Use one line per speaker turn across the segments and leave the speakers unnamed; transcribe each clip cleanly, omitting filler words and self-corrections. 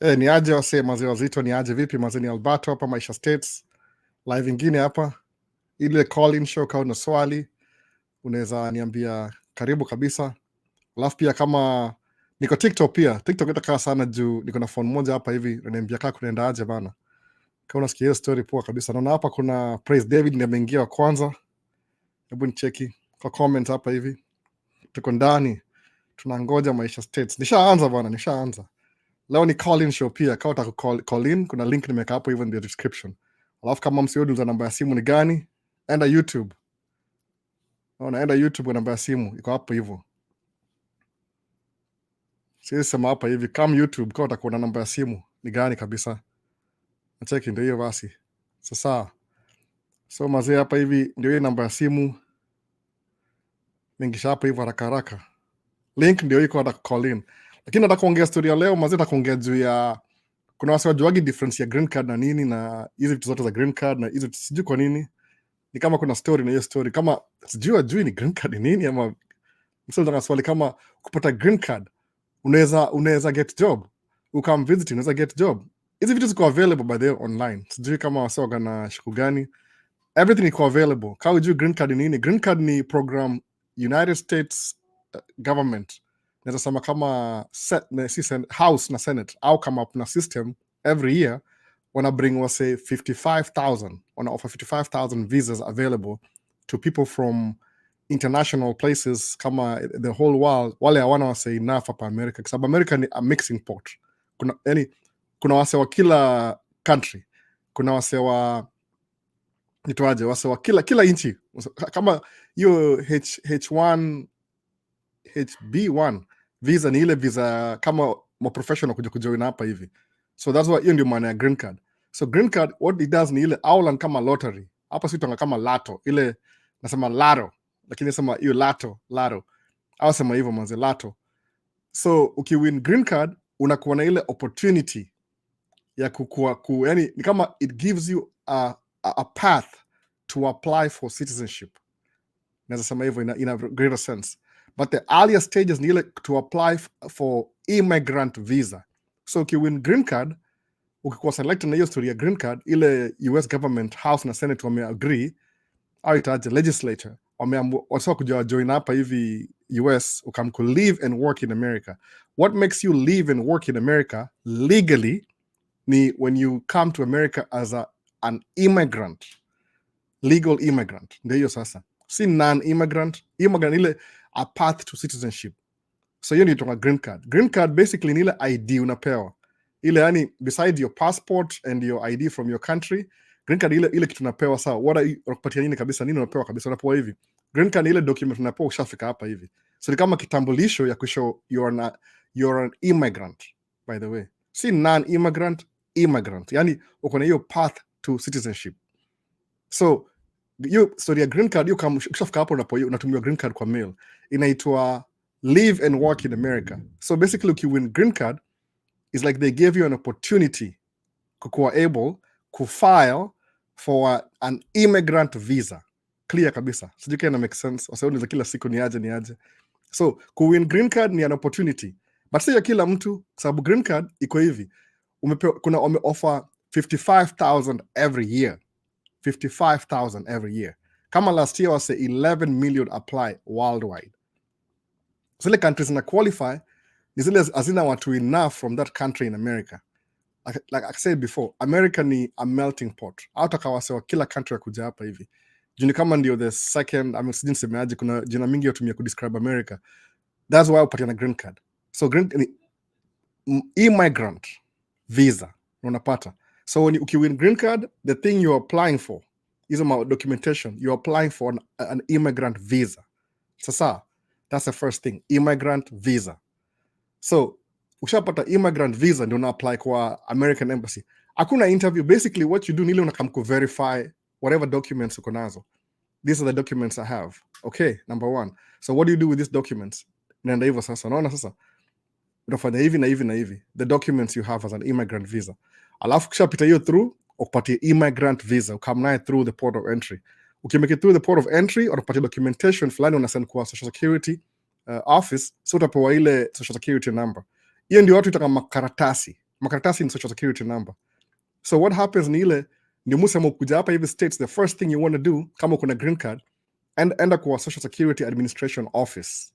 Ni aje wase mazee wazito, ni aje vipi mazee, ni Alberto hapa Maisha States. Live ingine hapa. Ile call in show kama una swali, unaweza niambia karibu kabisa. Alafu pia kama niko TikTok pia. TikTok itakaa sana juu niko na phone moja hapa hivi, unaniambia kaa kunaenda aje bana. Kama unasikia hiyo story poa kabisa. Naona hapa kuna Praise David ndiye ameingia wa kwanza. Hebu nicheki kwa comment hapa hivi. Tuko ndani. Tunangoja Maisha States. Nishaanza bana, nishaanza. Leo ni call in show pia. Kama utaka call in, kuna link nimeweka hapo hivyo in the description. Alafu kama msioni namba ya simu ni gani, enda YouTube. Enda YouTube, namba ya simu iko hapo hivyo. Siwezi sema hapa hivi kama YouTube, kama utakuwa na namba ya simu ni gani kabisa. Nacheki ndio hiyo basi. Sasa so mazee hapa hivi ndio hiyo namba ya simu. Ningisha hapa hivyo haraka haraka. Link ndio iko hata call in. Lakini nataka kuongea story ya leo mazee, nataka kuongea juu ya kuna wase wajuagi difference ya green card na nini na hizi vitu zote za green card na hizo sijui kwa nini. Ni kama kuna story na hiyo story kama sijui ni green card ni nini, ama msao na swali kama kupata green card unaweza get job, ukam visit unaweza get job. Hizi vitu ziko available by the online. Sijui kama wase wana shuku gani. Everything is available. Kama unajui green card ni nini, green card ni program United States government. Naweza sema kama House na Senate au kama up na system every year wanna bring wase 55,000, wanna offer 55,000 visas available to people from international places kama the whole world. Wale hawana wase enough hapa America, kwa sababu America ni a mixing pot. Kuna wase wa kila country, kuna wase wa nitoaje, wase wa kila nchi. Kama hiyo H1 HB1 visa ni ile visa kama mo professional kujoin hapa hivi. So that's why hiyo ndio maana ya green card. So green card what it does ni ile outland kama lottery. Hapa sisi tunga kama lato. Ile nasema laro, lakini nasema hiyo lato. Au sema hivyo manze, lato. So ukiwin green card unakuwa na ile opportunity ya yani ni kama it gives you a path to apply for citizenship. Naweza sema hivyo in a greater sense. But the earlier stages ni ile to apply for immigrant visa. So ukiwin green card, ukikuwa selected na hiyo story ya green card, ile US government, House na Senate wameagree, au itaje legislature, wameamua kuja join hapa hivi US, ukamku live and work in America. What makes you live and work in America legally ni when you come to America as an immigrant. Legal immigrant. Ndio hiyo sasa. Si non-immigrant. Immigrant ile a path to citizenship. So hiyo ndio green card. Green card basically ni ile ID unapewa. Ile yani beside your passport and your ID from your country, green card ile kitu unapewa sawa. Unakupatia nini kabisa, nini unapewa kabisa, unapewa hivi. Green card ile document unapewa ushafika hapa hivi. So ni kama kitambulisho ya kushow you're an immigrant, by the way. Si non-immigrant, immigrant. Yani uko na hiyo path to citizenship. So hiyo story ya green card, hiyo kama ukishafika hapo unatumia green card kwa mail. Inaitwa live and work in America. So basically if you win green card, it's like they gave you an opportunity kuwa able to file for an immigrant visa. Clear kabisa. Sijui kama make sense. Wasauni za kila siku ni aje. So kuwin green card ni an opportunity. But si ya kila mtu, sababu green card iko hivi. Kuna offer 55,000 every year. 55,000 every year. Kama last year was 11 million apply worldwide. Zile countries na qualify ni zile hazina watu enough from that country in America. Like I said before, America ni a melting pot. Hata kawasewa kila country ya kuja hapa hivi. Juni kama ndio the second, sijui nisemeaje, kuna jina mingi yotumia kudescribe America. That's why upatia na green card. So green ni immigrant visa unapata. So when you win green card, the thing you're applying for is my documentation. You're applying for an immigrant visa. Sasa, that's the first thing, immigrant visa. So, ukishapata immigrant visa ndio una apply kwa American embassy. Hakuna interview. Basically what you do nile unakam ku verify whatever documents uko nazo. These are the documents I have. Okay, number one. So what do you do with these documents? Nenda hivyo sasa. Unaona sasa? Unafanya hivi na hivi na hivi. The documents you have as an immigrant visa. Alafu kishapita hiyo through, ukupatie immigrant visa, ukam naye through the port of entry. Ukimake it through the port of entry, unakupatia documentation fulani unasend kwa Social Security office, so utapewa ile Social Security number. Hiyo ndio watu itaka makaratasi. makaratasi ni social security number. So what happens ni ile ni musema kuja hapa hivi states, the first thing you want to do kama kuna green card, enda kwa social security administration office,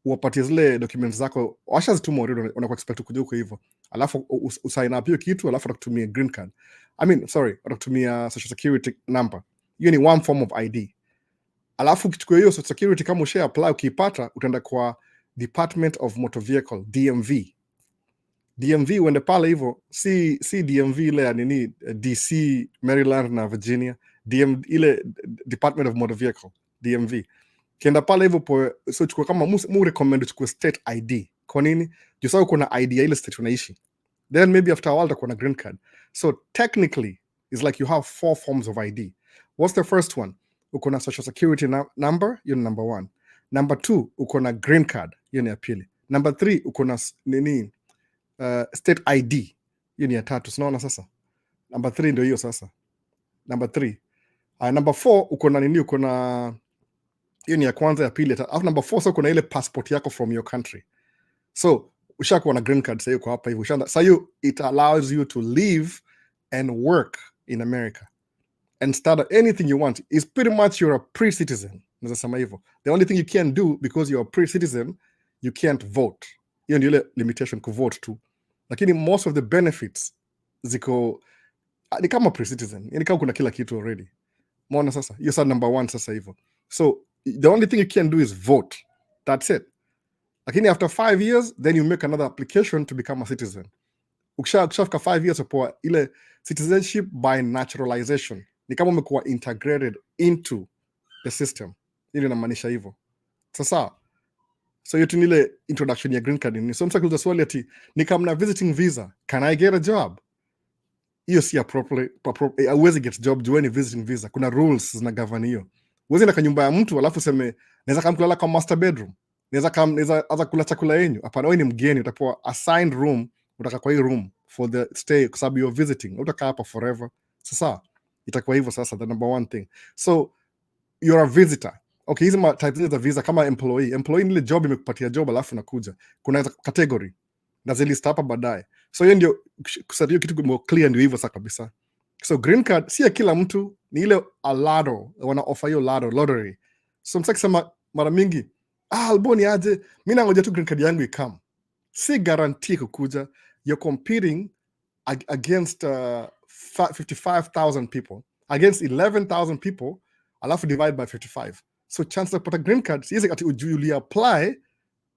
uwapatie zile documents zako, washazituma already, unakuwa expect kuja huko hivyo, alafu usign up hiyo kitu, alafu atakutumia green card, atakutumia social security number. Hiyo ni one form of ID. Alafu ukichukua hiyo social security, kama usha apply, ukiipata utaenda kwa Department of Motor Vehicle, DMV. Uende pale hivyo, si DMV ile ya nini DC, Maryland na Virginia, ile Department of Motor Vehicle, DMV. Kienda pale hivyo, so chukua, kama mu recommend chukua state ID. Kwa nini? Juu sasa uko na ID ya ile state unaishi, then maybe after a while utakuwa na green card. So technically it's like you have 4 forms of ID. What's the first one? Uko na social security number, hiyo ni number 1. Number 2, uko na green card, hiyo ni ya pili. Number 3, uko na nini, state ID, hiyo ni ya tatu. Unaona sasa, number 3 ndio hiyo sasa, number 3. Number 4, uko na nini, uko na hiyo ni ya kwanza, ya pili. Alafu number 4 sasa kuna ile passport yako from your country. So ushakuwa na green card, sasa uko hapa hivi, sasa hiyo it allows you to live and work in America and start anything you want. Is pretty much you're a pre-citizen. Nasema hivyo. The only thing you can't do because you're a pre-citizen, you can't vote. Hiyo ndio ile limitation, ku vote tu. Lakini most of the benefits ziko ni kama pre-citizen. Yani kama kuna kila kitu already. Umeona sasa? Hiyo sasa number 1 sasa hivyo. So the only thing you can do is vote. That's it. Lakini after 5 years, then you make another application to become a citizen. Ukishafika 5 years hapo, ile citizenship by naturalization, ni kama umekuwa integrated into the system. Ile inamaanisha hivyo. Sasa so yote ni ile introduction ya green card ni. So msaki swali ati ni kama na visiting visa, can I get a job? Hiyo si appropriate. Huwezi get job juu ni visiting visa. Kuna rules zina govern hiyo. Huwezi na nyumba ya mtu alafu seme naweza kama kulala kwa master bedroom, naweza kula chakula yenu. Hapana, wewe ni mgeni, utapewa assigned room, utaka kwa hii room for the stay kwa sababu you're visiting, utakaa hapa forever. Sasa itakuwa hivyo sasa, the number 1 thing. So you're a visitor. Okay, hizi types za visa kama employee ni ile job imekupatia job alafu nakuja. Kuna category na zilista hapa baadaye. So hiyo ndio kusaidia kitu more clear, ndio hivyo sasa kabisa. So green card si ya kila mtu, ni ile lotto, wana offer hiyo lottery. So msaki sema mara mingi, alboni aje, mimi nangoja tu green card yangu ikam. Si guarantee kukuja. You're competing against 55,000 people, against 11,000 people, alafu divide by 55. So chance of kupata green card, hizi ati ujuli apply,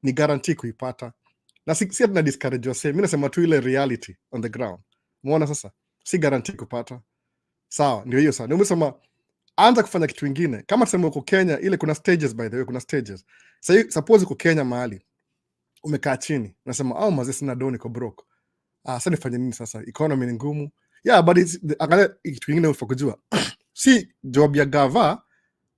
ni guarantee kuipata. Na si tuna discourage wase, mimi nasema tu ile reality on the ground. Muona sasa, si guarantee kupata. Sawa, ndio hiyo sasa. Ndio umesema anza kufanya kitu kingine. Kama tuseme uko Kenya, ile kuna stages, by the way, kuna stages. Sasa suppose uko Kenya mahali, umekaa chini, unasema mazee sina doni, niko broke. Sasa nifanye nini sasa? Economy ni ngumu. Yeah, but angalia kitu kingine ufakujua. Si job ya gava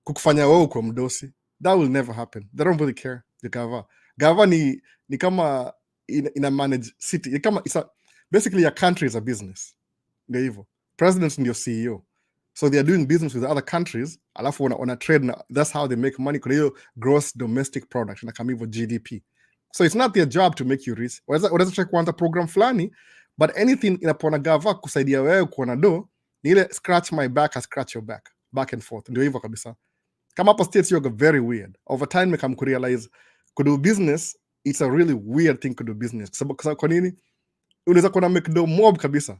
kukufanya wewe uko mdosi. That will never happen. They don't really care, the gava. Gava ni kama ina manage city. Ni kama basically your country is a business. Ndio hivyo. President ndio CEO. So they are doing business with other countries, alafu wana trade na, that's how they make money. Kwa hiyo gross domestic product na kama hivyo GDP. So it's not their job to make you rich. Wanaweza check kuanza program fulani, but anything inapona gava kusaidia wewe kuona do, ni ile scratch my back, I scratch your back. Back and forth. Ndio hivyo kabisa. Kama hapa states you're very weird. Over time mekam kurealize kudo business, it's a really weird thing to do business. Kwa nini? Unaweza kuona make do mob kabisa.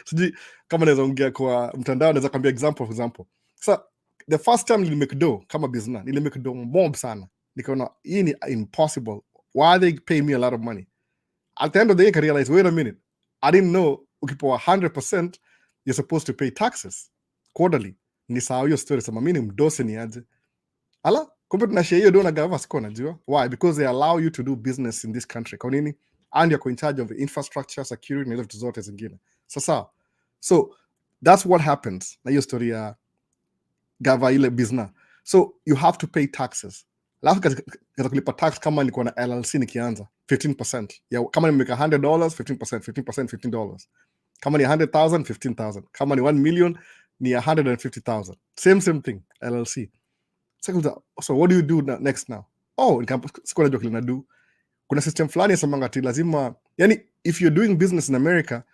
Sijui kama naweza ongea kwa mtandao, naweza kuambia example for example. So the first time nili make do kama business, nili make do mob sana. Nikaona hii ni impossible. Why they pay me a lot of money? At the end of the day I realized, wait a minute. I didn't know ukipewa 100% you're supposed to pay taxes quarterly. Ni sawa hiyo story, sema mimi ni mdosi ni aje. Ala, kumbe tunashare hiyo do na gava, siko najua. Why? Because they allow you to do business in this country. Kwa nini? And you're in charge of the infrastructure, security, na vitu zote zingine. Sasa. So that's what happens na hiyo story ya gava ile business. So you have to pay taxes. Alafu katika kulipa tax kama nilikuwa na LLC nikianza 15%. Ya kama nimeka $100, 15%, 15%, $15. Kama ni 100,000, 15,000. Kama ni 1 million ni 150,000. Same thing, LLC. So what do you do next now? Sikuwa najua kile na do. Kuna system fulani yasemanga ati lazima Yani if you're doing business in America,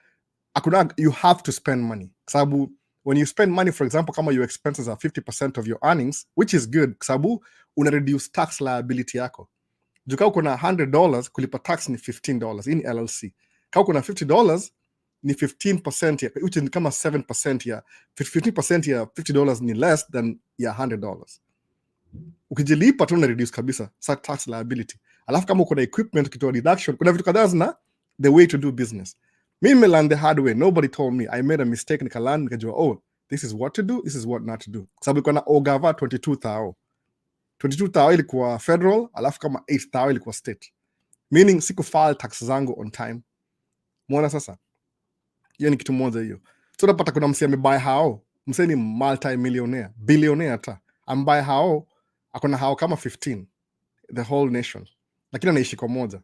you have to spend money. Sababu when you spend money, for example, kama your expenses are 50% of your earnings, which is good, sababu una reduce tax liability yako. Jukau kuna $100, kulipa tax ni $15 in LLC. Kau kuna $50 ni 15% ya, which is kama 7% ya 15% ya $50 ni less than ya $100. Ukijilipa tu na reduce kabisa tax liability. Alafu kama kuna equipment ukitoa deduction, kuna vitu kadhaa zina the way to do business. Mimi learned the hard way. Nobody told me. I made a mistake, nikaland nikajua, oh, this is what to do, this is what not to do. Sababu iko na ogava 22,000. 22,000 ilikuwa federal, alafu kama 8,000 ilikuwa state. Meaning siku file tax zangu on time. Muona sasa? Hiyo ni kitu moja hiyo. So unapata kuna msee amebuy hao, msee ni multi-millionaire, billionaire hata. Ambuy hao, akona hao kama 15, the whole nation. Lakini anaishi kwa moja.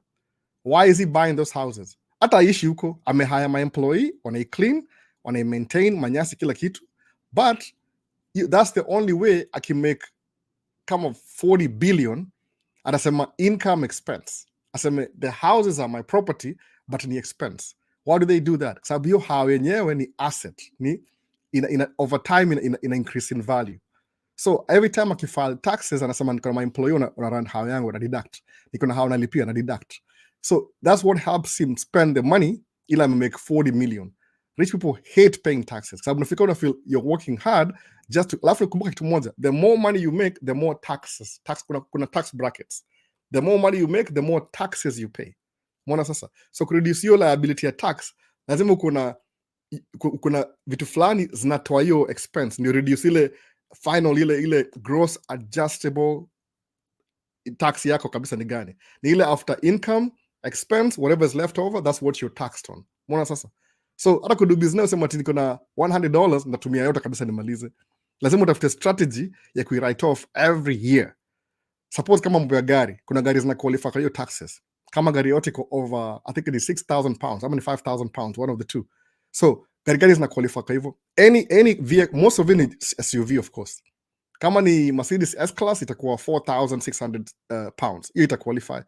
Why is he buying those houses? Hata aishi huko, amehire my employee, wanai clean, wanai maintain, manyasi kila kitu. But that's the only way I can make kama 40 billion. Anasema income expense. Asema the houses are my property, but ni expense. Why do they do that? Sababu hiyo hao yenyewe ni asset. Ni over time ina increase in value. So every time akifile taxes, anasema niko na my employee una run hao yangu na deduct. Niko na hao nalipia na deduct. So that's what helps him spend the money ila make 40 million. Rich people hate paying taxes. Sababu unafika una feel you're working hard just to, alafu kumbuka kitu moja, the more money you make, the more taxes. Kuna tax brackets. The more money you make, the more taxes you pay. Mwana sasa. So kureduce hiyo liability ya tax, lazima kuna vitu fulani zinatoa hiyo expense, ndio reduce ile final ile gross adjustable tax yako kabisa ni gani? Ni ile after income, expense, whatever is left over, that's what you're taxed on. Mwana sasa. So hata kudu business sema ati niko na $100 natumia yote kabisa nimalize. Lazima utafute strategy ya kuwrite off every year. Suppose kama mambo ya gari, kuna gari zina qualify kwa hiyo taxes. Kama gari yote iko over, I think it is 6,000 pounds, ama ni 5,000 pounds, one of the two. So gari zina qualify kwa hivyo. Any vehicle, most of it is SUV of course. Kama ni Mercedes S-Class itakuwa 4,600 pounds. Hiyo ita qualify.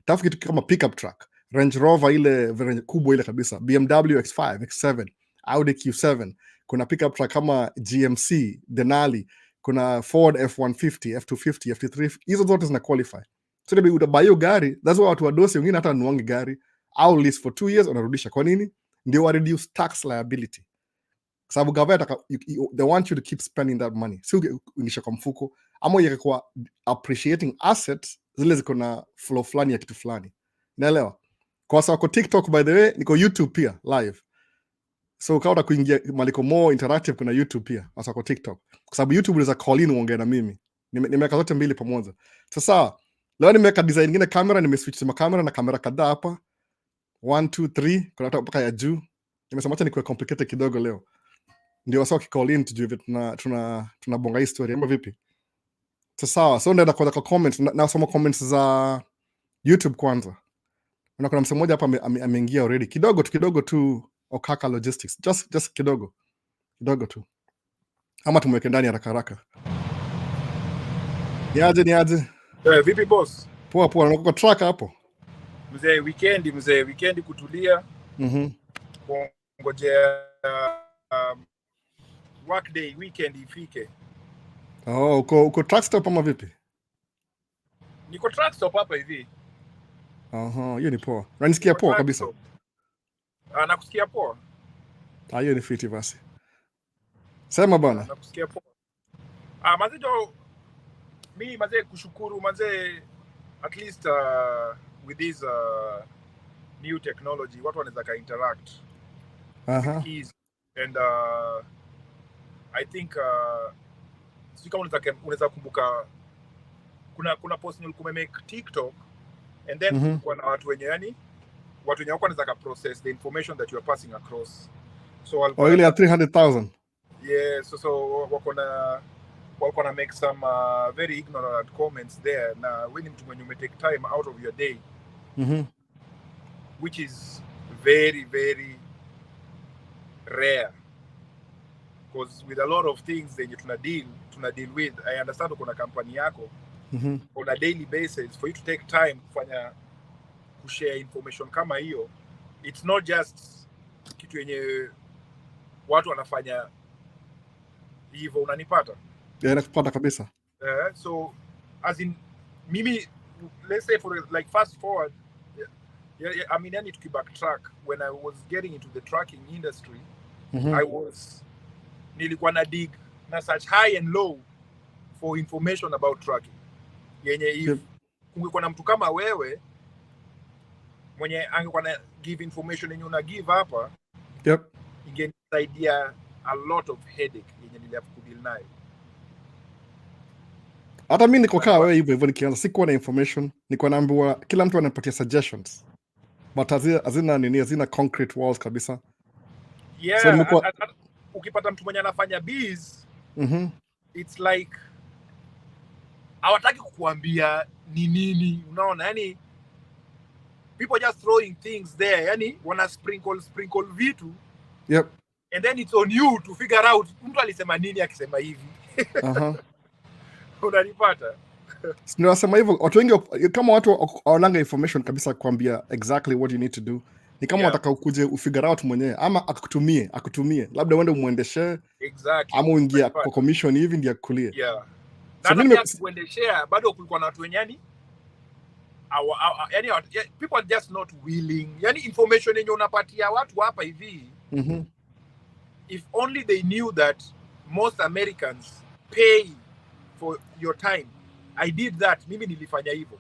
Tafu kitu kama pickup truck, Range Rover ile kubwa ile kabisa, BMW X5, X7, Audi Q7, kuna pickup truck kama GMC, Denali, kuna Ford F150, F250, F3, hizo zote zina qualify. So ndio utabuy hiyo gari, that's why watu wadosi wengine hata nuangi gari au lease for 2 years unarudisha. Kwa nini? Ndio wa reduce tax liability. Sababu government they want you to keep spending that money. Si uingisha kwa mfuko ama yake kwa appreciating assets zile ziko na flow fulani ya kitu fulani. Unaelewa? Kwa sababu kwa TikTok by the way, niko YouTube pia live. So kama kuingia maliko more interactive kuna YouTube pia, hasa kwa TikTok. Kwa sababu YouTube unaweza call in uongee na mimi. Nimeweka zote mbili pamoja. Sasa leo nimeweka design nyingine camera, nimeswitch sema camera na kamera kadhaa hapa. 1 2 3 kuna hata mpaka ya juu. Nimesema acha nikuwe complicated kidogo leo. Ndio wasa call in tujue vipi tunabonga hii story ama vipi. Sasa so ndio kwa comments na soma comments za YouTube kwanza. Kuna msemo mmoja hapa ameingia already. Kidogo tu Okaka Logistics. Just kidogo tu. Ama tumweke ndani haraka. Niaje.
Vipi boss?
Poa, unakuwa track hapo.
Mzee weekend kutulia. Ngojea workday weekend ifike.
Oh, uko track stop ama vipi?
Niko track stop hapa hivi.
Hiyo ni poa. Unanisikia poa kabisa?
Nakusikia poa.
Hiyo ni fiti basi. Sema bana.
Nakusikia poa. Mazee kushukuru at least with this new technology watu wanaweza ka interact. And I think si kama unaweza kumbuka kuna post nilikuwa make TikTok and then kuna watu wenye wako wanaweza ka process the information that you are passing across. So
ile ya 300,000.
Yeah, so wako na make some very ignorant comments there. Na when you take time out of your day, which is very very rare, because with a lot of things that tuna deal with, I understand kuna company yako on a daily basis, for you to take time kushare information kama hiyo it's not just kitu yenye watu wanafanya hivyo, unanipata?
Yeah, nakupata kabisa.
So as in mimi, let's say for like fast forward, I mean, I need to backtrack. When I was getting into the tracking industry, nilikuwa na dig na search high and low for information about tracking. Yenye if kungekuwa na mtu kama wewe mwenye angekuwa na give information yenye una give hapa, ingenisaidia a lot of headache yenye niliafu kudeal nayo.
Hata mimi niko kaa wewe hivyo nikianza sikuwa na information, niko naambiwa kila mtu anapatia suggestions. But hazina concrete walls kabisa.
Yeah, so ukipata mtu mwenye anafanya biz, it's like hawataki kukuambia ni nini, unaona? Yani people just throwing things there, yani wana sprinkle vitu. And then it's on you to figure out mtu alisema nini akisema hivi. Unanipata?
Ndio nasema hivyo, watu wengi kama watu hawananga information kabisa kuambia exactly what you need to do. Ni kama wataka ukuje ufigure out mwenyewe ama akutumie. Labda uende umuendeshe.
Exactly.
Ama uingie kwa commission hivi ndio akulie.
Yeah. So na mimi kuendeshea bado kulikuwa na watu wenyani yani people are just not willing. Yani information yenye unapatia watu hapa hivi. If only they knew that most Americans pay for your time. I did that. Mimi nilifanya hivyo.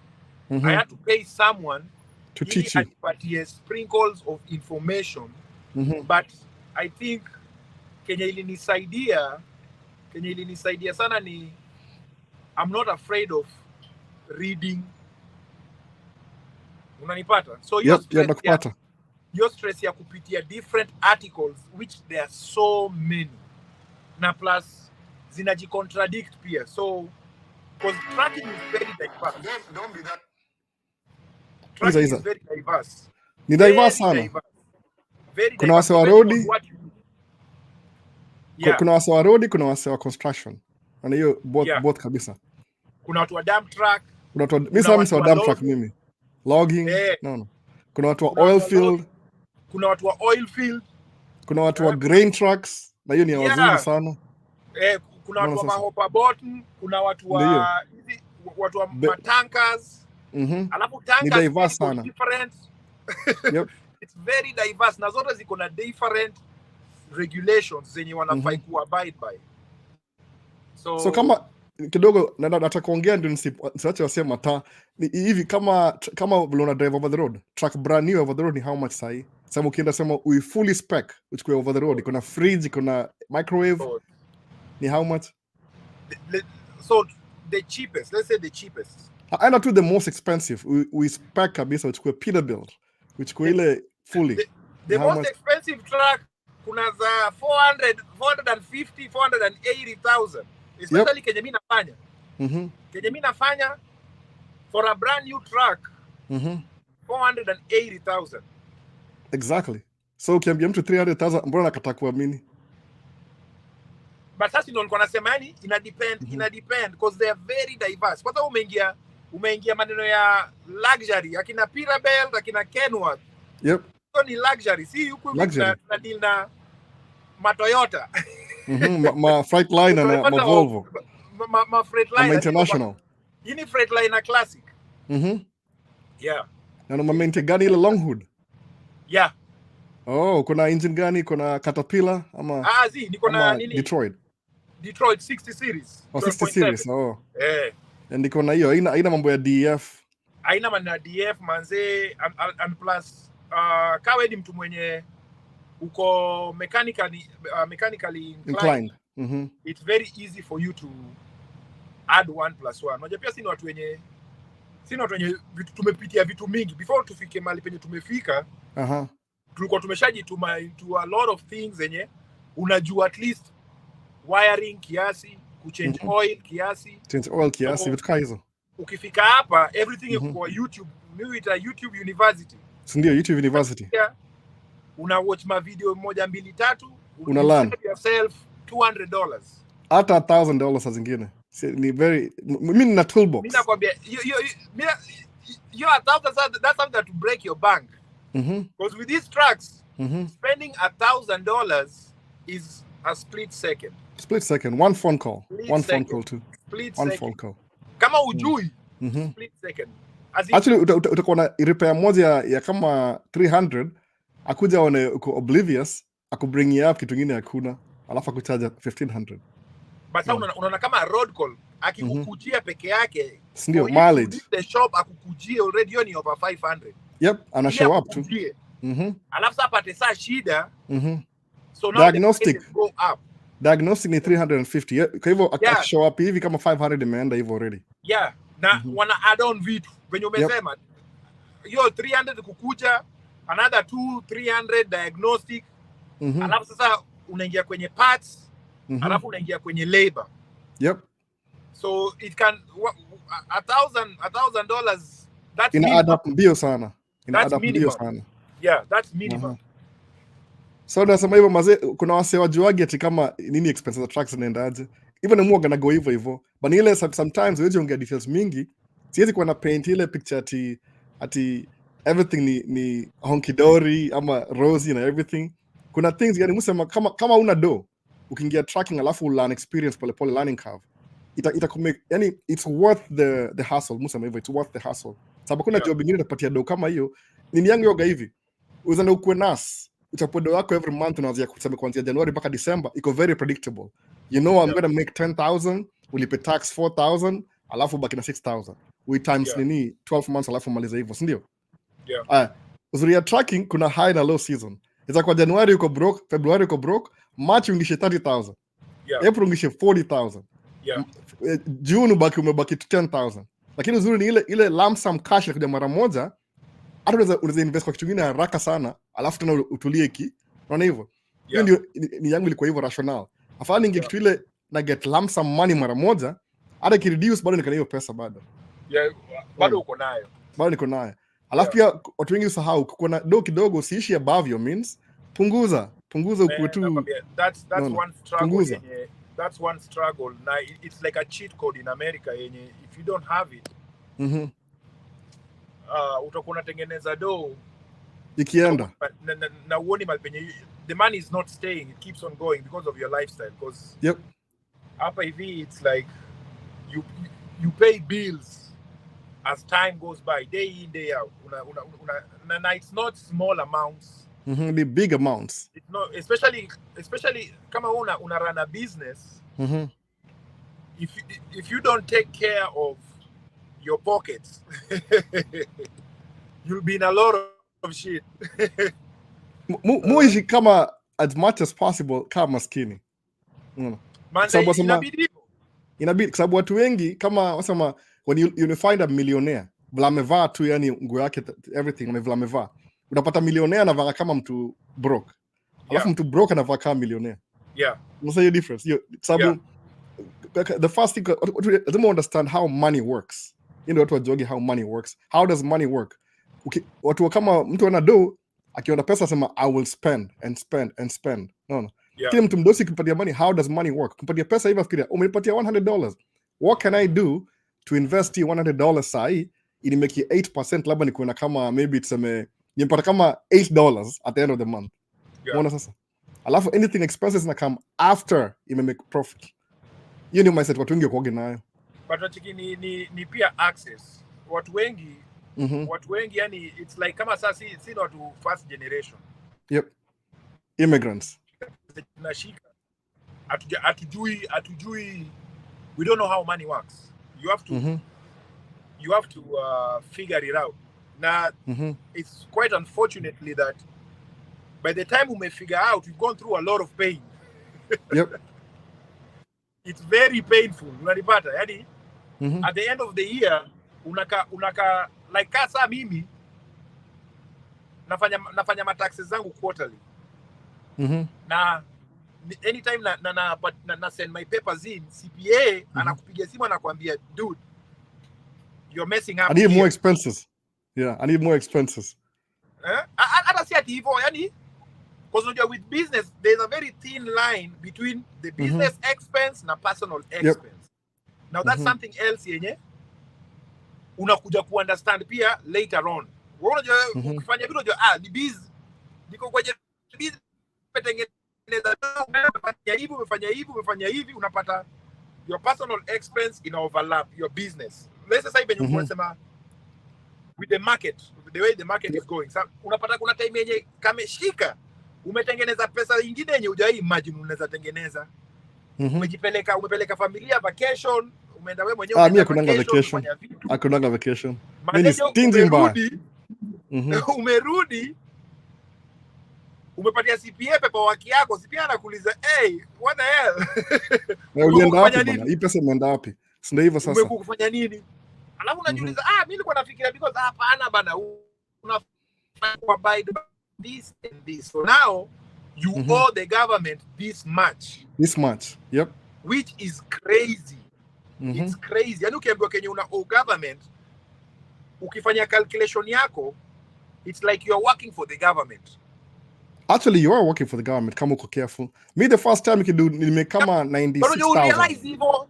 I had to pay someone
to teach you.
But yes, sprinkles of information. But I think Kenya ilinisaidia sana ni I'm not afraid of reading. Unanipata? So your stress ya kupitia different articles, which there are so many. Na plus zinajicontradict pia. So because tracking is very diverse. Don't be that. Tracking is very diverse.
Ni diverse sana. Kuna wase wa road, kuna wase wa road, kuna wase wa construction. Na hiyo both kabisa.
Kuna watu wa dump truck.
Kuna watu wa dump truck mimi. Logging. No. Kuna watu wa oil field.
Kuna watu wa oil field.
Kuna watu wa grain trucks. Na hiyo ni wazuri sana.
Kuna watu wa mahopa bottom, kuna watu wa matankers. Alafu tankers are different. It's very diverse. Na zote ziko na different regulations zenye wanafai kuabide by.
So kama kidogo nataka kuongea ndio nisiache wasema mata hivi kama vile una drive over the road, truck brand new over the road ni how much sahi? Sababu ukienda sema we fully spec uchukue over the road, kuna fridge, kuna microwave, ni how much?
So the cheapest, let's say the cheapest.
I know to the most expensive. We spec kabisa uchukue Peterbilt, uchukue ile fully.
The most expensive truck kuna za 450, 480,000. Especially Kenya mimi nafanya. Kenya mimi nafanya for a brand new truck 480,000.
Exactly. So ukiambia mtu 300,000 mbona nakata kuamini?
But sasa ndio nilikuwa nasema yani ina depend because they are very diverse. Kwa sababu umeingia maneno ya luxury, akina Peterbilt, akina Kenworth. So ni luxury. Si huku na deal na Toyota.
Ma Freightliner na ma Volvo.
Ma Freightliner
International.
Hii ni Freightliner classic. Yeah.
Na mamente gani ile long hood?
Yeah.
Oh, kuna engine gani? Kuna Caterpillar ama
niko na nini? Detroit 60 series.
60 series. And niko na hiyo haina mambo ya DF.
Haina mambo ya DF manze, and plus kawe ni mtu mwenye uko mechanically inclined. It's very easy for you to add 1+1. Unajua pia sina watu wenye tumepitia vitu mingi before tufike mahali penye tumefika. Tulikuwa tumeshajituma into a lot of things zenye unajua at least wiring kiasi, kuchange oil kiasi.
Vitu kama hizo.
Ukifika hapa everything is kwa YouTube. Mimi ita YouTube University.
Ndio YouTube University.
Una watch ma video 1, 2, 3,
una learn
yourself $200.
Hata $1,000 saa zingine. Ni very mimi na toolbox.
Mimi nakwambia you $1,000, that's something to break your bank. Because with these trucks, spending $1,000 is a split second.
Split second, one phone call. Phone call too.
Split
one
second.
phone call.
Kama ujui, split second.
Actually, utakuwa na repair moja ya kama 300, akuja one uko oblivious, akubring up kitu kingine hakuna, alafu akuchaja 1500.
But unaona kama road call, akikukujia peke yake,
ndio mileage.
The shop akukujia already ni over 500.
Yep, ana show up too.
Alafu sasa apate saa shida. So now
diagnostic
the go up.
Diagnostic ni 350. Kwa hivyo akishow up hivi kama 500 imeenda hivyo already.
Yeah, na wana add on vitu. Venye umesema, hiyo 300 kukuja, another 300 diagnostic. Alafu sasa unaingia kwenye parts, alafu unaingia kwenye labor.
Yep.
So it can $1,000 that's
add up mbio sana. Add up mbio sana.
Yeah, that's minimum.
So nasema hivyo mazee, kuna wase wajuagi ati kama nini expenses za trucks zinaendaje. Even mwoga na go hivyo. But ile sometimes wewe ongea details mingi, siwezi kuwa na paint ile picture ati everything ni honky dory ama rosy na everything. Kuna things yani msema kama una do, ukiingia tracking alafu learn experience pole learning curve. Itakumake yani it's worth the hustle. Msema hivyo, it's worth the hustle. Sababu kuna job nyingine utapatia do kama hiyo. Nini yangu yoga hivi. Uzana ukwe nas. Uchapodo wako every month unaanzia kusema kuanzia January mpaka December iko very predictable. You know I'm going to make 10,000, ulipe tax 4,000, alafu baki na 6,000. We times nini 12 months alafu maliza hivyo, si ndio? Uzuri ya tracking kuna high na low season. Iza kwa January uko broke, February uko broke, March ungishe 30,000. April ungishe 40,000. June umebaki 10,000. Lakini uzuri ni ile lump sum cash inakuja mara moja. Hata unaweza invest kwa kitu kingine haraka sana, alafu tena utulie hiki. Unaona hivyo? Hiyo ndio ni yangu ilikuwa hivyo rational. Afadhali ninge kitu ile na get lump sum money mara moja, hata ki reduce bado nikana hiyo pesa bado.
Bado uko nayo.
Bado niko nayo. Alafu pia watu wengi usahau kuna do kidogo usiishi above your means. Punguza ukue tu.
That's one struggle. That's one struggle. Now it's like a cheat code in America yenye if you don't have it. Utakuwa unatengeneza do
ikienda
na uone malpenye the money is not staying, it keeps on going because of your lifestyle, because hapa hivi it's like you pay bills as time goes by, day in day out. Na it's not small amounts,
the big amounts.
It's not, especially kama una run a business. If you don't take care of your pockets, you'll be in a lot of shit.
Muishi kama as much as possible kama maskini. Inabidi sababu watu wengi kama wasema when you find a millionaire, vile amevaa tu yani nguo yake everything vile amevaa. Unapata millionaire anavaa kama mtu broke. Alafu mtu broke anavaa kama millionaire. What's the difference? Sababu the first thing I understand how money works. Watu wajogi how money works. How does money work? Watu kama mtu ana do, akiona pesa sema I will spend and spend and spend. No. Kila mtu mdosi kumpatia money, how does money work? Kumpatia pesa hivi afikiria, umenipatia $100. What can I do to invest $100 sahi ili make 8%, labda nikuona kama maybe tuseme nipata kama $8 at the end of the month. Unaona sasa? Alafu anything expenses na come after ime make profit. Hiyo ndio mindset watu wengi wako nayo.
But watiki ni pia access. Watu wengi yani it's like kama sasa si watu first generation.
Immigrants.
Nashika. Atujui we don't know how money works. You have to figure it out. Now it's quite unfortunately that by the time we may figure out, we've gone through a lot of pain. It's very painful. Unanipata? Yani at the end of the year unaka like kasa mimi nafanya mataxes zangu quarterly. Na anytime na send my papers in, CPA anakupigia simu anakuambia dude, you're messing up.
I need more expenses. I need more expenses.
Hata si ati hivyo yani, because with business there's a very thin line between the business expense na personal expense. Now that's something else yenye unakuja ku understand pia later on Wewe unajua ukifanya vile unajua ni busy. Niko kwenye busy umetengeneza umefanya hivi unapata your personal expense in overlap your business. Let's say when you unasema with the market, the way the market is going. So unapata kuna time yenye kameshika umetengeneza pesa nyingine yenye hujai imagine unaweza tengeneza. Umepeleka familia vacation, umeenda wewe mwenyewe
vacation. Akunanga vacation. Mimi stingy mbaya.
Umerudi umepatia CPA pepa waki yako, CPA anakuuliza, "Hey, what the hell?"
Ulienda wapi bwana? Hii pesa imeenda wapi? Si ndio hivyo sasa.
Umekufanya nini? Alafu unajiuliza, mimi nilikuwa nafikiria because hapana bana, unafanya buy this and this. So now you owe the government this much. Yep. Which is crazy. It's crazy. Yaani ukiambiwa Kenya una owe government, ukifanya calculation yako, it's like you are working for the government.
Actually, you are working for the government. Kama uko careful. Me, the first time you can do, nimekama 96,000.
But you realize hivyo.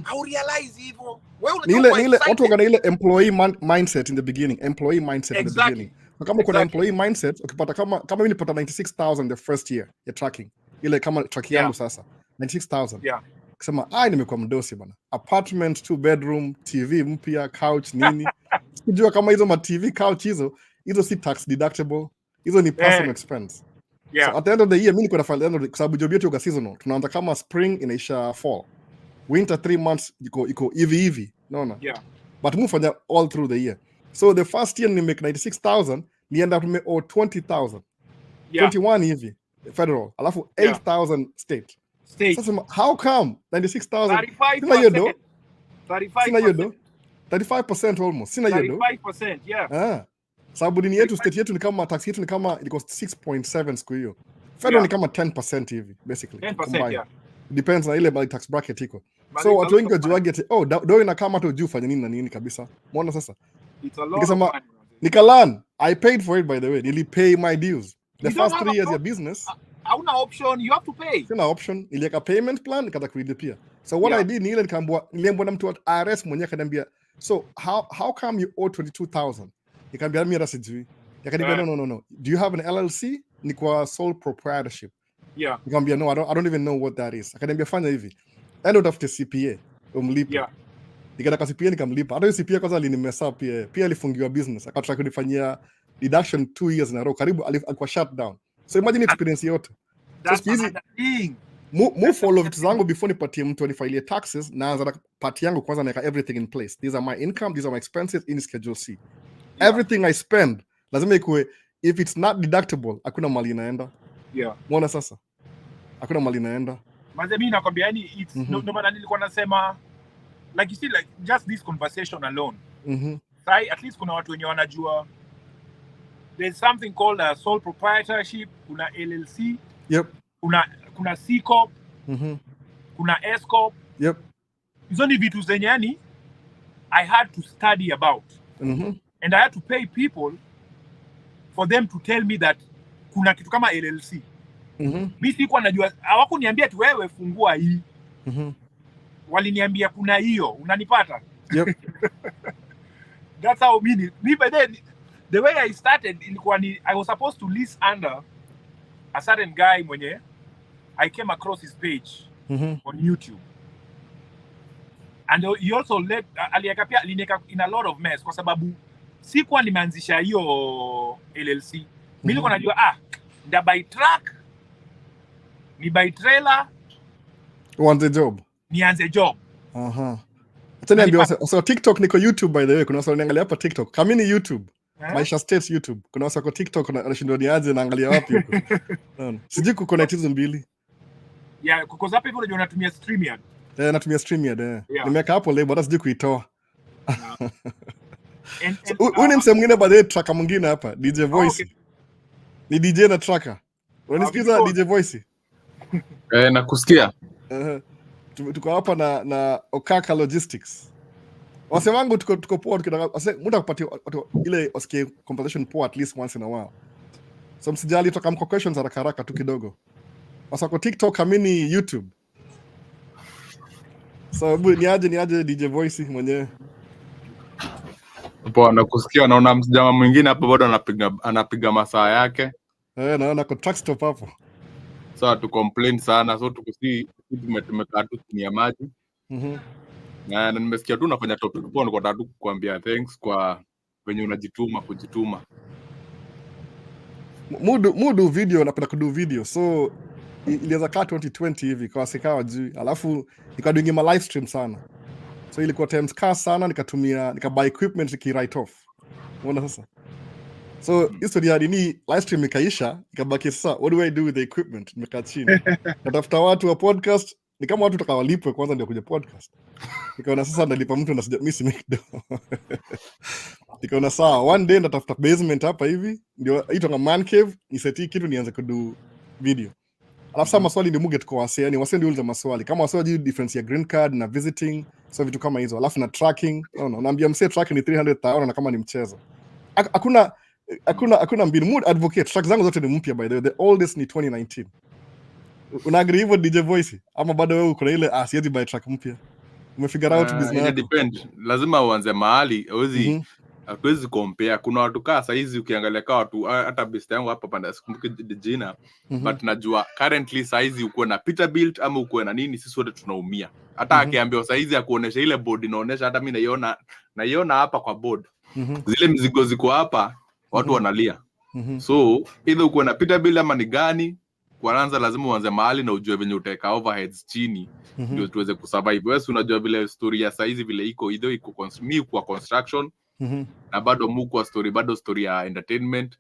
How realize hivyo?
Ile watu wakana ile employee mindset in the beginning. Employee mindset in the beginning. Kama uko na employee mindset, ukipata kama mimi nilipata 96,000 the first year ya tracking. Ile kama track yangu sasa. 96,000.
Yeah.
Kusema nimekuwa mdosi bana. Apartment, 2 bedroom, TV mpya, couch nini. Sijua kama hizo ma TV couch hizo si tax deductible. Hizo ni personal expense.
Yeah.
So at the end of the year, mimi niko na file kwa sababu job yetu ya seasonal. Tunaanza kama spring inaisha fall. Winter 3 months iko hivi. No.
Yeah.
But move for all through the year. So the first year ni make 96,000, ni end up me owe 20,000. Yeah. 21 hivi federal. Alafu 8,000 state. Sasa how come 96,000? Sina hiyo do. 35% almost. Sina hiyo do.
35%, yeah.
Sababu dini yetu state yetu ni kama tax yetu ni kama ilikuwa 6.7 siku hiyo. Federal ni kama 10% hivi basically.
10%, yeah.
Depends na ile tax bracket iko. So watu wengi wajuage ati do ina kama tu juu fanya nini na nini kabisa. Muona sasa.
It's a lot of money.
Nikalan, I paid for it by the way. Nili pay my dues. The first 3 years ya business.
Hauna option, you have to pay.
Sina option, iliweka payment plan nikata kulipia. So what I did ni ile niliambiwa na mtu wa IRS mwenyewe akaniambia, "So how come you owe 22,000?" Nikamwambia mimi rasijui. Yakaniambia no. Do you have an LLC? Ni kwa sole proprietorship.
Yeah.
Nikamwambia no, I don't even know what that is. Akaniambia fanya hivi. Enda utafute CPA umlipe.
Yeah.
Nikaenda kwa CPA nikamlipa. Hata CPA kwanza alinimesa pia alifungiwa business. Akataka kunifanyia deduction 2 years in a row. Karibu alikuwa shut down. So imagine experience yote.
That's so thing.
Move follow vitu zangu before nipatie mtu anifilie taxes, naanza na part yangu kwanza naweka everything in place. These are my income, these are my expenses in schedule C. Yeah. Everything I spend lazima ikuwe, if it's not deductible hakuna mali inaenda.
Yeah.
Muona sasa. Hakuna mali inaenda.
Maana mimi nakwambia yani it's no maana nilikuwa nasema like you see like just this conversation alone. Sai at least kuna watu wenye wanajua there's something called a sole proprietorship, kuna LLC.
Yep.
Kuna C corp. Kuna S corp.
Yep.
Hizo ni vitu zenye yani I had to study about. And I had to pay people for them to tell me that kuna kitu kama LLC. Mimi sikuwa najua, hawakuniambia ati wewe fungua hii. Waliniambia kuna hiyo, unanipata?
Yep.
That's how me by then the way I started ilikuwa ni I was supposed to list under a certain guy mwenye I came across his page on YouTube. And he also aliniweka in a lot of mess kwa sababu sikuwa nimeanzisha hiyo LLC. Mimi nilikuwa najua nda buy truck, ni buy trailer, nianze job.
Tena niambia so TikTok niko YouTube by the way, kuna watu wanaangalia hapa TikTok. Kama ni YouTube, Maisha States YouTube. Kuna watu wako TikTok wanashindwa niaje naangalia wapi huko. Sijui ku connect hizo mbili.
Yeah, because hapo hivyo unajua unatumia StreamYard.
Natumia StreamYard. Nimeweka hapo leo bado sijui kuitoa. Huyu ni msemo mwingine baadaye tracker mwingine hapa, DJ Voice. Okay. Ni DJ na tracker. Unanisikiza DJ Voice?
Nakusikia.
Tuko hapa na Okaka Logistics. Wase wangu tuko poa muda kupatia ile usikie conversation poa at least once in a while. So msijali toka mko questions haraka tu kidogo. Wasako TikTok kamini YouTube. So niaje DJ Voice mwenyewe.
Poa nakusikia, naona mjamaa mwingine hapo bado anapiga masaa yake.
Naona kwa truck stop hapo.
Sasa tu complain sana, so tukusi tumekaa tu chini ya maji. Na nimesikia tu unafanya topic poa, niko nataka tu kukuambia thanks kwa venye unajituma kujituma.
Mudu video, napenda kudu video. So ilianza kaa 2020 hivi kwa sikawa juu. Alafu nikadoing ma live stream sana. So ilikuwa times kaa sana, nikabuy equipment write off. Unaona sasa? So history ya nini live stream ikaisha, ikabaki sasa what do I do with the equipment? Nimekaa chini. Natafuta watu wa podcast, ni kama watu tutakawalipwe kwanza ndio kuja podcast. Nikaona sasa nalipa mtu na mimi si make do. Nikaona sawa, one day natafuta basement hapa hivi, ndio itwa man cave, niseti kitu nianze kudu video. Alafu sasa maswali ndio muge tuko wase, yani wase ndio uliza maswali. Kama wase wajui difference ya green card na visiting, so vitu kama hizo. Alafu na tracking, unaambia msee tracking ni 300,000 na kama ni mchezo. Hakuna mbinu. Mood advocate, track zangu zote ni mpya by the way. The oldest ni 2019. Una agree hivyo DJ Voice? Ama bado wewe uko na ile siwezi buy track mpya? Umefigure out business yako?
Depend. Lazima uanze mahali, hauwezi compare. Kuna watu kaa saa hizi ukiangalia kwa watu hata best yangu hapa panda sikumbuki jina, but najua currently saa hizi uko na Peterbilt ama uko na nini, sisi wote tunaumia. Hata akiambiwa saa hizi akuonesha ile board inaonesha, hata mimi naiona hapa kwa board. Zile mzigo ziko hapa, watu wanalia. So either uko na Peterbilt ama ni gani, kwanza lazima uanze mahali na ujue venye utaweka overheads chini ndio tuweze kusurvive. Wewe unajua vile story ya saizi vile iko kwa construction na bado story ya entertainment.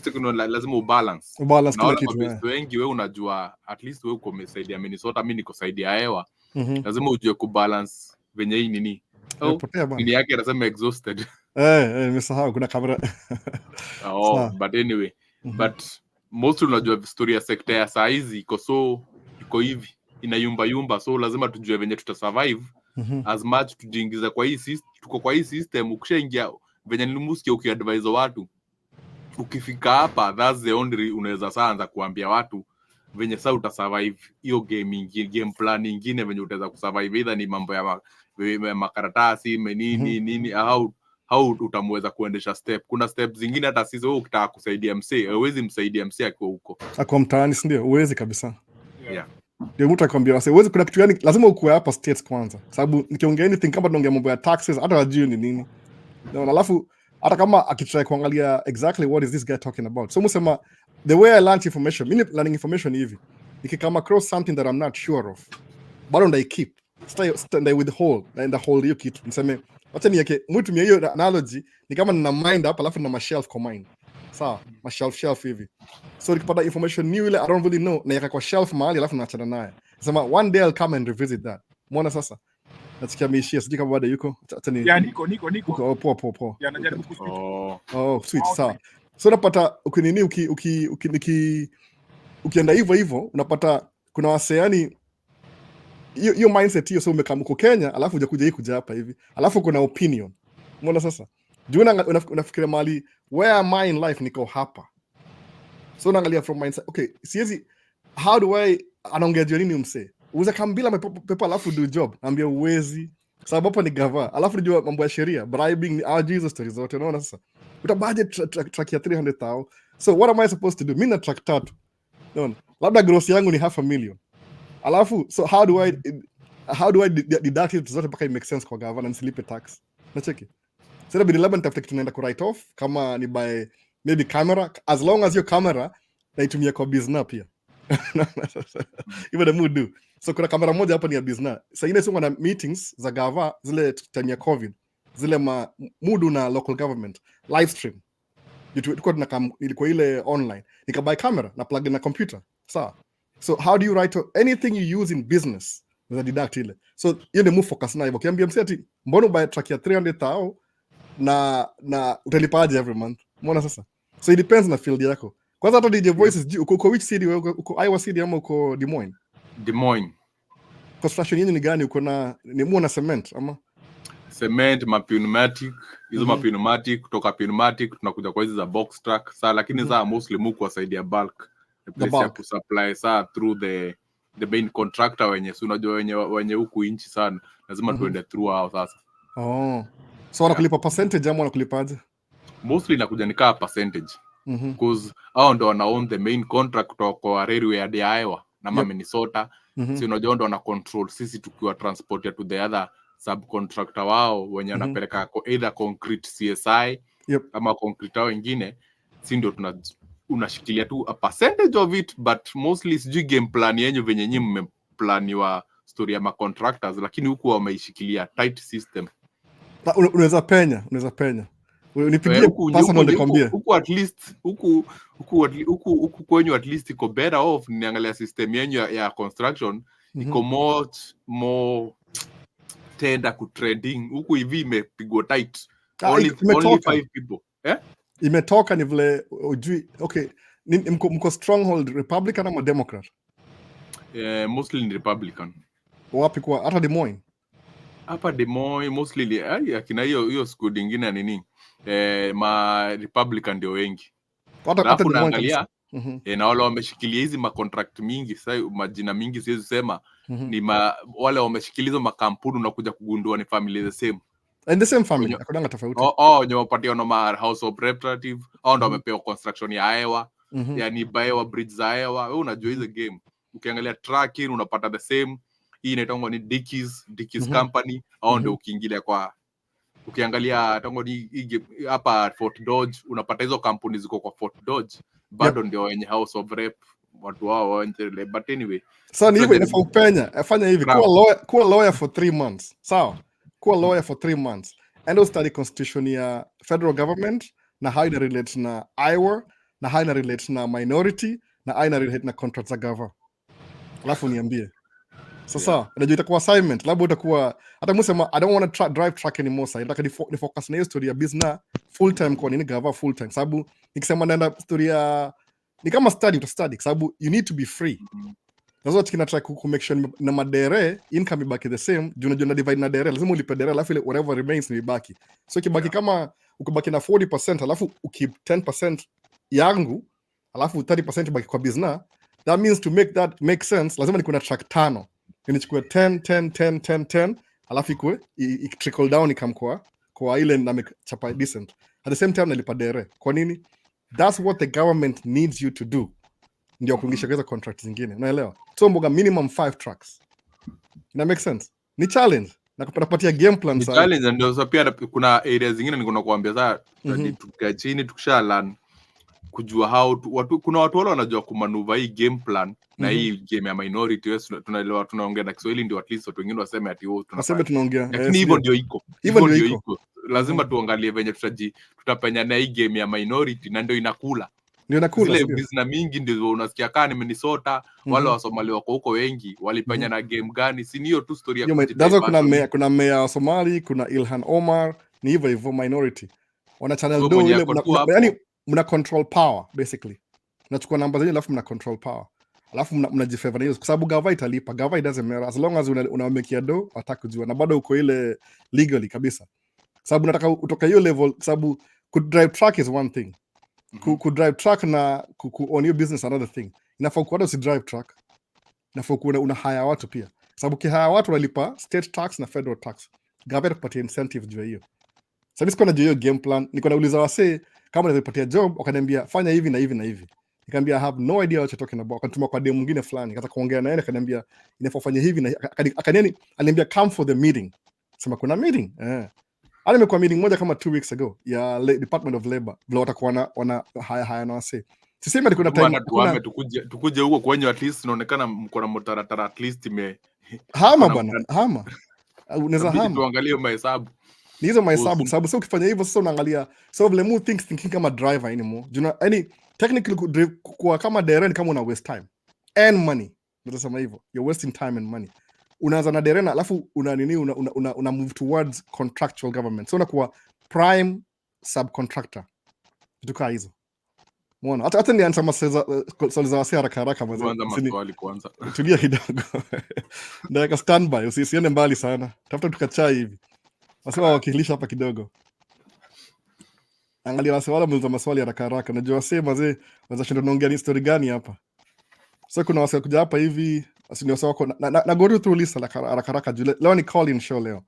So lazima ubalance kila kitu. Wengi wewe unajua at least wewe uko side ya Minnesota, mimi niko side ya hewa. Lazima ujue kubalance venye hii nini. Nini yake nasema exhausted.
Nimesahau kuna kamera.
But anyway, but most unajua story ya sector ya saizi iko hivi inayumba, so lazima tujue venye tutasurvive as much tujiingiza kwa hii system. Tuko kwa hii system, ukishaingia venye nilimusikia ukiadvise watu, ukifika hapa that's the only unaweza saanza kuambia watu venye sasa utasurvive hiyo game plan nyingine venye utaweza kusurvive, either ni mambo ya makaratasi nini how utamweza kuendesha step. Kuna step zingine hata sisi wewe ukitaka kusaidia msee, huwezi msaidia msee akiwa huko. Ako
mtaani, si ndio? Huwezi kabisa. Ndio mtu akwambia wase, huwezi, kuna kitu yani lazima ukue hapa states kwanza. Sababu nikiongea anything kama tunaongea mambo ya taxes, hata wajui ni nini. Na alafu hata kama akitry kuangalia exactly what is this guy talking about. So musema the way I learned information, mimi learning information hivi. Nikikama across something that I'm not sure of, bado ndai keep. Stay withhold and the whole hiyo kitu. Niseme wacha niweke mtu mia hiyo analogy ni kama nina mind hapa alafu nina shelf kwa mind. Sawa, shelf hivi. So nikipata information new ile I don't really know na yaka kwa shelf mahali alafu naachana naye. Sema one day I'll come and revisit that. Muona sasa? Nasikia Maisha, sijui kama bado yuko. Acha ni niko. Poa.
Najaribu kuspeak.
Sweet, sawa. So napata ukienda hivyo unapata kuna wase yani hiyo mindset hiyo. So umekaa mko Kenya alafu kuja hapa hivi alafu kuna opinion. Umeona sasa? Juna unafikiria mali where am I in life, niko hapa. So unaangalia from mindset, okay, siwezi, how do I anaongea nini mse? Uweza kambila pepa alafu do job. Ambia uwezi. Sababu hapa ni gava. Alafu unajua mambo ya sheria, bribing ni Jesus stories zote. Unaona sasa? Uta budget track ya 300,000. So what am I supposed to do? Mimi na track 3. Unaona? Labda gross yangu ni 500,000. Alafu so how do I deduct it zote mpaka it make sense kwa gava na nisilipe tax. Nacheki. Sasa bila labda nitafuta kitu naenda ku write off kama ni by maybe camera, as long as your camera naitumia kwa business pia. Even the mood do. So kuna kamera moja hapa ni ya business. Sasa ine sio na meetings za gava zile time ya COVID. Zile mudu na local government live stream. Ilikuwa ile online. Nikabuy camera na plug in na computer. Sawa. So how do you write anything you use in business with a deduct ile. So hiyo ndio move focus na hivyo. Kiambia msee ati mbona buy track ya 300,000 na utalipaje every month. Umeona sasa? So it depends na field yako. Kwanza hata DJ Voices uko which city wewe, uko Iowa City ama uko Des Moines?
Des Moines.
Construction yenu ni gani? Uko na ni muona cement ama
cement, pneumatic, hizo pneumatic, kutoka pneumatic tunakuja kwa hizo za box truck. Sasa lakini za mostly muko wasaidia bulk. The place ya kusupply saa through the main contractor wenye unajua wenye huku inchi sana. Lazima tuende through hao sasa.
So wanakulipa percentage ama wanakulipaje?
Mostly inakuja nikaa percentage. Because hao ndo wana own the main contract kwa railway ya Iowa na Minnesota. Si unajua ndo wana control sisi tukiwa transported to the other subcontractor wao wenye wanapeleka either concrete CSI ama concrete hao wengine, si ndio unashikilia tu a percentage of it, but mostly sijui game plan yenyu venye nyinyi mmeplaniwa story ya contractors, lakini huku wameishikilia tight system.
Unaweza penya unipigie personal nikwambie
huku at least huku kwenyu at least iko better off. Niangalia system yenyu ya construction iko much more tender ku trading. Huku hivi imepigwa tight, only 5 people
imetoka ni vile ujui. Okay, mko stronghold Republican ama Democrat?
Mostly ni Republican.
Wapi kwa hata Des Moines?
Hapa Des Moines mostly akina hiyo school nyingine nini ma Republican ndio wengi.
Hata
unaangalia na wale wameshikilia hizi ma contract mingi, sasa majina mingi siwezi sema ni wale wameshikilia hizo makampuni, unakuja kugundua ni family the same.
And the same family, hakuna tofauti.
Ndio wapatia na House of Representative, au ndio wamepewa construction ya Iowa, yani Iowa bridge za Iowa. Wewe unajua hizo game. Ukiangalia tracking unapata the same. Hii inaitwa ni Dickies company, au ndio ukiingilia kwa ukiangalia tango ni hapa Fort Dodge unapata hizo kampuni ziko kwa Fort Dodge bado ndio wenye House of Rep watu wao waendelee. But anyway,
so ni hivyo inafaa upenya afanya hivi kuwa lawyer for 3 months, sawa? Kuwa lawyer for 3 months and study constitution ya federal government na how ina relate na Iowa na how ina relate na minority na how ina relate na contracts za government, alafu niambie sasa. Unajua itakuwa assignment, labda utakuwa hata msema I don't want to drive truck anymore. Sasa nataka ni focus na hiyo story ya business full time. Kwa nini gava full time? Sababu nikisema naenda story ya ni kama study sababu you need to be free. That's what kina try ku make sure na madere income ibaki the same. Unajua na divide na dere lazima ulipe dere, alafu ile whatever remains ni ibaki. So kibaki kama ukibaki na 40% alafu ukip 10% yangu alafu 30% ibaki kwa business, that means to make that make sense lazima nikuwe na track 5. Nichukue 10 alafu ikue trickle down ikamkwa kwa ile na chapa decent at the same time nalipa dere. Kwa nini? That's what the government needs you to do, ndio kuingisha hizo contracts zingine, unaelewa? So mboga minimum 5 trucks ina make sense. Ni challenge na kupatia game plan
sana. Challenge ndio sasa. Pia kuna areas zingine niko kuambia sasa tukikaa chini tukisha learn kujua how kuna watu wale wanajua kumanuva hii game plan na hii game ya minority. Wewe tunaelewa, tunaongea na Kiswahili ndio at least watu wengine waseme ati
tunasema tunaongea,
lakini hivyo ndio iko. Lazima tuangalie venye tutapenya na hii game ya minority, na ndio inakula zile business mingi. Ndio unasikia kama ni Minnesota wale Wasomali wako huko wengi walipenya na game gani? Si hiyo tu story ya
kujitetea. Kuna meya wa Somali, kuna Ilhan Omar, ni hivyo minority wana channel do ile, yani mna control power basically. Unachukua namba zile alafu mna control power, alafu mnajifavor hiyo, kwa sababu gava italipa. Gava doesn't matter as long as unamekia do atakujua na bado uko ile legally kabisa, sababu nataka utoka hiyo level. Sababu ku drive truck is one thing, ku drive truck na ku on your business another thing. Inafaa kuwa usi drive truck, inafaa kuwa una hire watu pia, sababu kihaya watu wanalipa state tax na federal tax. Gava itakupatia incentive juu hiyo. Sasa siko na hiyo game plan, niko nauliza wase kama nilipatia job, wakaniambia fanya hivi na hivi na hivi. Nikamwambia I have no idea what you're talking about. Akatuma kwa demu mwingine fulani, kaza kuongea naye, akaniambia inafaa fanya hivi na akaniambia come for the meeting. Sema kuna meeting nimekuwa meeting moja kama 2 weeks ago ya Department of Labor, vile watakuwa wana haya na wase. Sisemi kuna time
tukuje huko kwenye at least inaonekana mko na mtaratara at least
hama bwana hama. Unaweza hama
tuangalie mahesabu.
Ni hizo mahesabu, sababu sio ukifanya hivyo sasa unaangalia so vile mu thinking kama driver anymore. Yaani technically kwa kama dereni kama una waste time and money. Nitasema hivyo. You're wasting time and money. Unaanza na derena alafu una move towards contractual government. So unakuwa prime subcontractor. Tukaa hizo. Muona hata ni answer swali za wase haraka
kwanza.
Tulia kidogo. Ndio standby, usiende mbali sana. Tafuta tukachai hivi. Wasema wakilisha hapa kidogo. Angalia wase wala mliza maswali haraka. Najua wase mazee wanaweza shinda naongea ni story gani hapa. So kuna wase kuja hapa hivi, asini wase wako na go through list haraka juu leo ni call in show leo.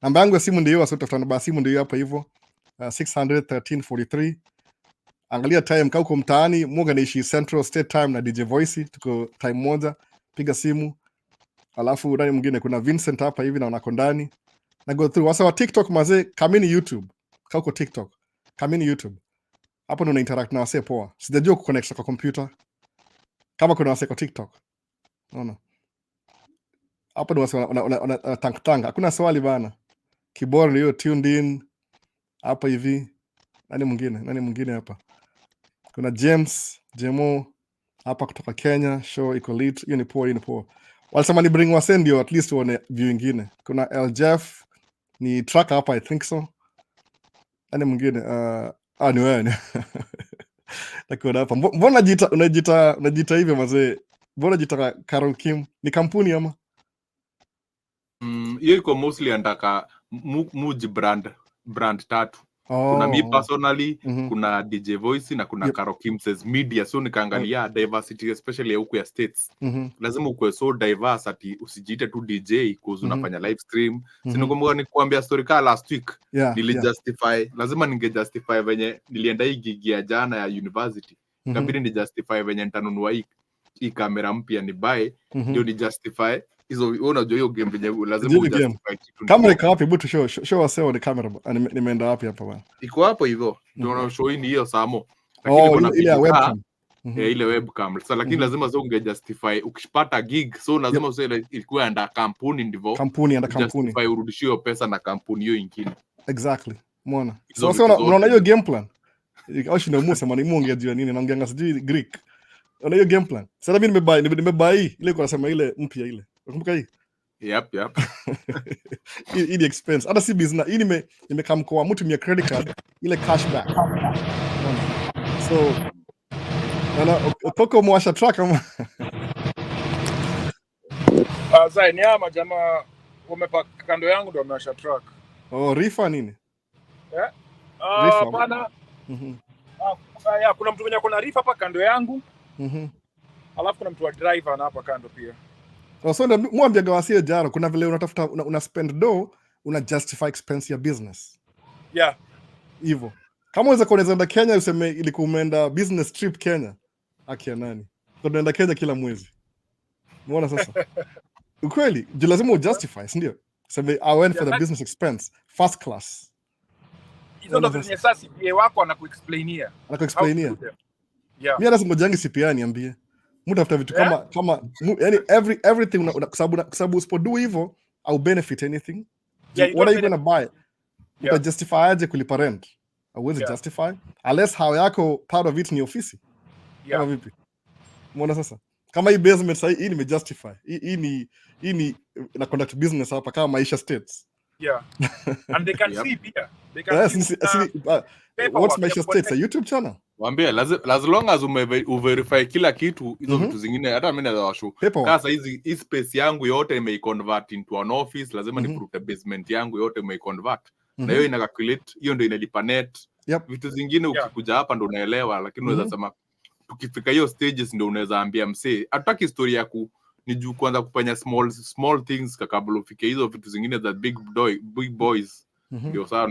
Namba yangu ya simu ndio hiyo, tafuta namba ya simu ndio hapa hivyo. 61343. Angalia time kama uko mtaani, Morgan naishi Central State Time na DJ Voice, tuko time moja, piga simu. Alafu ndani mwingine kuna Vincent hapa hivi na unako ndani. Na go through. Wasa wa TikTok mazee, kamini YouTube. Kama uko TikTok, kamini YouTube. Hapo ndo una interact na wasee poa. Sijajua kuconnect kwa computer. Kama kuna wasee kwa TikTok. Unaona? Hapo ndo wasee una tank. Hakuna swali bana. Keyboard hiyo tuned in hapa hivi. Nani mwingine hapa? Kuna James, Jemo hapa kutoka Kenya, show iko lit. Hiyo ni poa. Walisema ni bring wasee ndio at least uone view ingine. Kuna El Jeff ni track hapa, I think so. Nani mwingine? Ni wewe. Nakuona hapa. Mbona unajiita hivyo mazee? Mbona unajiita Carol Kim? Ni kampuni ama?
Hiyo iko mostly andaka muji brand tatu. Kuna me personally, kuna DJ Voice na kuna Carol Kim says media. So nikaangalia diversity especially huku ya States. Lazima ukue so diverse ati usijiite tu DJ cause unafanya live stream. Sinakumbuka nikuambia story kama last week. Justify. Lazima justify venye nilienda hii gig ya jana ya university. Kabidi ni justify venye nitanunua hii kamera mpya ni buy ndio ni justify. Hizo unajua hiyo game venye lazima ujustify kitu.
Kamera iko wapi? But show us the camera. Nimeenda wapi hapa bwana?
Iko hapo hivyo. Ndio show ni hiyo samo.
Lakini kuna ile webcam.
Ile webcam. Sasa lakini lazima sio justify ukipata gig. So lazima useme ilikuwa anda kampuni ndivyo.
Kampuni.
Justify urudishie pesa na kampuni hiyo nyingine.
Exactly. Umeona? So unaona hiyo game plan. Au shida Musa mani muongea juu nini? Naongea sijui Greek. Unaona hiyo game plan. Sasa mimi nimebuy ile kwa nasema ile mpya ile. Unakumbuka hii?
Yep.
Hii ni expense. Hata si business. Hii nimekam kwa mtu mia credit card ile cashback. So Koko mwasha track ama
Zai ni ama jamaa wamepaka kando yangu ndio wamewasha track.
Rifa nini?
Bana. Kuna mtu mwenye kuna rifa hapa kando yangu. Alafu kuna mtu wa driver na hapa kando pia.
So mwambia gawasie jaro, kuna vile unatafuta una spend dough, una justify expense ya business.
Yeah.
Hivyo. Kama unaweza kuenda Kenya useme ilikuwa umeenda business trip Kenya. Akia nani? Tunaenda Kenya kila mwezi. Unaona sasa? Ukweli, lazima ujustify, si ndio? Sema I went for the business expense, first class.
Hizo ndo zenye sasa CPA wako anakuexplainia.
Yeah. Mimi lazima jangi CPA niambie. Mtafuta vitu kama yani everything kwa sababu usipodo hivyo au benefit anything. What are you going to buy? Uta justify aje kulipa rent? Hauwezi justify unless how yako part of it ni ofisi. Kama vipi? Umeona sasa? Kama hii basement sasa hii nimejustify. Hii ni na conduct business hapa kama Maisha States.
Yeah. And they can see pia. They can see.
What's Maisha States? A YouTube channel?
Waambie as long as uverify kila kitu hizo vitu zingine hata mimi naweza washow. Sasa hii space yangu yote imeconvert into an office, lazima nifurute basement yangu yote imeconvert. Na hiyo ina calculate, hiyo ndio inalipa net. Vitu zingine ukikuja hapa ndio unaelewa, lakini unaweza sema tukifika hiyo stages ndio unaweza ambia msee hataki historia ni juu kwanza kufanya small things kabla ufike hizo vitu zingine za big boys. Ndio sawa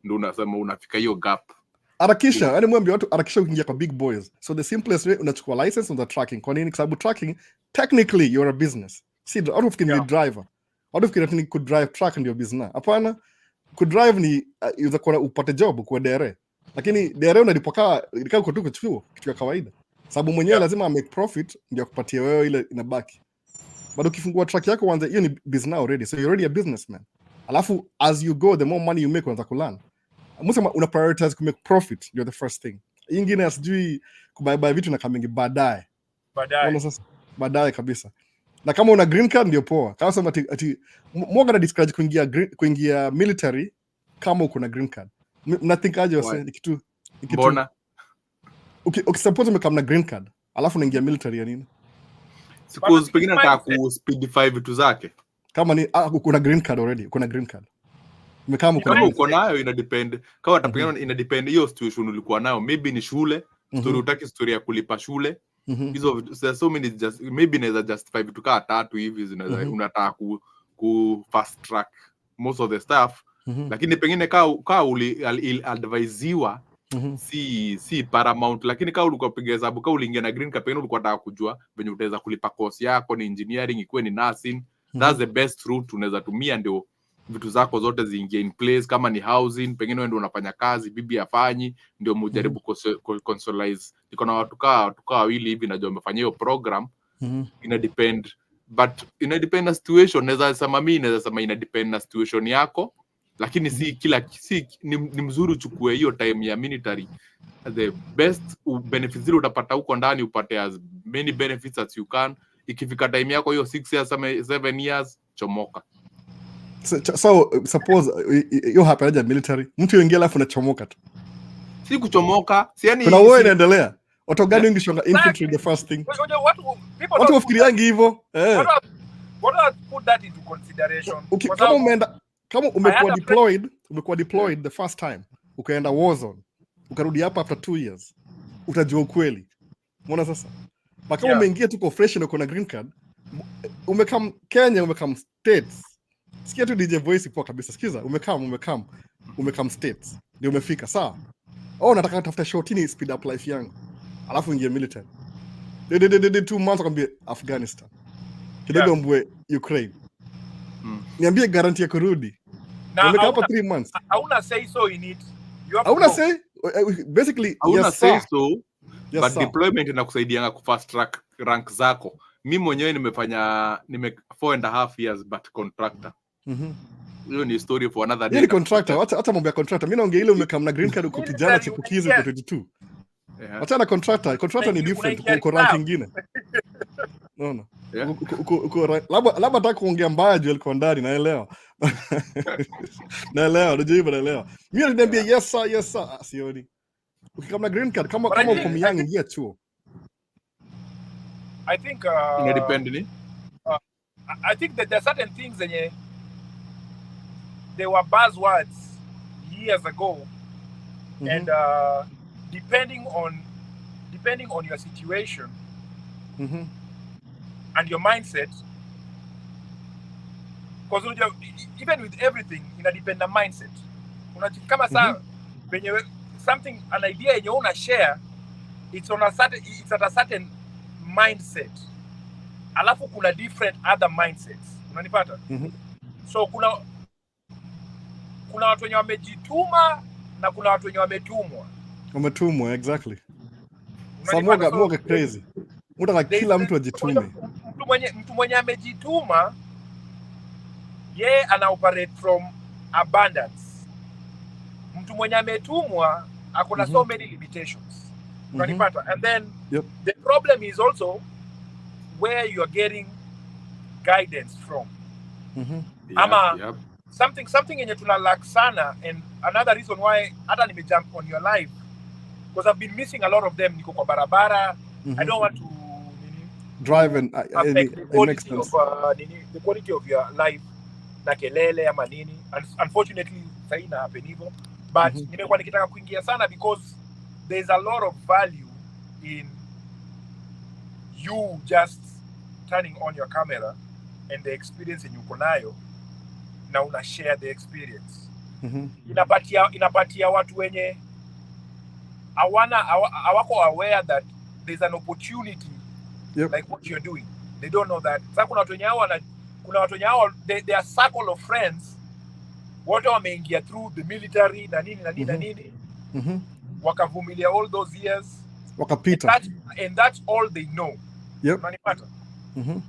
unasema unafika hiyo gap.
Harakisha, yani mwambie watu harakisha kuingia kwa big boys. So the simplest way unachukua license on the tracking. Kwa nini? Kwa sababu tracking technically you're a business. See, out of the driver. Out of the could drive track ndio business. Hapana, could drive ni unaweza kuwa upate job kwa dere. Lakini dere unalipokaa ilikaa uko tu kwa chuo, kitu ya kawaida. Sababu mwenyewe lazima make profit ndio kupatia wewe ile inabaki. Bado ukifungua track yako kwanza hiyo ni business already. So you're already a businessman. Alafu as you go the more money you make unaanza kulearn. Musema una prioritize ku make profit, you're the first thing. Ingine asijui kubuy vitu na kamingi baadaye. Unaona sasa? Baadaye kabisa. Na kama una green card ndio poa. Kama sema ati mmoja na discourage kuingia military kama uko na green card. Mnathink aje wase kitu
mbona?
Suppose umekam na green card, alafu unaingia military ya nini?
Suppose pengine nataka ku speedify vitu zake.
Kama ni kuna green card already, kuna green card.
Kama uko nayo ina depend. Kama utapigana ina depend hiyo situation ulikuwa nayo. Maybe ni shule, story utaki story ya kulipa shule. Hizo so many maybe naweza justify vitu kama tatu hivi zinaweza unataka ku fast track most of the stuff. Lakini pengine kaa advisiwa si paramount, lakini kaa ulikuwa piga hesabu, kaa uliingia na green card, pengine ulikuwa nataka kujua venye utaweza kulipa course yako, ni engineering, ikuwe ni nursing. That's the best route unaweza tumia, ndio vitu zako zote ziingie in place. Kama ni housing, pengine wewe ndio unafanya kazi, bibi afanyi, ndio mujaribu consolize. Niko na watu kaa wawili hivi najua wamefanya hiyo program. Ina depend, but ina depend na situation. Naweza sema ina depend na situation yako, lakini si ni mzuri uchukue hiyo time ya military. The best benefits zile utapata huko ndani, upate as many benefits as you can. Ikifika time yako hiyo 6 years ama 7 years, chomoka.
So suppose hiyo hapa military, mtu yoingia alafu unachomoka tu.
Si kuchomoka, si yani
kuna wewe inaendelea. Watu gani ingishonga infantry the first thing? Watu wafikiriangi hivyo.
What do put that into consideration?
Okay, kama umekuwa deployed the first time, ukaenda war zone, ukarudi hapa after 2 years, utajua ukweli. Umeona sasa? Na kama umeingia tu kwa fresh na uko na green card, umekam Kenya, umekam states. Sikia tu DJ voice ipo kabisa. Sikiza, umekam states. Ndio umefika, sawa? Nataka tafuta shortini speed up life yangu. Alafu ingia military. 2 months akamwambia Afghanistan. Kidogo mbwe Ukraine. Niambie guarantee ya kurudi. Umeka hapa 3 months.
Hauna say so in it.
Hauna say basically yes
say so. Yes, but deployment inakusaidia ku fast track rank zako. Mimi mwenyewe nimefanya 4.5 years but contractor. Hiyo ni story for another day.
Ni contractor, hata mambo ya contractor. Mimi naongea ile umekam na green card uko kijana chipukizi kwa 22. Hata na contractor ni different uko rank nyingine. No. Labda nataka kuongea mbaya juu alikuwa ndani, naelewa. Naelewa. Mimi niliambia yes sir, sioni. Ukikam na green card kama uko myang ingia chuo.
I think
independently.
I think that there are certain things that they were buzzwords years ago, and depending on your situation and your mindset, because even with everything, ina depend on mindset. Kama saa something, an idea yenye una share, it's at a certain mindset. Alafu kuna different other mindsets. Unanipata? So kuna watu wenye wamejituma na kuna watu wenye wametumwa.
Exactly. Samoga crazy. Mtu kila mtu ajitume.
Mtu mwenye amejituma, yeye ana operate from abundance. Mtu mwenye ametumwa akona so many limitations. Unanipata? And then the problem is also where you are getting guidance from. Something yenye tuna lack sana, and another reason why hata nimejump on your live, because I've been missing a lot of them. Niko kwa barabara. I don't want to
drive and
the quality of your life na kelele ama nini. Unfortunately saina happen hivyo, but nimekuwa nikitaka kuingia sana because there's a lot of value in you just turning on your camera and the experience yenye uko nayo na una share the experience. Inapatia watu wenye hawako aware that there's an opportunity like what you're doing. They don't know that. Sasa kuna watu wenye hao their circle of friends wote wameingia through the military na nini wakavumilia all those years,
wakapita,
and that's all they know. Unanipata?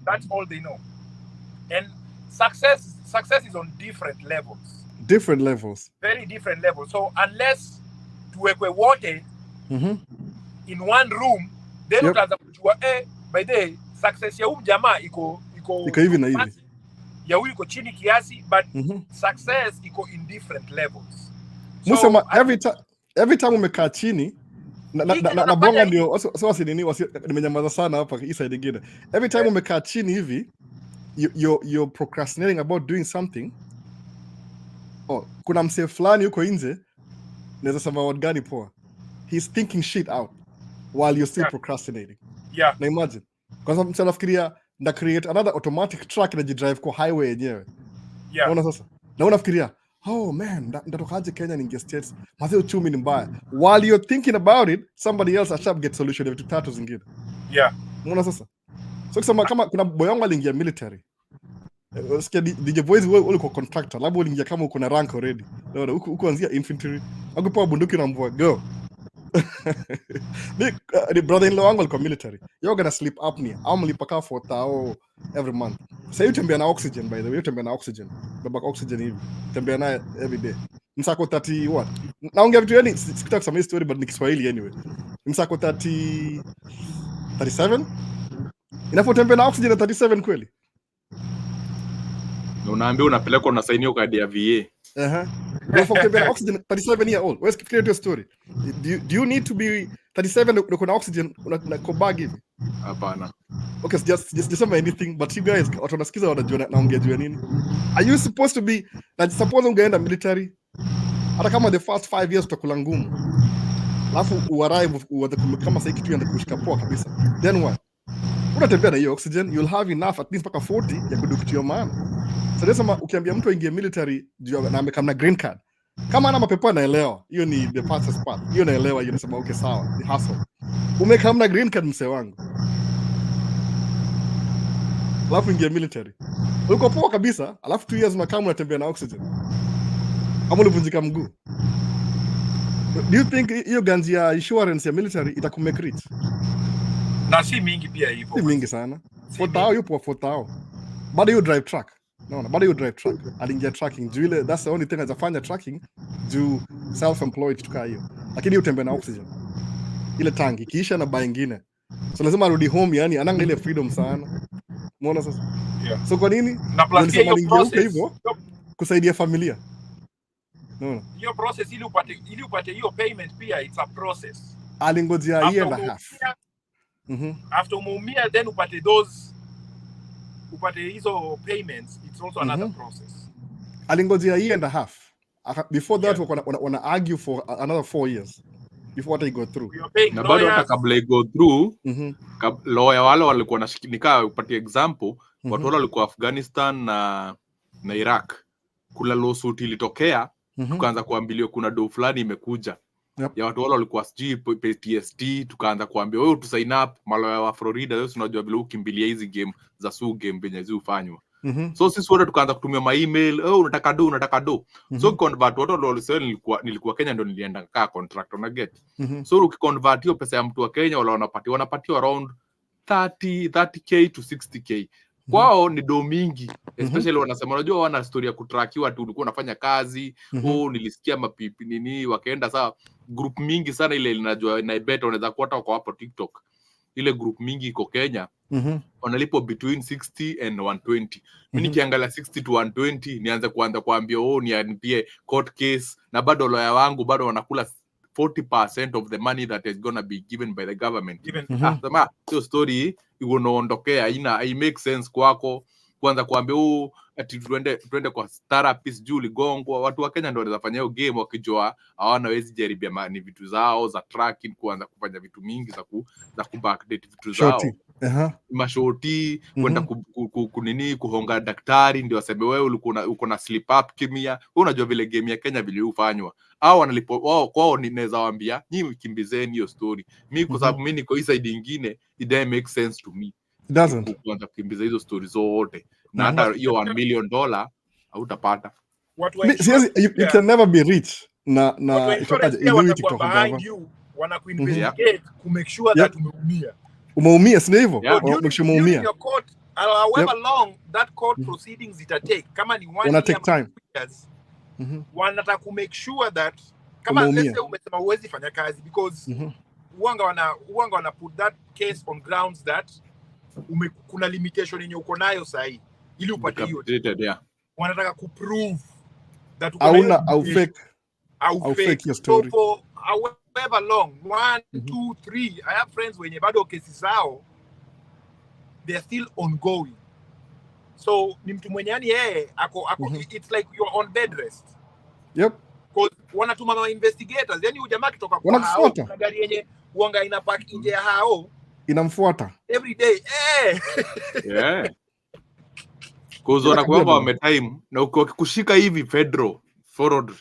That's all they know. And success is on different levels. Very different levels. So unless tuwekwe wote in one room, then utaanza kujua by the way success ya jamaa iko
hivi na hivi,
ya huyu iko chini kiasi, but success iko in different levels.
Musema every time umekaa chini na bonga ndio wasi nimenyamaza sana hapa hii side nyingine. Every time umekaa chini hivi you're procrastinating about doing something. Kuna msee fulani yuko nje, naweza sema word gani poa, he's thinking shit out while you're still procrastinating. Na imagine kwa sababu msee anafikiria na create another automatic track na drive kwa highway yenyewe. Unaona sasa Na unafikiria, oh man, ndatokaje Kenya ninge States, mazee uchumi ni mbaya. While you're thinking about it, somebody else ashab get solution ya vitu tatu zingine.
Yeah.
Unaona sasa? So kusema kama kuna boy wangu aliingia military. Sikia DJ Boys wewe uko contractor, labda uliingia kama uko na rank already. Unaona uko anzia infantry. Akupewa bunduki na mvua go. The brother-in-law wangu alikuwa military. You're gonna sleep apnea. Amlipaka 4,000 every month. Sasa you tembea na oxygen, by the way, you tembea na oxygen. Baba oxygen hivi. Tembea naye every day. Msako 30 what? Naongea vitu yani sikutaka kusema story but ni Kiswahili anyway. Msako 37? Inapotembea na oxygen 37 kweli?
Na unaambia unapelekwa na saini kadi ya VA.
Unapotembea na oxygen 37 year old. Where's the story? Do you need to be 37 uko na oxygen na kobagi hivi?
Hapana.
Okay, just say anything, but you guys watu wanasikiza wanajua naongea juu ya nini? Are you supposed to be na suppose ungeenda military? Hata kama the first 5 years utakula ngumu. Alafu uarrive kama sasa kitu yanda kushika poa kabisa. Then what? Unatembea na hiyo oxygen, you'll have enough at least mpaka 40 ya kudukitia maana. So nasema ukiambia mtu aingie military na amekamna green card. Kama ana mapepo anaelewa. Hiyo ni the fastest part. Hiyo naelewa, hiyo nasema okay sawa, the hustle. Umekamna green card mse wangu. Alafu ingia military. Uko poa kabisa, alafu 2 years unakaa unatembea na oxygen. Kama ulivunjika mguu. Do you think hiyo ganzi ya insurance ya military itakumake rich?
Na si mingi pia hivyo.
Si mingi sana. 4,000 yupo 4,000. Bado you drive truck. No, bado you drive truck. Aliingia tracking. Juu ile that's the only thing azafanya tracking juu self-employed tukaa hiyo. Lakini utembea na oxygen. Ile tangi kisha na buy nyingine. So lazima arudi home, yani ananga ile freedom sana. Umeona sasa?
Yeah.
So kwa nini?
Na plus hiyo process
hivyo kusaidia familia. No.
Hiyo process ili upate hiyo payment pia it's a process.
Alingojea year and a half.
After umeumia then upate hizo payments, it's also another process.
Alingojea year and a half. Before that wana argue for another 4 years before what I go through.
Na bado hata kabla go through, lawyer wale walikuwa nashikinika upatie example, watu wale walikuwa Afghanistan na Iraq. Kula lawsuit ilitokea, tukaanza kuambiwa kuna do fulani imekuja. Ya watu wale walikuwa sijui PTSD, tukaanza kuambia wewe tu sign up malaya wa Florida, wewe unajua vile ukimbilia hizi game za su game venye zifanywa. So sisi wote tukaanza kutumia ma email, unataka do. So convert watu wale walisema nilikuwa Kenya ndio nilienda kaa contractor na get. So ukiconvert hiyo pesa ya mtu wa Kenya wala wanapatiwa around 30k to 60k. Kwao ni do mingi, especially wanasema unajua wana story ya kutrackiwa tu, ulikuwa unafanya kazi, nilisikia mapipi nini wakaenda saa group mingi sana ile ninajua na bet unaweza kuota kwa hapo TikTok. Ile group mingi iko Kenya. Wanalipo between 60 and 120. Mimi nikiangalia 60 to 120 nianze kuambia nianipie court case na bado lawyer wangu bado wanakula 40% of the money that is gonna be given by the government. Sema hiyo story ikoondokea I make sense kwako kwanza kuambia ati tuende kwa therapist juu ligongwa. Watu wa Kenya ndio wanaweza fanya hiyo game wakijua hawana wezi jaribia mani vitu zao za tracking, kuanza kufanya vitu mingi za kubackdate vitu zao. Mashoti kwenda kunini kuhonga daktari ndio aseme wewe uko na slip up kimia. Wewe unajua vile game ya Kenya vile hufanywa. Hao wanalipo kwao ninaweza waambia nyinyi kimbizeni hiyo story. Mimi kwa sababu mimi niko hii side nyingine it doesn't make sense to me.
It doesn't.
Kuanza kukimbiza hizo stories zote. Na hata hiyo $1 million hautapata.
You can never be rich na
itokaje ili TikTok wanakuinvestigate ku make sure that
umeumia sio hivyo? Umeumia.
However long that court proceedings it take, kama ni 1 years, wanataka ku make sure that kama let's say umesema huwezi fanya kazi because uanga wana put that case on grounds that kuna limitation yenye uko nayo sahi ili upate hiyo. Wanataka ku prove that
au fake your story.
So for however long 1 2 3 I have friends wenye bado kesi zao they are still ongoing. So ni mtu mwenye yani yeye ako it's like you're on bed rest.
Yep.
Because wanatuma ma investigators yani huyu jamaa kitoka kwa hao na gari yenye uanga ina park nje ya hao
inamfuata
every day.
Yeah. Cause wanakuanga wametime na ukikushika hivi federal forward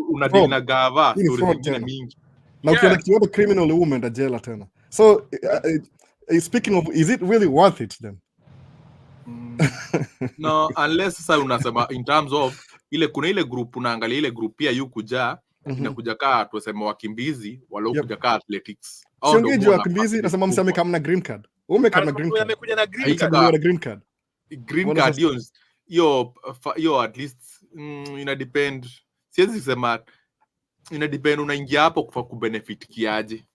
unadili na gava stories zingine mingi.
Na ukienda kitu criminal umeenda jela tena. So speaking of, is it really worth it then?
No, unless sasa unasema in terms of kuna ile group unaangalia ile group pia yukuja inakuja kaa tuseme wakimbizi waliokuja kaa athletics.
Sio ngeje wakimbizi nasema msame kama na green card. Umekama na green card.
Amekuja na green
card. Na green card.
Green card hiyo at least ina depend. Siwezi kusema ina depend unaingia hapo kwa kubenefit kiaje.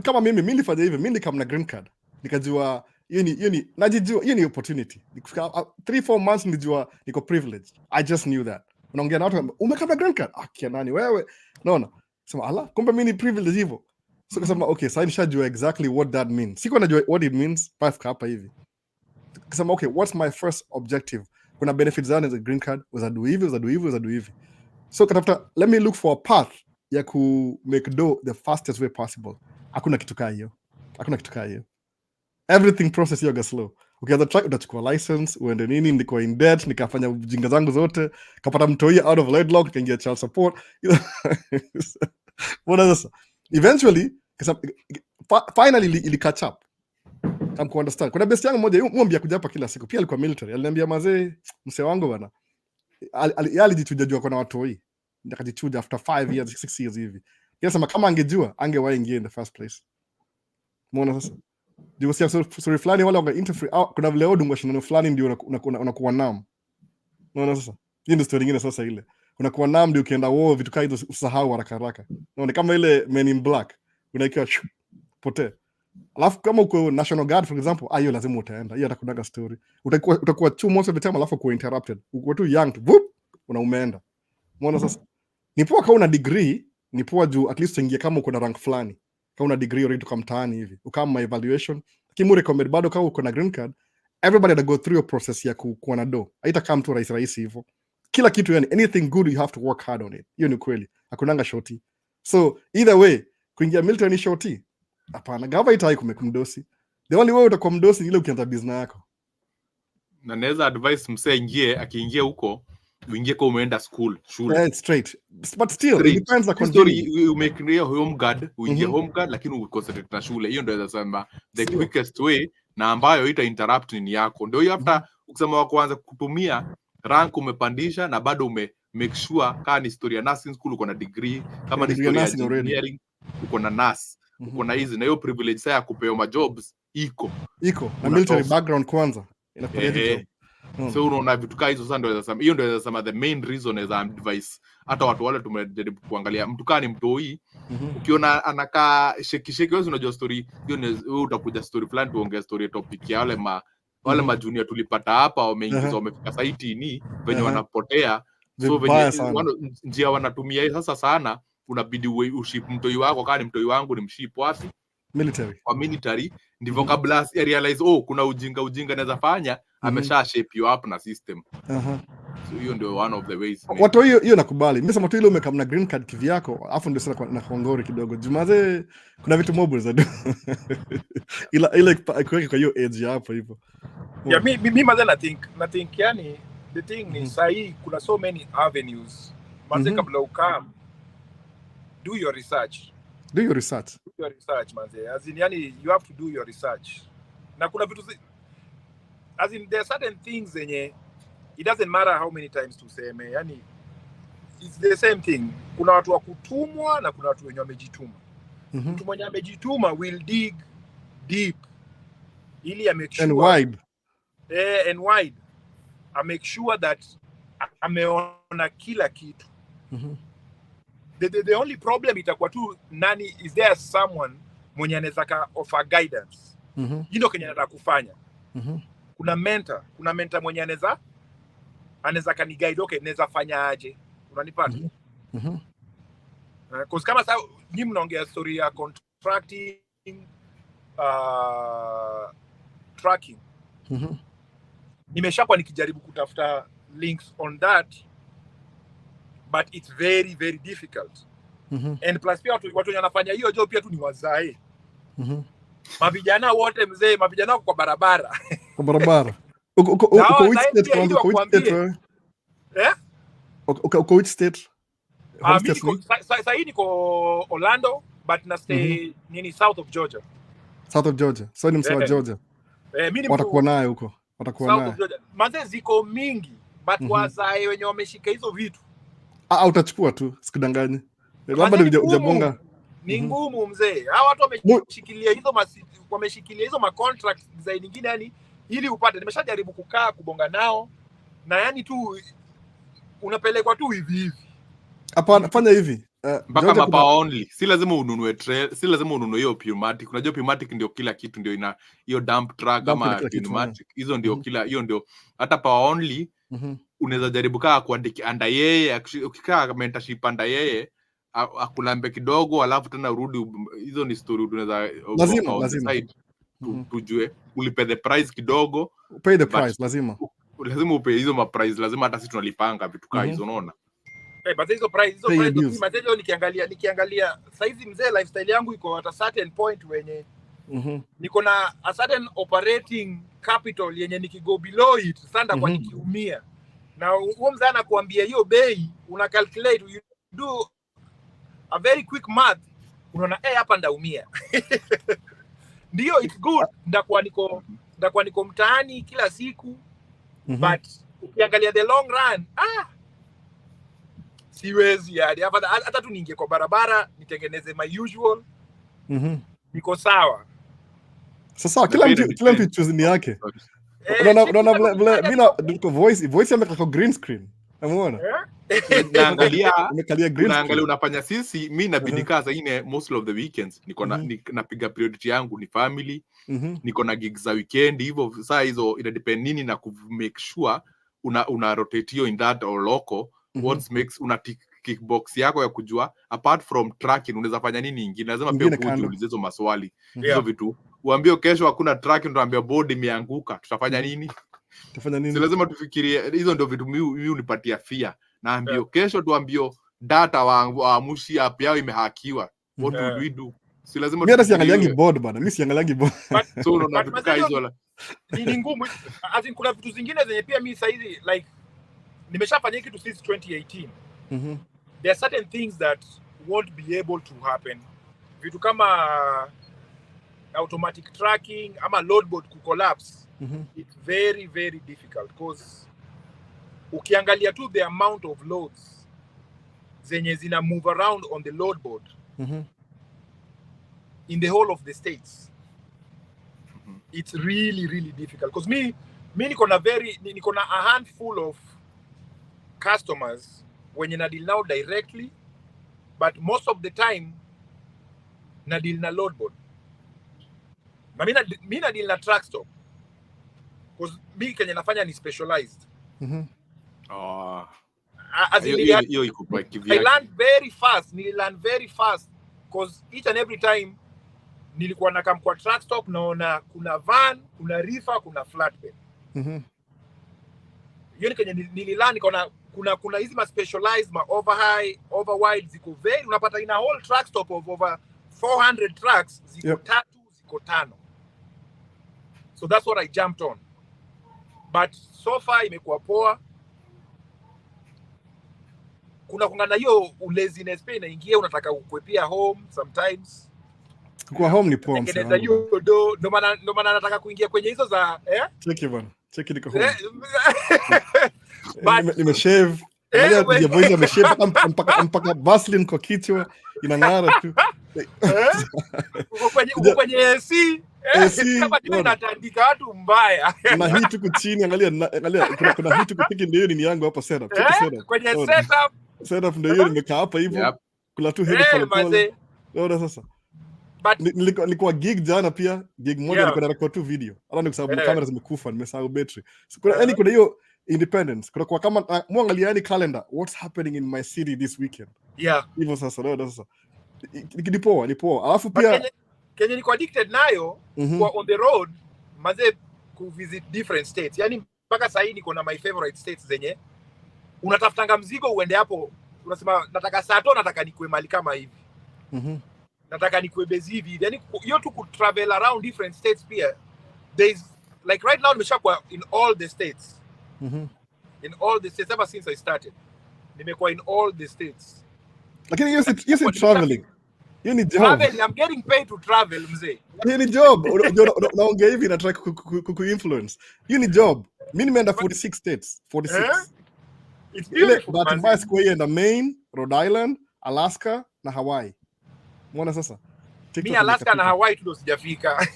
Kama mimi nilifanya hivyo, mimi kama na green card. Nikajua hiyo ni najijua hiyo ni opportunity. Nikifika 3-4 months nilijua niko privileged. I just knew that. Unaongea na watu umekama na green card. Kia nani wewe? Naona. Sema ala, kumbe mimi ni privileged hivyo. So kasema okay, sasa nishajua exactly what that means. Siko najua what it means, path hapa hivi. Kasema okay, what's my first objective? Kuna benefits zani za green card, uza do hivi. So katafuta, let me look for a path ya ku make do the fastest way possible. Hakuna kitu kaa hiyo. Everything process hiyo ga slow. Ukianza try utachukua license, uende nini, niko in debt, nikafanya ujinga zangu zote, kapata mtoi out of wedlock, nikaingia child support. Mbona sasa? Eventually, finally ili catch up. Come to understand. Kuna best yangu moja mwambia kuja hapa kila siku. Pia alikuwa military. Aliniambia mazee, msee wangu bana. Alijichuja jua kuna watu hii. Ndakajichuja after 5 years, 6 years hivi. Yeye sema kama angejua, angewahi ingia in the first place. Mbona sasa? Ndio sio sorry fulani wala wanga interfere. Kuna vile odungwa shindano fulani ndio unakuwa nam. Mbona sasa? Hii ndio story nyingine sasa ile. Unakuwa nam ndio ukienda war vitu kama hizo usahau haraka. Naona kama ile Men in Black. Unaikiwa pote. Alafu kama uko National Guard for example, hiyo lazima utaenda. Hiyo atakunaga story. Utakuwa too most of the time alafu kuwa interrupted. Uko too young, umeenda. Umeona sasa? Ni poa kama una degree, ni poa juu at least uingie kama uko na rank fulani. Kama una degree already kama mtaani hivi. Ukama evaluation, kimu recommend bado kama uko na green card, everybody that go through a process ya kuwa na do. Haita kama mtu rahisi hivyo. Kila kitu yani anything good you have to work hard on it. Hiyo ni kweli. Hakunanga shorty. So either way, kuingia military ni shorty. Hapana, gava itai kumdosi. The only way utakuwa mdosi ile ukianza business yako.
Na naweza advice msee akiingia huko, uingie kwa umeenda shule.
Yeah, straight. But still, it depends on
story you make real home guard, uingie home guard lakini uconcentrate na shule. Hiyo ndio inasema the quickest way na ambayo ita interrupt ni yako. Ndio hiyo after ukisema wa kwanza kutumia rank umepandisha na bado make sure kama ni story ya nursing school uko na degree, kama ni story ya engineering uko na nurse. Uko na hizi na hiyo privilege sasa ya kupewa majobs iko
na military background kwanza inakuletea
so unaona vitu kama hizo. Sasa ndio inasema hiyo ndio inasema the main reason is advice. Hata watu wale tumejaribu kuangalia mtu kani mtoi ukiona anakaa sheki wewe unajua story hiyo wewe utakuja story fulani tuongee story topic ya wale majunior tulipata hapa wameingiza wamefika site ni venye wanapotea so venye njia wanatumia sasa sana unabidi uship mtoi wako kama ni mtoi wangu ni mship wapi military ndivyo kabla realize kuna ujinga naweza fanya amesha shape you up na system. So hiyo ndio one of the ways
watu hiyo nakubali. Mimi sema tu ile umekam na green card kivi yako afu ndio sasa na kongori kidogo jumaze kuna vitu mobile za ile kwa hiyo edge hapo hivyo.
Yeah, mimi madhana think yani the thing ni sahi kuna so many avenues manze kabla ukam do your research manze, as in yani you have to do your research. Na kuna vitu as in there are certain things zenye it doesn't matter how many times tuseme, yani it's the same thing. Kuna watu wa kutumwa na kuna watu wenye wamejituma. Mtu mwenye amejituma will dig deep ili make sure and wide make sure that ameona kila kitu. The only problem itakuwa tu nani, is there someone mwenye anaweza ka offer guidance. Hilo kenye nataka kufanya. Kuna mentor mwenye anaweza kani guide, okay naweza fanya aje, unanipata? Because kama sasa nyinyi mnaongea story ya contracting tracking. Nimeshakuwa nikijaribu kutafuta links on that, but it's very very difficult. And plus pia watu wanafanya hiyo job pia tu ni wazae. Mavijana wote mzee, mavijana kwa barabara.
Uko which state kwanza? Uko which state wewe? Uko which state?
Sasa hii niko Orlando but na stay nini south of Georgia.
South of Georgia. So ni mswa Georgia.
Mimi
watakuwa naye huko. Watakuwa naye.
Manze ziko mingi but wazae wenye wameshika hizo vitu.
Utachukua tu, sikudanganye. Labda hujabonga.
Ni ngumu mzee. Hao watu wameshikilia hizo ma contracts design nyingine yani ili upate. Nimeshajaribu kukaa kubonga nao na yani tu unapelekwa tu hivi.
Hapana, fanya hivi.
Mpaka mapa only. Si lazima ununue si lazima ununue hiyo pneumatic. Unajua pneumatic ndio kila kitu, ndio ina hiyo dump truck ama pneumatic. Hizo ndio kila, hiyo ndio hata power only. Unaweza jaribu kaa kuandika anda yeye, ukikaa mentorship anda yeye akulambe kidogo alafu tena urudi. Hizo ni story unaweza
lazima
tujue ulipe the price kidogo,
pay the price. Lazima
upe hizo ma price, lazima hata sisi tunalipanga vitu kaa hizo, unaona.
But hizo price material nikiangalia saizi mzee, lifestyle yangu iko at a certain point wenye niko na a certain operating capital yenye nikigo below it sanda kwa nikiumia. Na huo mzee anakuambia hiyo bei, una calculate, you do a very quick math, unaona hapa ndaumia. Ndio, it's good ndakuwa niko mtaani kila siku, but ukiangalia the long run siwezi yani. Hata tu niingie kwa barabara nitengeneze my usual, niko sawa.
Sasa kila mtu choose ni yake. Unaona bila voice yameka kwa green screen. Umeona?
Naangalia unafanya sisi, mimi nabidi kaza ine most of the weekends niko napiga priority yangu ni family, niko na gigs za weekend hivyo. Saa hizo ina depend nini na ku make sure una rotate in that or local what makes una kickbox yako ya kujua apart from tracking unaweza fanya nini nyingine. Lazima pia ujiulize hizo maswali hizo vitu. Uambie kesho hakuna tracking, tunaambia board imeanguka, tutafanya nini? Si lazima tufikirie hizo. Ndio vitu mimi unipatia fear. Naambio kesho tuambio data wa mushi app yao imehakiwa, what do we do? Si lazima
mimi siangaliangi board bana, mimi siangaliangi board.
So unataka hizo
ni ngumu. Kuna vitu zingine zenye pia mimi saizi like nimeshafanya kitu since 2018. There are certain things that won't be able to happen. Vitu kama automatic tracking ama load board ku collapse, it's very very difficult because ukiangalia tu the amount of loads zenye zina move around on the load board in the whole of the states, it's really really difficult because me niko na a handful of customers when you deal now directly, but most of the time na deal na load board. Na mimi na deal na track stop because mimi kenye nafanya ni specialized. As in I learned very fast. Nililearn very fast because each and every time nilikuwa nakam kwa track stop naona kuna van, kuna reefer, kuna flatbed. Hiyo ni kenye nililearn. Kuna hizi ma specialized, ma over high, over wide, ziko very, unapata ina whole track stop of over 400 trucks, ziko tatu, ziko tano. So that's what I jumped on. But so far imekuwa poa. Kuna na hiyo laziness pia inaingia, unataka ukwepia home sometimes.
Kwa home ni poa
msana. Ndio maana nataka kuingia kwenye hizo za
Cheki bwana. Cheki niko home. Nimeshave. Ndio voice ameshave mpaka Vaseline kwa kichwa inang'ara tu.
Kwenye AC kama ndio natandika watu mbaya.
Na hii tuko chini, angalia kuna hii tuko tiki, ndio ni yangu hapa setup. Cheki setup.
Kwenye
setup ndio hiyo nimekaa hapa hivyo. Kuna tu head pole. Ndio sasa. Nilikuwa gig jana pia, gig moja nilikuwa na record tu video. Hata ni kwa sababu kamera zimekufa, nimesahau battery. Kuna hiyo independence. Kwa kama muangaliani calendar, what's happening in my city this weekend. Hivyo sasa ndio sasa. Ni poa. Alafu pia
Kenya niko addicted nayo kwa on the road maze ku visit different states. Yani mpaka sasa hii niko na my favorite states zenye unatafutanga mzigo uende hapo, unasema nataka sato, nataka nikue mali kama hivi. Nataka nikue bezi hivi. Yani hiyo tu ku travel around different states pia. There is like right now nimeshakuwa in all the states. In all the states ever since I started. Nimekuwa in all the states.
Lakini hiyo si traveling. Hiyo ni job.
Traveling, I'm getting paid to travel, mzee.
Hiyo ni job. Unaongea hivi na try ku influence. Hiyo ni job. Mimi nimeenda 46 states. 46.
It's beautiful.
But mbaya siku hii enda Maine, Rhode Island, Alaska na Hawaii. Muona sasa?
Mimi Alaska na Hawaii tu ndo sijafika.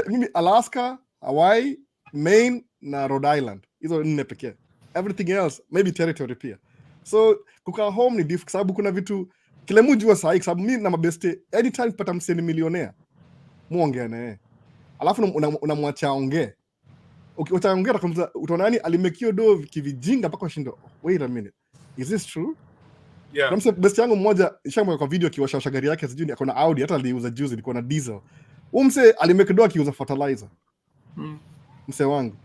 Mimi Alaska, Hawaii, Maine na Rhode Island. Hizo nne pekee. Everything else maybe territory pia. So kukaa home ni difficult sababu kuna vitu kile mjua sahi sababu mimi na mabeste anytime pata mseni millionaire muongea naye. Alafu unamwacha ongee. Utaongea kama utaona yani alimekio do kivijinga mpaka ushindo. Wait a minute. Is this true?
Yeah.
Kama best yangu mmoja ishamweka kwa video akiwasha gari yake sijui akona Audi hata aliuza juzi ilikuwa na diesel. Umse alimekedoa akiuza fertilizer. Mse wangu.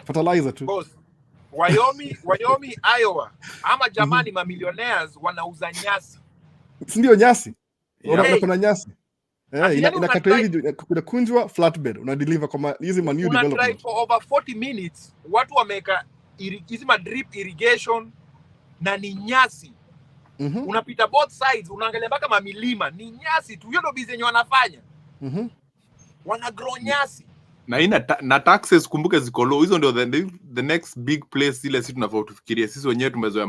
Fertilizer tu.
Boss. Wyoming, Iowa. Ama jamani mamillionaires wanauza nyasi.
Si ndio nyasi? Kuna nyasi. Inakatwa hivi kunakunjwa flatbed una deliver kwa hizi new development.
Una drive for over 40 minutes. Watu wameka hizi drip irrigation na ni nyasi. Unapita both sides, unaangalia mpaka mamilima, ni nyasi tu. Hiyo ndio business yenye wanafanya. Wana grow nyasi.
Na taxes kumbuke ziko low. Hizo ndio the next big place ile sisi tunafaa tufikirie. Sisi wenyewe tumezoea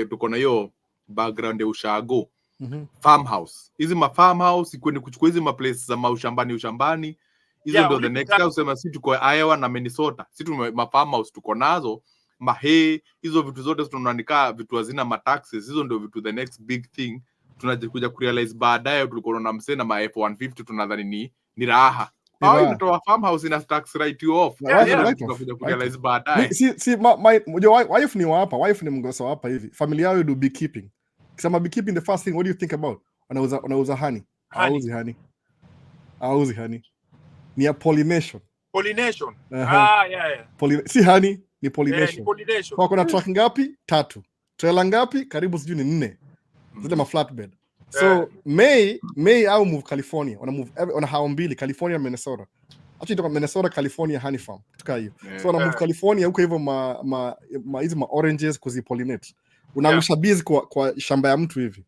tuko na hiyo background ya ushago. Farmhouse. Hizi farmhouse iko ni kuchukua hizi place za ushambani. Hizo ndio the next time usema sisi tuko Iowa na Minnesota. Sisi farmhouse tuko nazo. Hizo vitu zote tunaandika vitu hazina taxes. Hizo ndio vitu the next big thing. Tunakuja kurealize baadaye tulikuwa na msee na F150 tunadhani ni raha. Unatoa farmhouse ina tax write you off. Tunakuja kurealize baadaye.
Si wife ni hapa, wife ni mgoso hapa hivi. Familia yao do beekeeping. Kisema beekeeping the first thing what do you think about? Wanauza honey. Auzi honey. Ni pollination.
Yeah.
Si honey, ni pollination.
Kwa
kuna truck ngapi? 3. Trailer ngapi? Karibu sijui ni 4. Zile ma flatbed. So May au move California. Wana hao mbili California Minnesota. Actually toka Minnesota California honey farm. Tuka hiyo. So wana move California huko hivyo hizi oranges kuzipollinate. Unaangusha bees kwa shamba ya mtu hivi.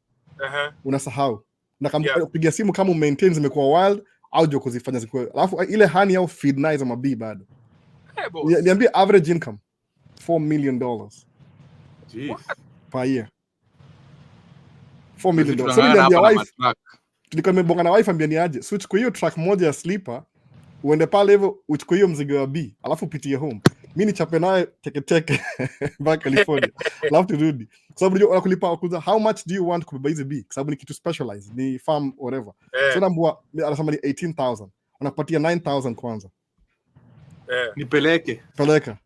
Unasahau. Na kama kupiga simu kama maintain zimekuwa wild au jo kuzifanya zikuwe. Alafu ile honey au feed na hizo mabii bado. Niambie average income $4 million.
Jeez.
Per year. $4 million. So niambia wife. Tulikuwa nimebonga na wife ambia ni aje. So uchukue hiyo truck moja ya sleeper, uende pale hivyo uchukue hiyo mzigo wa B, alafu upitie home. Mimi nichape naye teke back California. Alafu turudi. Kwa sababu unajua wanakulipa kuuza how much do you want kubeba hizi B? Kwa sababu ni kitu specialized, ni farm whatever. So nambua anasema ni 18,000. Wanakupatia 9,000 kwanza.
Nipeleke.
Peleka.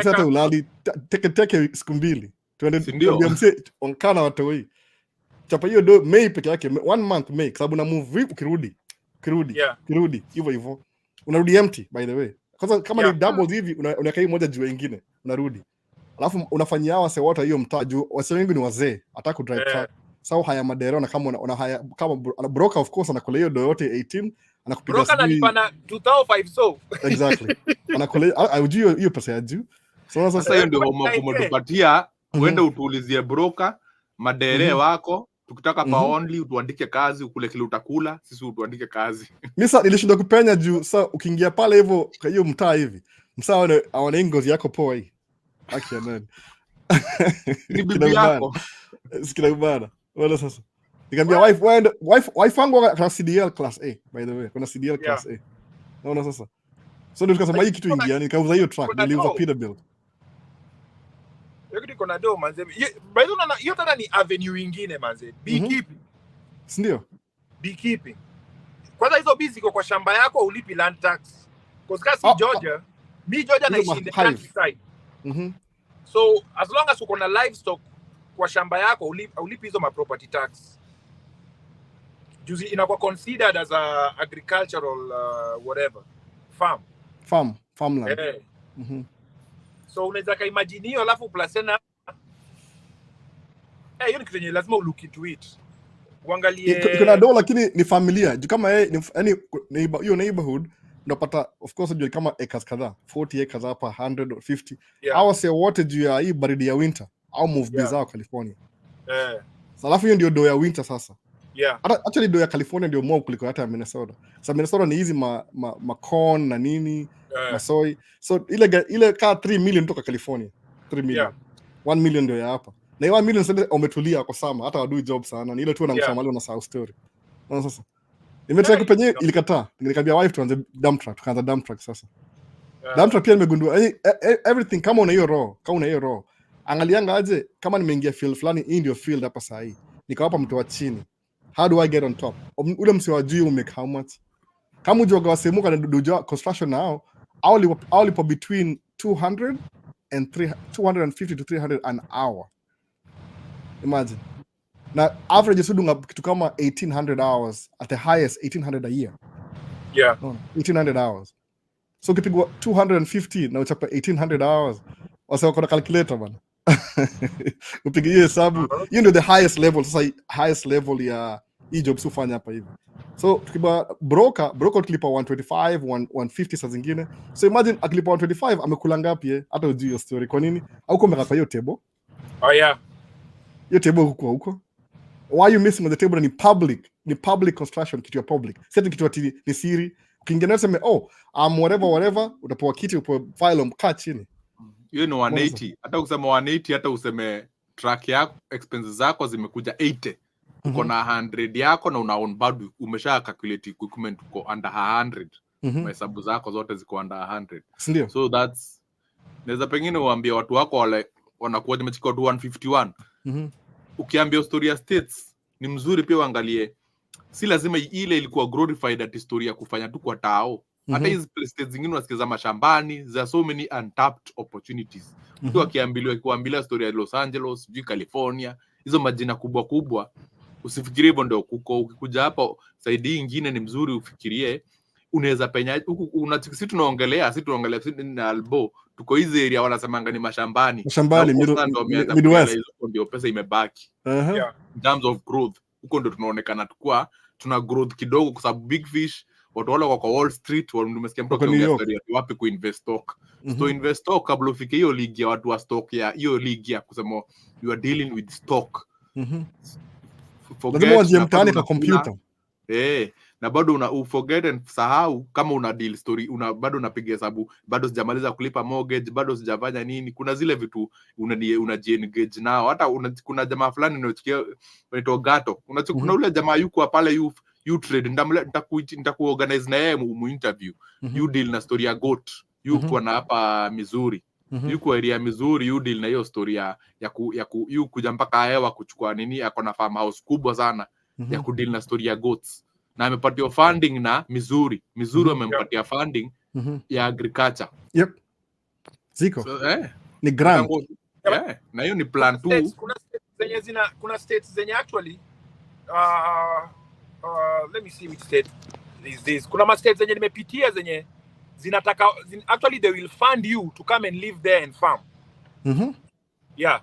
Sasa ulali teke siku mbili. Tuende mse onkana watoi. Chapa hiyo do May peke yake 1 month May kwa sababu na move ukirudi hivyo unarudi empty by the way. Kwanza kama ni double hivi unaweka hii moja juu nyingine unarudi. Alafu unafanyia wase wote hiyo mtaa juu wase wengi ni wazee hata ku drive truck. Sawa haya madero na kama una haya kama broker of course anakula hiyo do yote 18 anakupiga
broker analipa 2,500 so.
Exactly. Anakula aujui hiyo pesa ya juu. So
sasa hiyo ndio umetupatia uende utuulizie broker madere wako. Tukitaka pa only utuandike kazi ukule kile utakula sisi utuandike kazi. Mimi
nilishinda kupenya juu sasa ukiingia pale hivyo kwa hiyo mtaa hivi. Msaa aone ngozi yako poa hii. Akia nani.
Ni bibi yako.
Sikila bana. Wala sasa. Nikamwambia wife wangu ana CDL class A by the way. Kuna CDL class A. Naona sasa. So ndio tukasema hii kitu ingia nikauza hiyo truck niliuza Peterbilt.
Yoko niko na do manze. Bado na hiyo tena ni avenue nyingine manze. Beekeeping.
Ndio.
Beekeeping. Kwanza hizo bees ziko kwa shamba yako ulipi land tax. Because Georgia, Georgia naishi in the countryside. So as long as uko na livestock kwa shamba yako ulipi hizo property tax. Juzi inakuwa considered as a agricultural whatever farmland. So unaweza kaimagine hiyo alafu plus tena hiyo ni kitu yenye lazima look into it. Uangalie
kuna do lakini ni familia. Kama yani hiyo neighborhood unapata of course juu kama acres kadhaa 40 acres hapa 100 or 50
Yeah.
au sio wote juu ya hii baridi ya winter au move
Yeah.
zao California.
So
alafu hiyo ndio do ya winter sasa.
Yeah.
Actually do ya California ndio more kuliko hata ya Minnesota. So Minnesota ni hizi ma corn na nini, masoi. So ile ka 3 million toka California. 3 million.
Yeah.
1 million ndio ya hapa. Na 1 million sasa umetulia kwa sama, hata wadui job sana. Ni ile tu na mshamali na South Story. Unaona sasa. Nimetaka kupenye ilikataa. Nilikwambia wife tuanze dump truck, tukaanza dump truck sasa. Dump truck pia nimegundua everything kama una hiyo raw, angalianga aje kama nimeingia field fulani, hii ndio field hapa saa hii. Nikawapa mtu wa chini. How do I get on top? Ule msi wa juu make how much? Kama ujoga wasemuka na duja construction now, all lipo between 200 and 250 to 300 an hour. Imagine. Na average sudunga kitu kama 1800 hours at the highest, 1800 a year.
Yeah.
No, 1800 hours. So ukipigwa 250 na uchapa 1800 hours, wasa kuna calculator bana. Upige hiyo hesabu, hiyo ndio the highest level. Sasa highest level ya hii job sufanya hapa hivi. So tukiba broker tulipa 125 150 saa zingine. So imagine akilipa 125 amekula ngapi hata ujui hiyo story. Kwa nini? Hauko umekapa hiyo table?
Oh yeah.
Hiyo table huko. Why you missing on the table? Ni public construction, kitu ya public. Sasa kitu ati ni siri. Ukiingia sema whatever, utapewa kiti, upewe file, mkaa chini.
Hiyo ni 180. Hata ukisema 180, hata useme track yako expenses zako zimekuja 80. Uko na 100 yako na una on board, umesha calculate equipment uko under 100. Hesabu zako zote ziko under 100.
Sindio?
So that's naweza pengine uambie watu wako wale wanakuwa wamechika 151. Ukiambia story ya states ni mzuri pia uangalie. Si lazima ile ilikuwa glorified at story ya kufanya tu kwa tao. Hata hizi states zingine unasikiza mashambani, there are so many untapped opportunities. Mtu akiambiwa story ya Los Angeles, California, hizo majina kubwa, usifikirie hivyo ndio kuko. Ukikuja hapa saidi nyingine ni mzuri ufikirie unaweza penya huku. Sisi tunaongelea na Albo, tuko hizi area wanasemanga ni mashambani
Midwest,
ndio pesa imebaki. In terms of growth huko ndio tunaonekana tuna growth kidogo, kwa sababu big fish watu wale kwa Wall Street umesikia mtu akiongea story ya wapi kuinvest stock. So invest stock kabla ufike hiyo ligi ya watu wa stock, ya hiyo ligi ya kusema you are dealing with stock.
Lazima waje mtaani kwa computer.
Na bado forget and sahau kama una deal story, bado unapiga hesabu, bado sijamaliza kulipa mortgage, bado sijafanya nini. Kuna zile vitu unaji-engage nao. Hata kuna jamaa fulani unachikia anaitwa Gato. Kuna ule jamaa yuko pale you trade, nitakuorganize na yeye mu interview. You deal na story ya goat. Yuko na hapa Missouri. Yuko area Missouri, you deal na hiyo story ya kuja mpaka hewa kuchukua nini, akona farmhouse kubwa sana ya kudeal na story ya goats. Na amepatia funding na Missouri amempatia funding ya agriculture.
Yep. Ziko.
So,
ni grant.
Na hiyo ni plan 2.
Kuna states zenye actually let me see which state is this. Kuna ma states zenye nimepitia zenye zinataka actually they will fund you to come and live there and farm. Yeah.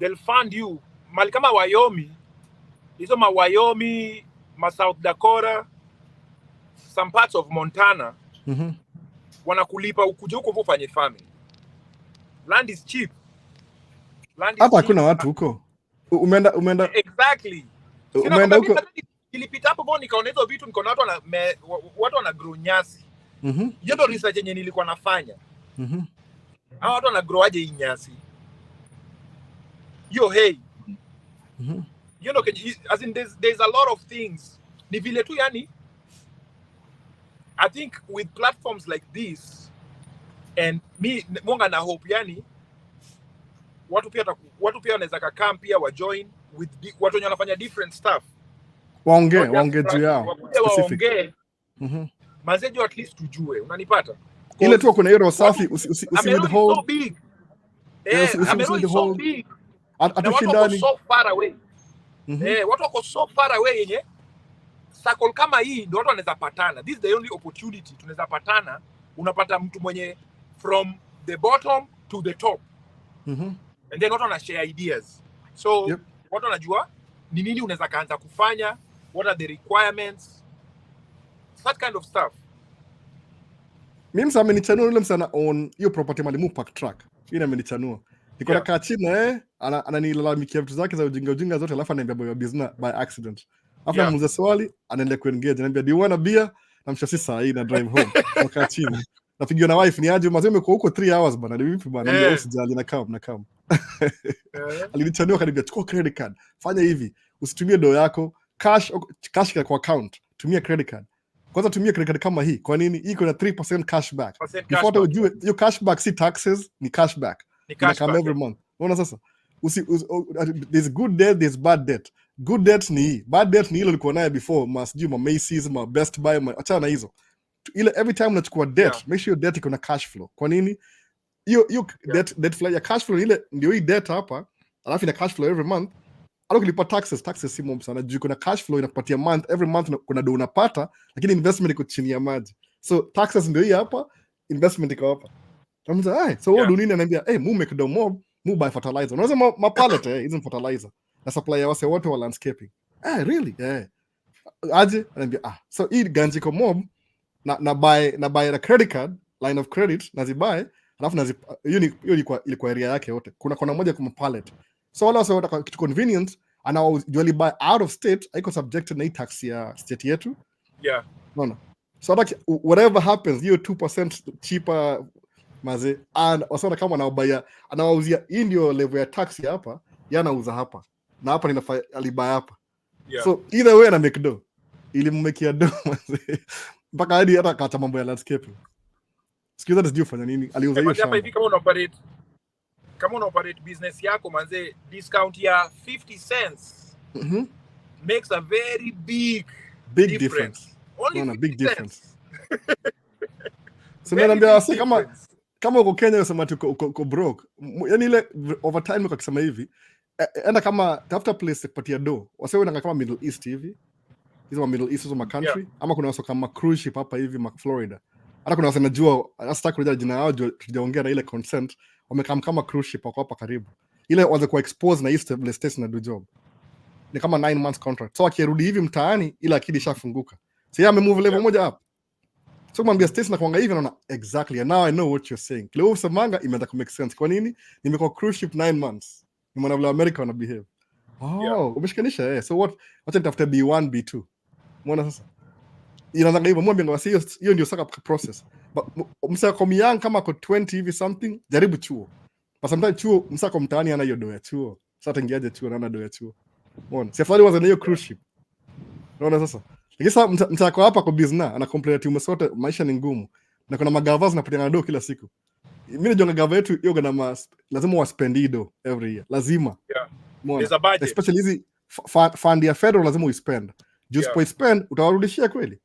They'll fund you. Mali kama Wyoming, hizo Wyoming, South Dakota, some parts of Montana, wanakulipa ukuje huko ufanye farming. Land is cheap.
Hapa kuna watu huko. Umeenda
exactly.
Umeenda huko.
Nilipita hapo kwa nikaona hizo vitu, nikaona watu wana grow nyasi. Hiyo ndio research yenye nilikuwa nafanya. Hao watu wana grow aje nyasi? Hey. You know, as in there's a lot of things. Ni vile tu yani, I think with platforms like this, and me mwanga na hope yani, watu pia wanaweza kukam pia wa join with watu wenye wanafanya different stuff. Waongee juu yao specific. Mazejo at least tujue, unanipata?
Ile tu kuna hiyo safi usi withhold.
So big. So big.
Atushindani.
So far away. Watu wako so far away yenye circle kama hii ndio watu wanaweza patana. This is the only opportunity tunaweza patana. Unapata mtu mwenye from the bottom to the top. And then watu wana share ideas. So watu wanajua ni nini unaweza kaanza kufanya, what are the requirements, that kind of stuff.
Mimi msa amenichanua yule msana on hiyo property malimu park track. Yeye amenichanua. Niko na kaa chini ananilalamikia vitu zake za ujinga zote, alafu ananiambia boy business by accident. Alafu namuuliza swali, anaendelea kuengage, ananiambia do you want a beer? Namshasi saa hii na drive home. Nakaa chini. Napigiwa na wife, ni aje mazee umekuwa huko 3 hours bana. Ni vipi bana? Ndio usijali na come. Alinichanua kaniambia chukua credit card. Fanya hivi, usitumie do yako, cash kwa account. Tumia credit card. Kwanza tumia credit card kama hii. Kwa nini? Iko na 3% cashback. Before ujue hiyo cashback si taxes, ni cashback. Come every month. Unaona sasa? There's good debt, there's bad debt. Good debt ni hii. Bad debt ni ile ulikuwa nayo before, sijui Macy's, Best Buy, achana na hizo. Ile every time unachukua debt, make sure your debt iko na cash flow. Kwa nini? Hiyo debt flow ya cash flow ile ndio hii debt hapa, alafu ina cash flow every month. Alafu ukilipa taxes si mob sana. Juu kuna cash flow inakupatia every month kuna do unapata, lakini investment iko chini ya maji. So taxes ndio hii hapa, investment iko hapa. So what do nini ananiambia, mu make do mob, mu buy fertilizer. Unaweza pallet hizo fertilizer. Na supply ya wase wote wa landscaping. Really? Aje ananiambia so hii ganji ko mob na buy a credit card, line of credit nazibuy, alafu hiyo ilikuwa area yake yote. Kuna moja kama pallet. So wala wase wote kitu convenient anawajuali buy out of state, haiko subjected na hii tax ya state yetu. No. So like whatever happens, hiyo 2% cheaper maze, and wasona kama anawauzia hii ndio level ya tax hapa, yanauza hapa. Na hapa ninafaa alibuy hapa. So either way na make do. Ili mmekia do maze. Mpaka hadi hata kata mambo ya landscaping. Sikiza ndio ufanya nini? Aliuza hiyo shamba.
Hapa hivi kama una operate business yako manze, discount ya 50 cents makes a very big difference. Only big difference.
So naambia si kama uko Kenya unasema tu uko broke. Yaani ile overtime kwa kusema hivi, enda kama tafuta place kupatia do. Wasewe na kama Middle East hivi. Hizo Middle East hizo country, ama kuna wasa kama cruise ship hapa hivi Florida. Hata kuna wasa najua hata kuja jina yao tujaongea na ile consent, kama cruise ship wako hapa karibu. Ile waanze ku expose na East States na do job. Ni kama 9 months contract. So akirudi hivi mtaani ile akili ishafunguka. So yeye amemove level moja up. So kumwambia States na kuanga hivi naona exactly, and now I know what you're saying. Leo usemanga imeanza ku make sense. Kwa nini? Nimekuwa cruise ship 9 months. Ni mwana vile America wana behave. Umeshikanisha so what? Wacha nitafute B1 B2. Muona sasa. Inaanza hivyo mwambie ngawasi hiyo ndio saka process. Msako myang kama ko 20 hivi something, jaribu chuo. But sometimes chuo msako mtaani ana hiyo do ya chuo. Sasa tengiaje chuo na ana do ya chuo. Muona. Safari was na hiyo cruise ship. Unaona sasa. Lakini sasa msako hapa kwa business ana complain timu sote maisha ni ngumu. Na kuna magavas zinapatiana do kila siku. Mimi najonga gava yetu hiyo gana lazima wa spend do every year. Lazima. Muona. Especially hizi fund ya federal lazima uspend. Just po spend utawarudishia kweli.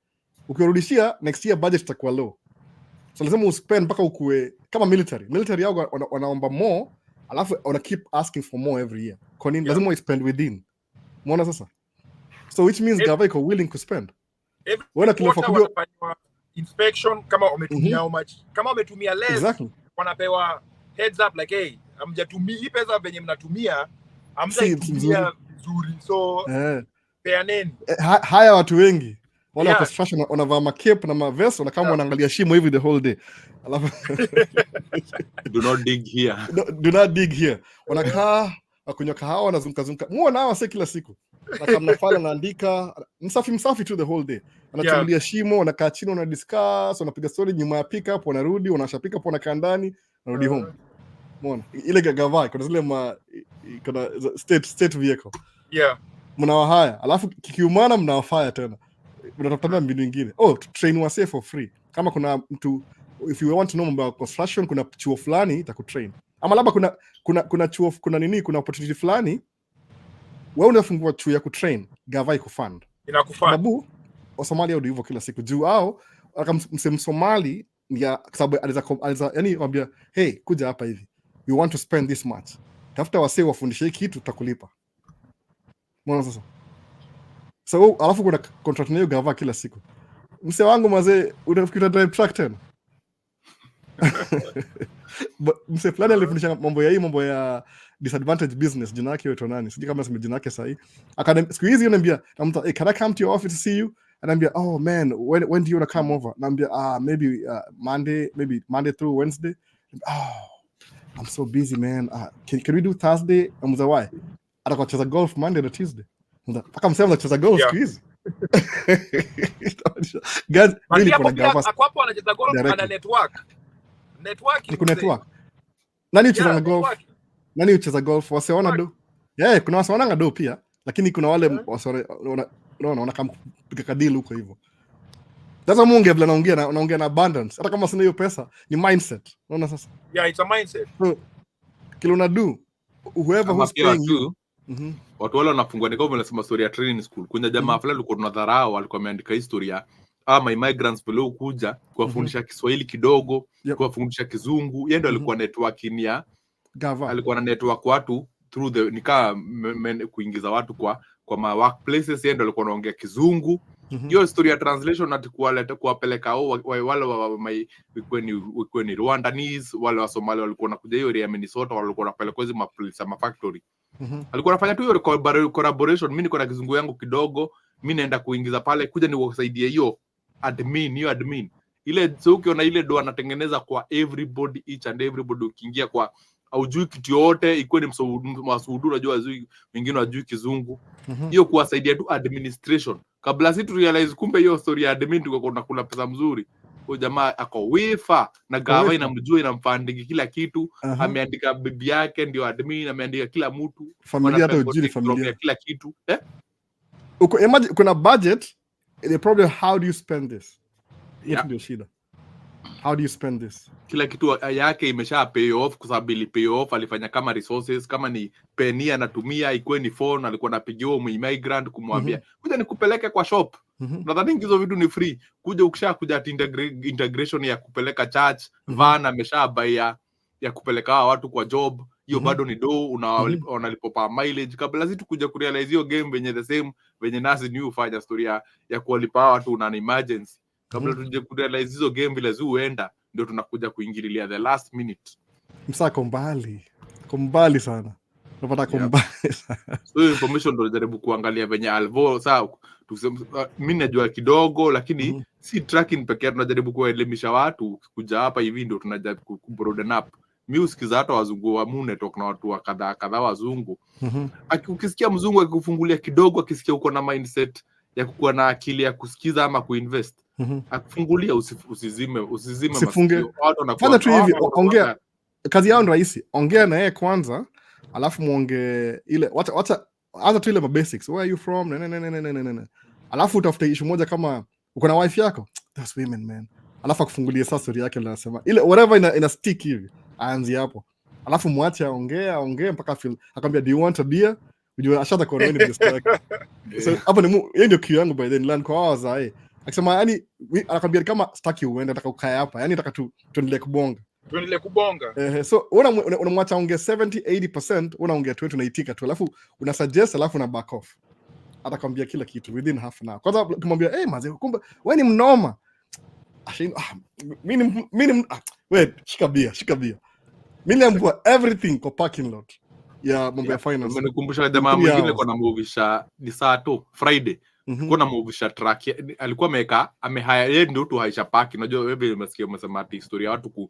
Ukiwarudishia next year budget itakuwa low. So lazima uspend mpaka ukue kama military yao wanaomba more, alafu wana keep asking for more every year. Kwa nini? Lazima uspend within. Umeona sasa? So which means gava iko willing to spend.
Wana kufanywa inspection kama umetumia how much. Kama umetumia less, wanapewa heads up like hey, hamjatumia hii pesa venye mnatumia, hamjaitumia vizuri. So peaneni.
Haya watu wengi wale construction wanavaa macape na mavest na kama wanaangalia shimo hivi the whole day. Alafu
do not dig here.
Do not dig here. Wanakaa wakunywa kahawa wanazunguka. Muona hawa kila siku. Na kama nafanya naandika msafi tu the whole day. Anachungulia shimo, wanakaa chini wana discuss, wanapiga story nyuma ya pick up, wanarudi, wanasha pick up wanakaa ndani, wanarudi home. Muona ile gagava kuna zile kuna state vehicle. Mnawa haya, alafu kikiumana mnawafaya tena. Mnatafuta mbinu nyingine. Train wase for free. Kama kuna mtu, if you want to know about construction, kuna chuo fulani itakutrain. Ama labda kuna chuo, kuna opportunity fulani, wewe unafungua chuo ya kutrain, gava ikufund.
Inakufund.
Sababu wa Somalia ndio hivyo kila siku. Juu au Somali ya sababu aliza yani wambia, hey, kuja hapa hivi. We want to spend this much. Tafuta wase wafundishe kitu tutakulipa. Mbona sasa? So alafu kuna contract nayo gava kila siku. Mse wangu mazee unafikiri drive truck tena? Mse fulani alifundisha mambo ya disadvantage business, jina yake yote nani? Sijui kama sema jina yake sahihi. Siku hizi ananiambia, "Can I come to your office to see you?" anaambia oh man, when do you want to come over? Naambia maybe Monday through Wednesday. I'm so busy man. Can we do Thursday? Amza why? Atakuwa cheza golf Monday na Tuesday. Paka msema cheza golf siku hizi. Guys, really kuna gava.
Akwapo anacheza golf ana network.
Ni kuna network. Nani ucheza golf? Nani ucheza golf? Wasiona do? Yeah, kuna wasiona do pia, lakini kuna wale wasiona kama piga kadili huko hivyo. Sasa Mungu vile naongea na abundance. Hata kama sina hiyo pesa, ni mindset. Unaona sasa?
Yeah, it's a mindset.
So, kile una do, whoever who's paying you.
Watu wale wanafungwa, niko nasema story ya training school. Kuna jamaa fulani alikuwa tunadharau, alikuwa ameandika historia my migrants below kuja kuwafundisha Kiswahili kidogo, kuwafundisha Kizungu. Yeye ndo alikuwa networking ya Gava. Alikuwa na network watu through the kuingiza watu kwa ma workplaces. Yeye ndo alikuwa anaongea Kizungu. Hiyo story ya translation atikuwaleta kuwapeleka wale ni Rwandanese, wale wa Somalia walikuwa nakuja hiyo area ya Minnesota, walikuwa wanapeleka hizo ma factory. Alikuwa anafanya tu hiyo collaboration. Mimi niko na Kizungu yangu kidogo, mimi naenda kuingiza pale, kuja niwasaidie hiyo admin ile. So ukiona ile ndo anatengeneza kwa everybody, each and everybody. Ukiingia kwa haujui kitu yote, ikuwe ni masuhudu, unajua wengine wajui Kizungu, hiyo kuwasaidia tu administration. Kabla si tu realize kumbe hiyo story ya admin tuko nakula pesa mzuri. Huyo jamaa ako wifa na Gava inamjua, inamfunding kila kitu. Ameandika bibi yake ndio admin, ameandika kila mtu,
familia hata ujui familia
kila kitu.
Uko imagine kuna budget, the problem how do you spend this? Ndio shida. How do you spend this?
Kila kitu yake imesha pay off, kwa sababu ili pay off alifanya kama resources, kama ni penny anatumia, ikuwe ni phone, alikuwa anapigiwa migrant kumwambia kuja nikupeleke kwa shop. Nadhani hizo vitu ni free. Kuja integration ya kupeleka church, van amesha buy ya kupeleka watu kwa job. Hiyo bado ni do, unalipopa mileage. Kabla zitu kuja kurealize hiyo game venye the same venye nasi new ufanya story ya kuwalipa watu una emergency. Kabla tuje kurealize hizo game vile zuenda, ndio tunakuja kuingililia the last minute.
Msako mbali sana. Unapata kumbali sana.
So information ndio jaribu kuangalia venye alvo sawa. Mimi najua kidogo, lakini si tracking pekee. Tunajaribu kuelimisha watu kuja hapa hivi, ndio tunajaribu kubroaden up. Mimi usikiza hata wazungu wa network na watu wa kadhaa wazungu. Ukisikia mzungu akikufungulia kidogo, akisikia uko na mindset ya kukuwa na akili ya kusikiza ama kuinvest, akufungulia usizime
masikio. Fanya tu hivi, ongea. Kazi yao ni rahisi. Ongea na yeye kwanza, alafu muongee ile anza tu ile basics. Where are you from? Alafu utafute issue moja, kama uko na wife yako, that's women man. Alafu akufungulie sasa story yake, anasema ile whatever ina stick hivi, aanze hapo. Alafu muache aongee mpaka feel akamwambia do you want a beer? Unajua ashata kwa nini discourage. So hapo ni yeye ndio kiu yangu by then learn kwa waza akisema yani anakwambia kama staki uende, nataka ukae hapa, yani nataka tuendelee kubonga. So unamwacha ongea 70-80%, unaongea tu tunaitika tu, alafu una suggest, alafu una back off. Atakwambia kila kitu within half an hour. Kwanza tumwambia maze, kumbe wewe ni mnoma. Mimi wait, shika bia. Mimi niambua everything kwa parking lot ya mambo ya finance.
Mmenikumbusha jamaa mwingine kwa namuovisha ni saa tu Friday. Kwa namuovisha track alikuwa amehaya yeye ndio tu haisha park. Unajua wewe umesikia umesema historia watu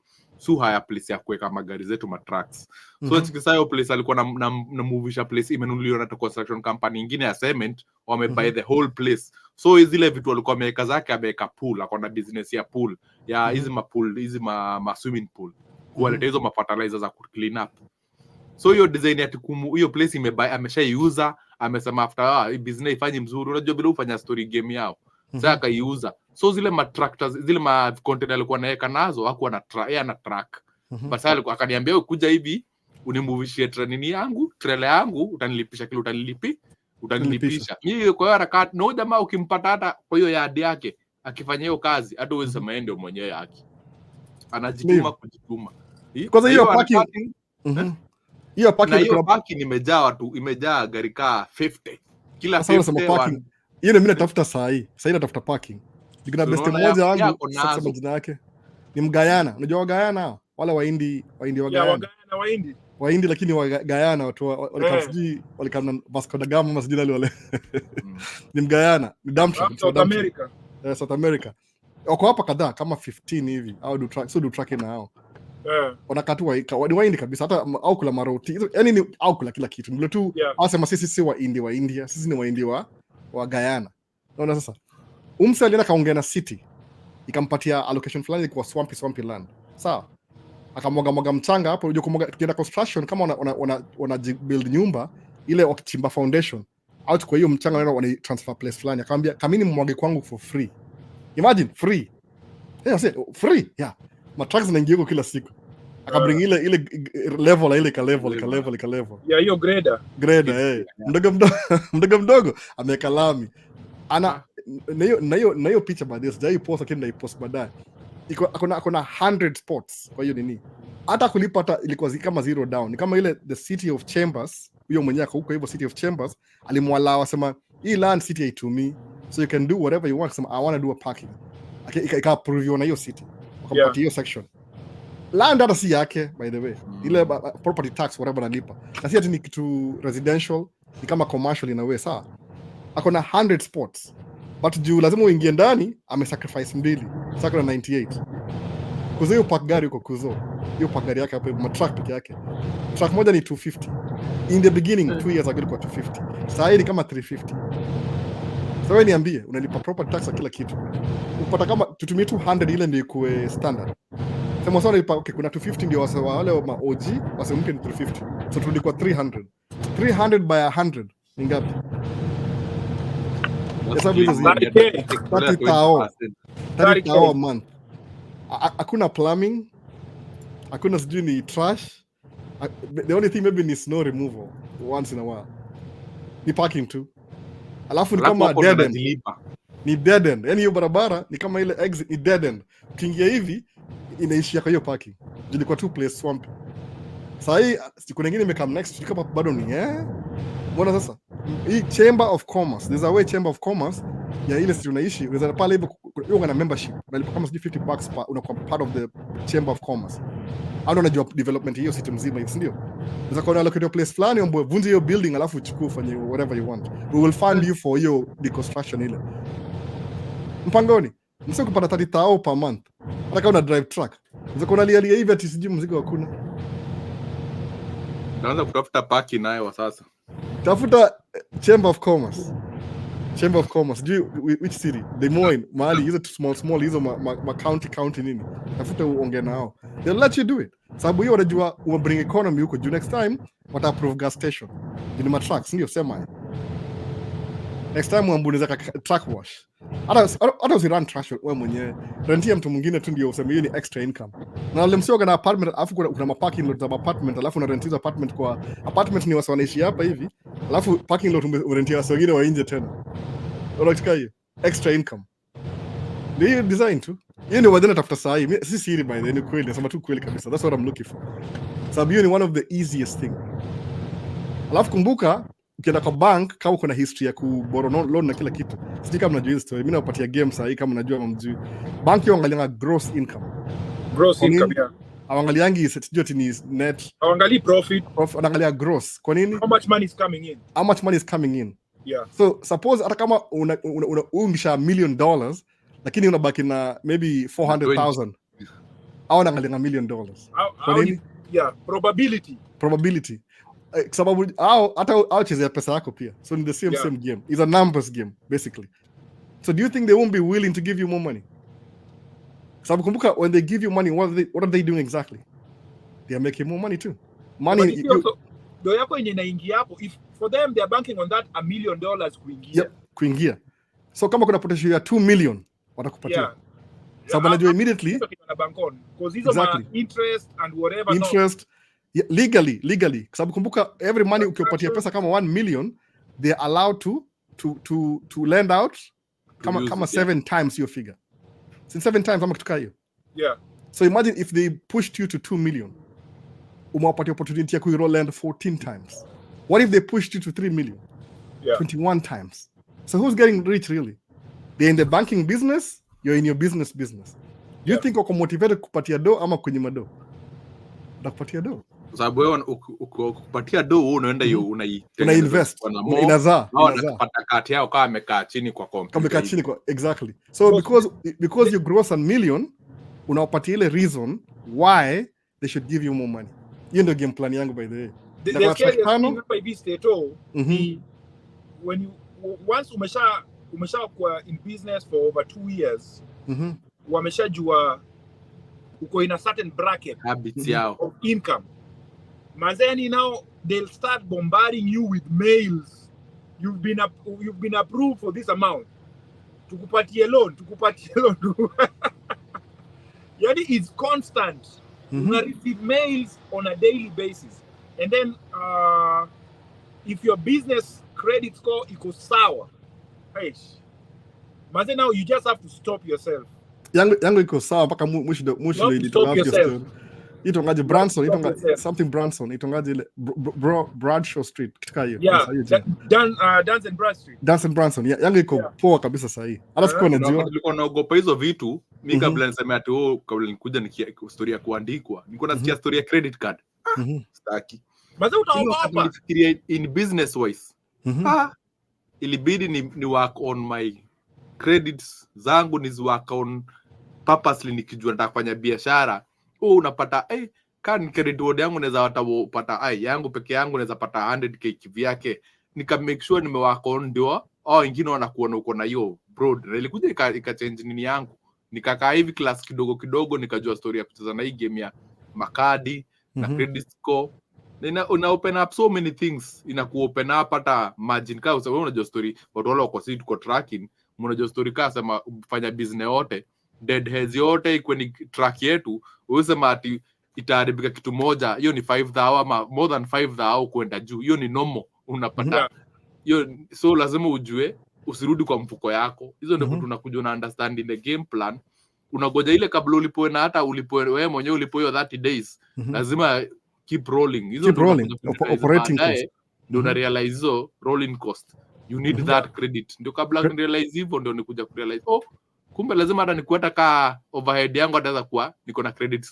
haya place ya kuweka magari zetu matracks. So tikisa hiyo place alikuwa na movisha place imenunuliwa na construction company nyingine ya cement, wamebuy the whole place. So zile vitu walikuwa wameweka zake, ameweka pool, akona business ya pool ya hizi ma swimming pool. Kuwaleta hizo ma fertilizer za clean up. So hiyo design ya hiyo place ameshaiuza, amesema after business ifanye mzuri. Unajua bila ufanya story game yao. Sasa akaiuza. So zile ma tractors, zile ma container alikuwa anaweka nazo, hakuwa na track. Basi alikuwa akaniambia wewe kuja hivi unimuvishie trailer yangu, utanilipisha kile utanilipisha. Mimi kwa hiyo harakati na jamaa ukimpata hata kwa hiyo yard yake akifanya hiyo kazi, hata uweze sema yeye ndio mwenyewe yake. Anajituma kujituma.
Kwanza hiyo parking hiyo
parking imejaa gari kaa 50. Kila
50 hiyo mimi natafuta saa hii natafuta parking. Nikuna best mmoja wangu sasa jina yake ni Mgayana. Unajua Wagayana hao? Wala Wahindi
Wagayana.
Wahindi lakini wa Guyana, watu walikam sijui walikam Vasco da Gama ama sijui nani wale. Ni Mgayana, ni Damsha,
South America.
South America. Wako hapa kadhaa kama 15 hivi au do track na hao. Wanakatua ni Wahindi kabisa, hata au kula maroti. Yaani ni au kula kila kitu. Ndio tu wasema sisi si Wahindi wa India, sisi ni Wahindi wa Guyana. Unaona sasa? Umse alienda kaongea na city. Ikampatia allocation fulani kwa swampy land. Sawa? Akamwaga mchanga hapo, unajua kumwaga tukienda construction kama wana build nyumba ile wakichimba foundation out kwa hiyo mchanga wao wana transfer place fulani. Akamwambia kamini mwage kwangu for free. Imagine free. Free. Yeah. Matracks zinaingia huko kila siku. Akabring ile level ile ka level.
Yeah, hiyo grader.
Mdogo ameweka lami. Ana na hiyo picha baadaye sijai post lakini naipost baadaye. Akona 100 spots kwa hiyo nini. Hata kulipa hata ilikuwa kama zero down. Ni kama ile the city of Chambers, huyo mwenyewe huko hivyo city of Chambers alimwalao asema hii land city haitumii, so you can do whatever you want. Sema I want to do a parking. Ika-approve na hiyo city. Wakampatia hiyo section. Land hata si yake by the way. Ile property tax whatever analipa. Na si ati ni kitu residential, ni kama commercial in a way, sawa. Akona 100 spots. But juu lazima uingie ndani, amesacrifice 2. Sasa kuna 98. Kuzo hiyo park gari uko kuzo. Hiyo park gari yake hapo matrack peke yake. Track moja ni 250. In the beginning 2 years ago ilikuwa 250. Sasa ni kama 350. Sasa wewe niambie, unalipa property tax kila kitu. Upata kama tutumie 200 ile ndio ikuwe standard. Sema sasa unalipa okay, kuna 250 ndio wale ma OG, wase mpya ni 350. So tulikuwa 300. 300 by 100 ni ngapi? Hesabu hizo 30,000 a month. Hakuna plumbing, hakuna sijui ni trash. The only thing maybe ni snow removal once in a while. Ni parking tu. Alafu ni kama dead end. Ni dead end. Yaani hiyo barabara ni kama ile exit ni dead end. Ukiingia hivi inaishia kwa hiyo parking. Ilikuwa two place swamp. Sasa hii siku nyingine imekam next kama bado ni mbona sasa? Hii Chamber of Commerce, there's a way Chamber of Commerce ya ile sisi tunaishi, unaweza pale hivyo hiyo na membership. Unalipa kama $50 unakuwa part of the Chamber of Commerce. Au unajua development hiyo city mzima hivi, ndio? Unaweza kuona allocate place fulani ambapo vunje hiyo building alafu uchukue ufanye whatever you want. We will fund you for your deconstruction ile. Mpangoni, msio kupata 30,000 per month. Hata kama una drive truck. Unaweza kuona lia hivi ati sijui mzigo hakuna.
Naanza kutafuta parking nayo sasa.
Tafuta Chamber of Commerce. Chamber of Commerce. Do you, which city? Des Moines, mahali hizo small hizo ma county nini. Tafuta uongee nao. They'll let you do it. Sababu hiyo wanajua bring economy huko. Juu next time wata approve gas station. Ni trucks ndio sema. Next time uambuneza truck wash. Hata usirun trash wewe mwenyewe. Rentia mtu mwingine tu ndio useme hiyo ni extra income. Na wale msio na apartment alafu kuna maparking lot za apartment alafu na rentiza apartment kwa apartment ni wasa wanaishi hapa hivi. Alafu parking lot urentia wasa wengine wa nje tena. Unataka hiyo extra income. Ndio design tu. Hiyo ndio wadena tafuta saa hii. Si siri by the way, ni kweli, nasema tu kweli kabisa. That's what I'm looking for. Sababu hiyo ni one of the easiest thing. Alafu kumbuka ukienda kwa bank kama kuna history ya kuborrow loan na kila kitu. Sijui kama mnajua hiyo story. Mimi nawapatia game saa hii kama mnajua mjui. Bank yao angalia gross income.
Gross income ya.
Awangaliangi sijui ati ni net.
Awangali profit.
Anaangalia gross. Kwa nini?
How much money is coming in?
How much money is coming in?
Yeah.
So suppose hata kama ungisha $1 million lakini unabaki na maybe 400,000. Au anaangalia $1 million. Kwa nini?
Yeah, probability.
Sababu hata chezea pesa yako pia. So in the same game. It's a numbers game basically. So do you think they won't be willing to give you more money? Sababu kumbuka when they give you money what are they doing exactly? They are making more money too. Money
do yako yenye inaingia hapo, if for them they are banking on that $1 million kuingia.
Yep, kuingia. So kama kuna potential ya 2 million watakupatia. Sababu anajua immediately
bank on because hizo ma interest and whatever
interest legally sababu kumbuka every money ukipatia pesa kama 1 million they are allowed to lend out kama 7 times your figure. Since 7 times kama kitu hiyo.
Yeah.
So imagine if they pushed you to 2 million. Umewapatia opportunity ya kuiro lend 14 times. What if they pushed you to 3 million?
Yeah.
21 times. So who's getting rich really? They're in the banking business, you're in your business. Do you think wako motivated kupatia do ama kunyima do? Ndakupatia do.
Kwa sababu wewe ukipatia do unaenda hiyo
unainvest, inazaa
unapata kati yao kama amekaa chini kwa computer.
Exactly. So because you gross 1 million, unawapatia ile reason why they should give you more money. Hiyo ndio game plan yangu by the way.
The scary thing by this stato when you once umesha kwa in business for over 2 years, wameshajua uko in a certain bracket
habits yao
of income. Mazeni now they'll start bombarding you with mails. You've been approved for this amount. Tukupatie loan. Yani it's constant. You receive mails on a daily basis. And then if your business credit score iko sawa, Mazeni now you just have to stop yourself.
Yangu iko sawa mpaka mwisho ile itongaje Branson, something Branson, itongaje ile Bradshaw Street kitika hiyo.
Dance and Brad Street.
Dance and Branson. Yangu iko poa kabisa sasa hii. Hata sikuwa najua.
Nilikuwa naogopa hizo vitu. Mimi kabla niseme ati kabla nikuja nikia story ya kuandikwa. Nilikuwa nasikia story ya credit card. Sitaki.
Maza utaogopa.
Nifikiria in business wise. Ilibidi ni work on my credits zangu, ni work on purposely nikijua nataka kufanya biashara. Unapata kan credit card yangu naweza watapata yangu peke yangu naweza pata 100k kivyake, nika make sure nimework on ndio wengine wanakuona uko na hiyo broad. Nilikuja ikachange nini yangu, nikakaa hivi class kidogo nikajua story ya kucheza na hii game ya makadi na credit score. Una open up so many things, inaku open up hata margin kama wewe unajua story watu wale wako sit tracking, unajua story kama sema fanya business yote deadheads yote iko ni track yetu, usema ati itaharibika kitu moja, hiyo ni 5,000 ama more than 5,000 kwenda juu, hiyo ni normal unapata hiyo. So lazima ujue usirudi kwa mfuko yako. Hizo ndio vitu tunakuja na understanding the game plan. Unagoja ile kabla ulipoe na hata ulipoe wewe mwenyewe ulipoe 30 days lazima keep rolling. Hizo
operating cost
ndio una realize hizo rolling cost, you need that credit. Ndio kabla realize hivyo ndio nikuja kurealize kumbe lazima hata nikuata ka overhead yangu ataweza kuwa niko na credit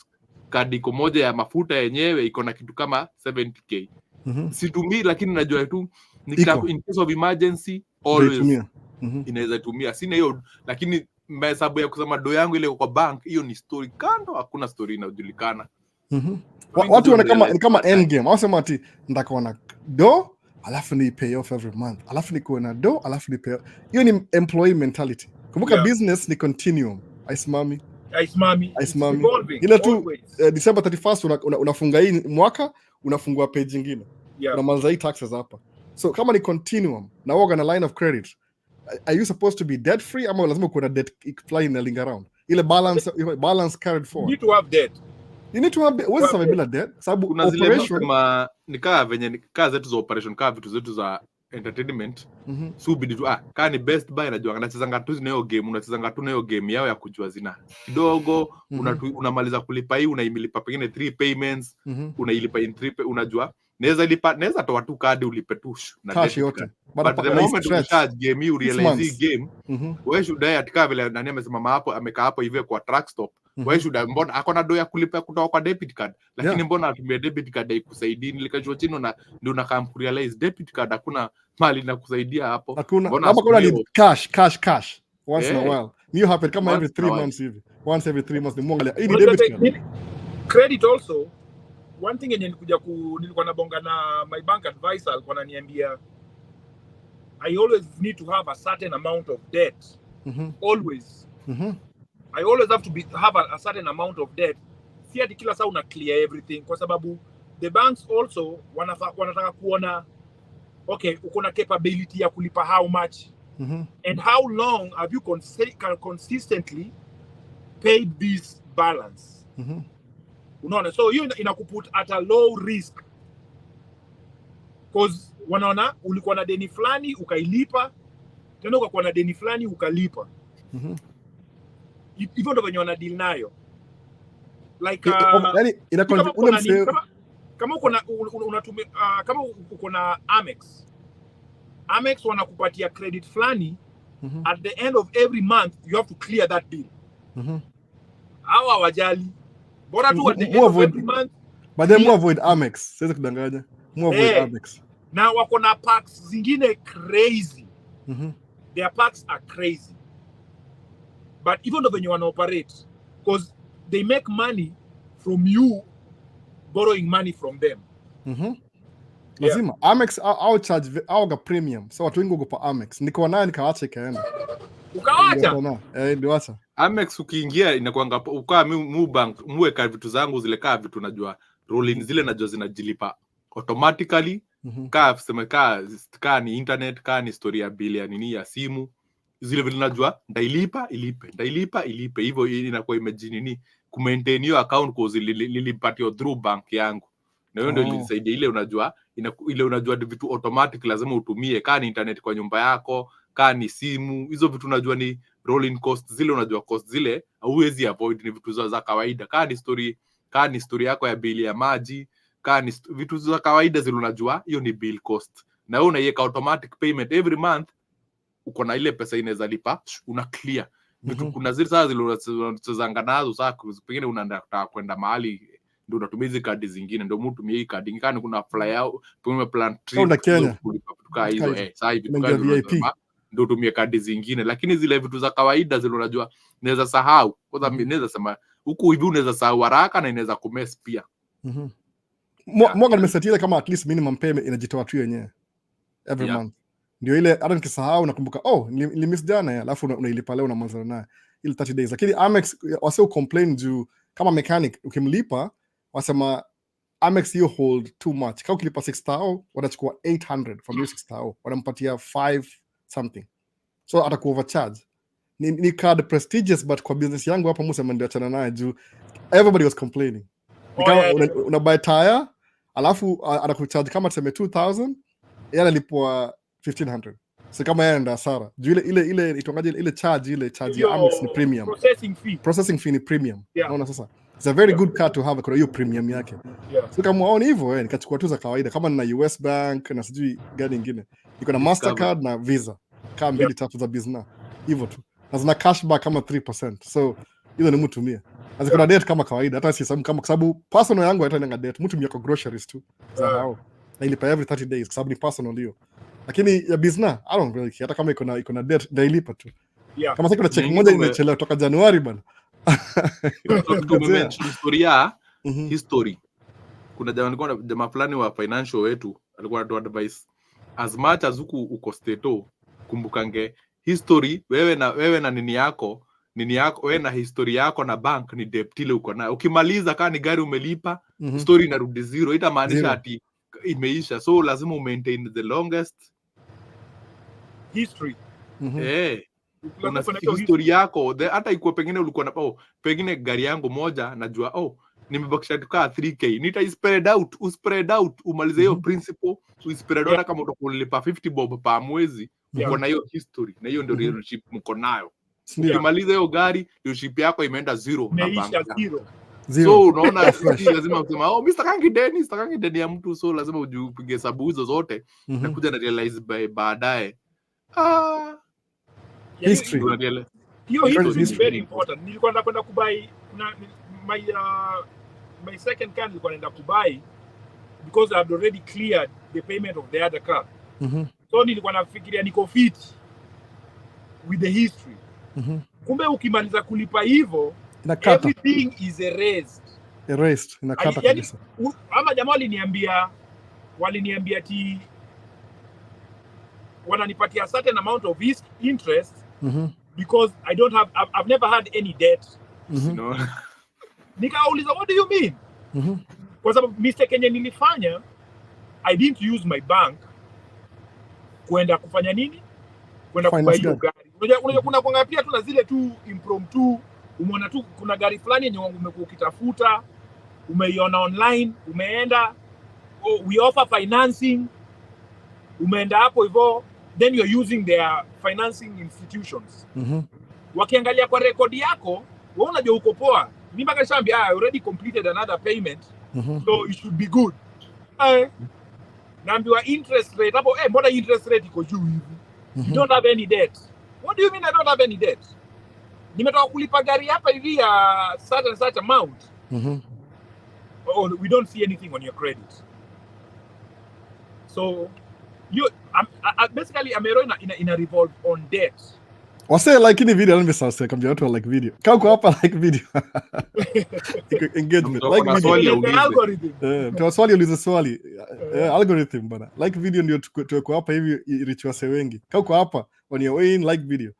card iko moja ya mafuta yenyewe iko na kitu kama 70k. Situmii, lakini najua tu in case of emergency always inaweza tumia. Sina hiyo, lakini hesabu ya kusema do yangu ile kwa bank, hiyo ni story kando, hakuna story inajulikana.
Watu wana kama end game. Wasema ati ndakaona do alafu ni pay off every month, alafu ni kuona do alafu ni pay. Hiyo ni employee mentality. Kumbuka business ni continuum. Aisimami. Ile tu December 31st unafunga hii mwaka, unafungua page nyingine. Unamaliza hii taxes hapa. So kama ni continuum na wewe una line of credit, are you supposed to be debt free ama lazima kuwa na debt flying na ling around? Ile balance carried forward.
You need to have debt.
You need to have what's some bila debt? Sababu operation
nikaa venye nikaa zetu za operation, kaa vitu zetu za entertainment, subidi tu kaa ni Best Buy najua anachezanga tu na hiyo game, unachezanga tu na hiyo game yao ya kujua zina kidogo, unamaliza kulipa hii, unaimilipa pengine 3 payments, unailipa in 3 unajua naweza toa tu kadi ulipe tu na
cash yote.
But the moment you charge game you realize hii game wewe should atika vile nani amesema hapo, amekaa hapo hivi kwa track stop, wewe should mbona akona do ya kulipa kutoka kwa debit card, lakini mbona atumie debit card ikusaidii? Nilikajua chini na ndio nakam realize debit card hakuna mali na kusaidia hapo.
Mbona hapo kuna ni cash once in a while. New happen kama every 3 months hivi. Once every 3 months ni mwangalia hii ni debit card.
Credit also one thing yenye nilikuwa nabonga na my bank advisor, alikuwa ananiambia I always need to have a certain amount of debt. Always. I always have to have a certain amount of debt. Si ati kila saa una clear everything, kwa sababu the banks also wanataka kuona okay, uko na capability ya kulipa how much and how long have you consistently paid this balance. Unaona, so hiyo inakuput at a low risk, cause wanaona ulikuwa na deni fulani ukailipa, tena ukakuwa na deni fulani ukalipa. Hivyo ndio wenye wana deal nayo, like
yani inakuwa ule mse
kama unatumia kama uko na Amex wanakupatia credit fulani, at the end of every month you have to clear that bill. Hawa wajali, bora tu at the end of every month
But then avoid Amex. Siwezi kudanganya. Avoid Amex.
Na wako na packs zingine crazy. Their packs are crazy. But even though when you want to operate, because they make money from you borrowing money from them.
Lazima Amex au charge au ga premium. So watu wengi ugopa Amex. Niko nayo nikaacha ikaenda.
Ukaacha?
Ndio acha.
Amex ukiingia inakuanga ukaa mu bank muweka vitu zangu zile kaa vitu najua rolling zile najua zinajilipa automatically. Kaa sema kaa ni internet, kaa ni story ya bill ya nini ya simu. Zile vile najua ndailipa ilipe hivyo inakuwa imagine nini ku maintain your account cause lilipatia through bank yangu. Na hiyo ndio ilinisaidia ile unajua ile unajua vitu automatic lazima utumie, kaa ni internet kwa nyumba yako, kaa ni simu, hizo vitu unajua ni rolling cost zile unajua cost zile huwezi avoid, ni vitu za kawaida. Kaa ni story yako ya bill ya maji, kaa ni vitu za kawaida zile unajua hiyo ni bill cost. Na wewe unaiweka automatic payment every month, uko na ile pesa inaweza lipa una clear. Vitu kuna zile saa zile unazozanga nazo saa pengine unataka kwenda mahali ndio unatumia hizo kadi zingine, ndio mtu tumie hii kadi ngani kuna fly out pengine plan trip kulipa hizo saa hivi ndio tumie kadi zingine. Lakini zile vitu za kawaida zile unajua unaweza sahau, kwanza naweza sema huku hivi unaweza sahau haraka na inaweza kumess pia.
Mwanga nimesetile kama at least minimum payment inajitoa tu yenyewe every month. Ndio ile hata nikisahau nakumbuka nilimiss jana alafu unailipa leo na mwanzo naye ile 30 days. Lakini Amex wasio complain juu kama mechanic ukimlipa wasema Amex you hold too much. Kama ukilipa 6,000 wanachukua 800 from your 6,000 wanampatia 5 something, so ataku overcharge. Ni card prestigious but kwa business yangu hapa Musa ndio achana naye juu everybody was complaining. Una buy tire alafu anakucharge kama tuseme 2,000 yeye alipwa 1,500. So kama yeye ndo hasara juu ile itongaje ile charge ya Amex ni premium, processing fee ni premium. Unaona sasa it's a very good card to have kwa hiyo premium yake. So kama waone hivyo nikachukua tu za kawaida kama nina US Bank na sijui gani nyingine niko na Mastercard na Visa kama mbili tatu za business hivyo tu na zina cashback kama 3%. So hizo ni mtu mia as kuna date kama kawaida, hata si kama kwa sababu personal yangu hata nanga date mtu mia kwa groceries tu za hao na ilipa every 30 days kwa sababu ni personal ndio. Lakini ya business I don't really care, hata kama iko na date dailipa tu. Kama sasa kuna check moja imechelewa kutoka Januari bana. History.
Kuna jamaa fulani wa financial wetu alikuwa anatoa advice as much as uko stato, kumbukange history wewe na nini yako wewe na history yako na bank ni debt ile uko nayo. Ukimaliza kama ni gari umelipa story inarudi zero, itamaanisha ati imeisha. So lazima maintain the longest
history.
Una history yako hata ikuwa pengine ulikuwa na pengine gari yangu moja najua nimebakisha tukaa 3k spread out umalize hiyo principle spread out kama utakulipa 50 bob pa mwezi uko na hiyo history na hiyo ndio relationship mko nayo. Ukimaliza hiyo gari relationship yako imeenda zero na bank. So unaona lazima usema Mr. Kangi deni ya mtu, so lazima upige hesabu hizo zote na kuja na realize baadaye
history.
History is very important. Nilikuwa nakwenda kubai my second car nilikuwa naenda kubai because I had already cleared the payment of the other car. So nilikuwa nafikiria niko fit with the history. Kumbe ukimaliza kulipa hivyo everything is erased
inakata kabisa.
Ama jamaa waliniambia ati wananipatia a certain amount of interest because I've never had any debt. Nikauliza what do you mean? Kwa sababu mistake yenye nilifanya I didn't use my bank kwenda kufanya nini? Kwenda kubai gari. Unajua kuna kwanga pia tu na zile tu impromptu, umeona tu kuna gari fulani yenye umekuwa ukitafuta, umeiona online, umeenda we offer financing, umeenda hapo hivyo, then you're using their financing institutions. Wakiangalia kwa record yako, wewe unajua uko poa. Mimi mpaka nishaambia I already completed another payment, so it should be good. Naambiwa interest rate hapo, mbona interest rate iko juu hivi? You don't have any debt. What do you mean I don't have any debt? Nimetoka kulipa gari hapa hivi ya certain amount. or we don't see anything on your credit. So basically Amero in a revolve on debt.
Wase like in the video, let me say come to like video. Kau ko hapa like video. Engagement. Like video. Ndio swali ulize swali. Algorithm bana. Like video ndio tuko hapa hivi reach wase wengi. Kau ko hapa on your way in like video.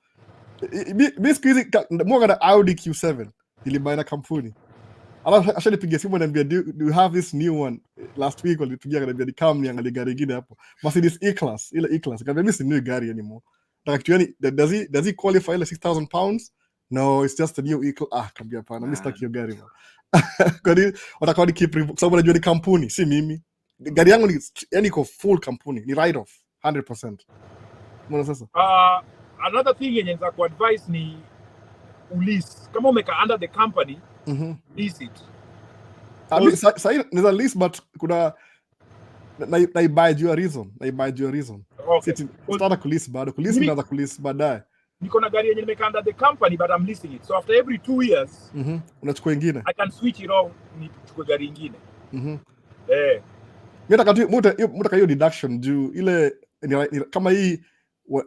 Basically more than Audi Q7 ilibuy na kampuni. Ashanipigia simu ananiambia do you have this new one? Last week walipigia ananiambia nikam niangalie gari nyingine hapo. Mercedes E-Class, ile E-Class. Kama mimi si new gari anymore. Does he qualify like 6,000 pounds? No, it's just a new E-Class. Kambia pana, mimi sitaki hiyo gari. Kwa nini watakuwa ni keep sababu najua ni kampuni, si mimi. Gari yangu ni yani iko full kampuni, ni write off 100%. Mbona sasa?
Another thing yenye nza kuadvise ni ulease. Kama umeka under the company, lease it.
Sasa ni lease but kuna na buy you a reason.
Okay.
Start kulease bado. Kulease ndio kulease baadaye.
Niko na gari yenye nimeka under the company but I'm leasing it. So after every 2 years,
unachukua nyingine.
I can switch it off nichukue gari nyingine.
Mimi nataka hiyo deduction juu ile kama hii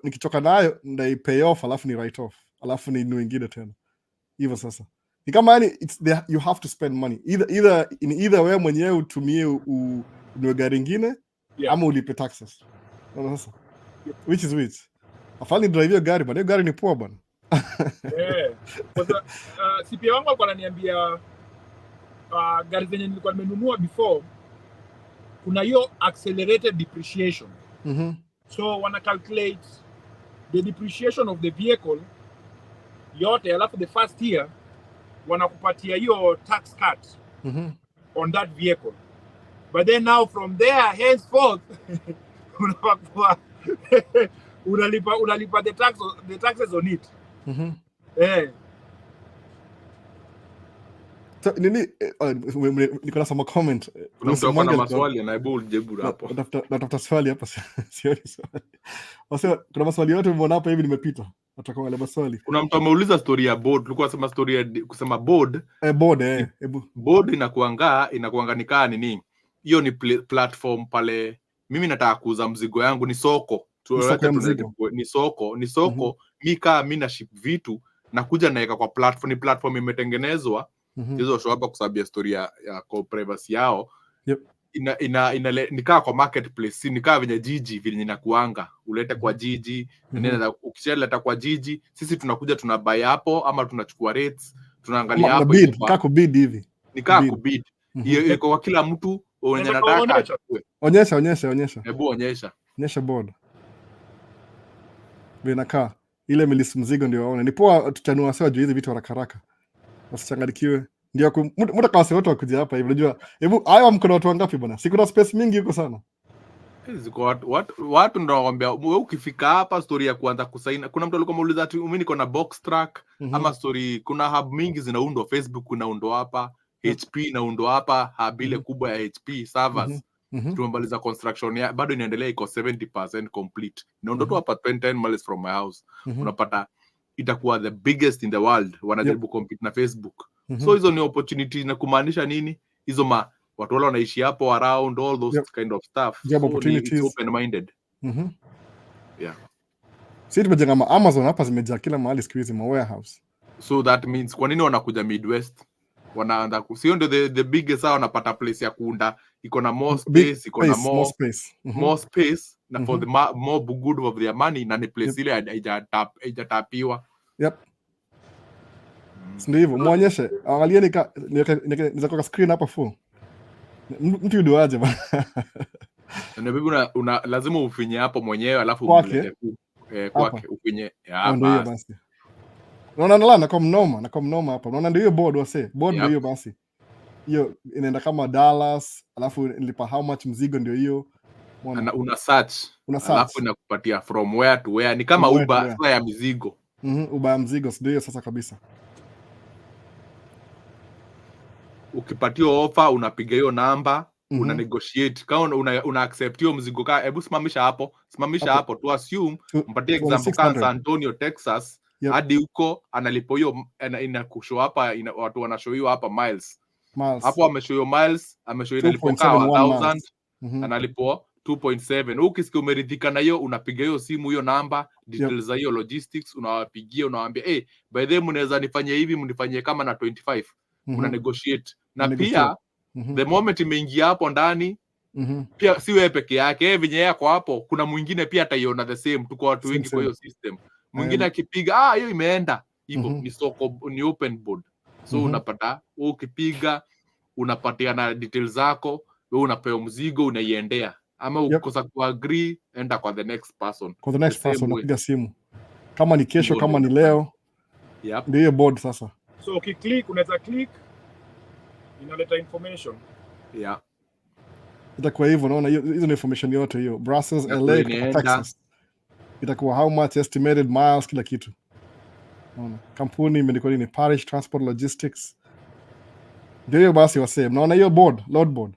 nikichoka nayo ndio pay off alafu ni write off. Alafu ni nyingine tena. Hivyo sasa. Ni kama yani you have to spend money. Either wewe mwenyewe utumie ununue gari nyingine ama ulipe taxes. Sasa. Which? Afadhali drive hiyo gari bwana. Hiyo gari ni poa bwana.
CPA wangu alikuwa ananiambia gari zenye nilikuwa nimenunua before kuna hiyo accelerated depreciation. So wana calculate the depreciation of the vehicle yote alafu the first year wanakupatia hiyo tax cut on that vehicle. But then now from there henceforth unalipa the taxes on it.
So, niko na some comment.
Kuna maswali na hebu ujibu hapo.
Natafuta swali hapa sioni swali. Wase kuna maswali yote umeona hapa hivi nimepita. Nataka wale maswali.
Kuna mtu ameuliza story ya board. Tulikuwa nasema story ya kusema board. Board inakuanga nikaa nini? Hiyo ni platform pale. Mimi nataka kuuza mzigo yangu ni soko. Ni soko. Mimi na ship vitu na kuja naeka kwa platform. Ni platform imetengenezwa hizo show hapa kusabia story ya privacy yao. Nikaa kwa marketplace, nikaa venye jiji vile inakuanga ulete kwa jiji, ukishaleta kwa jiji sisi tunakuja tunabuy hapo ama tunachukua rates, tunaangalia hapo
nikaa kubid hivi.
Nikaa kubid. Hiyo kwa kila mtu wenye anataka achukue.
Onyesha.
Hebu onyesha.
Onyesha board. Vinakaa ile milis mzigo ndio waone. Ni poa tuchanua sawa juu hizi vitu haraka. Wasichanganikiwe. Ndio muda kwa watu wakuja hapa hivi unajua. Hebu hayo mkono watu wangapi bwana? Si kuna space mingi huko sana.
Ziko watu ndio wanakuambia wewe ukifika hapa story ya kuanza kusaina. Kuna mtu alikuwa ameuliza ati mimi niko na box track ama story, kuna hub mingi zinaundwa, Facebook kunaundwa hapa, HP inaundwa hapa, hub ile kubwa ya HP servers. Tumemaliza construction bado inaendelea, iko 70% complete. Inaundwa tu hapa 10 miles from my house. Unapata itakuwa the biggest in the world, wanajaribu compete na Facebook. So hizo ni opportunity, na kumaanisha nini? Hizo watu wale wanaishi hapo around all those kind of stuff.
So opportunities,
open minded.
Sisi tumejenga Amazon hapa zimejaa kila mahali siku hizi, warehouse.
So that means kwa nini wanakuja Midwest? Wanaanza sio ndio the biggest sawa, wanapata place ya kuunda, iko na more space, iko na more space na for the more good of their money, na ni place ile haijatapiwa.
Ndio hivyo, muonyeshe. Angalieni niza kwa screen hapa full. Mtu yudoaje bana?
Na bibi lazima ufinye hapo mwenyewe alafu umlete kwake ufinye
hapa. Basi. Unaona na kwa mnoma hapa. Unaona ndio hiyo board wase. Board ndio hiyo basi. Hiyo inaenda kama Dallas, alafu nilipa how much mzigo ndio hiyo.
Una search. Alafu inakupatia from where to where. Ni kama Uber ya mizigo.
Uber ya mzigo ndio hiyo sasa kabisa.
Ukipatiwa offer unapiga hiyo namba, una negotiate. Kama una accept hiyo mzigo hebu simamisha hapo tu assume mpatie example San Antonio, Texas, hadi huko analipo hiyo inakushow hapa, watu wanashowiwa hapa miles.
Miles.
Hapo ameshow miles, ameshow inalipo
2.71
1000
miles.
analipo 2.7. Ukisikia umeridhika na hiyo, unapiga hiyo simu, hiyo namba, details za hiyo logistics, unawapigia, unawaambia by the way mnaweza nifanyie hivi, mnifanyie kama na 25. Mna negotiate. Na pia the moment imeingia hapo ndani, pia si wewe peke yake, venye yako hapo, kuna mwingine pia ataiona the same. Tuko watu wengi kwa hiyo system. Mwingine akipiga hiyo imeenda hivyo, ni soko, ni open board. So unapata ukipiga, unapatia na details zako, wewe unapewa mzigo, unaiendea. Ama ukikosa kuagree, enda kwa the next person.
Kwa the next person unapiga simu. Kama ni kesho, kama ni leo. Ndio hiyo board sasa.
So ukiklik, unaweza click, inaleta information.
Itakuwa hivyo, unaona hizo ni information yote hiyo. Brussels, LA, Texas. Itakuwa how much estimated miles, kila kitu. Unaona. Kampuni imeandikwa nini? Parish Transport Logistics. Ndio hiyo basi wasee. Mnaona hiyo board, load board.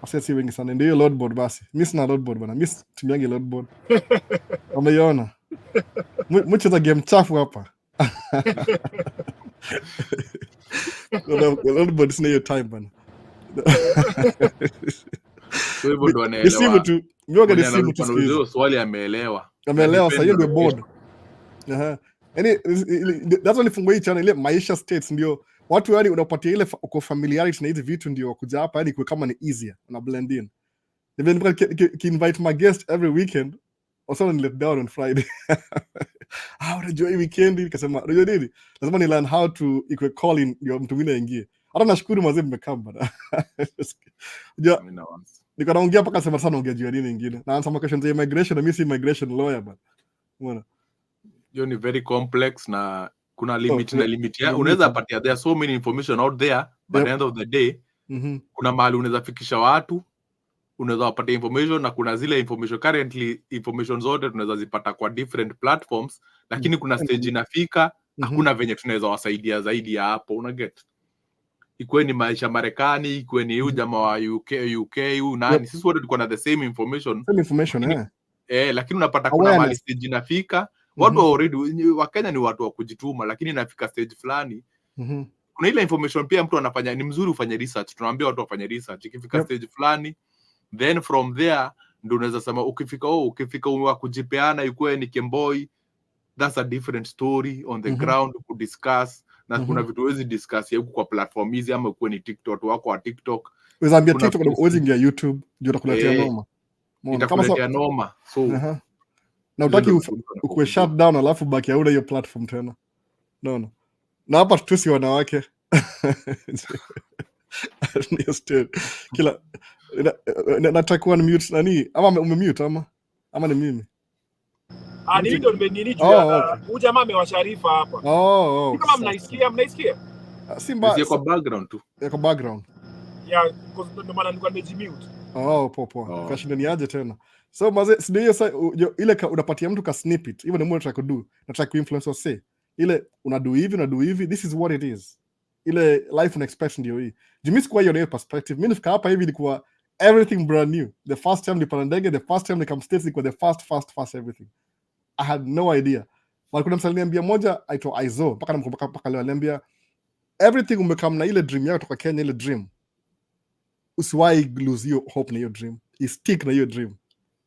Wasee si wengi sana. Ndio hiyo load board basi. Mimi sina load board bana. Mimi tumiangi load board. Umeiona? Mcheza game chafu hapa. Load board sina hiyo time bana.
So hivyo ndo anaelewa.
Simu tu. Mioga ni simu tu sikiza.
Ndio swali ameelewa.
Ameelewa sasa, hiyo ndio board. Yaani that's why nifungua hii channel ile Maisha States, ndio watu yani unapatia ile uko familiarity na hizi vitu, ndio kuja hapa yani kwa kama ni easier na blend in. Even ki invite my guest every weekend, also let down on Friday. Unajua hii weekend nikasema unajua nini? Lazima ni learn how to equal calling ndio mtu mwingine aingie. Hata nashukuru mazee mmekaa bana. Niko naongea mpaka sema sana ongea juu ya nini nyingine. Na answer questions za immigration, na mimi si immigration lawyer bana. Umeona?
Hiyo ni very complex na kuna limit na limit ya unaweza patia, there are so many information out there, but at the end of the day kuna mahali unaweza fikisha watu, unaweza wapatia information, na kuna zile information currently information zote tunaweza zipata kwa different platforms, lakini kuna stage inafika hakuna venye tunaweza wasaidia zaidi ya hapo, una get. Ikuwe ni Maisha Marekani, ikuwe ni huyu jamaa wa UK nani, sisi wote tuko na the same information. Lakini unapata kuna mahali stage inafika, watu already wa Kenya ni watu wa kujituma, lakini inafika stage fulani kuna ile information pia mtu anafanya, ni mzuri ufanye research, tunawaambia watu wafanye research. Ikifika stage fulani, then from there ndio unaweza sema ukifika wa kujipeana, ikuwe ni Kemboi, that's a different story on the ground to discuss. Na kuna vitu wezi discuss ya huku kwa platform hizi, ama ukuwe ni TikTok wako wa TikTok.
Uzaambia TikTok uwezi ingia YouTube, ndio utakuletea noma.
Itakuletea noma. So
na utaki ukue shut down alafu baki hauna hiyo platform tena. No. Na hapa tusi wanawake. Ndio story. Kila natakuwa ni mute nani? Ama umemute ama ni mimi?
Ni ndio nilijua huyu jamaa amewasharifa hapa. Kama mnaisikia?
Simba kwa background tu.
Kwa background.
Yeah, because ndio maana nilikuwa nimejimute.
Poa. Kashinda ni aje tena. So maze ndio sasa ile unapatia mtu ka snippet. Hivyo ndio mtu anataka nataka kuinfluence say. Ile unadu hivi, this is what it is. Ile life unexpect ndio hii. Jimis kwa hiyo perspective. Mimi nifika hapa hivi ilikuwa everything brand new. The first time nilipanda ndege, the first time nikam States, ilikuwa the fast everything. I had no idea. Walikuwa msaliniambia moja aitwa Aizo, mpaka namkumbuka mpaka leo, aliambia everything umekam na ile dream yako kutoka Kenya, ile dream. Usiwahi lose your hope na hiyo dream. Stick na hiyo dream.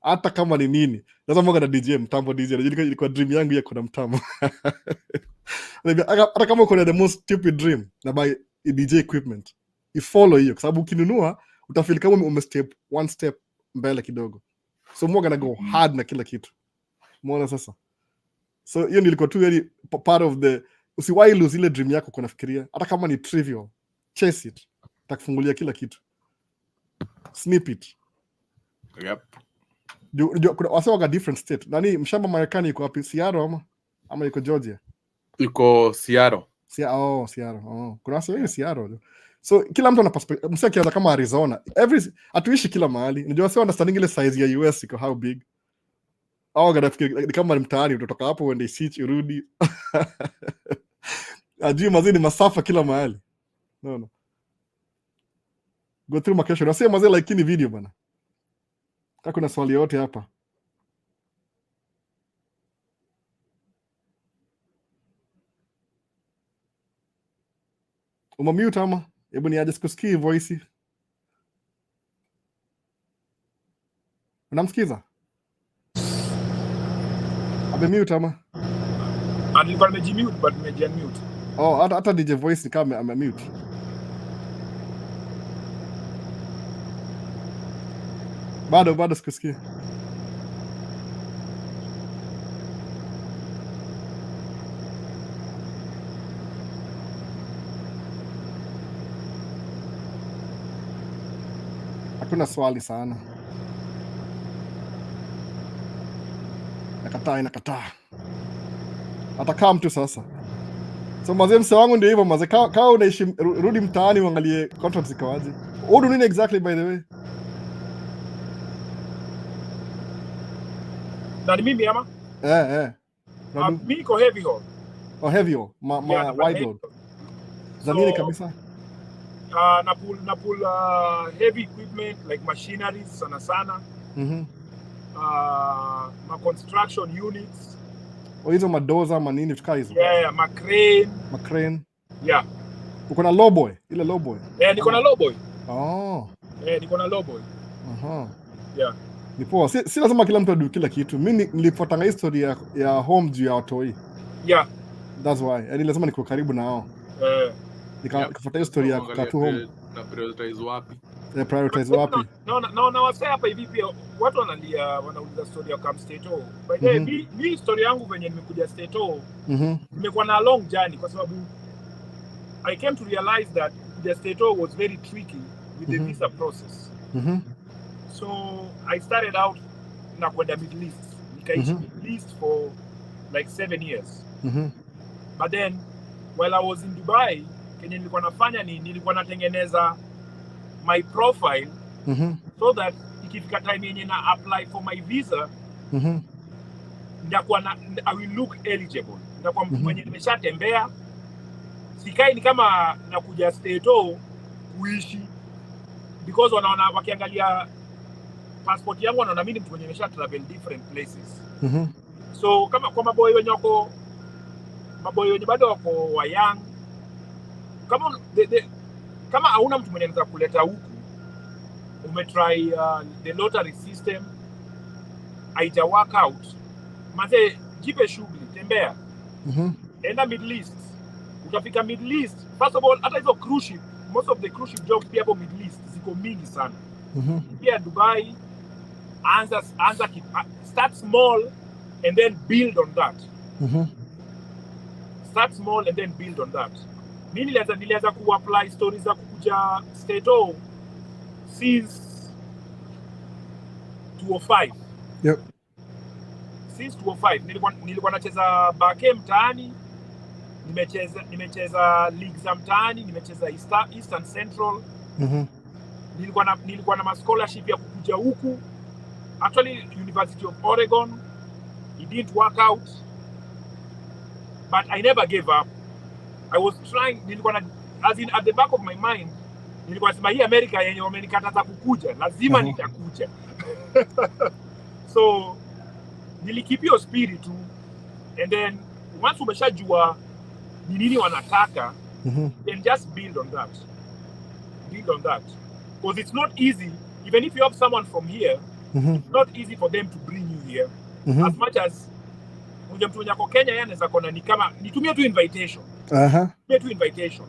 Hata kama ni nini. Lazima mwanga na DJ mtambo DJ. Ilikuwa dream yangu ya kuna mtambo. Hata kama uko na the most stupid dream na buy DJ equipment, you follow hiyo, kwa sababu ukinunua utafeel kama umestep one step mbele kidogo. So mwanga na go hard na kila kitu. Umeona sasa? So hiyo nilikuwa tu yani part of the, usiwahi lose ile dream yako kuna fikiria. Hata kama ni trivial, chase it. Takufungulia kila kitu. Snip it.
Yep.
Kuna wase waka different state. Nani mshamba Marekani iko wapi? Seattle ama iko Georgia?
Iko Seattle.
Seattle. Kuna wase wengi Seattle. So kila mtu ana perspective. Msio kianza kama Arizona. Atuishi kila mahali. Unajua wase understanding ile size ya US iko how big. Ganafikiri kama mtaani utatoka hapo uende Sitch urudi. Ajui mazini masafa kila mahali. No. Go through makesho. Nasema mazee like ni video bana. Kama kuna swali yote hapa. Umemute ama? Hebu niaje sikusikii voice. Unamsikiza? Amemute ama?
Nilikuwa nimejimute but nimejunmute.
Oh, hata DJ voice ni kama amemute. Bado sikusikii. Hakuna swali sana. Nakataa. Atakaa mtu sasa. So mazee, mse wangu ndio hivyo mazee. Kaa unaishi, rudi mtaani uangalie contracts ikawaje. Udu nini exactly by the way?
Na ni mimi ama?
Mimi
niko heavy haul.
Oh, heavy haul. Wide load. Zanini kabisa?
Na pull heavy equipment like machineries sana. Ma construction units.
Hizo madoza manini tukaa hizo?
Yeah,
crane.
Yeah.
Uko na lowboy? Ile lowboy?
Niko na lowboy.
Oh.
Niko na lowboy. Yeah.
Ni poa. Si lazima kila mtu adu kila kitu. Mimi nilifuatanga historia ya home juu ya watoi.
Yeah.
That's why. Yaani lazima niko karibu na hao. Nikafuata historia ya kukatu home.
Na prioritize wapi?
Prioritize wapi?
Na wasema hapa hivi pia watu wanauliza story ya Camp Stato. But mi story yangu venye nimekuja Stato, nimekuwa na long journey kwa sababu I came to realize that the Stato was very tricky with the visa process. So I started out na kwenda Middle East. Nikaishi Middle East for like 7 years. But then while I was in Dubai, kenye nilikuwa nafanya ni nilikuwa natengeneza my profile so that ikifika time yenye na apply for my visa ndakuwa I will look eligible. Ndakuwa mtu mwenye nimeshatembea. Sikai ni kama nakuja Stato kuishi because wanaona wakiangalia passport yangu wanaona mimi mtu mwenye nimesha travel different places. So kama kwa maboy wenye bado wako wa young, kama hauna mtu mwenye anaweza kuleta huku, umetry the lottery system, haija work out, maze jipe shughuli, tembea. Enda Middle East. Utafika Middle East. First of all, hata hizo cruise ship, most of the cruise ship jobs pia hapo Middle East ziko mingi sana. Pia Dubai, start small and then build on that. Start small and then build on that. Mimi nilianza ku-apply stories za kukuja Stato since 2005.
Yep.
Since 2005 nilikuwa nacheza bake mtaani, nimecheza league za mtaani, nimecheza Eastern Central. Nilikuwa na scholarship ya kukuja huku. Actually University of Oregon. It didn't work out. But I never gave up. I was trying, as in at the back of my mind, nilikuwa nasema hii America yenye wamenikataza kukuja, lazima nitakuja. So nilikeep your spirit too. And then once umeshajua ni nini wanataka, then just build on that. Build on that. Because it's not easy, even if you have someone from here, it's not easy for them to bring you here. As much as mtu mwenye ako Kenya yeye anaweza kona ni kama nitumie tu invitation. Nitumie tu invitation.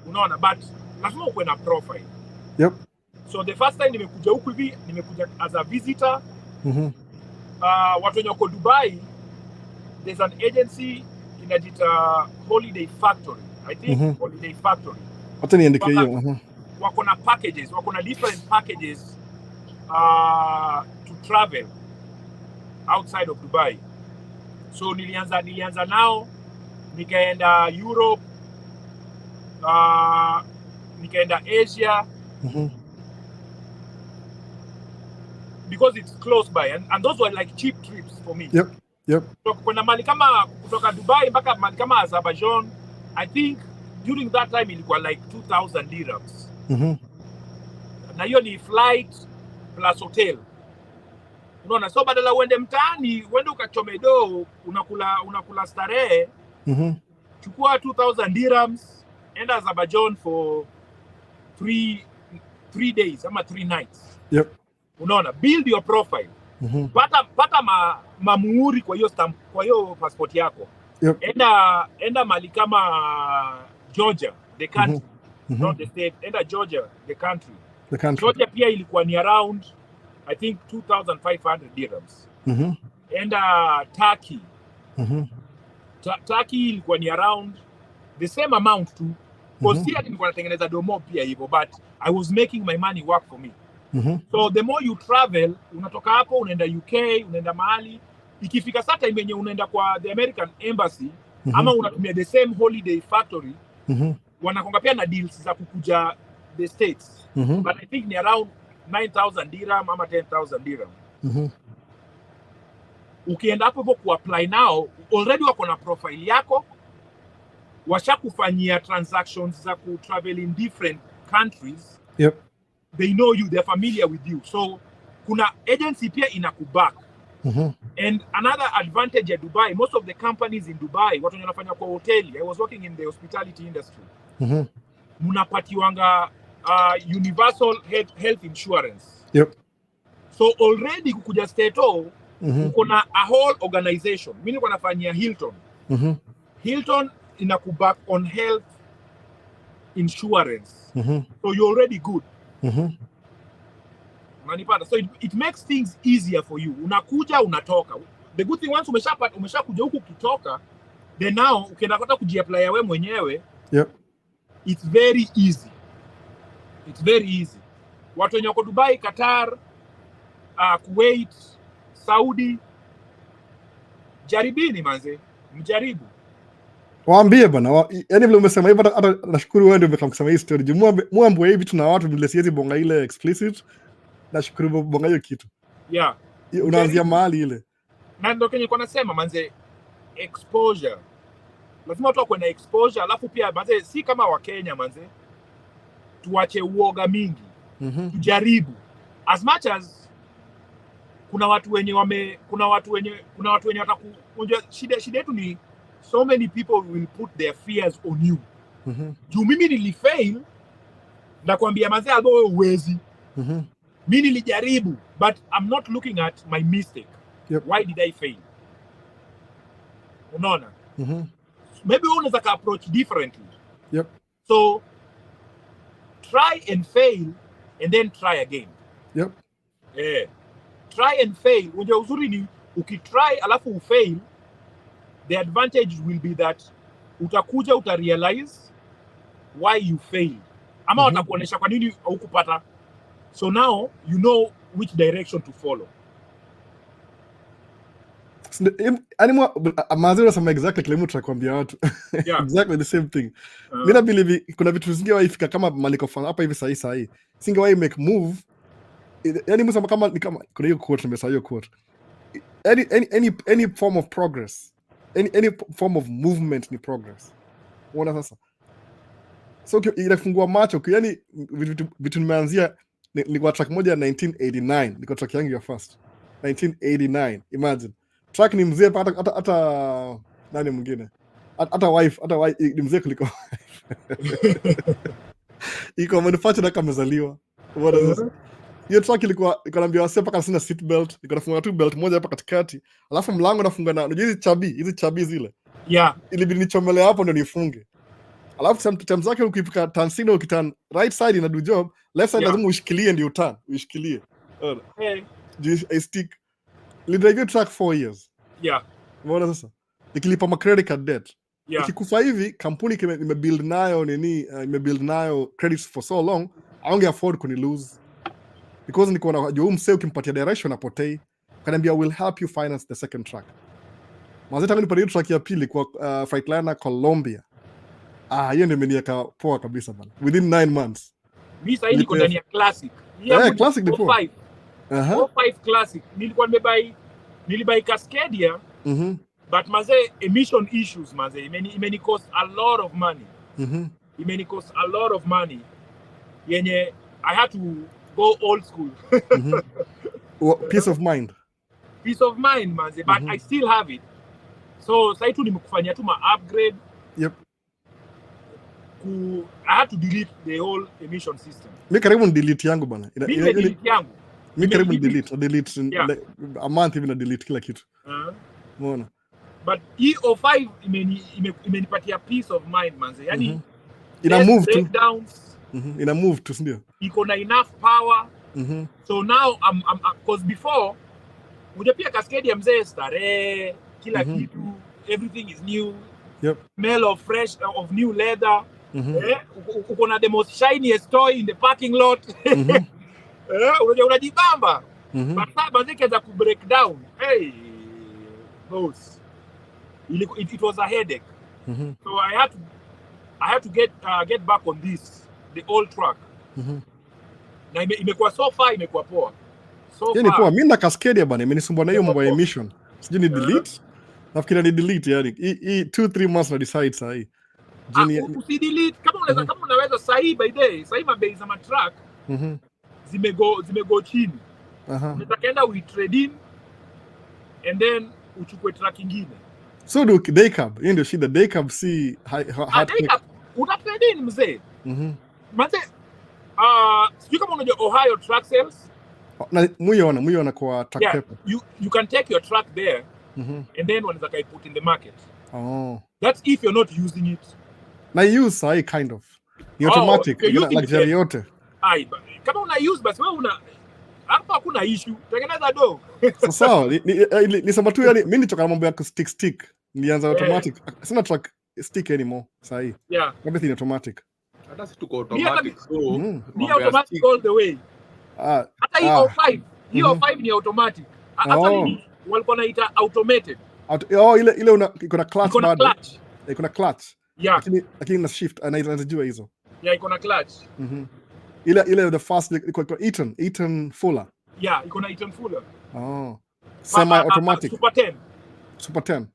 Unaona, but lazima uwe na profile.
Yep.
So the first time nimekuja huku hivi, nimekuja as a visitor. Watu wenye wako Dubai, there's an agency inajita Holiday Factory. I think Holiday Factory.
Hata niandike hiyo.
Wako na packages, wako na different packages to travel outside of Dubai. So nilianza nao, nikaenda Europe, nikaenda Asia, because it's close by, and those were like cheap trips for me.
Yep.
So kuna mali kama kutoka Dubai mpaka mali kama Azerbaijan, I think during that time ilikuwa like 2,000 dirhams. Na hiyo ni flight plus hotel. Unaona, so badala uende mtaani, uende ukachome do, unakula starehe, chukua 2,000 dirhams enda Azerbaijan for 3 days ama 3 nights.
Yep.
Unaona, build your profile. Pata mamuhuri kwa hiyo stamp, kwa hiyo passport yako.
Yep.
Enda mali kama Georgia, the country, not the state. Enda Georgia, the country. Georgia pia ilikuwa ni around I think 2,500 dirhams. Enda Turkey. Turkey ilikuwa ni around the same amount too. Because here nilikuwa natengeneza domo pia hivyo, but I was making my money work for me. So the more you travel, unatoka hapo unaenda UK, unaenda mahali, ikifika saa time yenye unaenda kwa the American embassy ama unatumia the same holiday factory, wanakonga pia na deals za kukuja the States. But I think ni around 9,000 dirham ama 10,000 dirham. Ukienda hapo hivyo ku-apply now, already wako na profile yako, washakufanyia transactions za ku-travel in different countries.
Yep.
They know you, they're familiar with you. So kuna agency pia inakuback. And another advantage at Dubai, most of the companies in Dubai, watu wanafanya kwa hoteli. I was working in the hospitality industry. Munapatiwanga universal health insurance.
Yep.
So already kukuja Stato, uko na a whole organization. Mimi niko nafanyia Hilton. Hilton inakuback on health insurance. So you're already good. Unanipata? So it makes things easier for you. Unakuja, unatoka. The good thing, once umeshakuja huku kitoka, then now ukienda kata kujiapply wewe mwenyewe.
Yep.
It's very easy. It's very easy. Watu wenye wako Dubai, Qatar, Kuwait, Saudi, jaribini manze, mjaribu.
Waambie bana, yani vile umesema hivyo, hata nashukuru wewe ndio umekamsema hii story. Muambie hivi tuna watu vile siwezi bonga ile explicit. Nashukuru bonga hiyo kitu.
Yeah.
Unaanzia mahali ile.
Na ndio kenye kwa nasema manze, exposure. Lazima watu wawe na exposure, alafu pia manze si kama wa Kenya manze. Tuache uoga mingi. Tujaribu. As much as kuna watu wenye watakuja, shida yetu ni so many people will put their fears on you. Juu mimi nilifail, nakwambia manze albo wewe uwezi. Mimi nilijaribu, but I'm not looking at my mistake.
Yep.
Why did I fail? Unaona? Maybe we unaweza approach differently.
Yep.
So try and fail and then try again.
Yep.
Try and fail. Unajua uzuri ni ukitry alafu ufail, the advantage will be that utakuja utarealize why you failed. Ama watakuonesha kwa nini hukupata. So now you know which direction to follow.
Mazuri sama exactly kile mtu atakwambia watu. Yeah. Exactly the same thing. Mimi believe kuna vitu zingewaifika kama maliko hapa hivi sahi. Singewahi make move. Yani msema kama ni kama kuna hiyo quote nimesahau hiyo quote. Any form of progress. Any form of movement ni progress. Unaona sasa? So inafungua macho, yani vitu nimeanzia nilikuwa track moja 1989, nilikuwa track yangu ya first 1989. Imagine track ni mzee hata nani mwingine, hata wife ni mzee kuliko iko manufacturer kama mzaliwa. Hiyo track ilikuwa naambia wase paka sina seat belt, niko nafunga tu belt moja hapa katikati, alafu mlango nafunga na unajua hizi chabi zile. Yeah. Ilibidi nichomele hapo ndio nifunge. Alafu sometimes zake ukifika turn signal ukiturn right side ina do job, left side lazima ushikilie ndio turn, ushikilie. I stick. Nilidrive track 4 years. Yeah. Unaona sasa? Nikilipa ma credit card debt. Yeah. Ikikufa hivi kampuni imebuild nayo credits for so long, I don't afford kuni lose. Because niko na juu msee ukimpatia direction apotei, kaniambia will help you finance the second track. Mazeta mimi nipata track ya pili kwa Freightliner Colombia. Hiyo ndio imeniweka poa kabisa bana. Within 9 months. Mimi sasa niko ndani ya classic. Classic ni poa. 45 classic. Nilikuwa nilibai Cascadia. But maze emission issues maze imeni cost a lot of money. Imeni cost a lot of money. Yenye I had to go old school. Peace of mind. Peace of mind maze, but I still have it. So sasa tu nimekufanyia tu ma upgrade. Yep.
I had to delete the whole emission system.
Mimi karibu ni delete yangu bana.
Delete yangu.
Mimi karibu ni delete like, a month hivi na delete kila kitu. Umeona?
But E05 imenipatia peace of mind manze. Yani
ina move to
breakdowns.
Ina move to ndio.
Iko na enough power. So now I'm because before ujapia Cascadia mzee starehe kila kitu, everything is new.
Yep.
Smell of fresh of new leather. Uko na the most shiniest toy in the parking lot. Unajibamba. But sasa zikaanza ku break down. Hey boss. It was a headache. So I had to get back on this, the old track. Na imekuwa so far imekuwa poa.
Yani poa, mimi na Cascadia bana imenisumbua na hiyo mambo ya emission. Sijui ni delete. Nafikiri ni delete yani. 2-3 months na decide sasa hii.
Usidelete kama unaweza sahi by day, sahi mabei za matrack. Zimego chini. Unataka we trade in and then uchukue track nyingine.
So do daycab. Hiyo ndio shida, daycab si hard.
Daycab una trade in mzee. Mzee sijui kama unajua Ohio track sales.
Na muiona kwa track paper.
You can take your track there and then wanaweza kai put in the market. That's if you're not using it.
Na use sahi kind of. Ni automatic, luxury yote.
Kama una use basi wewe hapa hakuna issue. Tengeneza do.
Sawa, nisema tu yani mimi nitoka na mambo ya stick. Nilianza automatic. Sina track stick anymore sahi. Everything automatic.
Hata si tuko automatic so
ni automatic all the way. Hata hiyo 5 ni automatic. Hata ni walikuwa naita automated.
Ile iko na clutch bado. Iko na clutch. Lakini na shift anajua hizo.
Iko na clutch.
Ile the fast iko Eaton Fuller.
Iko na Eaton Fuller.
Semi automatic.
Super 10.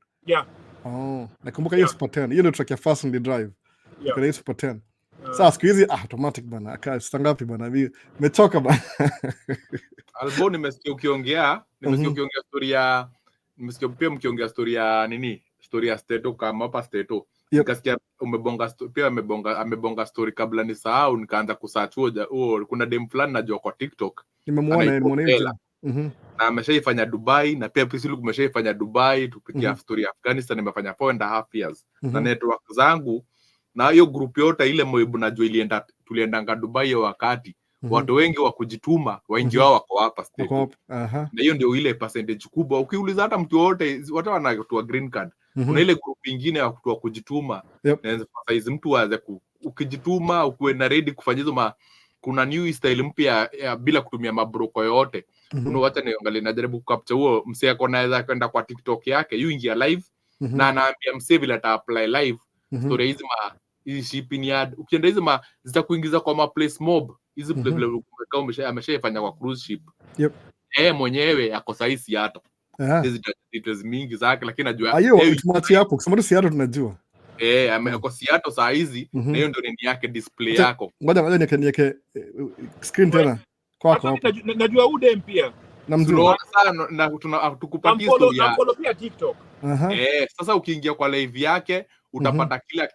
Nakumbuka hiyo Super 10. Hiyo ndio track ya fast and drive. Iko na Super 10. Sasa siku hizi automatic bana. Stangapi bana. Nimechoka bana.
Albo nimesikia ukiongea mkiongea story ya nini? Story ya Steto kama hapa Steto. Nikasikia amebonga story kabla nisahau, nikaanza kusearch kuna dem fulani najua kwa TikTok.
Nimemuona
na ameshaifanya Dubai na pia Pisilu kumeshaifanya Dubai, tupikia story ya Afghanistan nimefanya 4.5 years. Na network zangu na hiyo group yote ile mwebu najua tuliendanga Dubai ya wakati. Watu wengi wa kujituma waingi wao wako hapa Steto. Na hiyo ndio ile percentage kubwa. Ukiuliza hata mtu wote watu wanatoa green card. Kuna ile group nyingine ya watu wa kujituma. Na size mtu aanze ukijituma ukuwe na ready kufanya hizo kuna new style mpya bila kutumia mabroko yote. Unawacha niangalie najaribu kukapcha huo msee ako naweza kwenda kwa TikTok yake, ingia live na anaambia msee vile ata apply live. Story hizi shipping yard ukienda hizi zitakuingiza kwa place mob. Hizi vile kama ameshafanya kwa cruise ship. Mwenyewe ako saisi hata. Hizi details mingi zake lakini najua
tumati hapo kusema tu Seattle tunajua.
Ameko Seattle saa hizi na hiyo ndio nini yake display yako.
Ngoja niweke screen tena kwako hapo.
Najua udem pia.
Namjua
sana na tukupatia historia.
Namfollow pia TikTok.
Sasa ukiingia kwa live yake utapata kila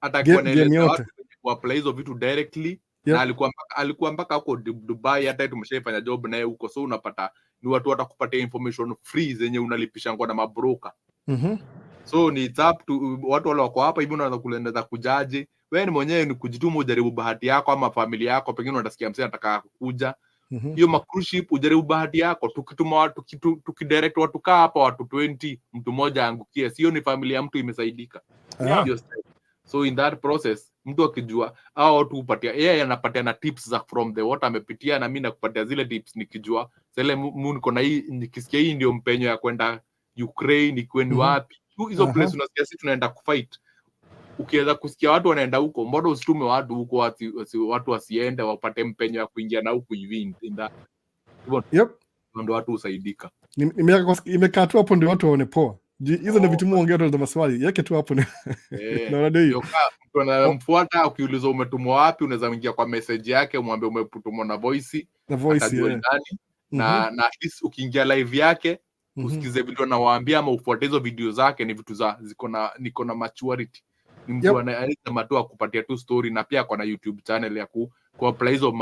atakuwa na ile watu ku apply hizo vitu directly. Na alikuwa mpaka huko Dubai, hata tumeshaifanya job naye huko, so unapata ni watu watakupatia information free zenye unalipisha ngwa na mabroker. So ni up to watu wale wako hapa hivi unaweza kuendeza kujaji. Wewe ni mwenyewe ni kujituma ujaribu bahati yako ama familia yako, pengine unatasikia msee anataka kukuja. Hiyo cruise ship ujaribu bahati yako, tukituma watu tukidirect watu kaa hapa watu 20, mtu mmoja angukie. Sio ni familia mtu imesaidika. So in that process mtu akijua au watu upatia yeye anapatia na tips za from the water amepitia, na mimi nakupatia zile tips nikijua sasa niko na hii nikisikia hii ndio mpenyo ya kwenda Ukraine kwenda wapi hizo place unasikia sisi tunaenda kufight. Ukiweza kusikia watu wanaenda huko, mbona usitume watu huko watu wasiende wapate mpenyo ya kuingia na huko hivi ndio watu usaidika.
Imekaa tu hapo ndio watu waone poa. Hizo ndio vitu muongea tu za maswali yake tu hapo.
Naona hiyo unamfuata, ukiuliza umetumwa wapi unaweza ingia kwa message yake umwambie umetumwa na voice na at least ukiingia live yake usikize video na waambia ama ufuate hizo video zake, ni vitu niko na maturity. ni mtu anaweza tu kupatia tu story, na pia ako na YouTube channel ya apply hizo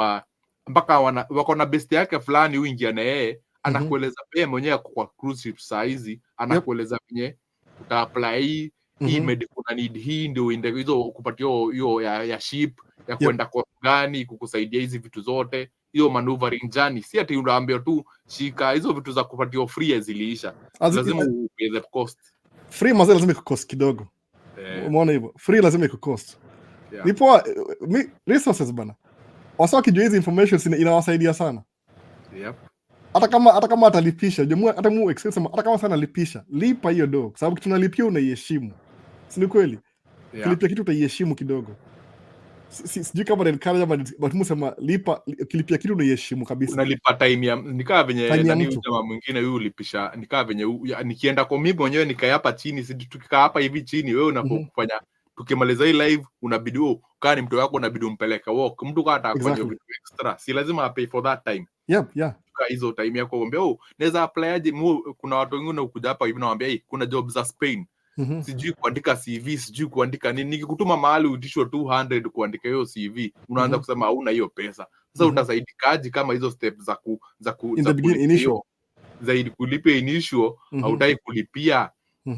mpaka wako na best yake fulani, uingia na yeye anakueleza yeye mwenyewe kwa cruise ship saa hizi, anakueleza venye uta apply hii medical need, hii ndio hizo kupatia hiyo ya ship ya kwenda kwa gani kukusaidia hizi vitu zote, hiyo maneuvering journey. Si ati unaambia tu shika hizo vitu za kupatia free ziliisha, lazima upay the cost.
Free mazee lazima ikucost kidogo. Umeona hivyo? Free lazima ikucost. Nipo resources bana. Wasa kijua hizi information inawasaidia sana.
Yep.
Hata kama atalipisha, hata mu excuse hata kama sana lipisha, lipa hiyo do, kwa sababu kitu unalipia unaiheshimu. Si ni kweli? Kilipia kitu utaiheshimu kidogo. Sijui kama encourage but musema lipa, kilipia kitu unaiheshimu kabisa.
Unalipa time ya nikaa venye nani jamaa mwingine huyu ulipisha, nikaa venye nikienda kwa mimi mwenyewe nikayapa chini, si tukikaa hapa hivi chini, wewe unapofanya tukimaliza hii live unabidi kani mtu wako unabidi umpeleke walk, mtu kata afanye vitu extra, si lazima pay for that time. Kwa hizo time yako ombe naweza apply aje. Kuna watu wengine ukuja hapa hivi nawaambia kuna job za Spain, sijui kuandika CV, sijui kuandika nini, nikikutuma mahali uitishwe 200 kuandika hiyo CV, unaanza kusema hauna hiyo pesa. Sasa utasaidikaje kama hizo steps za initial zaidi kulipia initial hautaki kulipia?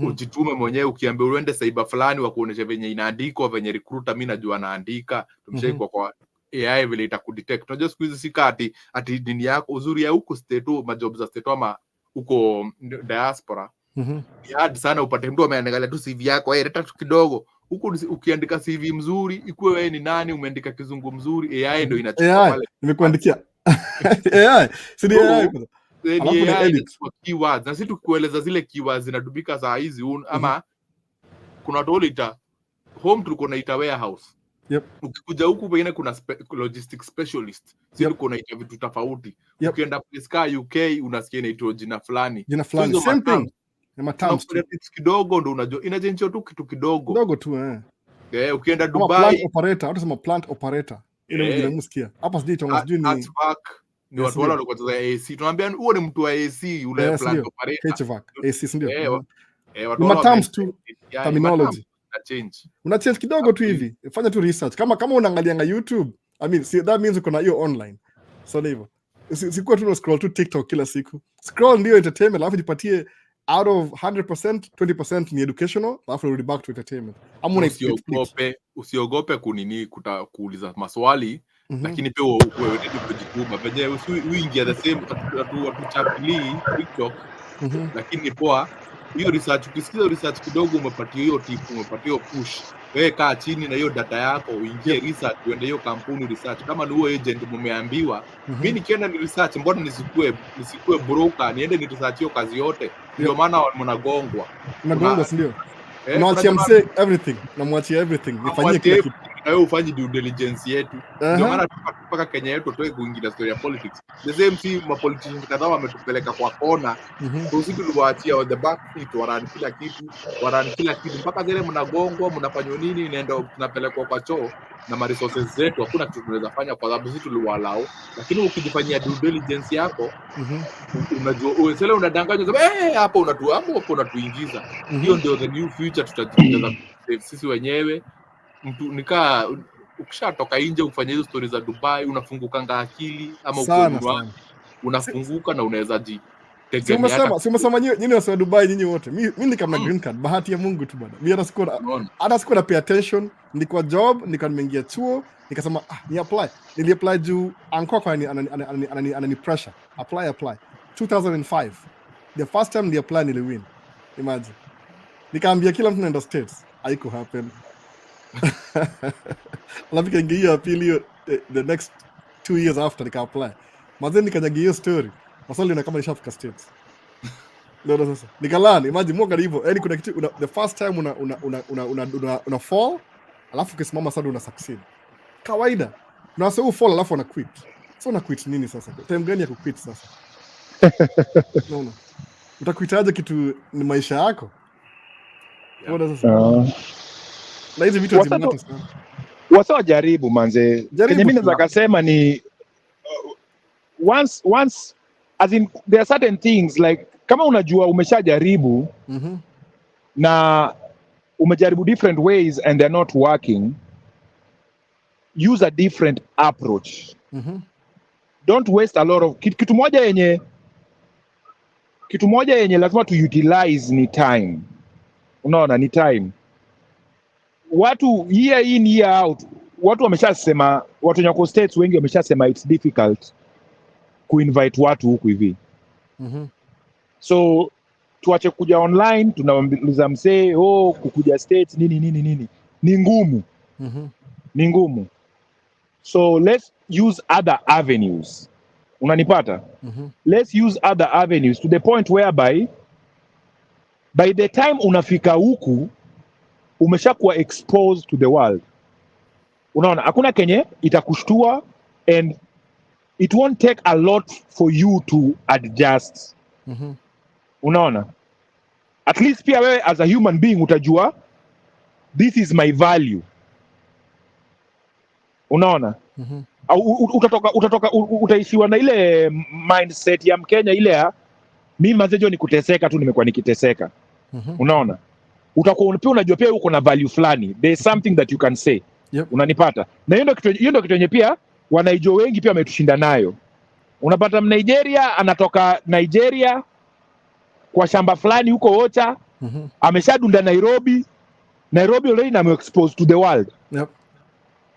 Ujitume mwenyewe, ukiambia uende cyber fulani wakuonesha venye inaandikwa, venye recruiter mimi najua naandika, tumshaikwa kwa AI vile itakudetect. Unajua siku hizi sikati ati dini yako uzuri ya huko state majob za state ama huko diaspora. Hadi sana upate mtu ameangalia tu CV yako, leta tu kidogo. Huko ukiandika CV mzuri, ikuwe wewe ni nani, umeandika kizungu mzuri, AI ndio inachukua pale. Nimekuandikia.
AI, si AI.
Keywords. Na sisi tukueleza zile keywords zinatumika saa hizi ama kuna dolita home tulikuwa naita warehouse. Ukikuja huku pengine kuna logistics specialist. Sisi tuko naita vitu tofauti. Ukienda place ka UK unasikia inaitwa jina fulani.
Same thing. Ni terms
kidogo ndo unajua inachange tu kitu kidogo tu ukienda Dubai
plant operator, au sema plant operator. Ile ndio msikia. Hapa sijui sijui
ni watu wale walikuwa za AC. Tunaambia huo ni mtu wa AC ule plant operator.
HVAC, AC ndio.
Watu
terms tu terminology.
Una
change kidogo tu hivi. Fanya tu research. Kama unaangalianga YouTube, I mean, that means uko na hiyo online. So hivyo. Sikuwa tu scroll tu TikTok kila siku. Scroll ndio entertainment, alafu jipatie out of 100%, 20% ni educational, alafu rudi back to entertainment.
Usiogope kuuliza maswali, lakini pia uwe ready kujituma. Baadaye uingia the same watu chapili TikTok, lakini poa hiyo research, ukisikiza research kidogo umepatia hiyo tip, umepatia hiyo push. Wewe kaa chini na hiyo data yako, uingie research, uende hiyo kampuni research. Kama ni huo agent mumeambiwa, mimi nikienda ni research, mbona nisikue broker, niende ni research hiyo kazi yote. Ndio maana mnagongwa.
Unagongwa ndio. Unawachia mse everything, namwachia everything. Nifanyie kila kitu.
Na wewe ufanye due diligence yetu. Ndio maana mpaka Kenya yetu tuwe kuingia story ya politics. The same thing ma politicians kadhaa wametupeleka kwa kona. Kwa sisi tuliwaachia on the back seat, warani kila kitu mpaka zile mnagongwa, mnafanywa nini, inaenda tunapelekwa kwa choo na ma resources zetu hakuna kitu tunaweza fanya kwa sababu sisi tuliwalao. Lakini ukijifanyia due diligence yako, unajua wewe unadanganywa hapo unatuingiza. Hiyo ndio the new future tutajifunza sisi wenyewe. Mtu nikaa ukishatoka nje ufanye hizo stories za Dubai, unafungukanga akili ama unafunguka na unaweza jitegemea.
Simesema nyinyi wa Dubai nyinyi wote. Mimi ni kama green card, bahati ya Mungu tu bwana. Mimi hata sikuwa na pay attention, nilikuwa job, nimeingia chuo, nikasema ni apply. Nili-apply juu anko kwa anani pressure. Apply. 2005. The first time nili-apply nili-win. Imagine. Nikaambia kila mtu naenda States. Haiko happen. Alafu nikaingia ya pili the next 2 years after nika-apply. Mazeni nikanyagia hiyo story. Maswali na kama nishafika States. Ndio sasa. Nikalani, imagine mwaka hivyo. Yaani kuna kitu the first time una fall, alafu ukisimama sasa una succeed. Kawaida. Na sasa fall alafu una quit. So una quit nini sasa? Time gani ya kuquit sasa? No. Utakuitaje kitu ni maisha yako? Ndio sasa. Na hizi vitu zimata sana.
Wasao jaribu manze. Kenye mimi naweza kusema ni once as in there are certain things like kama unajua umeshajaribu na umejaribu different ways and they're not working, use a different approach. Don't waste a lot of kitu moja yenye lazima tu utilize ni time. Unaona, ni time. Watu year in year out, watu wameshasema, watu nyako states wengi wameshasema it's difficult kuinvite watu huku hivi. So tuache kuja online, tunamwambia msee kukuja states nini ni ngumu. Ni ngumu. So let's use other avenues. Unanipata? Let's use other avenues to the point whereby by the time unafika huku umeshakuwa exposed to the world. Unaona, hakuna kenye itakushtua and it won't take a lot for you to adjust. Unaona, at least pia wewe as a human being utajua this is my value. Unaona, utaishiwa na ile mindset ya Mkenya ile ya mimi mazejo ni kuteseka tu, nimekuwa nikiteseka. Unaona, utakuwa pia unajua pia uko na value fulani, there is something that you can say. Unanipata? Na hiyo ndio kitu yenye pia wanaijua wengi pia wametushinda nayo. Unapata Mnigeria anatoka Nigeria kwa shamba fulani huko Ocha, ameshadunda Nairobi already na exposed to the world.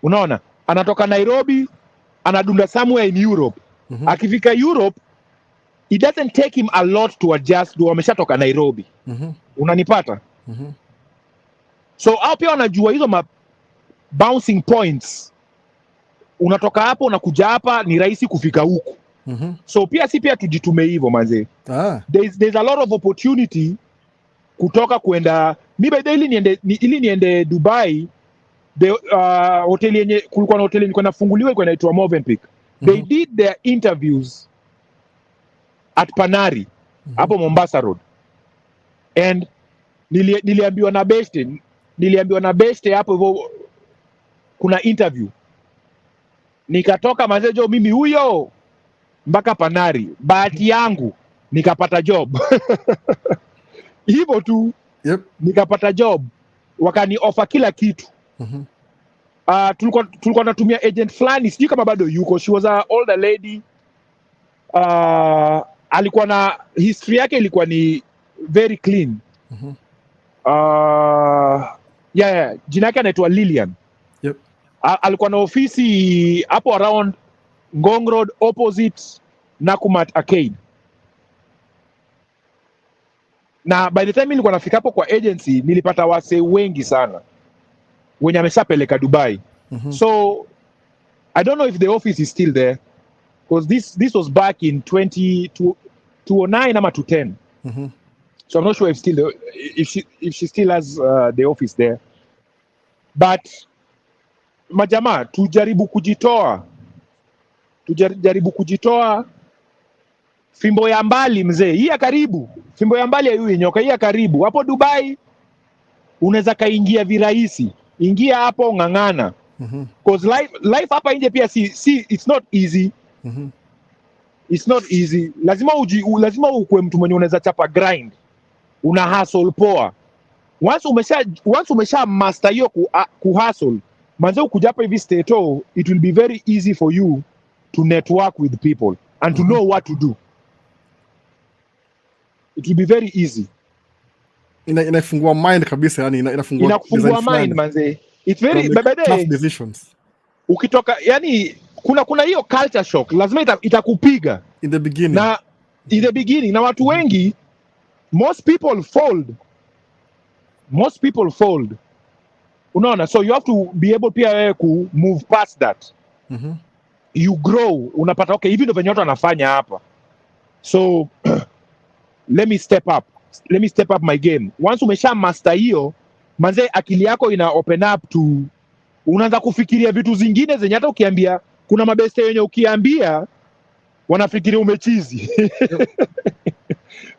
Unaona, anatoka Nairobi anadunda somewhere in Europe. Akifika Europe it doesn't take him a lot to adjust, do ameshatoka Nairobi. Unanipata? So hao pia wanajua hizo bouncing points. Unatoka hapo unakuja hapa ni rahisi kufika huku. So pia tujitume hivyo manze. There's a lot of opportunity kutoka kuenda. Mimi by the ili niende Dubai, the hotel yenye kulikuwa na hotel ilikuwa inafunguliwa ilikuwa inaitwa Movenpick. They did their interviews at Panari hapo Mombasa Road. And niliambiwa na beste hapo hivyo kuna interview. Nikatoka mazejo mimi huyo mpaka Panari. Bahati yangu nikapata job. Hivyo tu. Nikapata job. Wakani offer kila kitu. Tulikuwa natumia agent fulani, sijui kama bado yuko. She was an older lady. Alikuwa na history yake ilikuwa ni very clean. Jina yake anaitwa Lilian. Alikuwa na ofisi hapo around Ngong Road opposite Nakumatt Arcade. Na by the time nilikuwa nafika hapo kwa agency nilipata wase wengi sana wenye ameshapeleka Dubai. So I don't know if the office is still there because this was back in 2009 ama 2010. So I'm not sure if she still has the office there. But majamaa, tujaribu kujitoa. Fimbo ya mbali mzee, hii ya karibu. Fimbo ya mbali hayui nyoka, hii ya karibu. Hapo Dubai unaweza kaingia virahisi. Ingia hapo ngangana. Because life hapa nje pia it's not easy. It's not easy. Lazima ukue mtu mwenye unaweza chapa grind. Una hustle poa. Once umesha master hiyo ku hustle, manze ukuja hapa hivi stato, it will be very easy for you to network with people and to know what to do. It will be very easy.
Inafungua mind kabisa, yani inafungua
mind manze. It's very
tough decisions.
Ukitoka yani kuna hiyo culture shock, lazima itakupiga
in the beginning. Na watu wengi, most people fold. Unaona, so you have to be able pia ku move past that. You grow, unapata okay, hivi ndio venye watu wanafanya hapa. So let me step up my game. Once umesha master hiyo, manze akili yako ina open up to, unaanza kufikiria vitu zingine zenye hata ukiambia, kuna mabeste wenye ukiambia wanafikiria umechizi.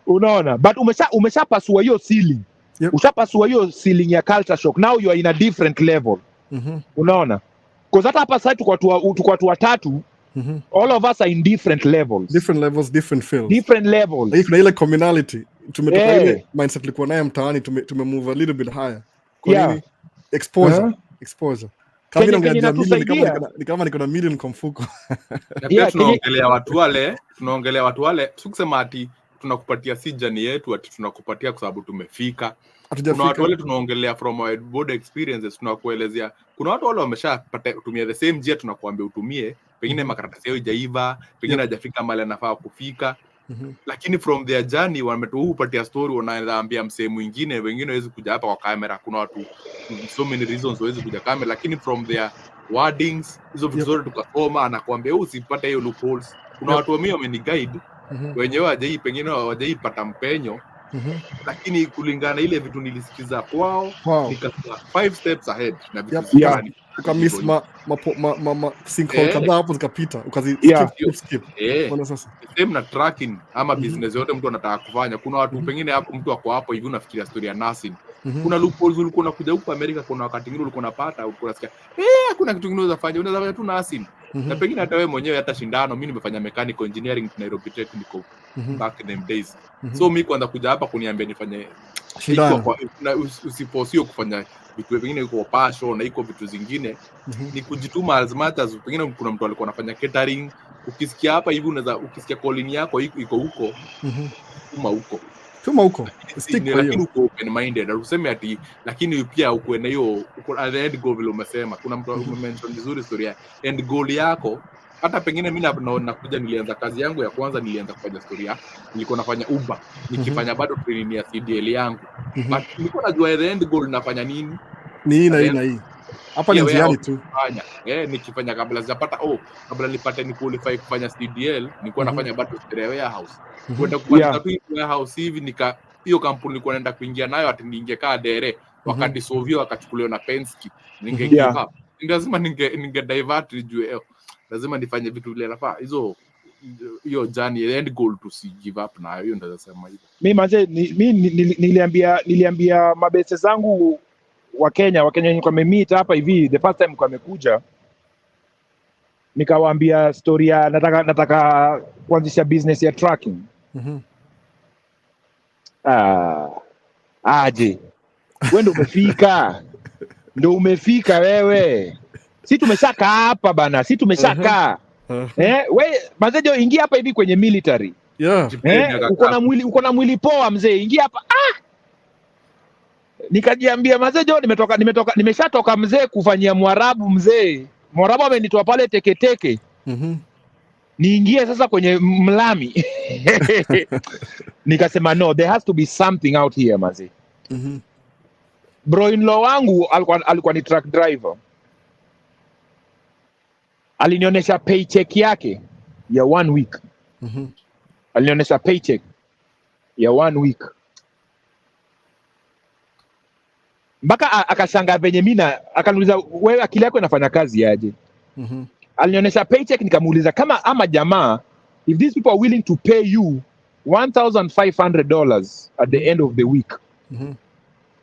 Unaona, but umesha pasua hiyo ceiling. Ushapasua hiyo ceiling ya culture shock. Now you are in a different level. Unaona, because hata hapa sasa tuko watu watatu. All of us are in different levels, different fields,
different levels.
Kuna ile communality tumetoka ile mindset tulikuwa nayo mtaani, tumemove a little bit higher. Kwa
Yeah.
nini? Exposure.
Uh-huh.
Exposure. Kama mimi
Kenye
naongea milioni
inatusaidia.
ni kama niko na milioni kwa mfuko.
Na pia
Yeah,
tunaongelea watu wale, sikusema ati tunakupatia si jani yetu ati tunakupatia kwa sababu tumefika. Kuna watu wale tunaongelea from our board experiences, tunakuelezea kuna watu wale wameshapata kutumia the same njia tunakuambia utumie, pengine makaratasi yao haijaiva, pengine hajafika mahali anafaa kufika. Lakini from their journey wametupatia story, wanaambia msee mwingine, wengine hawezi kuja hapa kwa kamera. Kuna watu so many reasons hawezi kuja kamera, lakini from their wordings hizo vitu zote tukasoma, anakuambia usipate hiyo loopholes. Kuna watu wamio wameniguide wenyewe pengine hawajaipata mpenyo, lakini kulingana ile vitu nilisikiza kwao nikasema 5 steps ahead na vitu
ukamiss sinkhole kadhaa hapo zikapita ukazi skip. Mbona sasa
same na tracking ama business yote mtu anataka kufanya. Kuna watu pengine hapo mtu ako hapo hivi unafikiria story ya nursing. Kuna loopholes ulikuwa unakuja huko America, kuna wakati mwingine ulikuwa unapata ulikuwa unasikia kuna kitu kingine unaweza fanya tu nursing. Na pengine hata wewe mwenyewe hata shindano, mimi nimefanya mechanical engineering Nairobi Technical back in them days. So mimi kwanza kuja hapa kuniambia nifanye shindano, usiposio kufanya vitu vingine iko passion na iko vitu zingine, ni kujituma as much as. Pengine kuna mtu alikuwa anafanya catering, ukisikia hapa hivi unaweza, ukisikia calling yako iko huko, tuma huko stick kwa hiyo, lakini uko open minded na useme ati, lakini pia uko na hiyo uko at the end goal vile umesema. Kuna mtu mention vizuri story ya end goal yako. Hata pengine mimi nakuja, nilianza kazi yangu ya kwanza, nilianza kufanya story ya nilikuwa nafanya Uber nikifanya bado training ya CDL yangu, but nilikuwa najua the end goal nafanya nini na hii
hapa ni njiani tu
fanya nikifanya kabla sijapata kabla nipate ni qualify kufanya CDL, nilikuwa nafanya bado story warehouse kwenda kupata tu warehouse hivi. Hiyo kampuni nilikuwa naenda kuingia nayo ati ningekaa dere wakati Sovio akachukuliwa na Penske, ningekipa lazima ninge divert juu lazima nifanye vitu vile nafaa. Hiyo journey end goal to see give up na hiyo ndio nasema hivyo.
Mimi manze niliambia mabese zangu wa Kenya nilikuwa meet hapa hivi the first time kwa amekuja, nikawaambia story ya nataka kuanzisha business ya tracking. Aje wewe ndio umefika wewe. Si tumeshaka hapa bana, si tumeshaka. Wewe mazejo ingia hapa hivi kwenye military. Uko na mwili poa mzee, ingia hapa. Nikajiambia mazejo nimeshatoka mzee kufanyia Mwarabu mzee. Mwarabu amenitoa pale teketeke. Niingie sasa kwenye mlami. Nikasema no, there has to be something out here mzee. Bro-in-law wangu alikuwa ni truck driver. Alinionyesha paycheck yake ya 1 week. Alinionyesha paycheck ya 1 week. Mpaka akashangaa venye mimi akaniuliza wewe akili yako inafanya kazi aje? Alinionyesha paycheck, nikamuuliza kama ama jamaa, if these people are willing to pay you $1,500 at the end of the week,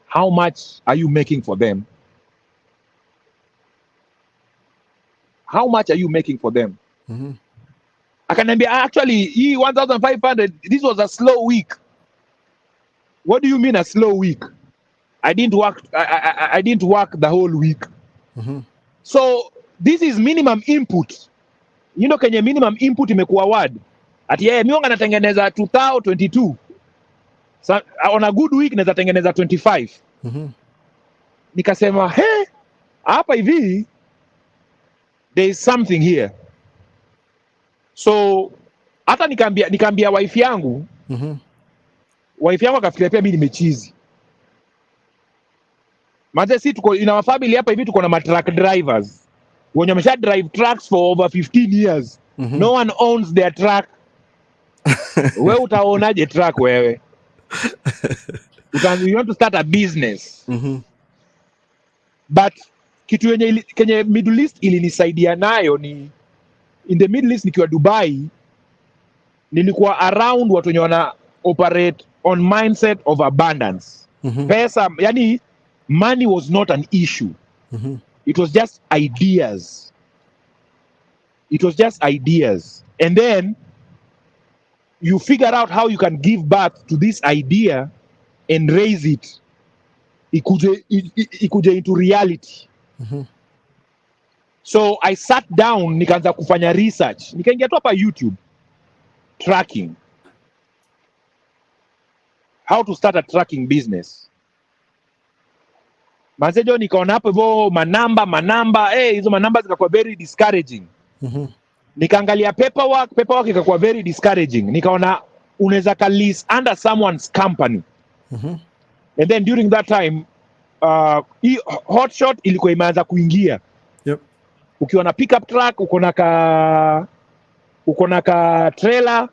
how much are you making for them? How much are you making for them? Akaniambia actually hii 1,500, this was a slow week. What do you mean a slow week? I didn't work the whole week. So this is minimum input. You know kenye minimum input imekuwa word. Ati yeye mimi anatengeneza 2022. So on a good week naweza tengeneza 25. Nikasema hapa hivi there is something here. So hata nikaambia wife yangu. Wife yangu akafikiria pia mimi nimechizi. Maana sisi tuko in our family hapa hivi tuko na matruck drivers. Wenye wamesha drive trucks for over 15 years. No one owns their truck. Wewe utaonaje truck wewe? You want to start a business. But kitu yenye kenye Middle East ilinisaidia nayo ni in the Middle East nikiwa Dubai, nilikuwa around watu wenye wana operate on mindset of abundance. Pesa, yani money was not an issue. It was just ideas. And then you figure out how you can give back to this idea and raise it ikuje into reality. So I sat down, nikaanza kufanya research, nikaingia tu hapa YouTube, tracking, how to start a tracking business. Manzejo nikaona hapo hivyo manamba, hizo manamba zikakuwa very discouraging. Nikaangalia paperwork ikakuwa very discouraging. Nikaona unaweza ka lease under someone's company. And then during that time hotshot ilikuwa imeanza kuingia. Ukiwa na pickup truck, uko na ka trailer,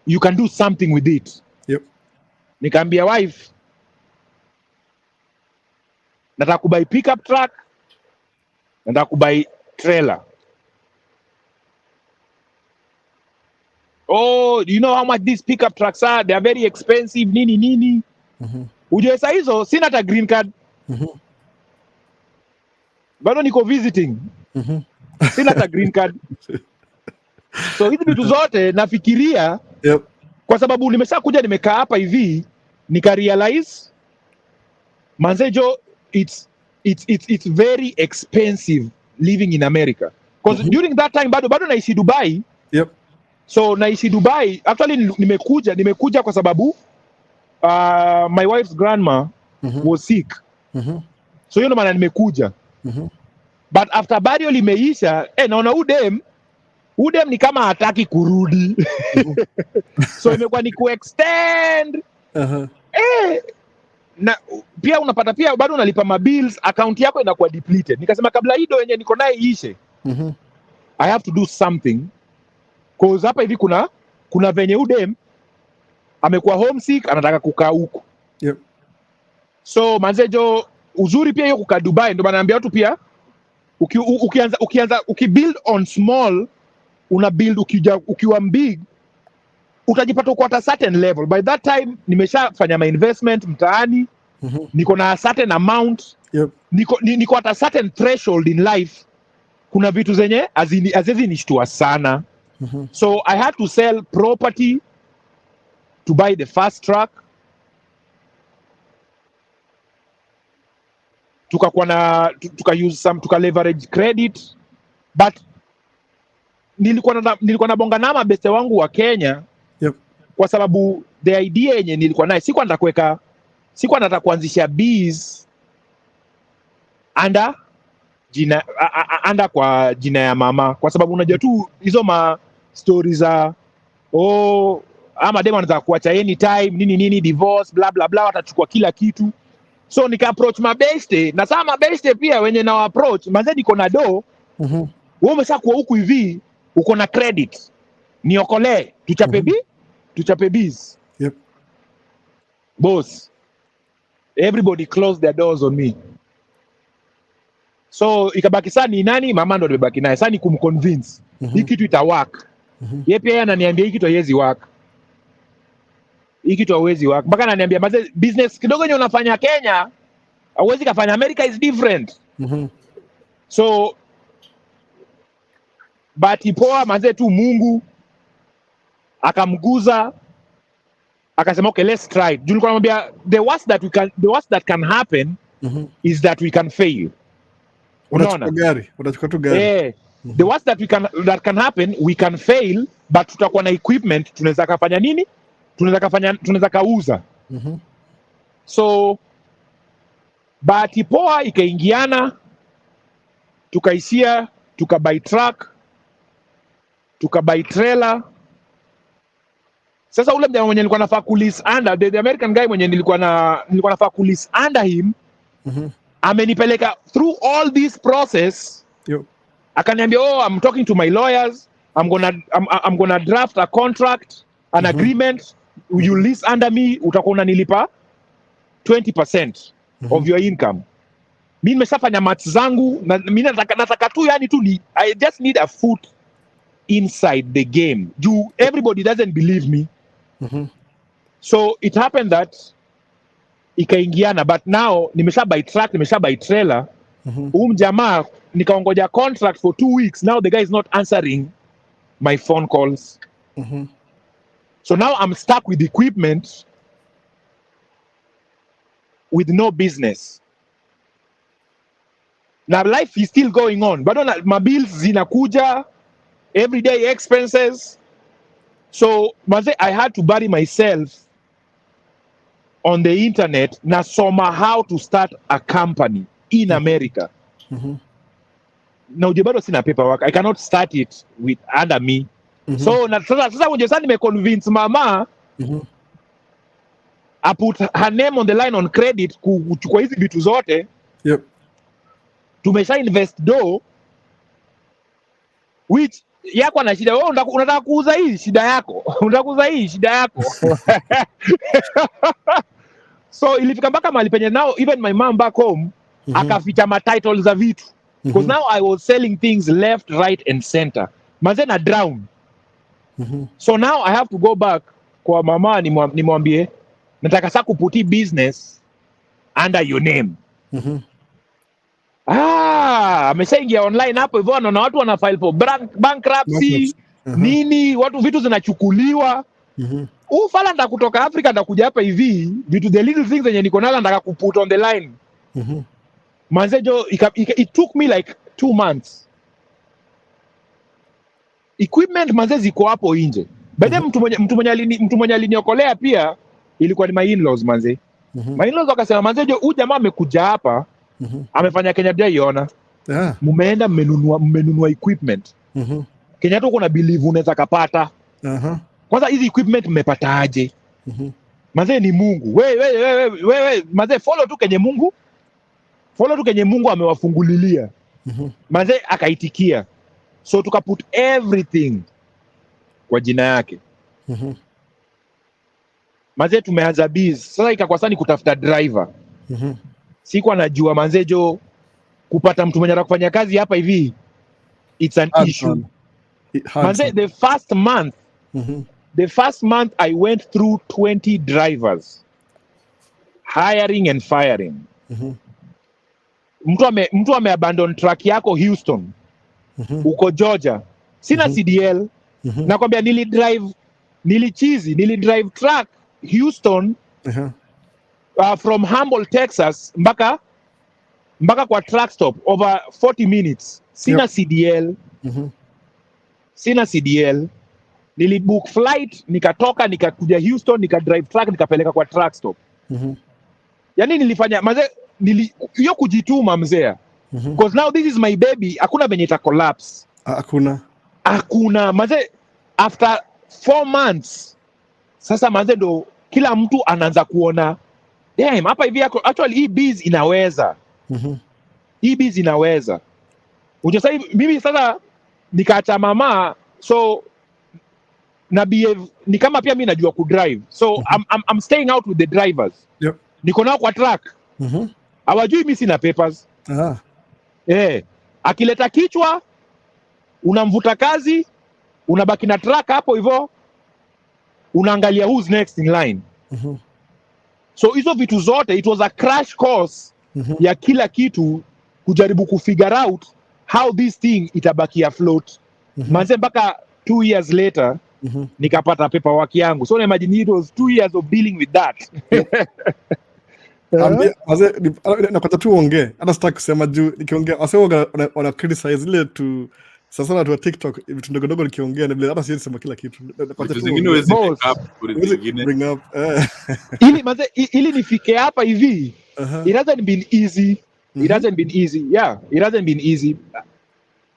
you can do something with it. Nikaambia wife, nataka kubuy pickup truck, nataka kubuy trailer. Oh, do you know how much these pickup trucks are? They are very expensive, nini. Ujue saa hizo sina hata green card. Bado niko visiting. Sina hata green card. So hizi vitu zote nafikiria kwa sababu nimeshakuja nimekaa hapa hivi nika realize manzejo it's very expensive living in America. Because during that time bado naishi Dubai. So naishi Dubai. Actually nimekuja kwa sababu my wife's grandma was sick. So hiyo ndo maana nimekuja. But after burial imeisha, naona udem ni kama hataki kurudi. So imekuwa ni kuextend. Na pia unapata pia bado unalipa mabills, account yako inakuwa depleted. Nikasema kabla hii ndo yenye niko naye ishe, I have to do something. Cause hapa hivi kuna venye udem amekuwa homesick, anataka kukaa huko. So manzejo, uzuri pia hiyo kukaa Dubai, ndo naambia watu pia ukibuild on small, una build ukiwa big, utajipata uko at a certain level. By that time nimeshafanya my investment mtaani, niko na a certain amount, niko at a certain threshold in life. Kuna vitu zenye azizi nishtua sana. So I had to sell property to buy the first truck. Tuka leverage credit, but nilikuwa na bonga na mabeste wangu wa Kenya. Kwa sababu the idea yenye nilikuwa nayo sikuwa nataka kuanzisha bees anda kwa jina ya mama, kwa sababu unajua tu hizo ma stories za ama demo anataka kuacha anytime nini divorce bla bla bla, watachukua kila kitu. So nika approach mabeste, na saa mabeste pia wenye na approach manze, niko na do, wewe umeshakuwa huku hivi, uko na credit, niokolee, tuchape bees. Boss, everybody closed their doors on me. So ikabaki saa ni nani, mama ndo nimebaki naye. Saa ni kumconvince hii kitu ita work. Yeye pia ananiambia hii kitu haiwezi work. Hii kitu haiwezi work. Mpaka ananiambia maze, business kidogo yenye unafanya Kenya hauwezi kufanya America, is different. So but poa maze tu Mungu akamguza, akasema okay, let's try. Juu nilikuwa namwambia the worst that can happen is that we can fail. Unaona? Unachukua tu gari. The worst that can happen, we can fail, but tutakuwa na equipment, tunaweza kufanya nini? Tunaweza kauza. So bahati poa ikaingiana, tukaishia, tukabuy truck, tukabuy trailer. Sasa ule mjamaa mwenye nilikuwa nafaa kulease under, the American guy mwenye nilikuwa nafaa kulease under him, amenipeleka through all this process. Akaniambia, I'm talking to my lawyers, I'm gonna draft a contract, an agreement, you lease under me, utakuwa unanilipa 20% of your income. Mimi nimeshafanya maths zangu, na mimi nataka tu yani tu I just need a foot inside the game. Everybody doesn't believe me. So it happened that ikaingiana, but now nimesha buy truck, nimesha buy trailer. Jamaa nikaongoja contract for 2 weeks. Now the guy is not answering my phone calls. So now I'm stuck with equipment. with no business. Now life is still going on. Bado my bills zinakuja, everyday expenses. So manze, I had to bury myself on the internet na soma how to start a company in America. Now bado sina paperwork. I cannot start it with under me. So na sasa unje sana nimeconvince mama I put her name on the line on credit kuchukua hizi vitu zote.
Yep.
Tumesha invest do which yako na shida, wewe unataka kuuza hii shida yako. Unataka kuuza hii shida yako. So ilifika mpaka mahali penye now even my mom back home akaficha ma titles za vitu because now I was selling things left, right and center. Manze na drown. So now I have to go back kwa mama nimwambie nataka sasa kuputi business under your name. Ameshaingia online hapo hivyo, na watu wana file for bankruptcy nini, watu vitu zinachukuliwa. Ufala nataka kutoka Africa ndakuja hapa hivi vitu the little things zenye niko nazo nataka kuput on the line. Manze jo it took me like 2 months. Equipment manze ziko hapo nje. Baada mtu mwenye aliniokolea pia ilikuwa ni my in-laws manze. My in-laws wakasema manze jo huyu jamaa amekuja hapa amefanya Kenya dia iona. Mumeenda mmenunua equipment. Kenya tu kuna believe unaweza kapata. Kwanza hizi equipment mmepata aje? Manze ni Mungu. Wewe manze follow tu kenye Mungu. Follow tu kenye Mungu amewafungulilia. Manze akaitikia. So tukaput everything kwa jina yake. Manze tumeanza biz. Sasa ikakuwa sasa ni kutafuta driver. Sikuwa najua manze jo kupata mtu mwenye anafanya kazi hapa hivi it's an issue. Manze the first month I went through 20 drivers hiring and firing. Mtu ameabandon truck yako Houston. Uko Georgia. Sina CDL. Nakwambia nilidrive truck Houston from Humble, Texas mpaka kwa truck stop over 40 minutes. Sina CDL. Sina CDL. Nilibook flight, nikatoka nikakuja Houston, nikadrive truck nikapeleka kwa truck stop. Yaani nilifanya maze hiyo kujituma mzee. Because now this is my baby, hakuna venye ita collapse. Hakuna maze after 4 months. Sasa maze ndo kila mtu anaanza kuona damn hapa hivi actually hii biz inaweza. Hii biz inaweza. Unajua mimi sasa nikaacha mama so na behave ni kama pia mimi najua kudrive. So I'm staying out with the drivers.
Yep.
Niko nao kwa track. Hawajui mimi sina papers. Akileta kichwa unamvuta kazi, unabaki na track hapo hivyo. Unaangalia who's next in line. So hizo vitu zote it was a crash course ya kila kitu kujaribu kufigure out how this thing itabaki afloat. Manze mpaka 2 years later nikapata paperwork yangu. So imagine it was 2 years of dealing with that.
Nakata tu ongee hata sitaki kusema juu nikiongea wasema wana criticize ile tu sasa watu wa TikTok vitu ndogo ndogo nikiongea na bila hata siwezi sema kila kitu.
Vitu zingine huwezi
bring up
ili manze ili nifike hapa hivi. It hasn't been easy. It hasn't been easy. Yeah, it hasn't been easy.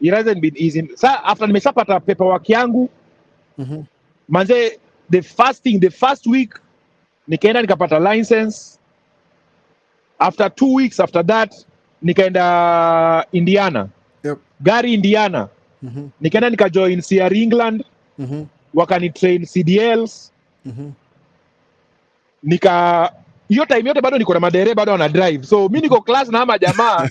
It hasn't been easy. Sa after nimeshapata paperwork yangu manze the first week nikaenda nikapata license. After 2 weeks after that nikaenda Indiana. Gari Indiana. Nikaenda nikajoin CR England. Wakani train CDLs. Hiyo time yote bado niko na madere bado wana drive. So mimi niko class na ama jamaa.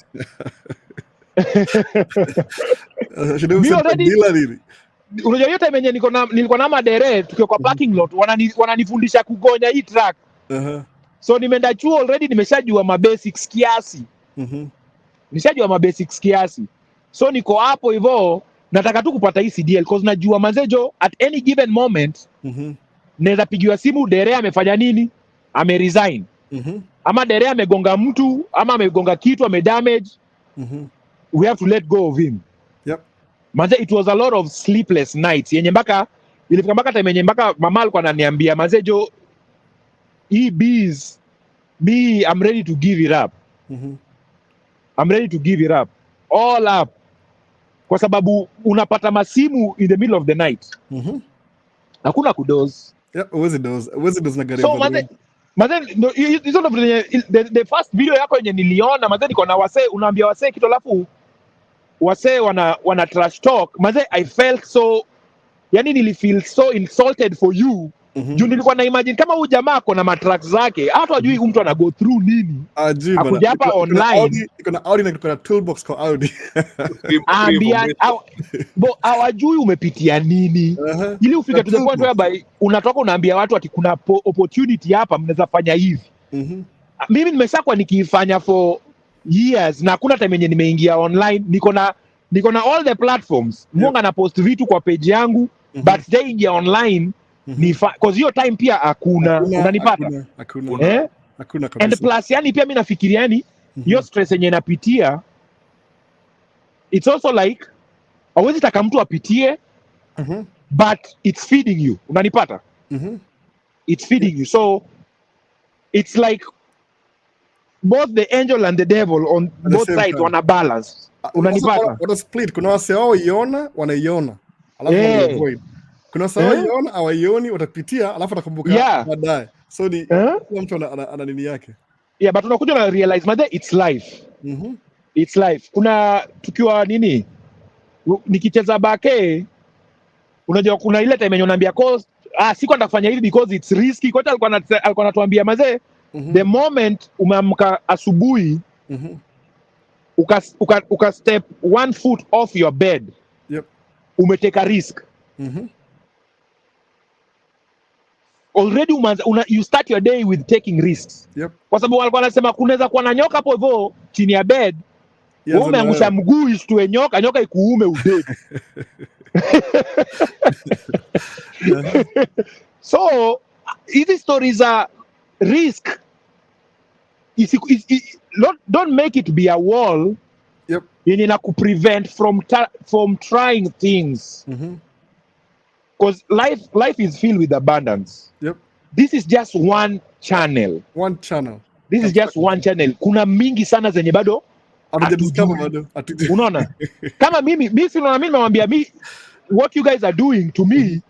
Unajua yote menye nilikuwa na madere tukiwa kwa parking lot wananifundisha kugonya hii track. So nimeenda chuo already nimeshajua ma basics kiasi. Nishajua ma basics kiasi. So niko hapo hivyo nataka tu kupata hii CDL because najua manzejo at any given moment naweza pigiwa simu dere amefanya nini? Ameresign. ama dere amegonga mtu ama amegonga kitu amedamage, we have to let go of him.
Yep.
Manze, it was a lot of sleepless nights yenye mpaka ilifika mpaka time yenye mpaka mama alikuwa ananiambia manze jo, hii bees me, I'm ready to give it up. I'm ready to give it up, all up, kwa sababu unapata masimu in the middle of the night. Hakuna kudoze.
Yeah, uwezi doze na gari.
So manze no, hizo ndio the first video yako yenye niliona manze, niko na wasee, unaambia wasee kitu alafu wasee wana trash talk manze. I felt so, yani nilifeel so insulted for you. Juu nilikuwa na imagine kama huyu jamaa ako na matracks zake, hata hajui mtu ana go through nini. Akuja hapa online.
Iko na Audi na iko na toolbox kwa Audi.
Hawajui umepitia nini. Ili ufike to the point whereby unatoka unaambia watu ati kuna opportunity hapa mnaweza fanya hivi. Mimi nimeshakuwa nikiifanya for years na hakuna time yenye nimeingia online. Niko na all the platforms. Munga na post vitu kwa page yangu, but stay ingia online. Because hiyo time pia hakuna, unanipata?
Hakuna kabisa.
And plus yani pia mimi nafikiria yani hiyo stress yenye napitia, it's also like hawezi taka mtu apitie, but it's feeding you, unanipata? It's feeding you, so it's like both the angel and the devil on both sides wana balance, unanipata?
Wana split. Kuna wase wao wanaiona alafu wanaavoid. Kuna sawa iona hawaioni, watapitia alafu atakumbuka baadaye. So ni kila mtu ana nini yake.
Yeah, but unakuja na realize mother, it's life. It's life. Kuna tukiwa nini nikicheza bake, unajua kuna ile time yenye unaambia cause siku nataka kufanya hivi because it's risky. Kwa hiyo alikuwa anatuambia mazee, the moment umeamka asubuhi uka step one foot off your bed, umeteka risk. Already you start your day with taking risks. Kwa sababu walikuwa wanasema kunaweza kuwa na nyoka hapo hivyo chini ya bed. Wewe umeangusha mguu ishtue nyoka ikuume udedi. So hizi stories are risk. Don't make it be a wall. Yenye na kuprevent from trying things. Because life is filled with abundance. This is just one channel. This is just one channel. Kuna mingi sana zenye bado unaona. Kama mimi sinaona, mimi nimwambia what you guys are doing to me,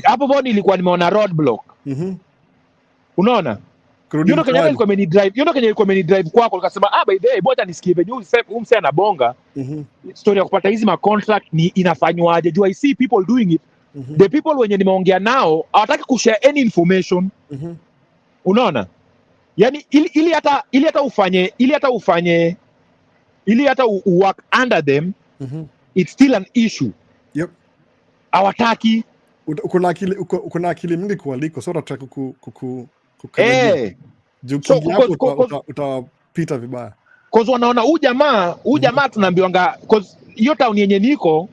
hapo bado nilikuwa nimeona roadblock. Unaona? Yono Kenya ilikuwa meni drive kwako, ukasema by the way bota nisikie venye umse anabonga. Story ya kupata hizi ma contract ni inafanywaje? Do I see people doing it? The people wenye nimeongea nao hawataki kushare any information. Unaona? Yani ili hata work under them, it's still an issue. Hawataki.
Uko na akili mingi kualiko, so unataka utapita vibaya.
Cause wanaona huyu jamaa tunaambiwanga, cause hiyo town yenye niko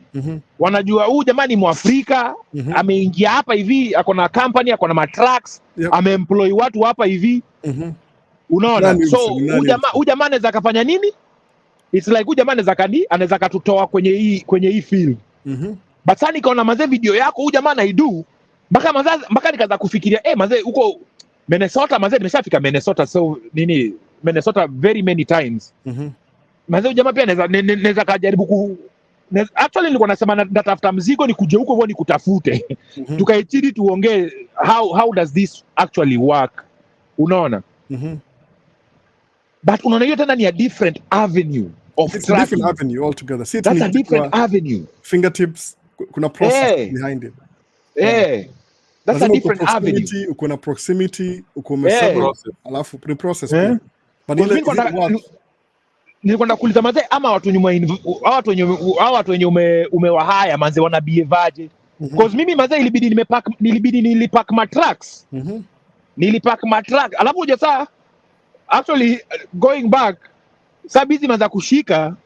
wanajua huyu jamaa ni Mwafrika, ameingia hapa hivi, ako na company, ako na matracks, ameemploy watu hapa hivi. Unaona? So huyu jamaa anaweza kafanya nini? It's like huyu jamaa anaweza katutoa kwenye hii field. But sasa nikaona mazee video yako huyu jamaa anaidu mpaka nikaanza kufikiria mazee huko Minnesota, mazee nimeshafika Minnesota, so nini Minnesota very many times. Mazee jamaa pia naweza kujaribu actually nilikuwa nasema natafuta mzigo nikuje huko hivyo nikutafute. Tukaitidi tuongee how does this actually work. Unaona? But unaona hiyo tena ni a different avenue of
it's a different avenue altogether. See,
that's a different avenue.
Fingertips, kuna process behind it.
That's a different avenue.
Uko na proximity, uko umesema alafu process. But
nilikuwa nakuuliza manze, ama watu wenye umewahaya manze wana behavior. Because mimi manze ilibidi nilipack my tracks. Nilipack my track. Alafu unajua saa actually going back sabizi nimeanza kushika,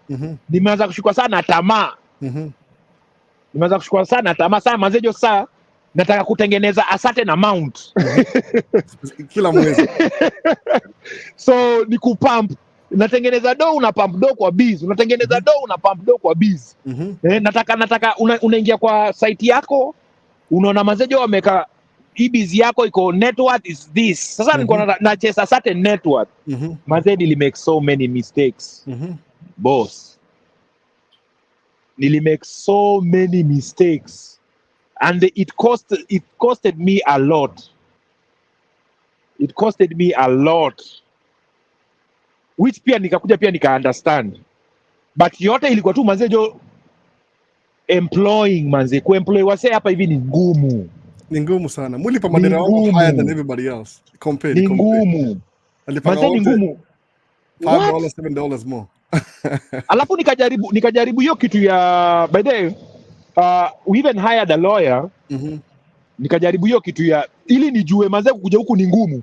nimeanza kushikwa sana tamaa. Nimeanza kushikwa sana tamaa sana manze, jo saa nataka kutengeneza a certain amount
kila mwezi.
So ni kupump, natengeneza do, una pump do kwa biz, unatengeneza do, una pump do kwa biz. Nataka unaingia kwa site yako, unaona mazejo wameka biz yako iko net worth is this. Sasa niko na chase a certain net worth. Mazedi li make so many mistakes. Boss, nili make so many mistakes, and it costed me a lot. It costed me a lot, which pia nika understand, but yote ilikuwa tu manzejo employing manze, kuemploy wase hapa hivi ni ngumu.
Ni ngumu sana. Mulipa madera wangu higher than everybody else.
Ni ngumu. Manze ni ngumu.
$5, $7 more.
Alafu nikajaribu hiyo kitu ya, by the way, we even hired a lawyer. Nikajaribu hiyo kitu ya ili nijue manze kukuja huku ni ngumu.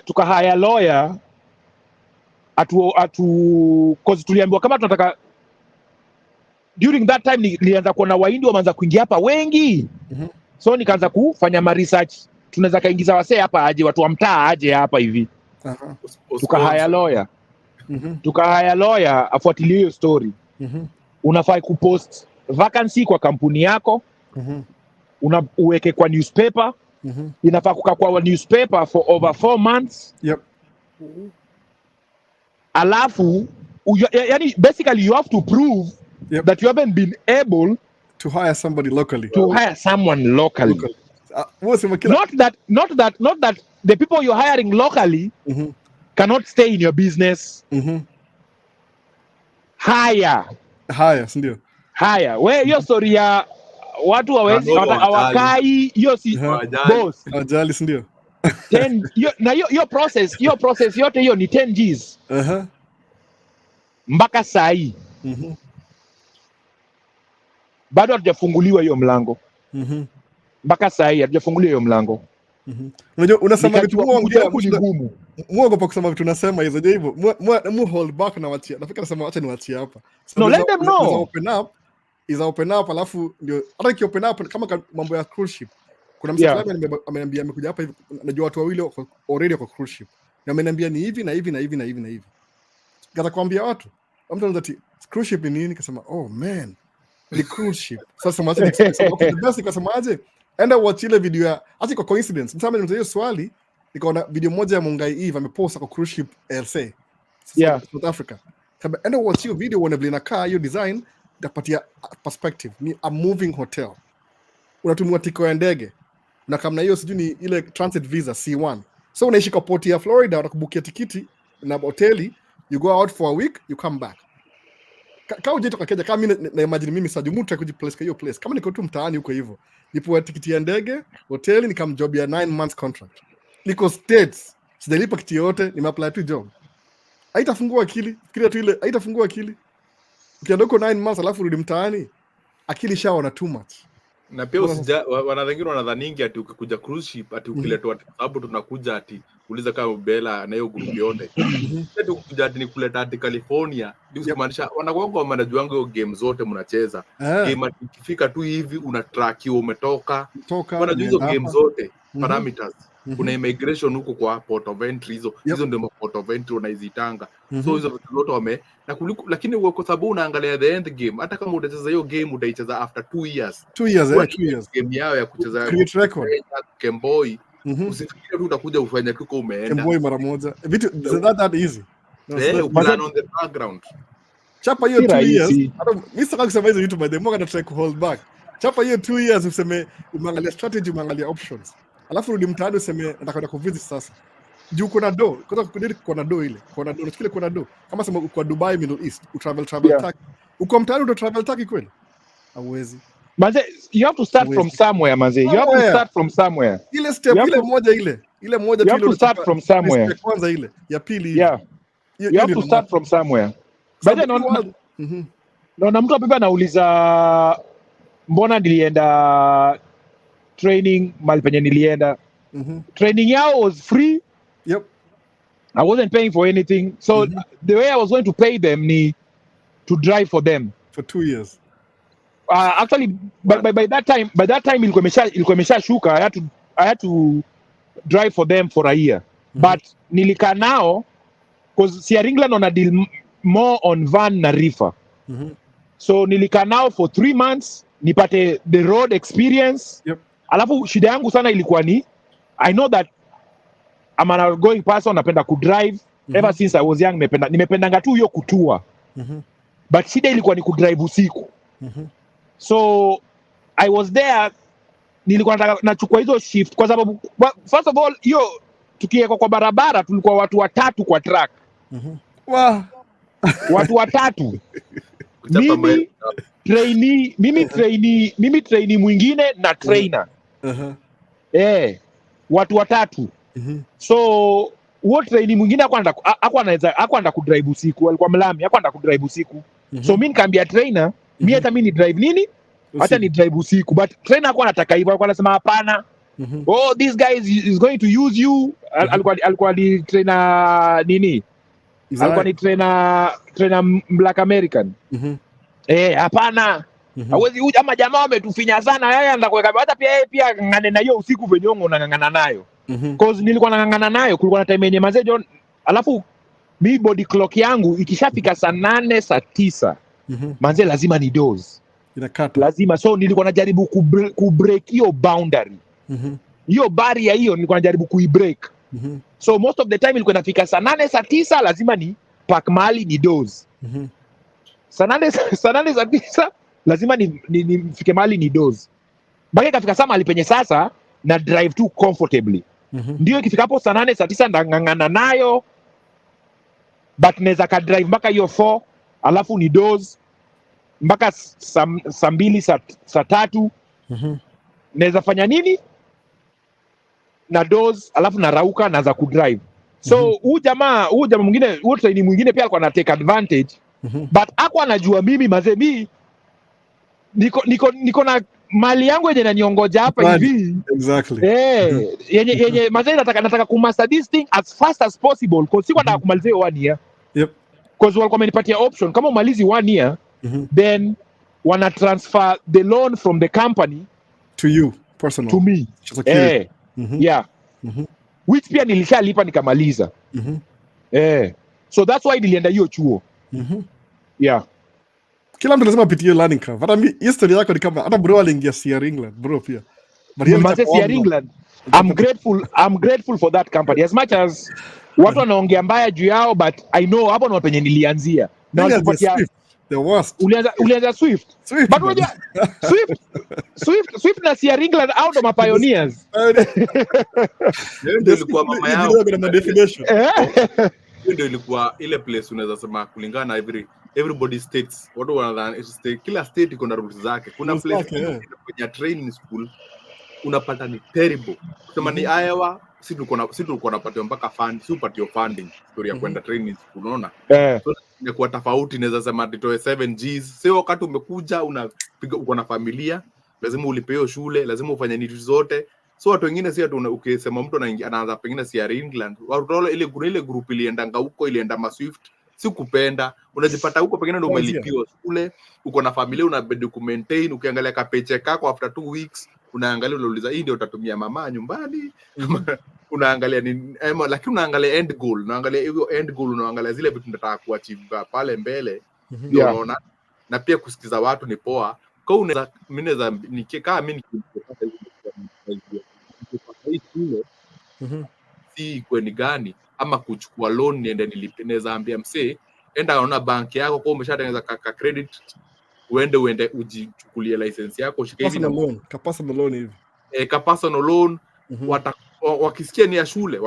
Tuka hire lawyer cause tuliambiwa kama tunataka. During that time nilianza kuona Wahindi wameanza kuingia hapa wengi. So nikaanza kufanya research, tunaweza kaingiza wasee hapa aje, watu wa mtaa aje hapa hivi. Tuka hire lawyer. Tuka hire lawyer afuatilie hiyo story. Unafai kupost vacancy kwa kampuni yako. Uweke kwa newspaper. Inafaa kukaa kwa newspaper for over 4 months.
Yep.
Alafu yani basically you have to prove that you haven't been able
to hire somebody locally.
To hire someone locally. Not that the people you're hiring locally cannot stay in your business. Hire,
ndio.
Hire. Wewe hiyo story ya watu hawakai, hiyo si boss.
Ajali ndio.
10 na hiyo process yote hiyo ni 10 Gs. Mpaka saa hii. Bado hatujafunguliwa hiyo mlango. Mpaka saa hii hatujafunguliwa hiyo mlango.
Unajua unasema vitu muogo pa kusema vitu unasema hizo je hivyo. Mu hold back na wachia. Nafikiri nasema acha niwachie hapa.
No, let them know.
Open up alafu ndio hata ki open up kama mambo ya cruise ship. Kuna msafiri ameniambia amekuja hapa hivi, najua watu wawili already kwa cruise ship. Na ameniambia ni hivi na hivi na hivi na hivi na hivi. Kaza kuambia watu. Mtu anataka cruise ship ni nini? Kasema oh man. The cruise ship. Sasa mwache the best kasema aje. Enda watch ile video ya acha kwa coincidence. Msama nimetoa swali, nikaona video moja ya Mungai Eve amepost kwa cruise ship LC. South Africa. Kama enda watch hiyo video uone vile inakaa hiyo design, itapatia perspective. Ni a moving hotel. Unatumia tiko ya ndege. Na kama hiyo sijui ni ile transit visa C1. So unaishi kwa port ya Florida, watakubukia tikiti na hoteli, you go out for a week, you come back. Kama uje toka Kenya, kama mimi na imagine mimi sasa mtu akujiplace kwa hiyo place. Kama niko tu mtaani huko hivyo, nipo tikiti ya ndege, hoteli, nikam job ya 9 months contract. Niko States, sijalipa kitu yote, nimeapply tu job. Haitafungua akili, fikiria tu ile, haitafungua akili. Ukienda huko 9 months alafu rudi mtaani, akili shaona too much.
Na pia wanadhani wanadhaningi ati ukikuja cruise ship ati ukiletwa sababu tunakuja ati uliza kama Bella na hiyo group yote. Ati ukikuja ati nikuleta ati California, ndio kumaanisha wanakuwa wanajua hiyo game zote mnacheza. Game ikifika tu hivi una track hiyo umetoka. Wanajua hizo game zote, parameters. Kuna immigration huko kwa port of entry hizo ndio port of entry unaizitanga. So hizo vitu zote lakini kwa sababu unaangalia the end game, hata kama utacheza hiyo game utaicheza after 2 years.
2 years.
Game yao ya kucheza
create record.
Kemboy. Usifikiri tu utakuja ufanye tu kwa umeenda.
Kemboy mara moja. Vitu that easy.
Plan on the background.
Chapa hiyo 2 years. Mimi sitaki kusema hizo vitu by the more try to hold back. Chapa hiyo 2 years useme umeangalia strategy, umeangalia options. Alafu rudi mtaani useme nataka kwenda kuvisit sasa. Juu kuna do, kwanza kudiri kuna do ile. Kuna do, unachukua kuna do. Kama sema uko Dubai, Middle East, travel Turkey. Uko mtaani uto travel Turkey kweli? Hauwezi.
Manze, you have to start from somewhere, manze. You have to start from somewhere.
Ile step ile moja ile. Ile moja
tu ile. You have to start from somewhere.
Kwanza ile, ya pili ile.
Yeah. You have to start from somewhere. Baada na mtu hapa anauliza mbona nilienda training mahali penye nilienda. Training yao was free.
Yep.
I wasn't paying for anything. So the way I was going to pay them ni to drive for them
for 2 years.
actually by that time ilikuwa imeshashuka. I had to drive for them for a year. But nilikaa nao because Sierra England on a deal more on van na reefer. So nilikaa nao for 3 months nipate the road experience. Alafu shida yangu sana ilikuwa ni I know that I'm an outgoing person, napenda kudrive. Ever since I was young nimependanga tu hiyo kutua. But shida ilikuwa ni kudrive usiku. So I was there, nilikuwa nachukua hizo shift kwa sababu first of all hiyo tukiweka kwa barabara tulikuwa watu watatu kwa track. Watu watatu. mimi trainee mwingine na trainer. Watu watatu. So huo trainee mwingine hakuanza kudrive usiku, alikuwa mlami, hakuanza kudrive usiku. So mimi nikaambia trainer, hata mimi ni drive nini? Hata ni drive usiku. But trainer hakuwa anataka hivyo, alikuwa anasema hapana. Oh, this guy is going to use you. Alikuwa ni trainer nini? Alikuwa ni trainer Black American. Hapana. Hawezi huyu ama jamaa wametufinya sana, yeye anataka kuweka hata pia ngane na hiyo usiku venye unangangana nayo. Cause nilikuwa nangangana nayo, kulikuwa na time yenye mazee John, alafu mi body clock yangu ikishafika saa 8 saa 9 manze lazima ni doze.
Inakata.
Lazima, so nilikuwa najaribu kubreak hiyo boundary. Hiyo barrier hiyo nilikuwa najaribu kuibreak. So most of the time ilikuwa inafika saa 8 saa 9 lazima ni park mahali ni doze. Saa 8 saa 9 lazima nifike mahali ni doze. Mpaka ikafika saa mahali penye sasa na drive tu comfortably. Ndio ikifika hapo saa 8 saa 9 ndangangana nayo, but naweza ka drive mpaka hiyo 4 alafu ni doze mpaka saa 2 saa 3. Naweza fanya nini na doze alafu narauka naanza kudrive. So huyu jamaa mwingine, huyu trainee mwingine pia alikuwa na take advantage. But hakuwa anajua mimi mazee, mimi niko na mali yangu yenye naniongoja hapa hivi.
Exactly.
Yenye mazee nataka kumaster this thing as fast as possible because siko nataka kumalizia 1 year. Because walikuwa wamenipatia option kama umalizi 1 year then wana transfer the loan from the company
to you personal,
to me. Which pia nilishalipa nikamaliza. So that's why nilienda hiyo chuo.
Kila mtu lazima apitie learning curve. Hata mimi history yako ni kama hata bro aliingia Sierra England bro pia.
But Sierra England, I'm grateful for that company as much as watu wanaongea mbaya juu yao, but I know hapo ndo penye nilianzia. Na walipatia
the worst.
Ulianza Swift. But unajua Swift na Sierra England out of my pioneers.
Ndio ilikuwa mama yao. Ndio ilikuwa ile place unaweza sema kulingana na everybody states, watu wanadhani kila state iko na rules zake. Kuna place kwenye training school unapata ni terrible. Kama ni Iowa, sisi tulikuwa napata mpaka fund, super funding story ya kwenda training school, unaona? So ni kwa tofauti, naweza sema nitoe 7 Gs. Sio wakati umekuja unapiga uko na familia, lazima ulipe hiyo shule, lazima ufanye nini zote. So watu wengine si ukisema mtu anaanza pengine Sierra England, watu ile group iliendanga huko, ilienda Swift, si kupenda, unajipata huko pengine ndio umelipiwa shule, uko na familia, unabidi kumaintain, ukiangalia ka paycheck yako after 2 weeks, unaangalia unauliza hii ndio utatumia mama nyumbani, unaangalia ni lakini unaangalia end goal, unaangalia hiyo end goal, unaangalia zile vitu nataka kuachieve pale mbele, ndio unaona. Na pia kusikiza watu ni poa. Kwa unaweza nikikaa mimi nikipata hii shule si kweni gani ama kuchukua loan niende nilipe, naweza ambia msee enda aona banki yako kwa umeshatengeneza ka credit, uende ujichukulie license yako, shike hivi na loan, personal loan hivi personal loan. Wakisikia ni ya shule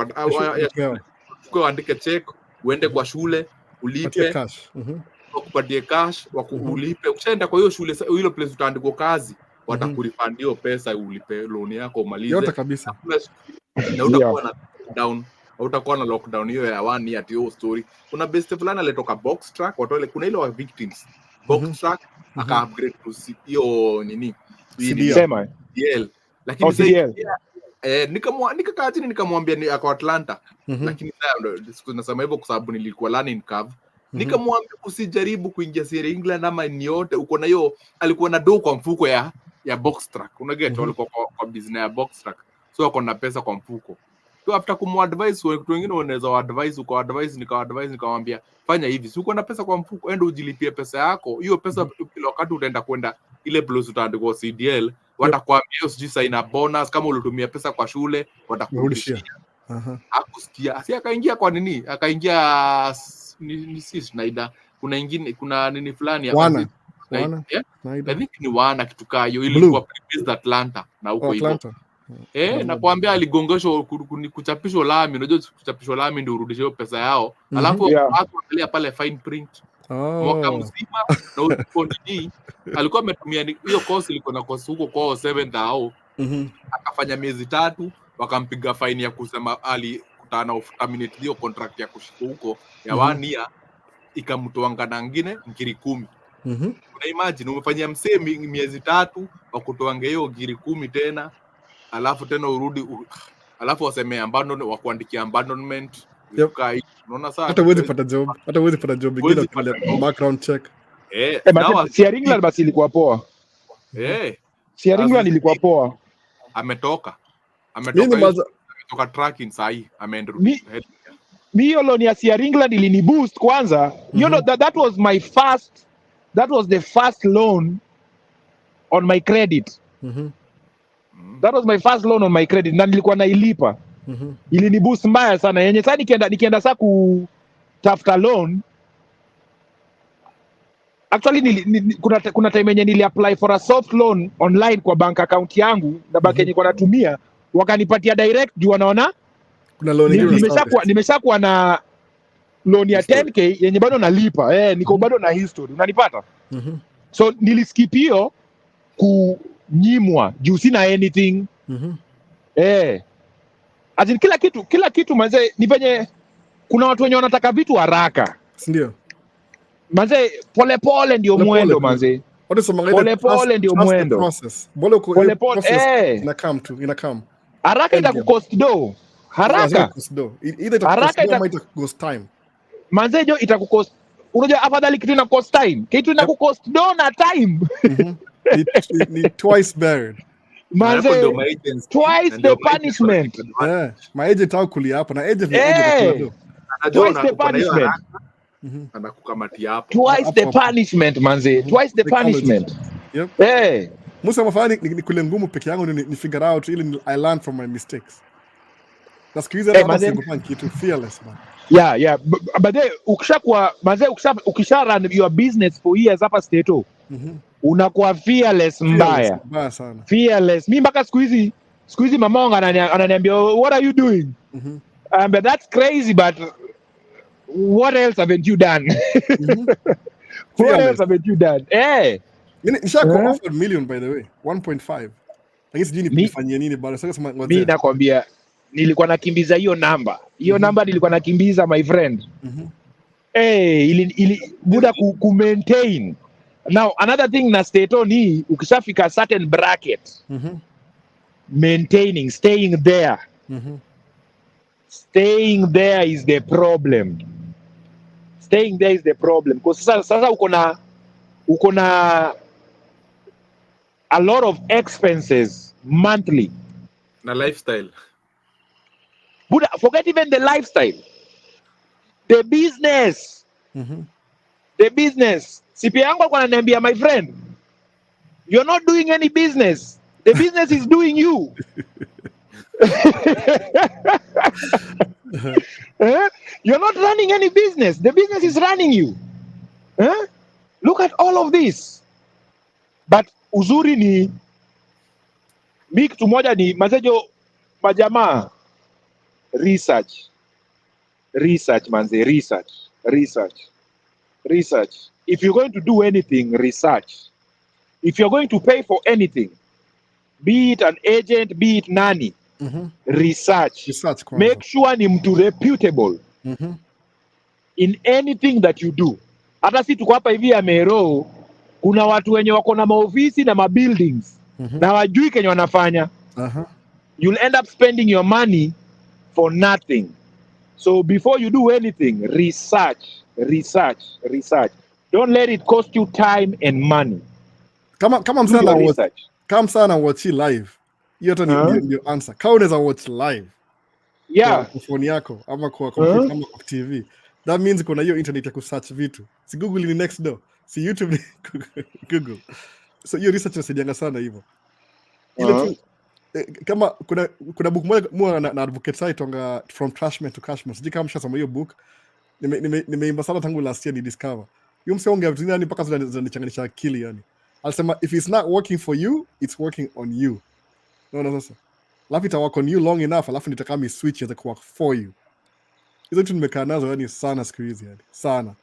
waandike check, uende kwa shule ulipe cash, wakupatie cash wakulipe. Ukishaenda kwa hiyo shule hiyo place utaandikwa kazi, watakurefund hiyo pesa, ulipe loan yako umalize
yote kabisa.
Na utakuwa na down, utakuwa na lockdown hiyo ya 1 year hiyo story. Kuna best fulani alitoka box track, watu wale kuna ile wa victims box track aka upgrade to hiyo nini
sema
DL, lakini sasa nikakaa chini nikamwambia ni ako Atlanta, lakini sasa ndio nasema hivyo kwa sababu nilikuwa learning curve.
Nikamwambia usijaribu kuingia Sierra England ama ni yote, uko na hiyo, alikuwa na do kwa mfuko ya box track, unaget, walikuwa kwa business ya box track, so ako na pesa kwa mfuko. So after kumadvise watu wengine wanaweza advise, uko advise, nikamwambia fanya hivi, si uko na pesa kwa mfuko, enda ujilipie pesa yako, hiyo pesa kila wakati utaenda kwenda ile plus utaandika CDL, watakwambia usiji sign bonus, kama ulitumia pesa kwa shule watakurudishia. Hakusikia, si akaingia kwa nini, akaingia ni Schneider, kuna nini fulani ya
Wana.
I think ni Wana kitu kayo, ilikuwa based Atlanta na huko hivyo. Na kuambia aligongeshwa kuchapishwa lami, unajua kuchapishwa lami ndio urudishe pesa yao. Alafu watu angalia pale fine print. Mwaka mzima na uliponini alikuwa ametumia hiyo course, ilikuwa na course huko kwa 7,000. Akafanya miezi 3, wakampiga fine ya kusema alikutana terminate hiyo contract ya kushika huko ya 1 year, ikamtoanga na ngine ngiri 10. Una imagine umefanyia msee miezi 3 wakutoanga hiyo ngiri 10 tena, alafu tena urudi, alafu waseme abandon, wakuandikia abandonment. Unaona sasa
hata huwezi pata job ingine kwa background check.
Sierra England basi ilikuwa poa. Sierra England ilikuwa poa. Ametoka
tracking sahi, ameenda.
Mimi loan ya Sierra England ilini boost kwanza. You know that was the first loan on my credit. That was my first loan on my credit, na nilikuwa nailipa. Ilini boost mbaya sana. Yenye sasa nikienda sasa kutafuta loan, actually kuna time yenye nili apply for a soft loan online kwa bank account yangu, na bank yenye kwa natumia wakanipatia direct juu wanaona
kuna loan
nimeshakuwa na loan ya 10k yenye bado nalipa. Niko bado na history, unanipata? So niliskip hiyo kunyimwa juu sina anything. Azin kila kitu manze, ni venye kuna watu wenye wanataka vitu haraka,
ndio
manze. Pole ndio mwendo manze, pole ndio mwendo. Pole
inakam
haraka, itakucost do haraka,
itakucost time
manze, jo itakucost. Unajua afadhali kitu ina cost time, kitu ina kucost do na time.
ni twice buried
manze, twice the punishment.
My agent au kulia hapo na agent
twice the punishment.
Anakukamatia hapo
Twice the punishment manze, twice the punishment.
Musa mafani ni kule ngumu peke yangu ni figure out ili I learn from my mistakes. Nasikiliza na singopanga kitu fearless man.
Yeah, but then ukishakuwa manze, ukisha run your business for years hapa Stato, unakuwa fearless mbaya
sana.
Fearless. Mimi mpaka siku hizi mama wangu ananiambia what are you doing? But that's crazy, but what else haven't you done? What else haven't you done?
Nishakuwa offered million by the way, 1.5. Lakini sijui nifanyie nini bado. Sasa
mimi nakwambia nilikuwa nakimbiza hiyo namba. Namba nilikuwa nakimbiza my friend. Ili buda ku maintain. Now another thing na Stato ni ukishafika certain bracket, maintaining, staying there. Staying there is the problem. Staying there is the problem. Because sasa uko na a lot of expenses monthly.
Na lifestyle.
But forget even the lifestyle. The business. The business. CP yangu alikuwa ananiambia, my friend, you're not doing any business. The business is doing you. You're not running any business. The business is running you. Look at all of this. But uzuri ni mi kitu moja ni mazejo majamaa, research manze, research. If you're going to do anything, research. If you're going to pay for anything, be it an agent, be it nani, research. Make sure ni mtu reputable in anything that you do. Hata si tuko hapa hivi ya Mero, kuna watu wenye wako na maofisi na mabuildings na wajui kenye wanafanya. You'll end up spending your money for nothing. So before you do anything, research. research. Don't let it cost you time and money.
Kama
Do your research.
Kama msana watch live. Hiyo hata ndio answer. Kama unaweza watch live.
Yeah.
Kwa phone yako ama kwa computer ama kwa TV. That means kuna hiyo internet ya kusearch vitu. Si Google ni next door. Si YouTube ni Google. So hiyo research inasaidianga sana hivyo. Ile tu kama kuna book moja na advocate site tonga From Trashman to Cashman. Sijui kama mshasoma hiyo book. Nimeimba sana tangu last year ni discover. Hiyo mseonge vitu yani mpaka zinanichanganisha akili yani. Alisema if it's not working for you, it's working on you. No sasa. Alafu ita work on you long enough, alafu nitakama switch ya work for you. Hizo tu nimekaa nazo yani sana siku hizi yani. Sana.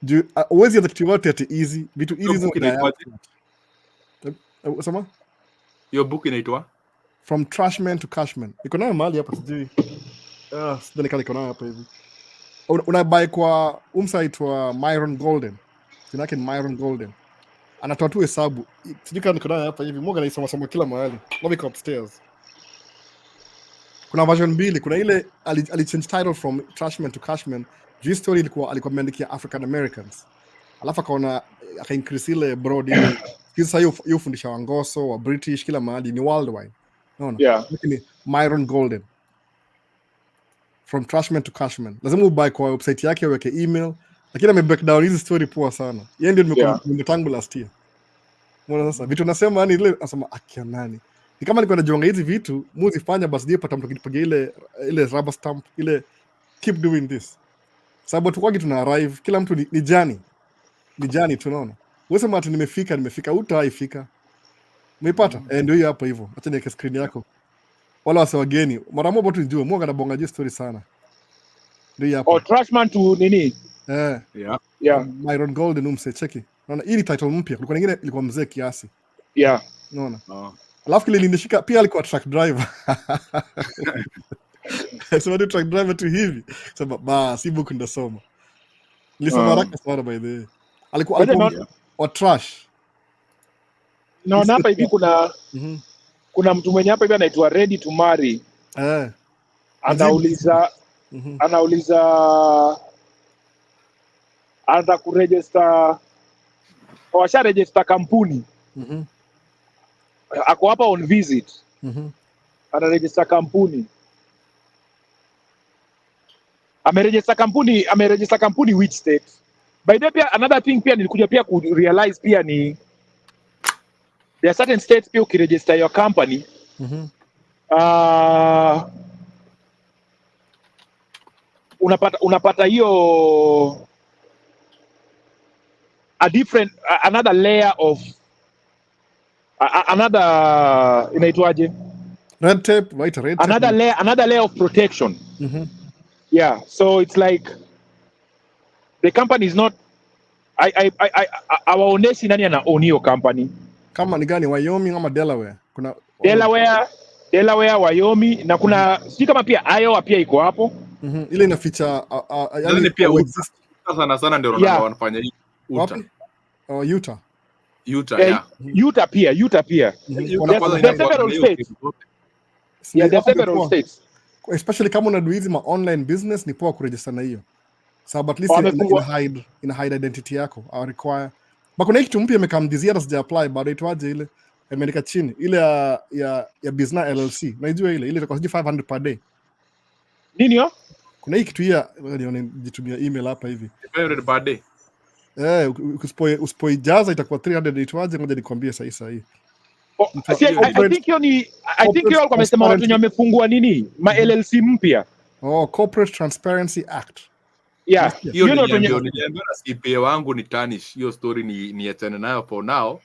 Juu uwezi ya kitu yote ati easy, vitu easy ziko na Sema?
Your book inaitwa
From Trashman to Cashman. Iko nayo mahali hapa sijui. Sidhani kama iko nayo hapa hivi. Unabuy kwa site wa Myron Golden. Jina yake ni Myron Golden. Anatoa tu hesabu. Sijui kama niko nayo hapa hivi. Moga naisoma kila mahali. Love it upstairs. Kuna version mbili. Kuna ile alichange title From Trashman to Cashman. Juu story alikuwa ameandikia African Americans. Alafu akaona increase ile broad ile. Sasa hiyo fundisha Wangoso, wa British kila mahali ni worldwide.
Yeah.
Lakini Myron Golden. From Trashman to Cashman. Lazima ubuy kwa website yake uweke email. Lakini ame break down hizi story poa sana. Yeye ndio nimetangu last year. Mbona sasa vitu nasema yani ile nasema akia nani. Ni kama nilikuwa najonga hizi vitu, muzifanya basi ndio pata mtu kipiga ile rubber stamp ile keep doing this. Sababu tukwagi tuna arrive kila mtu ni jani. Ni jani tunaona. Wewe sema ati nimefika utaifika. Umeipata? Ndio hiyo hapo hivyo. Acha niweke screen yako. Wala wase wageni. Mara moja tu nijue Mungu anabonga je story sana. Ndio hapo.
Trashman to nini?
Yeah.
Myron Golden umse cheki. Unaona hii title mpya. Kulikuwa nyingine ilikuwa mzee kiasi.
Yeah.
Unaona? Alafu kile nilishika pia alikuwa truck driver. So truck driver tu hivi. Sema si book ndasoma. Nilisoma haraka sana by the way. Alikuwa wa trash.
Naona hapa hivi kuna mtu mwenye hapa hivi anaitwa Ready to Marry. Anauliza anataka kuregister washa register kampuni. Ako hapa on visit. Ana register kampuni. Ameregister kampuni which state? By the way, another thing pia nilikuja pia ku realize pia ni there are certain states pia ukiregister your company unapata hiyo a different another layer of another inaitwaje
red tape.
Another layer of protection. Yeah, so it's like the company is not awaoneshi nani ana own hiyo company.
Kama ni gani, Wyoming ama Delaware? Kuna
Delaware, Wyoming na kuna sijui kama pia Iowa pia iko hapo.
Ile ina feature
yani pia sana ndio wanafanya hii Utah.
Utah.
Utah pia. There are several states.
Especially kama una do hizi ma online business ni poa kuregister na hiyo. Sababu at least ina hide identity yako au require. Kuna kitu mpya imekamdizia na sija apply bado itwaje ile America chini ile ya business LLC. Unajua ile itakuwa 500 per day.
Nini hiyo?
Kuna hii kitu ya nijitumia email hapa hivi.
500 per day.
Usipoijaza itakuwa 300 itwaje, ngoja nikwambie sahi.
I think hiyo alikuwa amesema watu wenye wamefungua nini? Ma LLC mpya.
Corporate Transparency Act.
Yeah.
Hiyo niliambiwa na CPA wangu ni tarnish. Hiyo story ni achana nayo for now.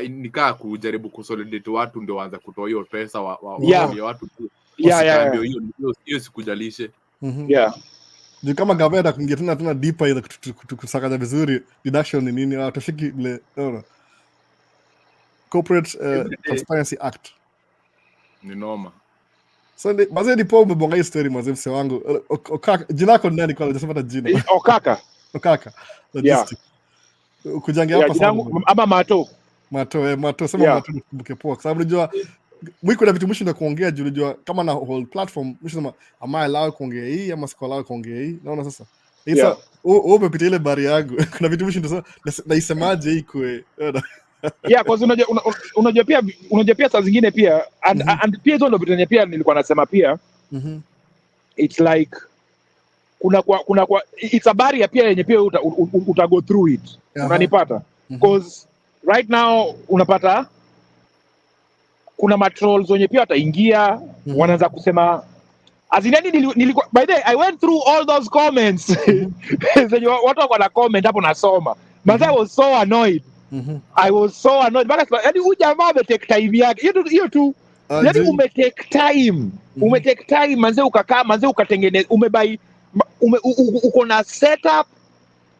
Nikaa kujaribu consolidate watu ndio waanze kutoa hiyo pesa wa watu. Hiyo sikujalishe.
Yeah.
Juu kama gavana kungetina tena deeper ile kusakaja vizuri deduction ni nini atashiki ile Corporate Transparency Act.
Ni noma.
So mazee ni poa umebonga hii story mazee mse wangu. Jina lako nani kwa unasema jina? Okaka. Logistic. Kujangia hapa
sana. Ama Mato
sema Mato nikumbuke poa kwa sababu unajua mwiko na vitu mwisho ndio kuongea juu unajua kama na whole platform mwisho sema am I allowed kuongea hii ama siko allowed kuongea hii. Naona sasa Isa umepita ile bari yangu. Kuna vitu mshi ndio naisemaje ikwe.
Yeah, cause unajua pia saa zingine pia and pia hizo ndio vitu pia nilikuwa nasema pia. It's like kuna it's a barrier pia yenye pia uta go through it. Unanipata? Because right now unapata kuna matrolls wenye pia wataingia wanaanza kusema azinani nilikuwa by the way I went through all those comments. Zenye watu wako na comment hapo nasoma. But I was so annoyed. I was so annoyed. Yaani huyu jamaa ametake time yake. Hiyo tu. Yaani umetake time. Umetake time manze ukakaa manze ukatengeneza umebai uko na setup,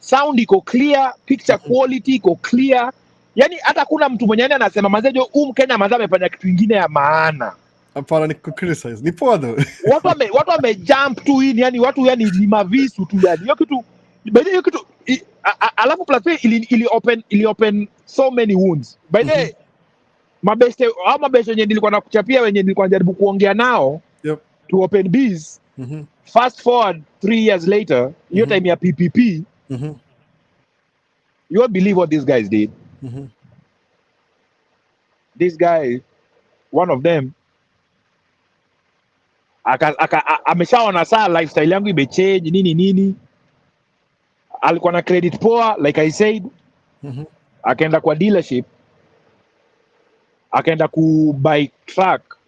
sound iko clear, picture quality iko clear. Yaani hata kuna mtu mwenye anasema manze jo Mkenya manze amefanya kitu kingine ya maana.
Hapana ni criticize. Ni poa though.
Watu wame jump tu in yani watu yani ni mavisu tu yani. Hiyo kitu by the hiyo kitu alafu plus ili open so many wounds. By the mabeste wenye nilikuwa nakuchapia wenye nilikuwa najaribu kuongea nao to open bees. Fast forward 3 years later, hiyo time ya PPP. You won't believe what these guys did. This guy, one of them, ameshaona saa lifestyle yangu imechange nini. Alikuwa na credit poa like I said. Akaenda kwa dealership. Akaenda ku buy truck,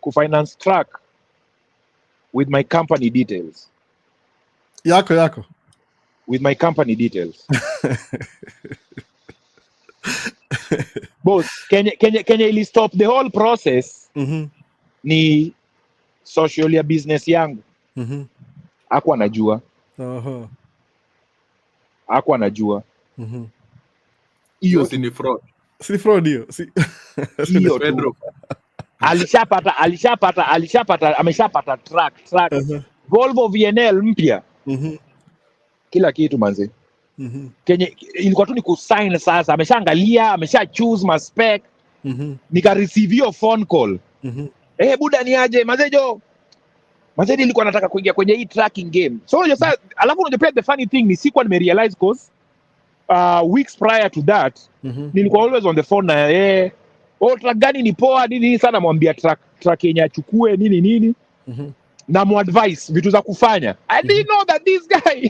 ku finance truck with my company details.
Yako.
With my company details. Boss, Kenya ili stop the whole process. Ni social ya business yangu. Hakuwa anajua. Hakuwa anajua.
Hiyo si ni fraud.
Si fraud hiyo.
Hiyo Pedro. Ameshapata truck. Volvo VNL mpya. Kila kitu manze. Kenya ilikuwa tu ni kusign sasa. Ameshaangalia, amesha choose my spec. Nika receive your phone call. Buda ni aje mazejo. Mazejo nilikuwa nataka kuingia kwenye hii tracking game. So sasa alafu unajua the funny thing ni sikuwa nimerealize cause weeks prior to that nilikuwa always on the phone na truck gani ni poa nini sana mwambia truck yenye achukue nini na mu advice vitu za kufanya. I didn't know that this guy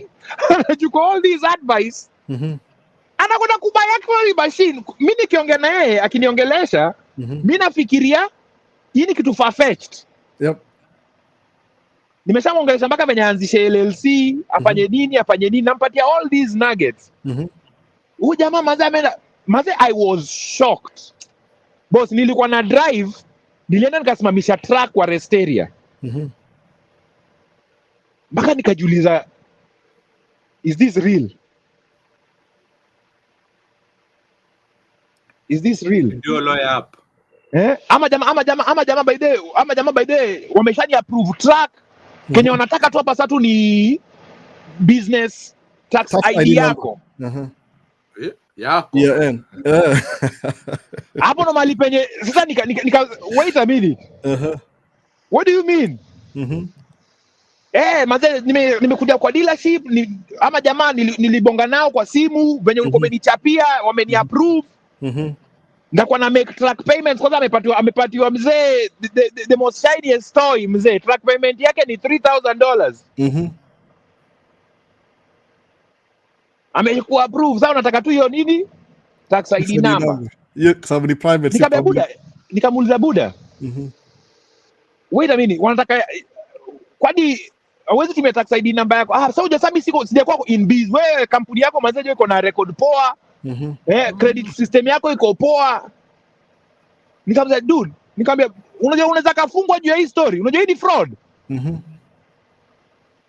anachukua all these advice anakwenda kubuy actually machine. Mimi nikiongea na yeye akiniongelesha mimi nafikiria hii ni kitu far-fetched. Nimeshamuongelesha mpaka venye anzishe LLC afanye nini nampatia all these nuggets. Huyu jamaa maze I was shocked. Boss nilikuwa na drive nilienda nikasimamisha truck kwa rest area. Mpaka nikajiuliza is this real? Is this real?
Ndio lawyer up.
Ama jamaa by the way wameshani approve truck. Kenya wanataka tu hapa sasa tu ni business tax ID yako.
Yako.
Hapo ndo mali penye sasa nika wait a minute. What do you mean? Maze nimekuja kwa dealership ama jamaa nilibonga nao kwa simu venye ulikuwa umenichapia wameni approve. Ngakuwa na make truck payments kwanza amepatiwa mzee the most shiniest toy mzee truck payment yake ni $3,000. Amekuwa approve sasa unataka tu hiyo nini tax ID number.
Kwa sababu ni private.
Nikamuuliza buda. Wait a minute wanataka kwani hawezi tumia tax ID number yako? Sasa hujasami sijakuwa in biz. Wewe kampuni yako mazejo iko na record poa. Credit system yako iko poa. Nikamwambia dude, unaweza kafungwa juu ya hii story. Unajua hii ni fraud.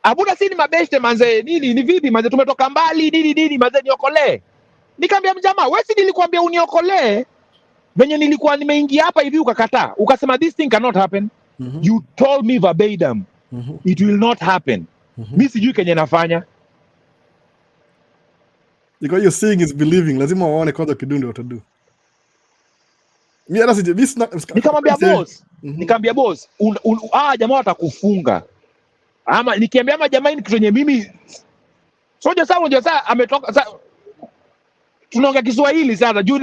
Abuda si ni mabeshte manze nini ni vipi manze tumetoka mbali nini manze niokolee. Nikamwambia mjamaa wewe si nilikwambia uniokolee venye nilikuwa nimeingia hapa hivi ukakataa. Ukasema this thing cannot happen. You told me verbatim. It will not happen. Mimi sijui kenye nafanya.
Because you're seeing is believing. Lazima waone kwanza kidundi watadu.
Nikamwambia boss, jamaa watakufunga. Ama nikiambia jamaa ni kitu yenye mimi So sasa ametoka sasa tunaongea Kiswahili sasa juu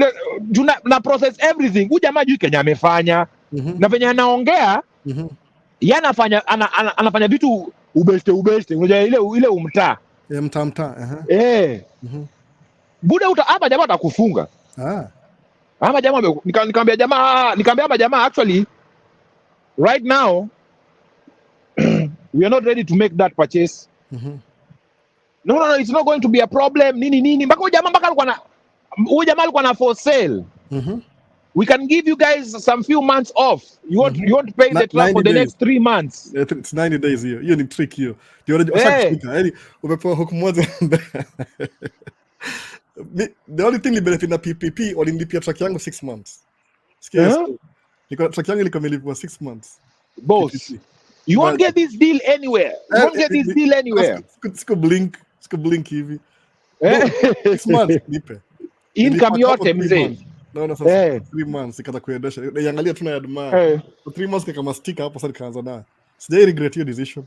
na process everything. Huyu jamaa juu Kenya amefanya na venye anaongea yana anafanya vitu ubeste unajua ile umtaa
mtaa
buda hapa jamaa atakufunga ama jamaa nikamwambia jamaa actually right now we are not ready to make that purchase. No, it's not going to be a problem nini mpaka huyu jamaa alikuwa na for sale. We can give you guys some few months off. You want to pay the club for the next 3 months.
It's 90 days hiyo ni trick hiyo. Yaani umepewa hook moja. The only thing benefit na PPP walinilipia track yangu 6 months. Sikia. Track yangu ilikuwa imelipwa 6 months.
Boss. PPP. You won't get this deal anywhere. You won't get this deal anywhere.
Siko blink hivi. 6 months nipe.
Income yote mzee.
No, sasa 3 months ikata kuendesha. Niangalia tuna admire. 3 months kama sticker hapo sasa nikaanza nayo. Sijai regret your decision.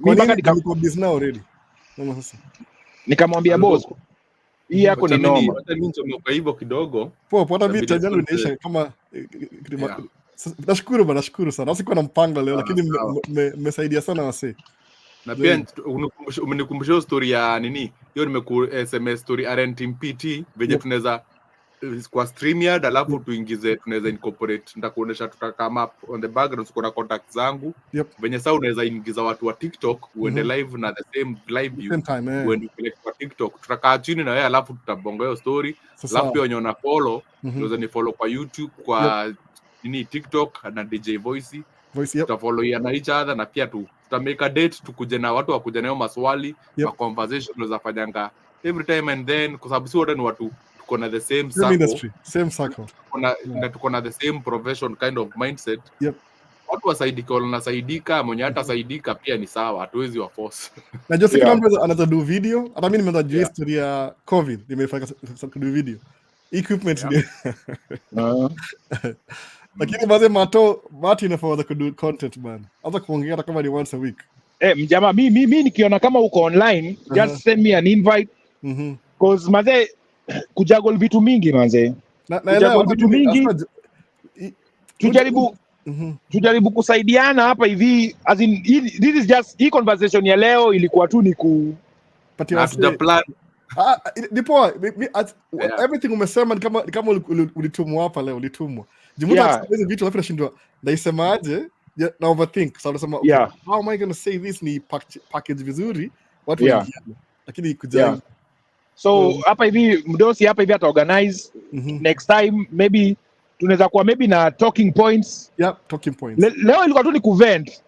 Kwa nini niko busy now already? Mama sasa. Nikamwambia
boss. Hii yako ni noma.
Hata mimi nimeoka hivyo kidogo.
Poa, hata mimi tajangu inaisha kama nashukuru sana. Sikuwa na mpango leo lakini mmesaidia sana wase.
Na pia umenikumbusha story ya nini? Hiyo SMS story RNTMPT venye tunaweza kwa StreamYard alafu tunaweza incorporate nitakuonesha tutakama on the background kuna contact zangu venye sasa unaweza ingiza watu wa TikTok uende live na the same live view uende kwa TikTok tutakaa chini na wewe alafu tutabonga hiyo story alafu pia wenye follow unaweza ni follow kwa YouTube kwa nini TikTok na DJ Voice tutafollow na each other na pia tutamake a date tukuje na watu wakuja nayo maswali na conversation tunaweza fanyanga every time and then kwa sababu si wote ni watu tuko na the same circle tuko na the same profession kind of mindset watu wasaidika wanasaidika mwenye hata saidika pia ni sawa hatuwezi wa force
na just kila mtu anaweza do video hata mimi nimeanza juu story ya covid nimefanya do video equipment lakini baadhi Martin anafanya kudo content man hata kuongea hata kama ni once a week
mjamaa mimi nikiona kama uko online just send me an invite cause maze kujagol vitu mingi manze
na
vitu mingi tujaribu kusaidiana hapa hivi as in this is just hii conversation ya leo ilikuwa tu ni
patia the plan nipo everything umesema ni kama ulitumwa hapa leo ulitumwa jimuda hizo vitu alafu nashindwa naisemaje na overthink so unasema how am I going to say this ni package vizuri watu wanajiana lakini kuja
so hapa hivi mdosi hapa hivi ata organize next time maybe tunaweza kuwa maybe na talking points leo ilikuwa tu ni kuvent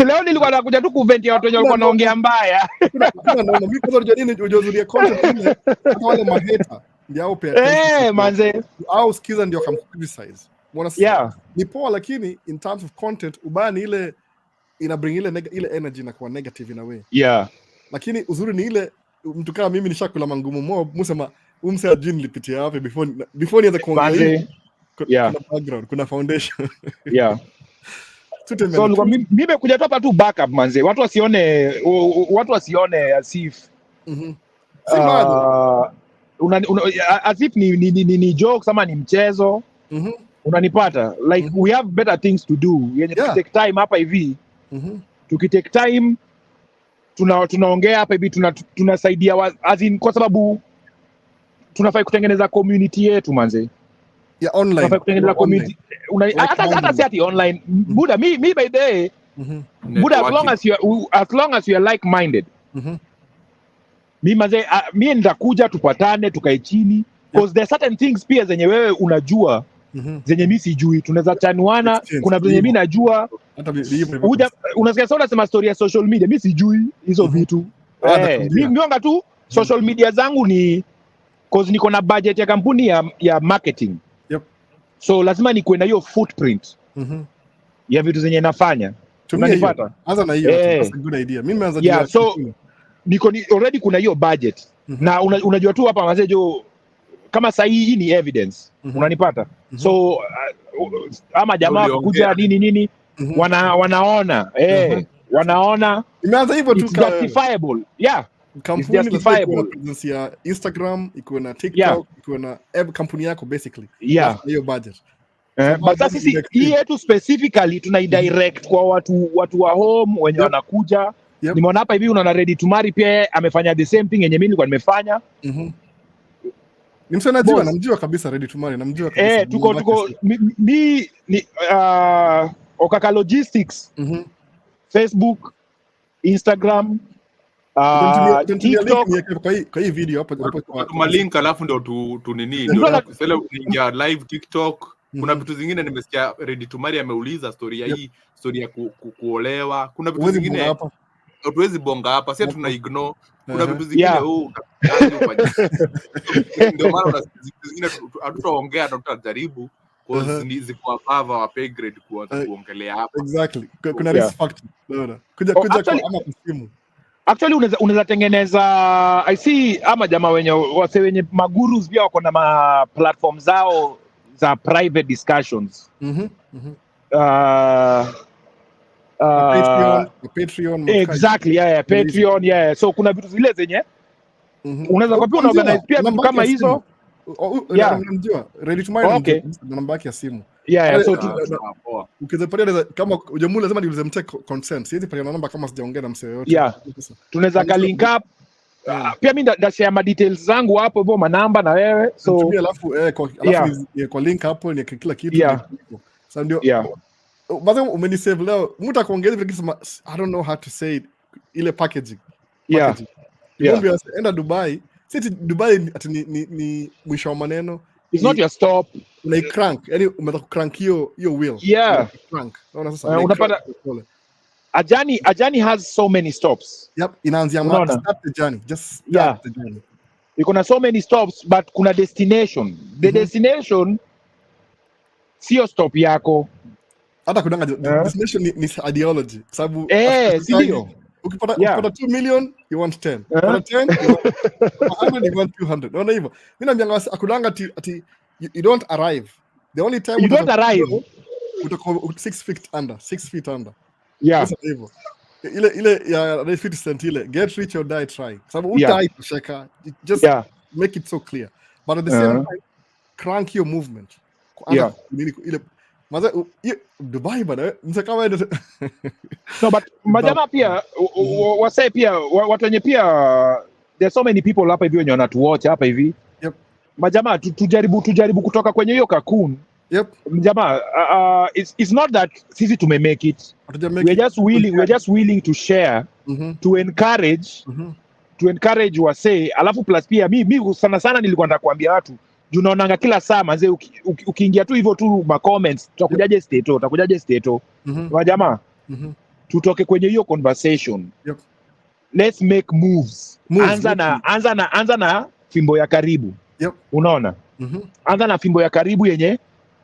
leo nilikuwa nakuja tu kuvent ya watu wenye walikuwa naongea mbaya
mimi kwa sababu nini ujozuria content hata wale maheta ndio pia
manze
au skiza ndio kama criticize mbona ni poa lakini in terms of content ubani ile ina bring ile energy na kwa negative in a way lakini uzuri ni ile mtu kama mimi nishakula mangumu mo msema umse ajini nilipitia wapi before nianze kuongea kuna background kuna foundation
so mimi nimekuja hapa tu backup manze watu wasione as if as if ni jokes ama ni mchezo unanipata like we have better things to do yenye take time hapa hivi tukitake time tunaongea hapa hivi tunasaidia as in kwa sababu tunafai kutengeneza community yetu manze
online
tunafai kutengeneza community hata si ati online buda me by the way buda as long as you are like minded mimi manze mimi nitakuja tupatane tukae chini because there are certain things pia zenye wewe unajua zenye mimi sijui tunaweza chanuana kuna zenye mimi najua unasikia sana unasema story ya social media mimi sijui hizo vitu mimi nionga tu social media zangu ni cause niko na budget ya kampuni ya marketing so lazima nikuwe na hiyo footprint ya vitu zenye nafanya unanipata
anza na hiyo that's a good idea mimi nimeanza
so niko already kuna hiyo budget na unajua tu hapa mazejo kama sahihi ni evidence unanipata so ama jamaa kuja nini wanaona wanaona
Imeanza hivyo tu
it's justifiable. Yeah.
Kampuni
It's justifiable.
ikuwe na presence ya Instagram, ikuwe na TikTok,
Yeah.
ikuwe na kampuni yako basically.
Yeah.
Alafu hiyo budget.
But sasa sisi hii yetu specifically tunaidirect kwa watu wa home wenye wanakuja. Nimeona hapa hivi unaona Ready to Marry pia amefanya the same thing yenye mimi nilikuwa nimefanya.
Ni msana najua, namjua kabisa Ready to Marry, namjua kabisa.
Tuko ni Okaka Logistics. Facebook, Instagram, TikTok.
Kwa hii video hapo
tuma link alafu ndio tunini ndio sasa unaingia live TikTok. Kuna vitu zingine nimesikia Ready to Marry ameuliza story ya hii story ya kuolewa. Kuna vitu zingine hatuwezi bonga hapa, sasa tuna ignore. Kuna vitu zingine ndio maana vitu zingine hatutaongea na tutajaribu cause ziko above our pay grade kuongelea hapa.
Exactly. Kuna risk factor. Naona. Kuja kwa ama kusimu.
Actually unaweza tengeneza I see ama jamaa wenye magurus pia wako na ma platform zao za private discussions.
Patreon.
Exactly, Patreon, so kuna vitu zile zenye unaweza kwa pia unaorganize pia vitu kama hizo.
Unamjua Ready to Marry na namba yake ya simu. So ukizapatia kama ujamula lazima niulize mtake consent. Siwezi pata namba kama sijaongea na msee yote.
Tunaweza ka link up. Pia mimi ndashare ma details zangu hapo hivyo manamba na wewe. So
alafu kwa link hapo ni kila kitu. Sasa ndio baada umenisave leo mtu akaongeza vile kitu I don't know how to say it, ile packaging. Enda Dubai. Sisi Dubai ati ni mwisho wa maneno.
It's not your stop.
Una crank, yani umetaka crank hiyo wheel. Crank. Unaona sasa.
Unapata Ajani has so many stops.
Inaanzia mwanzo start the journey. Just start the journey.
Iko na so many stops but kuna destination. The destination sio stop yako.
Hata kudanga destination ni ideology. Sababu
sio.
Ukipata 2 million you want 10. Ukipata 10 you want 200. Unaona hivyo. Mimi naambia akudanga ati you don't arrive. The only time
you don't arrive
utakuwa 6 feet under. Hivyo. Ile ya 50 cent ile get rich or die trying. Sababu utai kusheka. Just make it so clear. But at the same time crank your movement. Ile maza Dubai bana msakawa
no but majama pia wase pia watu wenye pia there are so many people hapa hivi wenye wanatuwatch hapa hivi majama tujaribu kutoka kwenye hiyo cocoon jamaa it's not that sisi tume make it we're just willing to share to encourage wase alafu plus pia mimi sana nilikuwa nataka kuambia watu unaonanga kila saa manze ukiingia tu hivyo tu ma comments tutakujaje stato wa jamaa tutoke kwenye hiyo conversation let's make moves. Anza na fimbo ya karibu unaona anza na fimbo ya karibu yenye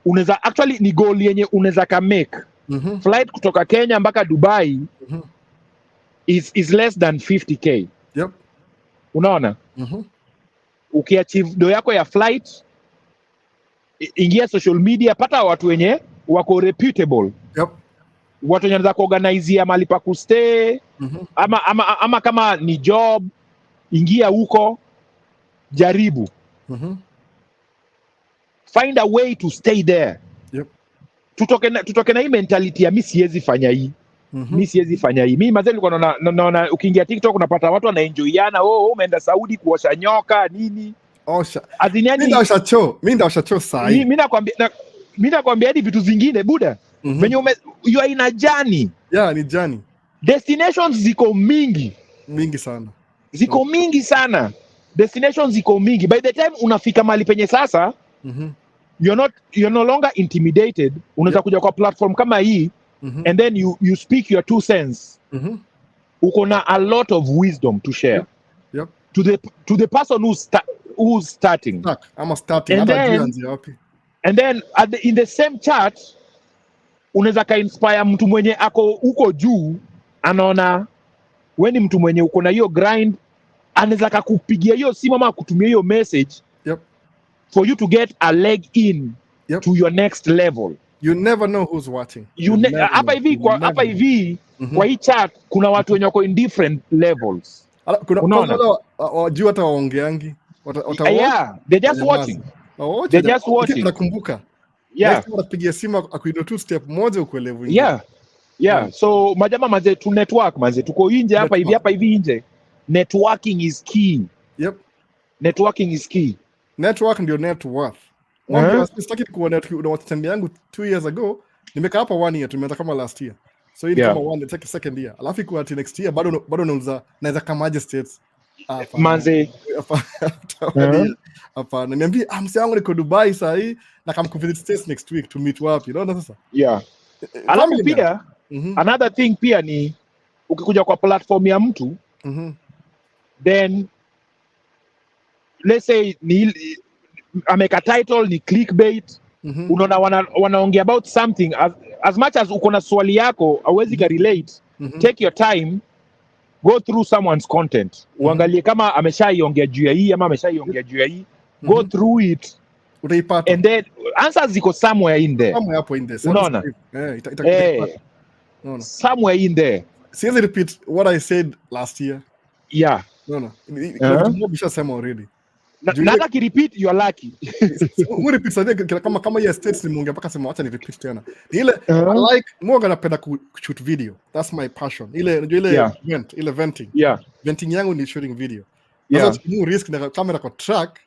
unaweza actually ni goal yenye unaweza ka make flight kutoka Kenya mpaka Dubai is less than 50k unaona ukiachieve do yako ya flight ingia social media pata watu wenye wako reputable watu wenye wanaweza kuorganize mahali pa kustay ama kama ni job ingia huko jaribu find a way to stay there tutoke na hii mentality ya mimi siwezi fanya hii mimi mazeni nilikuwa naona ukiingia TikTok unapata watu wanaenjoyana umeenda Saudi kuosha nyoka nini
mimi ndaosha choo saa hii
mimi nakwambia hadi vitu zingine buda venye you are in a journey
ni journey
destinations ziko mingi destinations ziko mingi by the time unafika mahali penye sasa you're no longer intimidated unaweza kuja kwa platform kama hii and then you speak your 2 cents uko na a lot of wisdom to share to the person who's starting and then in the same chat unaweza ka inspire mtu mwenye ako uko juu anaona wewe ni mtu mwenye uko na hiyo grind anaweza kukupigia hiyo simu ama kutumia hiyo message for you to get a leg in to your next level
You never know who's watching.
Hapa hivi kwa hii chat kuna watu wenye wako in different levels.
Kuna wajua hata waongeangi.
Yeah, they're just watching. They're just watching.
Nakumbuka.
Yeah.
Wanapigia simu akuido two step moja ukuelevu.
Yeah. So majama manze tu network manze tuko nje hapa hivi nje. Networking is key.
Yep.
Networking is key.
Network ndio net worth. Sitaki kuona na watu yangu 2 years ago, nimekaa hapa 1 year, tumeanza kama last year. So hii kama 1 year, second year. Alafu iko ati next year bado naweza kama States.
Manze.
Hapa na niambie mse wangu niko Dubai saa hii na kama kuvisit States next week to meet wapi. Unaona sasa?
Yeah. Alafu pia another thing pia ni ukikuja kwa platform ya mtu then let's say ni ameka title ni clickbait, unaona wanaongea about something as much as uko na swali yako hauwezi ka relate, take your time, go through someone's content, uangalie kama ameshaiongea juu ya hii ama ameshaiongea juu ya hii, go through it,
utaipata,
and then answers ziko somewhere in there, unaona somewhere in there.
Siwezi repeat what I said last year. Bisha sema already.
Nata ki repeat you are lucky.
Repeat sasa kama ya states nimeongea mpaka sema acha ni repeat tena. Ile I like more napenda shoot video. That's my passion. Ile event, ile venting. Venting yangu ni shooting video. Sasa ni risk na camera kwa track.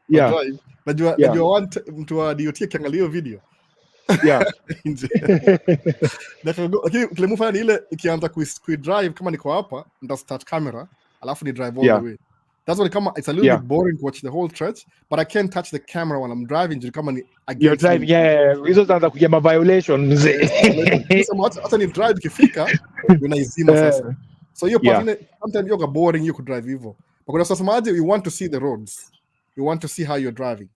Drive. Najua mtu wa DOT akiangalia video. Lakini kile mfano ile ikianza ku drive kama niko hapa nita start camera alafu ni drive all the way. That's what it's a little bit boring to watch the whole stretch, but I can't touch the camera when I'm driving. Kama ni
you're driving, hizo zinaanza kuja ma violations.
Hata ni drive kifika unaizima sasa. So hiyo part sometimes you're boring, you could drive hivyo. But kuna sasa maji you want to see the roads. You want to see how you're driving.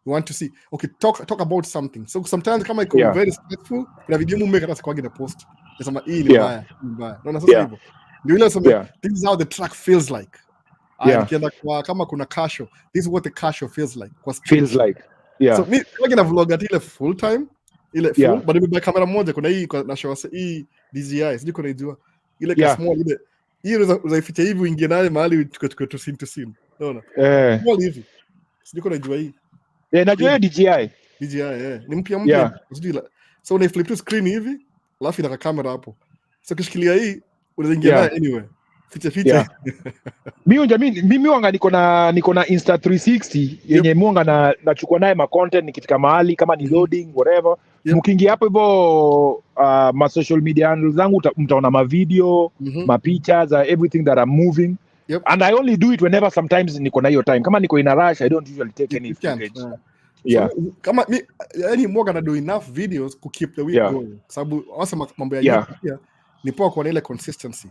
You want to see, okay, talk about something. So sometimes kama iko very stressful, kuna video mume kata kwa gina post. Nasema hii ni mbaya. Unaona sasa hivyo. Ndio ile sema this is how the track feels like. Nikienda kwa kama kuna casho, this is what the casho feels like.
Feels like.
So mi na vlog at ile full time, ile full, but nimebeba kamera moja kuna hii na show hii DJI, sijui kuna ijua. Ile ka small ile. Hii unaificha hivi uingie naye mahali tuko scene to scene. Unaona? Small hivi. Sijui kuna ijua hii.
Najua DJI.
Ni mpya. Sijui. So una flip to screen hivi, alafu ina kamera hapo. So kishikilia hii unaingia naye anyway. Ficha.
Mimi wanga niko na Insta 360 yenye mwanga nachukua naye ma content nikitika mahali kama ni loading whatever. Mkiingia hapo hivyo ma social media handles zangu mtaona ma video, ma pictures, everything that I'm moving. And I only do it whenever sometimes niko na hiyo time. Kama niko in a rush, I don't usually take any footage.
So, kama yani mwanga na do enough videos to keep the week going. Sababu wasa mambo ya YouTube ni poa kwa ile consistency.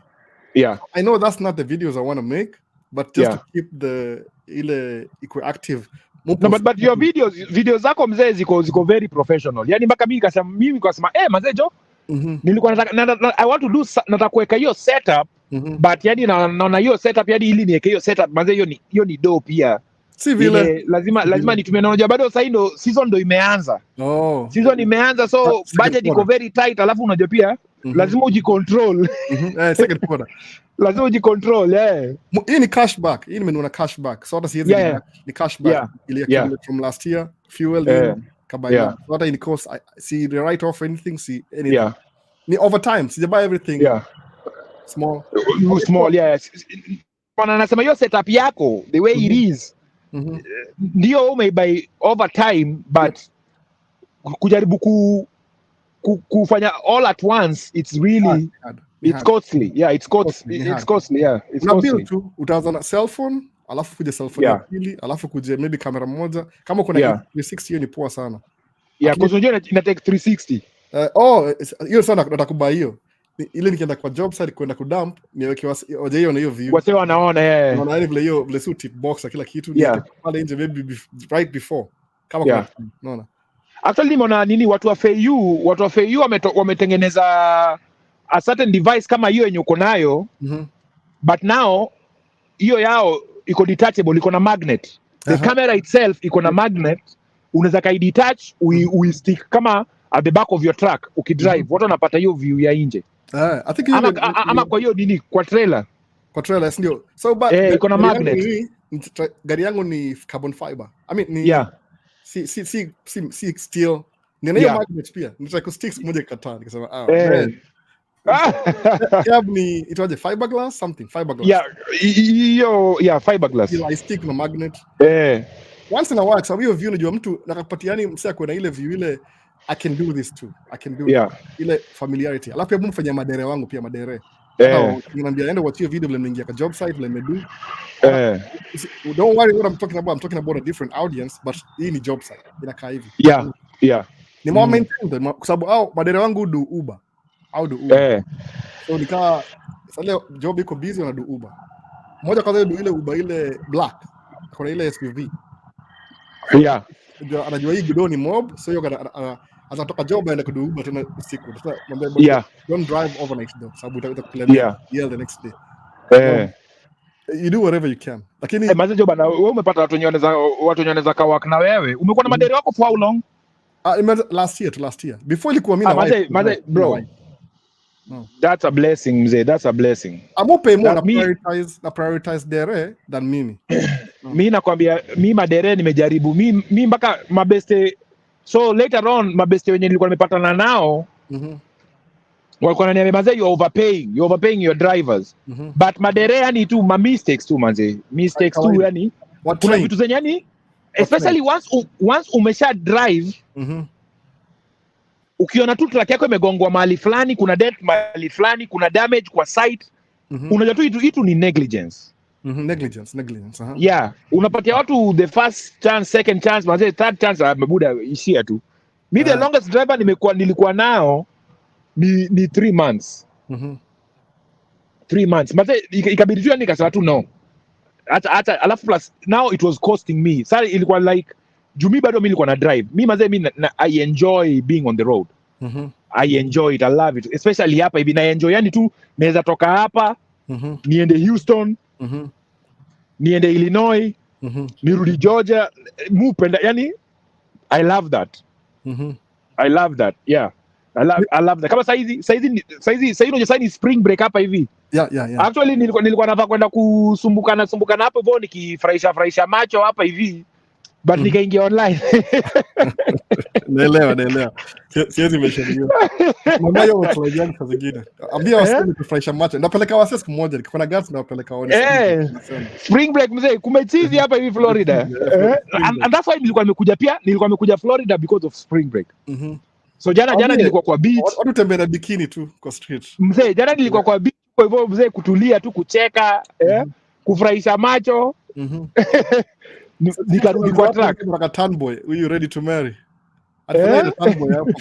I know that's not the videos I want to make, but just to keep the active.
No, but your videos zako mzee ziko very professional. Yani mpaka mimi nikasema mzee Jo, nilikuwa nataka I want to do nataka kuweka hiyo setup, but yani naona hiyo setup yani ili niweke hiyo setup mzee hiyo ni do pia.
Si vile
lazima nitumie na bado sasa ndo season ndo imeanza. Season imeanza, so budget iko very tight, alafu unajua pia lazima ujicontrol.
Second quarter.
Lazima ujicontrol,
Hii ni cashback. Hii nimenunua cashback. So hata siwezi ni cashback. Ile from last year, fuel kabaya. So hata in cost see the write off anything, see anything. Ni over time, see buy everything. Small.
Pana nasema hiyo setup yako the way it is. Ndio umebuy over time, but kujaribu kufanya all at once, it's really it's costly. It's costly. It's costly.
Tu utaanza na cell phone, alafu kuja cell phone ya pili, alafu kuja maybe kamera moja. Kama kuna 360 hiyo ni poa sana.
Kwa sababu ina take 360.
Hiyo sana natakuba hiyo. Ile nikienda kwa job site kwenda kudump niweke waje hiyo na hiyo view.
Wase wanaona
wanaona vile hiyo vile suit box kila kitu ni pale nje maybe right before kama kuna unaona.
Actually nimeona nini watu wa FEU wametengeneza a certain device kama hiyo yenye uko nayo, but now hiyo yao iko detachable, iko na magnet. The camera itself iko na magnet, unaweza kai detach uistick kama at the back of your truck ukidrive, watu wanapata hiyo view ya nje.
I think
ama kwa hiyo nini kwa trailer.
Kwa trailer ndio. So but
iko na magnet.
Gari yangu ni carbon fiber. I mean ni si steel. Nina magnet pia. Nitaka kusticks moja kata nikasema Cab ni itaje fiberglass something fiberglass.
Fiberglass.
I stick na magnet. Once in a while sababu hiyo view unajua mtu nakapatiani msea kwa na ile view ile I can do this too. I can do ile familiarity. Alafu pia mfanya madere wangu pia madere. Niambia enda watch your video vile nimeingia kwa job site vile nimedo. Don't worry what I'm talking about. I'm talking about a different audience but hii ni job site. Inakaa hivi. Ni more maintained kwa sababu au madere wangu do Uber. Au do Uber. So nikaa sasa job iko busy na do Uber. Moja kwanza do ile Uber ile black. Kuna ile SUV. Anajua hii Godoni mob so hiyo atatoka job aenda kudo Uber tena usiku. Sasa mwambie don't drive overnight though sababu utakulemea the next day. You do whatever you can. Lakini
maze job na wewe umepata watu wenye wanaweza ka work na wewe. Umekuwa na madere wako for how long?
Last year. Before ilikuwa mimi na
maze bro. That's a blessing mzee, that's a blessing.
I'm pay more na prioritize dere than mimi.
Mimi nakwambia mimi madere nimejaribu. Mimi mpaka mabeste. So later on mabeste wenye nilikuwa nimepatana nao walikuwa wananiambia manze you're overpaying your drivers. But madere yani tu ma mistakes tu manze. Mistakes tu yani kuna vitu zenye yani especially once umesha drive ukiona tu truck yako imegongwa mahali fulani, kuna dent mahali fulani, kuna damage kwa site, unajua tu itu ni negligence.
Negligence.
Unapatia watu the first chance, second chance, manze third chance amebuda ishia tu. Me the longest driver nilikuwa nao ni 3 months. 3 months. Manze ikabidi tu nikasema tu no. Hata alafu plus now it was costing me. Sasa ilikuwa like Jumi bado mimi nilikuwa na drive. Mimi manze I enjoy being on the road. I enjoy it. I love it. Especially hapa hivi na enjoy yani tu naweza toka hapa niende Houston, niende Illinois, nirudi Georgia, mupenda yani I love that. I love that. Yeah. I love that. Kama saizi unajua ni spring break hapa hivi. Actually nilikuwa nataka kwenda kusumbukana hapo hivyo nikifurahisha macho hapa hivi. But nikaingia online.
Naelewa. Siwezi meshauriwa. Mama yao watu kwa zingine. Ambia waseme kufurahisha macho. Napeleka wase siku moja nikifanya gas na napeleka wao.
Spring break mzee kumechizi hapa hivi Florida. And that's why nilikuwa nimekuja Florida because of spring break. So jana nilikuwa kwa beach.
Watu tembea na bikini tu kwa street.
Mzee jana nilikuwa kwa beach kwa hivyo mzee kutulia tu kucheka, kufurahisha macho. Nikarudi kwa track.
Like turn boy, were you ready to marry? Atafanya turn boy hapo.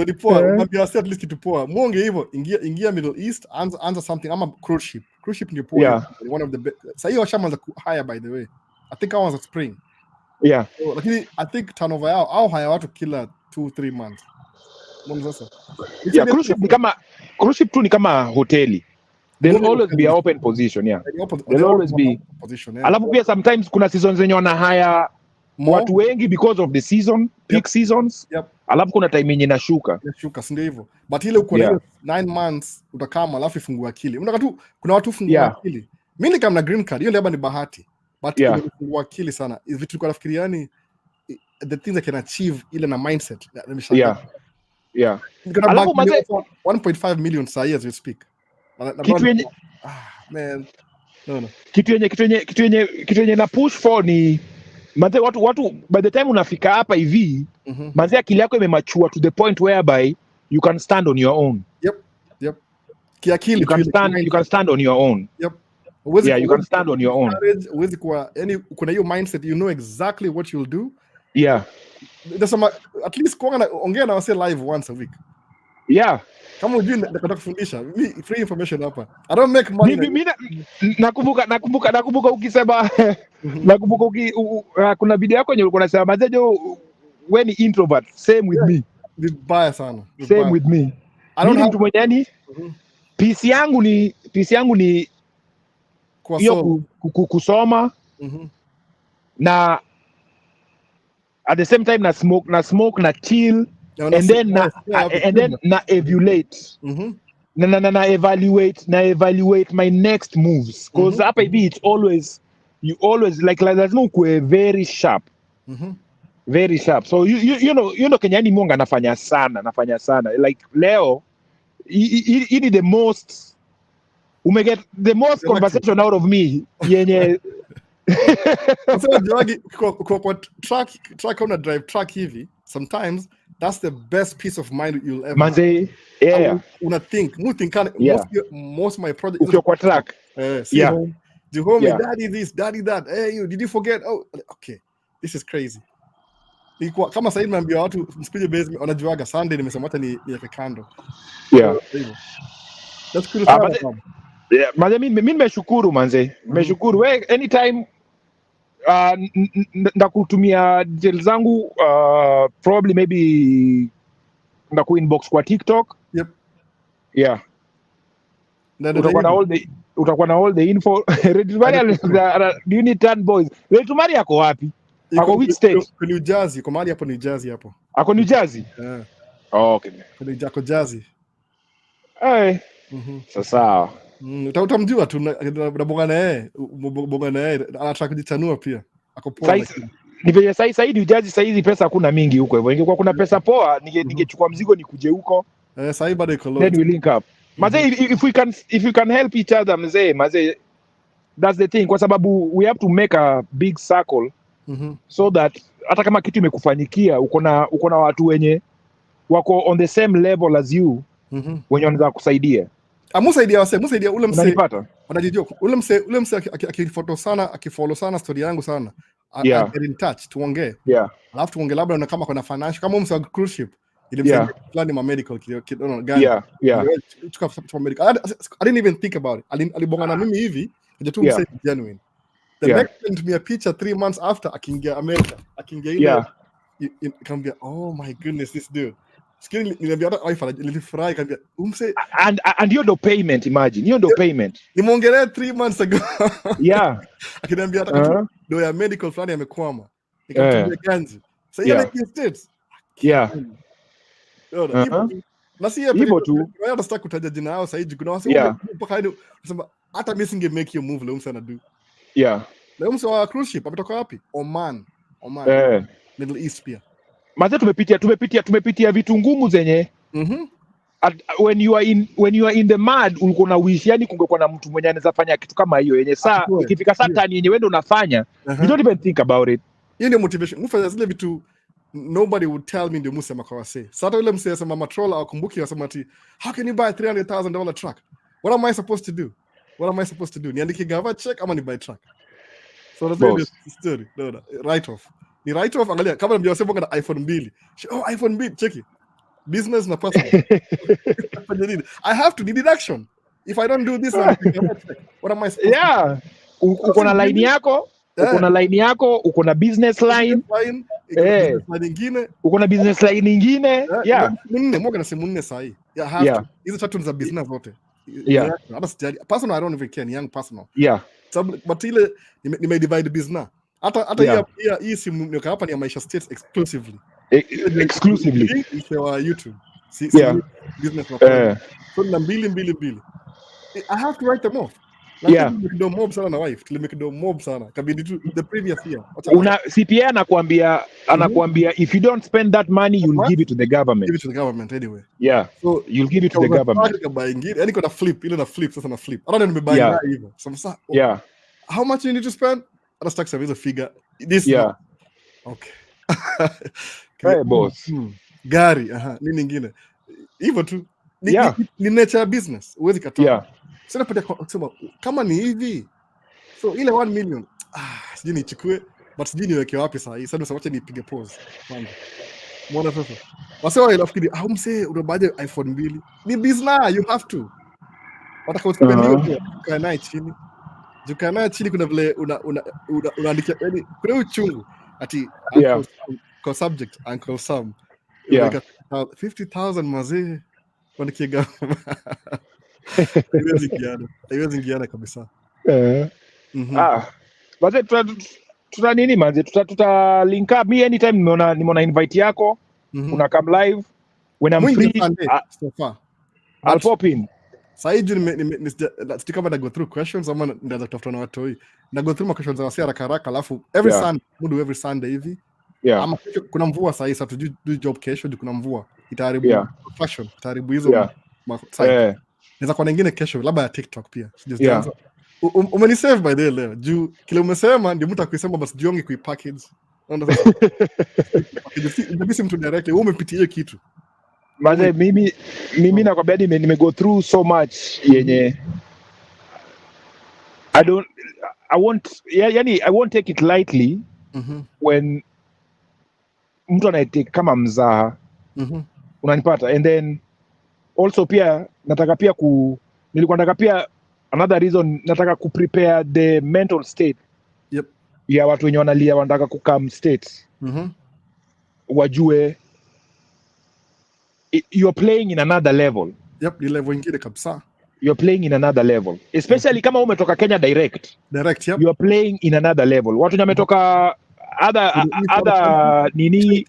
Ni poa. Unambia at least kitu poa. Muonge hivyo, ingia Middle East, anza something. I'm a cruise ship. Cruise ship ndio poa. One of the best. Sasa hiyo washaanza hire by the way. I think I was at spring. So, lakini I think turnover yao au hire watu kila 2-3 months.
Cruise ship tu ni kama hoteli. There'll always be an open position, There'll always be position. Alafu pia sometimes kuna seasons zenye wana hire watu wengi because of the season, peak seasons. Alafu kuna time yenye inashuka,
si ndio hivyo. But ile uko na 9 months utakama alafu ifungua akili. Unataka tu kuna watu fungua akili. Mimi kama na green card, hiyo labda ni bahati. But ifungua akili sana. Vitu tulikuwa nafikiri yani the things I can achieve ile na mindset.
Alafu maze
1.5 million saa hii as we speak.
Kitu yenye na push for ni maze watu by the time unafika hapa hivi maze akili yako imemachua to the point whereby you can stand on your own.
Kiakili
you can stand on your own. You can stand on your own.
Uwezi kwa yani kuna hiyo mindset, you know exactly what you'll do. At least ongea na wase live once a week. Kama unajui nataka kufundisha, free information hapa. I don't make money.
Mimi nakumbuka ukisema nakumbuka kuna video yako yenye ulikuwa unasema mazejo when introvert same with me.
Vibaya sana.
Same with me. Mimi mtu mwenye yani PC yangu ni hiyo kusoma. na at the same time na smoke na chill, and then na evaluate. Na evaluate my next moves, because hapa hivi it's always you always like lazima ukue very sharp. Very sharp. So you know Kenyani Munga nafanya sana like leo he the most get the most conversation out of me yenye
Sasa jogi kwa track on a drive track hivi, sometimes that's the best peace of mind you'll ever
manze, yeah.
Una think most of my projects
ukiwa kwa track,
see home, the home,
Yeah.
daddy this, daddy that, hey you, did you forget? Oh okay, this is crazy. Kama sasa nimeambia watu msipige base, wanajuaga Sunday nimesema hata ni ya kando.
Yeah.
That's cool.
Manze mimi nimeshukuru manze. Nimeshukuru wewe anytime ndakutumia details zangu, probably maybe ndakuinbox kwa TikTok.
Yep.
Yeah. Utakuwa na all the info. Retumari, do you need 10 boys? Retumari yako wapi? Ako which state?
Kwa New Jersey, kwa mahali hapo New Jersey hapo.
Ako New Jersey?
Yeah.
Oh, okay.
Kwa Jersey.
Eh. Sasa.
Utamjua tu na bonga na yeye anataka kujichanua pia. Ako poa.
Ni vile sasa New Jersey sasa hizi pesa hakuna mingi huko hivyo. Ingekuwa kuna pesa poa ningechukua mzigo nikuje huko.
Sasa hivi bado iko low.
Then we link up. Maze, if we can help each other maze, that's the thing, kwa sababu we have to make a big circle so that hata kama kitu imekufanyikia uko na watu wenye wako on the same level as you wenye wanaweza kusaidia.
Musaidia ule mse.
Unanipata?
Unajijua ule mse akifollow sana story yangu sana.
Yeah.
Get in touch tuongee.
Yeah.
Alafu tuongee labda na kama kuna financial kama mse wa cruise ship. Plan ma medical gani.
Yeah.
I didn't even think about it. Alibonga na mimi hivi, ndio mse genuine. The next time to me a picture 3 months after akingia America, akingia ile ikambia oh my goodness this dude. Skini niliambia hata wife nilifurahi kambia umse
and you do payment, imagine you do payment.
Nimeongelea 3 months ago.
Yeah.
Akiniambia hata do ya medical fulani amekwama. Nikamtumia ganzi. Sasa ile ni states.
Yeah.
Na si hivyo tu. Wewe unataka kutaja jina yao sasa hivi kuna wasi mpaka hadi unasema hata mimi singe make your move leo msana do.
Yeah.
Leo msana wa cruise ship ametoka wapi? Oman. Middle East pia.
Maze tumepitia vitu ngumu zenye. When you are in the mud ulikuwa na wish yani kungekuwa na mtu mwenye anaweza fanya kitu kama hiyo yenye saa ikifika saa tani yenye wewe ndio unafanya you don't even think about it.
Hiyo ndio motivation. Mfanya zile vitu nobody would tell me ndio musema kwa wase. Sasa yule msema sema matroller akumbuki wasema ati how can you buy $300,000 truck? What am I supposed to do? Niandike gava check ama ni buy truck? So that's the story. No, write off. Ni write off, angalia kama ndio wasema kuna iPhone 2. Oh iPhone 2 check it. Business na personal. I have to need deduction. If I don't do this what am I supposed to do?
Yeah. Uko na line yako, uko na business line. Uko na business line nyingine. Yeah.
Mmoja na simu 4 saa hii. Yeah. Hizo tatu ni za business zote.
Yeah.
Hata sijali. Personal I don't even care, young personal.
Yeah.
But ile nime divide business. Hata hii simu niko hapa ni ya Maisha States exclusively. Kwa YouTube. Business so na mbili. I have to write them off. Ndio mob sana na wife. Tulimekdo mob sana. Kabidi tu the previous year.
Una CPA anakuambia if you don't spend that money you'll give it to the government.
Give it to the government anyway.
Yeah. So you'll give it to the government.
Yani kuna flip, ile na flip sasa na flip. Hata nimebuy na hivyo. Sasa
yeah.
How much you need to spend? Hata stack service figure. This okay.
Hey boss.
Gari, nini nyingine? Hivyo tu. Ni nature business. Uwezi kataa.
Yeah.
Sasa napata kusema kama ni hivi. So ile 1 million sijui nichukue but sijui niweke wapi sasa hii. Sasa wacha nipige pause kwanza. Mbona sasa? Wasema inafikiri mse unabaje iPhone 2? Ni business, you have to. Wataka uspend kana chini. Jukana chini kuna vile unaandikia yani kuna uchungu ati kwa subject Uncle Sam. Like 50,000 mazee kwa nikiga. Haiwezi ingiana kabisa.
Basi tuta nini manze, tuta link up. Me anytime nimeona invite yako, una come live when I'm free.
So far
I'll pop in.
Saiju sijui kama na go through questions ama ndaanza kutafuta na watu hii. Na go through questions za wasi haraka alafu every Sunday hivi. Ama kuna mvua sasa hivi do job kesho kuna mvua. Itaharibu fashion, itaharibu hizo naweza kwa nyingine kesho labda ya TikTok pia. Umenisave by the leo. Juu kile umesema ndio mtu akisema basi jionge kuipackage. Unaona sasa. Ndio mtu directly umepitia hiyo kitu.
Maze mimi nakwambia nime go through so much yenye I won't take it lightly when mtu anaitake kama mzaha. Unanipata? And then also pia nilikuwa nataka pia another reason nataka ku prepare the mental state.
Yep.
Ya watu wenye wanalia wanataka ku come state. Wajue you're playing in another level.
Yep, the level ingine kabisa.
You're playing in another level. Especially kama umetoka Kenya direct.
Direct, yep.
You're playing in another level. Watu wametoka other nini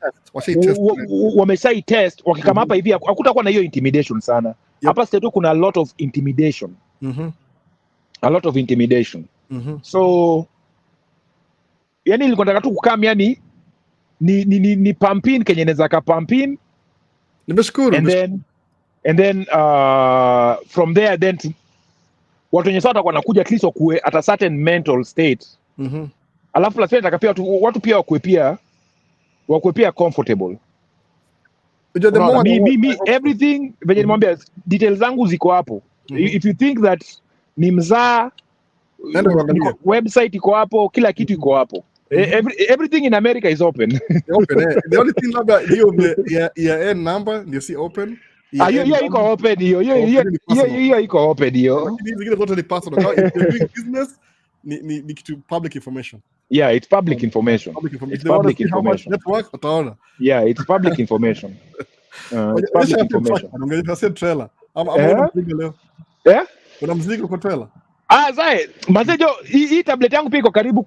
wamesai test wakikama hapa hivi hakutakuwa na hiyo intimidation sana. Hapa state kuna a lot of intimidation. A lot of intimidation. So yani nilikuwa nataka tu kukam yani ni pumpin Kenya inaweza ka pumpin.
Nimeshukuru.
And then from there then watu wenye sasa wanakuja at least wakue at a certain mental state. Alafu la nataka pia watu pia wakue pia comfortable. Me everything venye nimwambia details zangu ziko hapo. If you think that ni mzaa website iko hapo, kila kitu iko hapo. Everything in America is open.
Open. The only thing labda hiyo ya number ndio si open.
Hiyo iko open hiyo. Hiyo iko open hiyo.
Hizi zingine zote ni personal. If you're doing business ni kitu public information.
Yeah, it's public information. It's public information.
Network utaona.
Yeah, it's public information. It's public information.
Ungeita trailer. Ama mzigo leo. Kuna mzigo kwa trailer.
Zai, mazejo hii tablet yangu pia iko karibu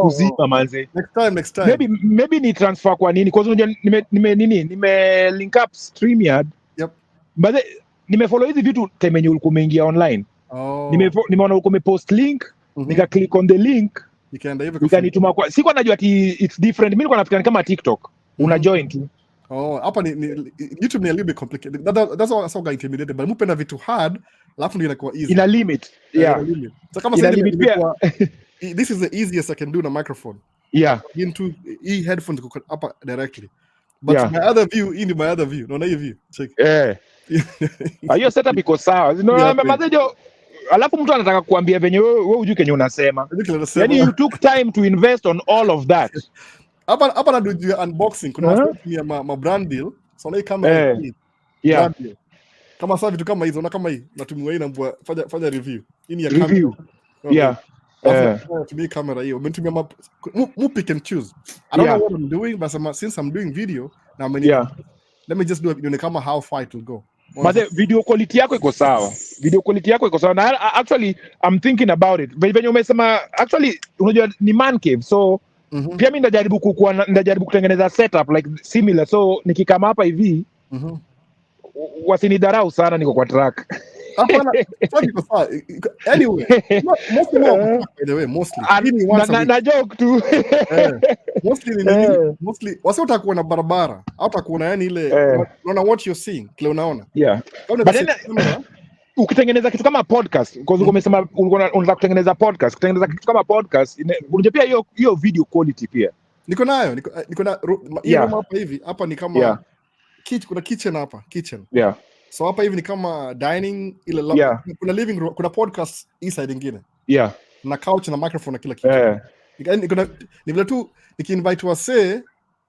kuzima manze.
Next time.
Maybe ni transfer kwa nini? Kwa sababu nime link up StreamYard.
Yep.
Maze nimefollow hizi vitu time yenye ulikuwa umeingia online. Nimeona ulikuwa umepost link, nika click on the link.
Ikaenda hivyo
nikanituma kwa siko najua ati it's different. Mimi nilikuwa nafikiri kama TikTok. Una join tu.
Hapa ni YouTube ni a little bit complicated. That's why I got intimidated. But mpenda vitu hard, alafu ndio inakuwa easy.
Ina limit. Yeah.
So kama sasa this is the easiest I can do na microphone.
Yeah.
Into headphones hapa directly. But my other view, my other view. Naona hiyo view. Check.
Hiyo setup iko sawa. Mazejo alafu mtu anataka kuambia venye wewe hujui kenye unasema. Yani you took time to invest on all of that.
Hapa na do unboxing kuna watu ya ma brand deal. So na kamera hii.
Yeah.
Kama sasa vitu kama hizo na kama hii natumia hii na fanya review. Hii ni ya
review. Yeah.
Natumia kamera hiyo. Umetumia mu pick and choose. I don't know what I'm doing but since I'm doing video now let me just do it kama how far it will go.
But the video quality yako iko sawa. Na actually I'm thinking about it. Venye umesema actually unajua ni man cave so pia mimi ndajaribu kutengeneza setup like similar so nikikama hapa hivi wasinidharau sana niko kwa track.
Anyway, mostly
na joke tu.
Mostly wasi utakuona barabara au utakuona yani ile unaona what you're seeing kile unaona.
Ukitengeneza kitu kama podcast because umesema unataka kutengeneza kitu kama podcast unajua pia hiyo video quality pia
niko nayo niko na hapa hivi hapa ni kama kuna kitchen hapa so hapa hivi ni kama dining ile kuna living room kuna podcast hii side nyingine na couch na microphone na kila kitu ni vile tu nikiinvite wase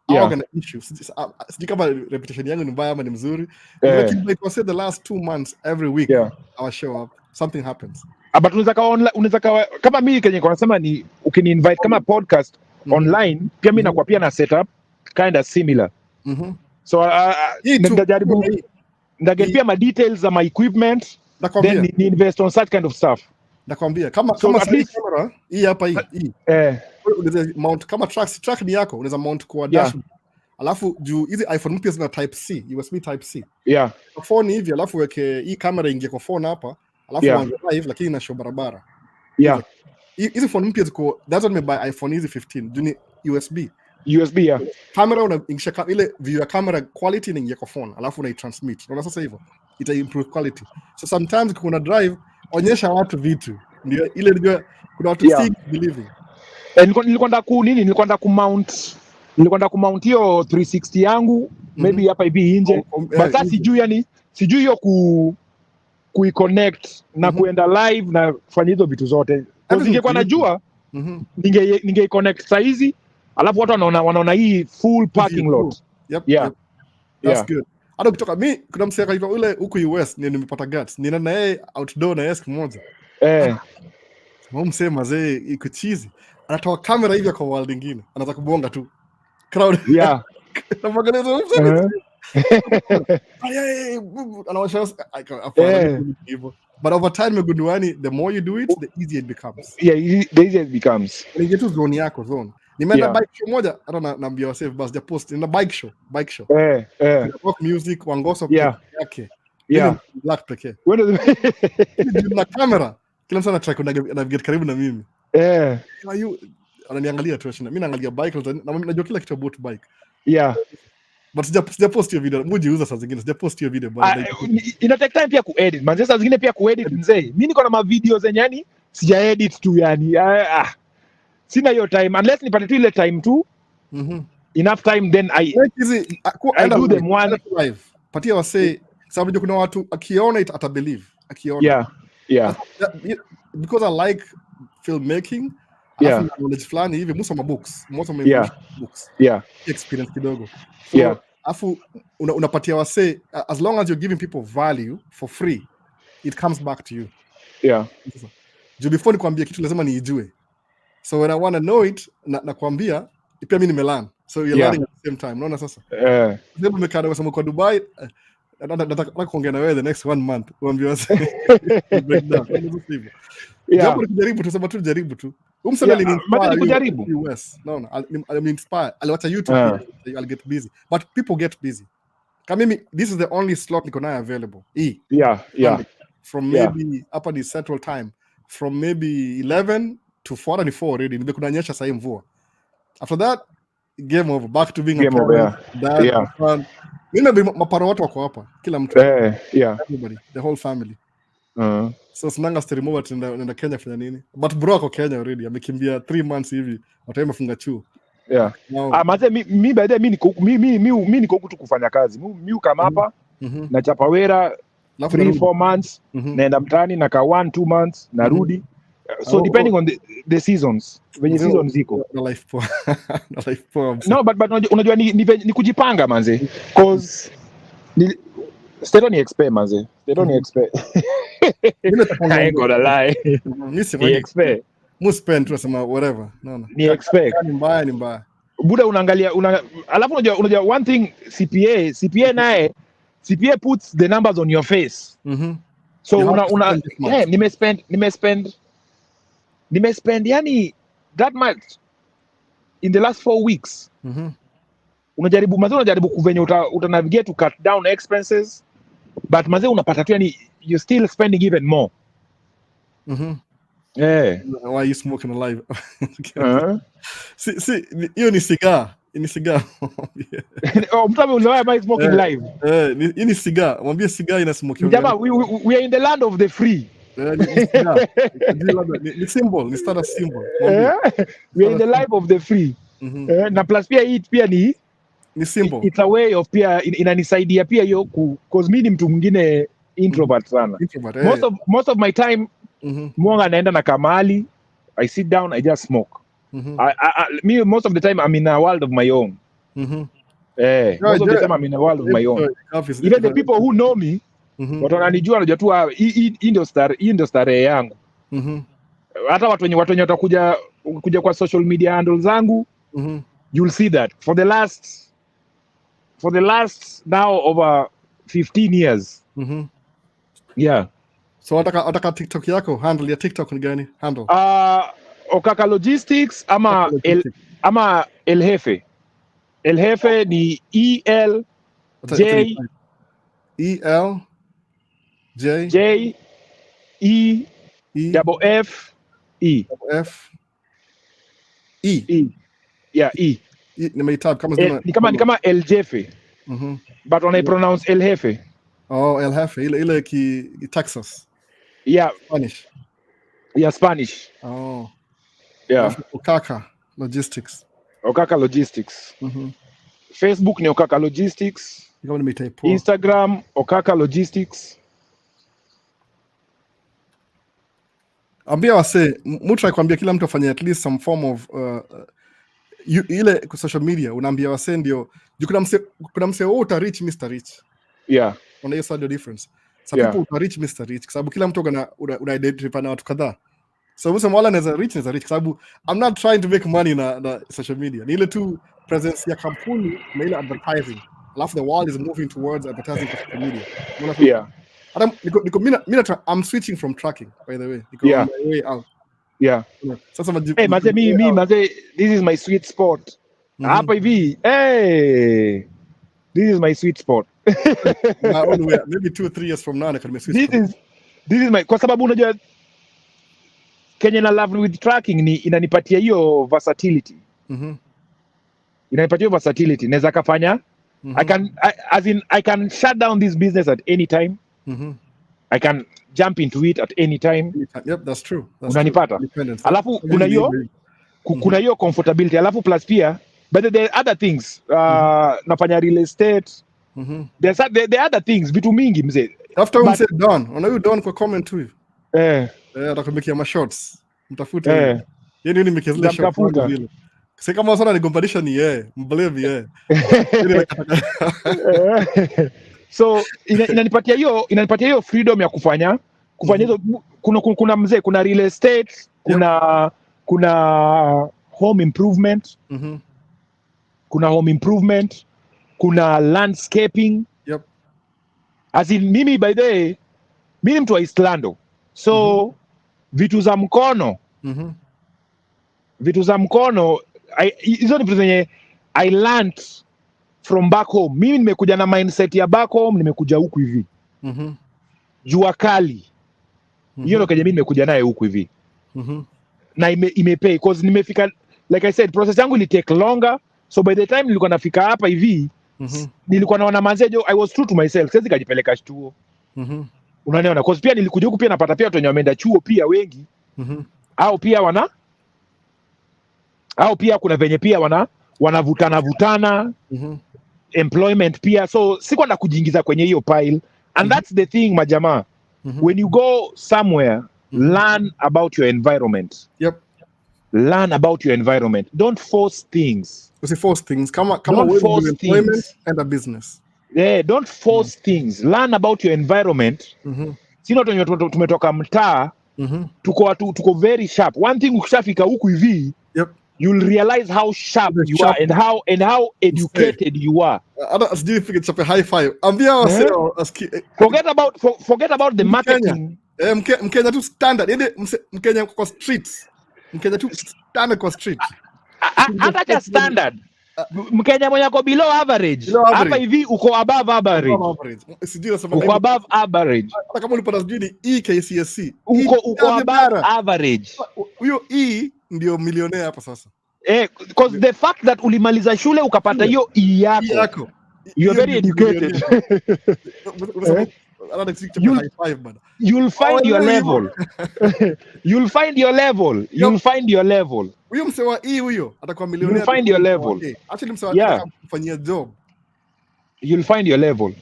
au kana issue sijui kama reputation yangu ni mbaya ama ni mzuri nikiinvite wase the last 2 months every week I show up something happens
but unaweza kama mimi kenye kwa nasema ni ukini-invite kama podcast online pia mimi nakuwa pia na setup kind of similar so ndajaribu pia ma details za my equipment then ni invest on such kind of stuff
nakwambia kama kamera hii hapa hii unaweza mount kama track ni yako, unaweza mount kwa dashboard. Alafu juu hizi iPhone mpya zina type C, USB type C. Kwa phone hivi, alafu weke hii kamera ingie kwa phone hapa, alafu uanze live lakini ina show barabara. Hizi phone mpya ziko, that's what me buy iPhone hizi 15. Juu ni USB. Kamera unaingisha ile view ya camera quality inaingia kwa phone, alafu unaitransmit. Unaona sasa hivyo? Ita improve quality. So sometimes kuna drive, onyesha watu vitu. Ndio ile ndio kuna watu seeing believing.
Nilikwenda kumount hiyo 360 yangu maybe hapa hivi nje, but sasa sijui hiyo kuiconnect na kuenda live na kufanya hizo vitu zote. Kwa ningekuwa najua ningeiconnect saa hizi, alafu watu wanaona hii full parking lot.
That's good. Hata kutoka mimi kuna mseka hivyo ule huko US nimepata guts. Nina na yeye outdoor na yeye siku moja. Mimi msema zee iko cheesy. Anatoa kamera hivi kwa world nyingine. Anaanza kubonga tu. Crowd. Na magaleza msema. Anawasha hivyo. But over time megunduani, the more you do it, the easier it becomes.
The easier it becomes.
Ni tu zone yako zone. Nimeenda bike show moja, hata naambia wasave bus ja post in bike show. Rock music wangoso yake. Black pekee. Na camera kila mtu anataka kunavigate karibu na mimi. Ananiangalia tu mimi naangalia bike na mimi najua kila kitu about bike. But sija post hiyo video. Mujiuza saa zingine sija post hiyo video bado.
Ina take time pia kuedit. Manze saa zingine pia kuedit mzee. Mimi niko na ma videos zenye yani sija edit tu yani. Sina hiyo time unless nipate tu ile time tu. Enough time then I do them one
live. Patia wase sababu kuna watu akiona it ata believe. Akiona. Because I like filmmaking. Knowledge fulani hivi most of my books. Experience kidogo. Afu unapatia wase as long as you're giving people value for free, it comes back to you. Juu before nikwambia kitu lazima niijue. So when I want to know it, nakwambia pia mimi nimelearn. So you're learning at the same time. Unaona sasa? Ndio mekana wasema kwa Dubai, nataka kuongea na wewe the next 1 month. Uambie wase. Jambo kujaribu tu, sema tu jaribu tu. Umsana
ni kujaribu.
US. No, I'm inspired. Aliwacha YouTube. I'll get busy. But people get busy. Kama mimi, this is the only slot niko nayo available. From maybe up at the central time. From maybe 11 to 4 already. Ndio kunanyesha sasa mvua. After that, game over. Back to being
game
a
over.
Mimi maparo watu wako hapa. Kila mtu. Everybody, the whole family. So sinanga story moja tunaenda Kenya kufanya nini? But bro ako Kenya already. Amekimbia 3 months hivi. Wataenda funga chuo.
Maze mimi baadaye mimi niko huku tu kufanya kazi. Mimi kama hapa na chapa wera 3-4 months naenda mtani na ka 1-2 months narudi. So depending on the seasons. When seasons ziko.
Na life poa.
No, but unajua ni kujipanga manze. Cause State on expert manze. State on expert. I ain't gonna lie. Ni expert.
Muspend tunasema whatever. No.
Ni expert.
Ni mbaya.
Buda unaangalia alafu unajua one thing CPA naye CPA puts the numbers on your face. So nimespend yani that much in the last 4 weeks. Unajaribu kuvenye utanavigate to cut down expenses, but maze unapata tu yani you're still spending even more.
Why are you smoking alive? See, hiyo ni cigar. Ni cigar.
Mtame unaona by smoking live.
Ni cigar. Mwambie cigar ina smoking.
Jamaa, we are in the land of the free.
Ni symbol, ni status symbol.
We are in the life of the free. Na plus pia hii pia ni
symbol.
It's a way of pia inanisaidia pia hiyo cause mimi ni mtu mwingine introvert sana. Most of my time mwanga naenda na kamali, I sit down, I just smoke. Me most of the time I'm in a world of my own. Most of the time I'm in a world of my own. Even the people who know me, watu wananijua wanajua tu hii ndio starehe yangu. Hata watu wenye watakuja kwa social media handles zangu, you'll see that for the last now over 15 years.
So wataka TikTok yako handle ya TikTok ni gani handle?
Okaka Logistics ama ama El Jefe. El Jefe ni EL J
EL J
J E double F E
F E.
E. Yeah, E.
Nimeitab kama
Ni kama El Jefe. But when I pronounce El Jefe.
Oh, El Jefe ile ki Texas.
Yeah.
Spanish.
Yeah, Spanish.
Oh.
Yeah.
Okaka Logistics.
Okaka Logistics. Facebook ni Okaka Logistics. Instagram Okaka Logistics.
Ambia wase, mutry kuambia kila mtu afanye at least some form of ile social media, unaambia wase ndio kuna mse uta reach Mr. Rich.
Yeah.
Una hiyo side difference. Some people uta reach Mr. Rich kwa sababu kila mtu una identify na watu kadhaa. So mse mwala naweza reach kwa sababu I'm not trying to make money na social media. Ni ile tu presence ya kampuni na ile advertising. Alafu the world is moving towards advertising for social media.
Yeah.
I'm switching from tracking, by the way. On my way out.
Yeah.
Hey,
Maze, this is my sweet spot. Hapa hivi. Hey. This is my sweet spot.
Maybe 2-3 years from now I can be sweet spot.
This is my, kwa sababu unajua Kenya na love with tracking ni inanipatia hiyo versatility. Inanipatia versatility. Naweza kafanya I can shut down this business at any time. I can jump into it at any time.
Yep, that's true.
Unanipata? Alafu kuna hiyo comfortability. Alafu plus pia, but there are other things. Nafanya real estate. There are other things. Vitu mingi mzee.
After we said Don, unayo Don kwa comment tu. Atakumekia ma shorts. Mtafute. Yeye ndio nimekia zile shorts vile. Sasa kama sana nigombadisha ni yeye, mbelevi yeye.
So inanipatia hiyo freedom ya kufanya hizo kuna mzee, kuna real estate, kuna home improvement. Kuna home improvement, kuna landscaping.
Yep.
As in mimi by the way, mimi mtu wa Islando. So vitu za mkono. Vitu za mkono hizo ni vitu zenye I learned from back home. Mimi nimekuja na mindset ya back home, nimekuja huku hivi. Jua kali. Hiyo ndio kenye mimi nimekuja naye huku hivi. Na imepay because nimefika, like I said, process yangu ili take longer. So by the time nilikuwa nafika hapa hivi, nilikuwa naona manzejo, I was true to myself. Sasa nikajipeleka chuo. Unaniona? Because pia nilikuja huku pia napata pia watu wenye wameenda chuo pia wengi. Au pia kuna venye pia wanavutana. Employment pia. So siko na kujiingiza kwenye hiyo pile. And that's the thing majamaa. When you go somewhere, learn about your environment.
Yep.
Learn about your environment. Don't force things.
Force things. Come
force
employment
things.
And a business.
Yeah, don't force things. Learn about your environment. Sino tumetoka mtaa, tuko very sharp. One thing ukishafika huku hivi, you'll realize how sharp you are and how educated you are.
I don't think it's a high five.
Forget about the marketing.
Mkenya tu standard. Mkenya kwa streets. Mkenya tu standard kwa street.
Hata standard. Mkenya mwenye ko below average. Hapa hivi uko above average. Uko above average.
Hata kama ulipata sijui ni EKCSC.
Uko above average.
Huyo E ndio millionaire hapa sasa.
Because the fact that ulimaliza shule ukapata hiyo E yako. You're very educated. You'll find your level. You'll find your level. You'll find your level.
Huyo msewa huyo atakuwa millionaire.
You'll find your level.
Actually msewa kufanyia job.
You'll find your level.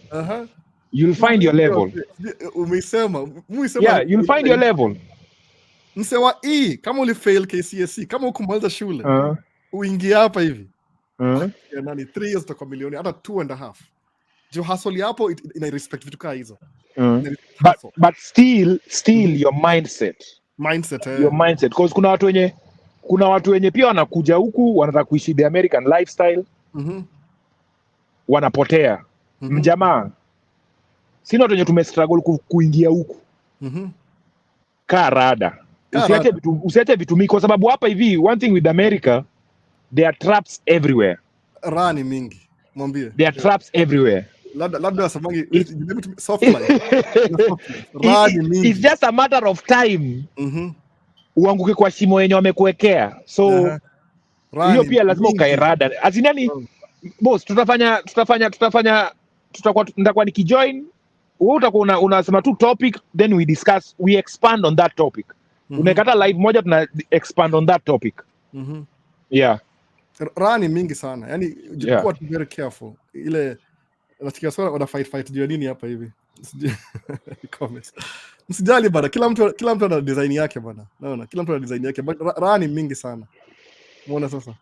You'll find your level.
Umesema.
Yeah, you'll find your level.
Msewa kama ulifail KCSE, kama ukumaliza shule, uingia hapa hivi. Ya nani 3 years utakuwa millionaire, hata 2.5. Jo hustle hapo ina respect vitu kama hizo.
But still your mindset. Your mindset, because kuna watu wenye pia wanakuja huku wanataka kuishi the American lifestyle. Wanapotea. Mjamaa. Sina watu wenye tumestruggle kuingia huku. Karada. Usiache vitu mingi kwa sababu hapa hivi, one thing with America, there are traps everywhere.
Rani mingi. Mwambie.
There are traps everywhere.
Labda wasamangi soft life. Rani mingi.
It's just a matter of time. Uanguke kwa shimo yenye wamekuwekea. So hiyo pia lazima ukae rada. Azinani boss, tutakuwa nikijoin, wewe utakuwa unasema tu topic, then we expand on that topic. Unakata live moja, tuna expand on that topic. Yeah.
Rani mingi sana. Yani kuwa very careful. Ile nasikia swala wana fight juu ya nini hapa hivi. Comments. Msijali bana, kila mtu ana design yake bana. Naona kila mtu ana design yake. Rani mingi sana. Muona sasa.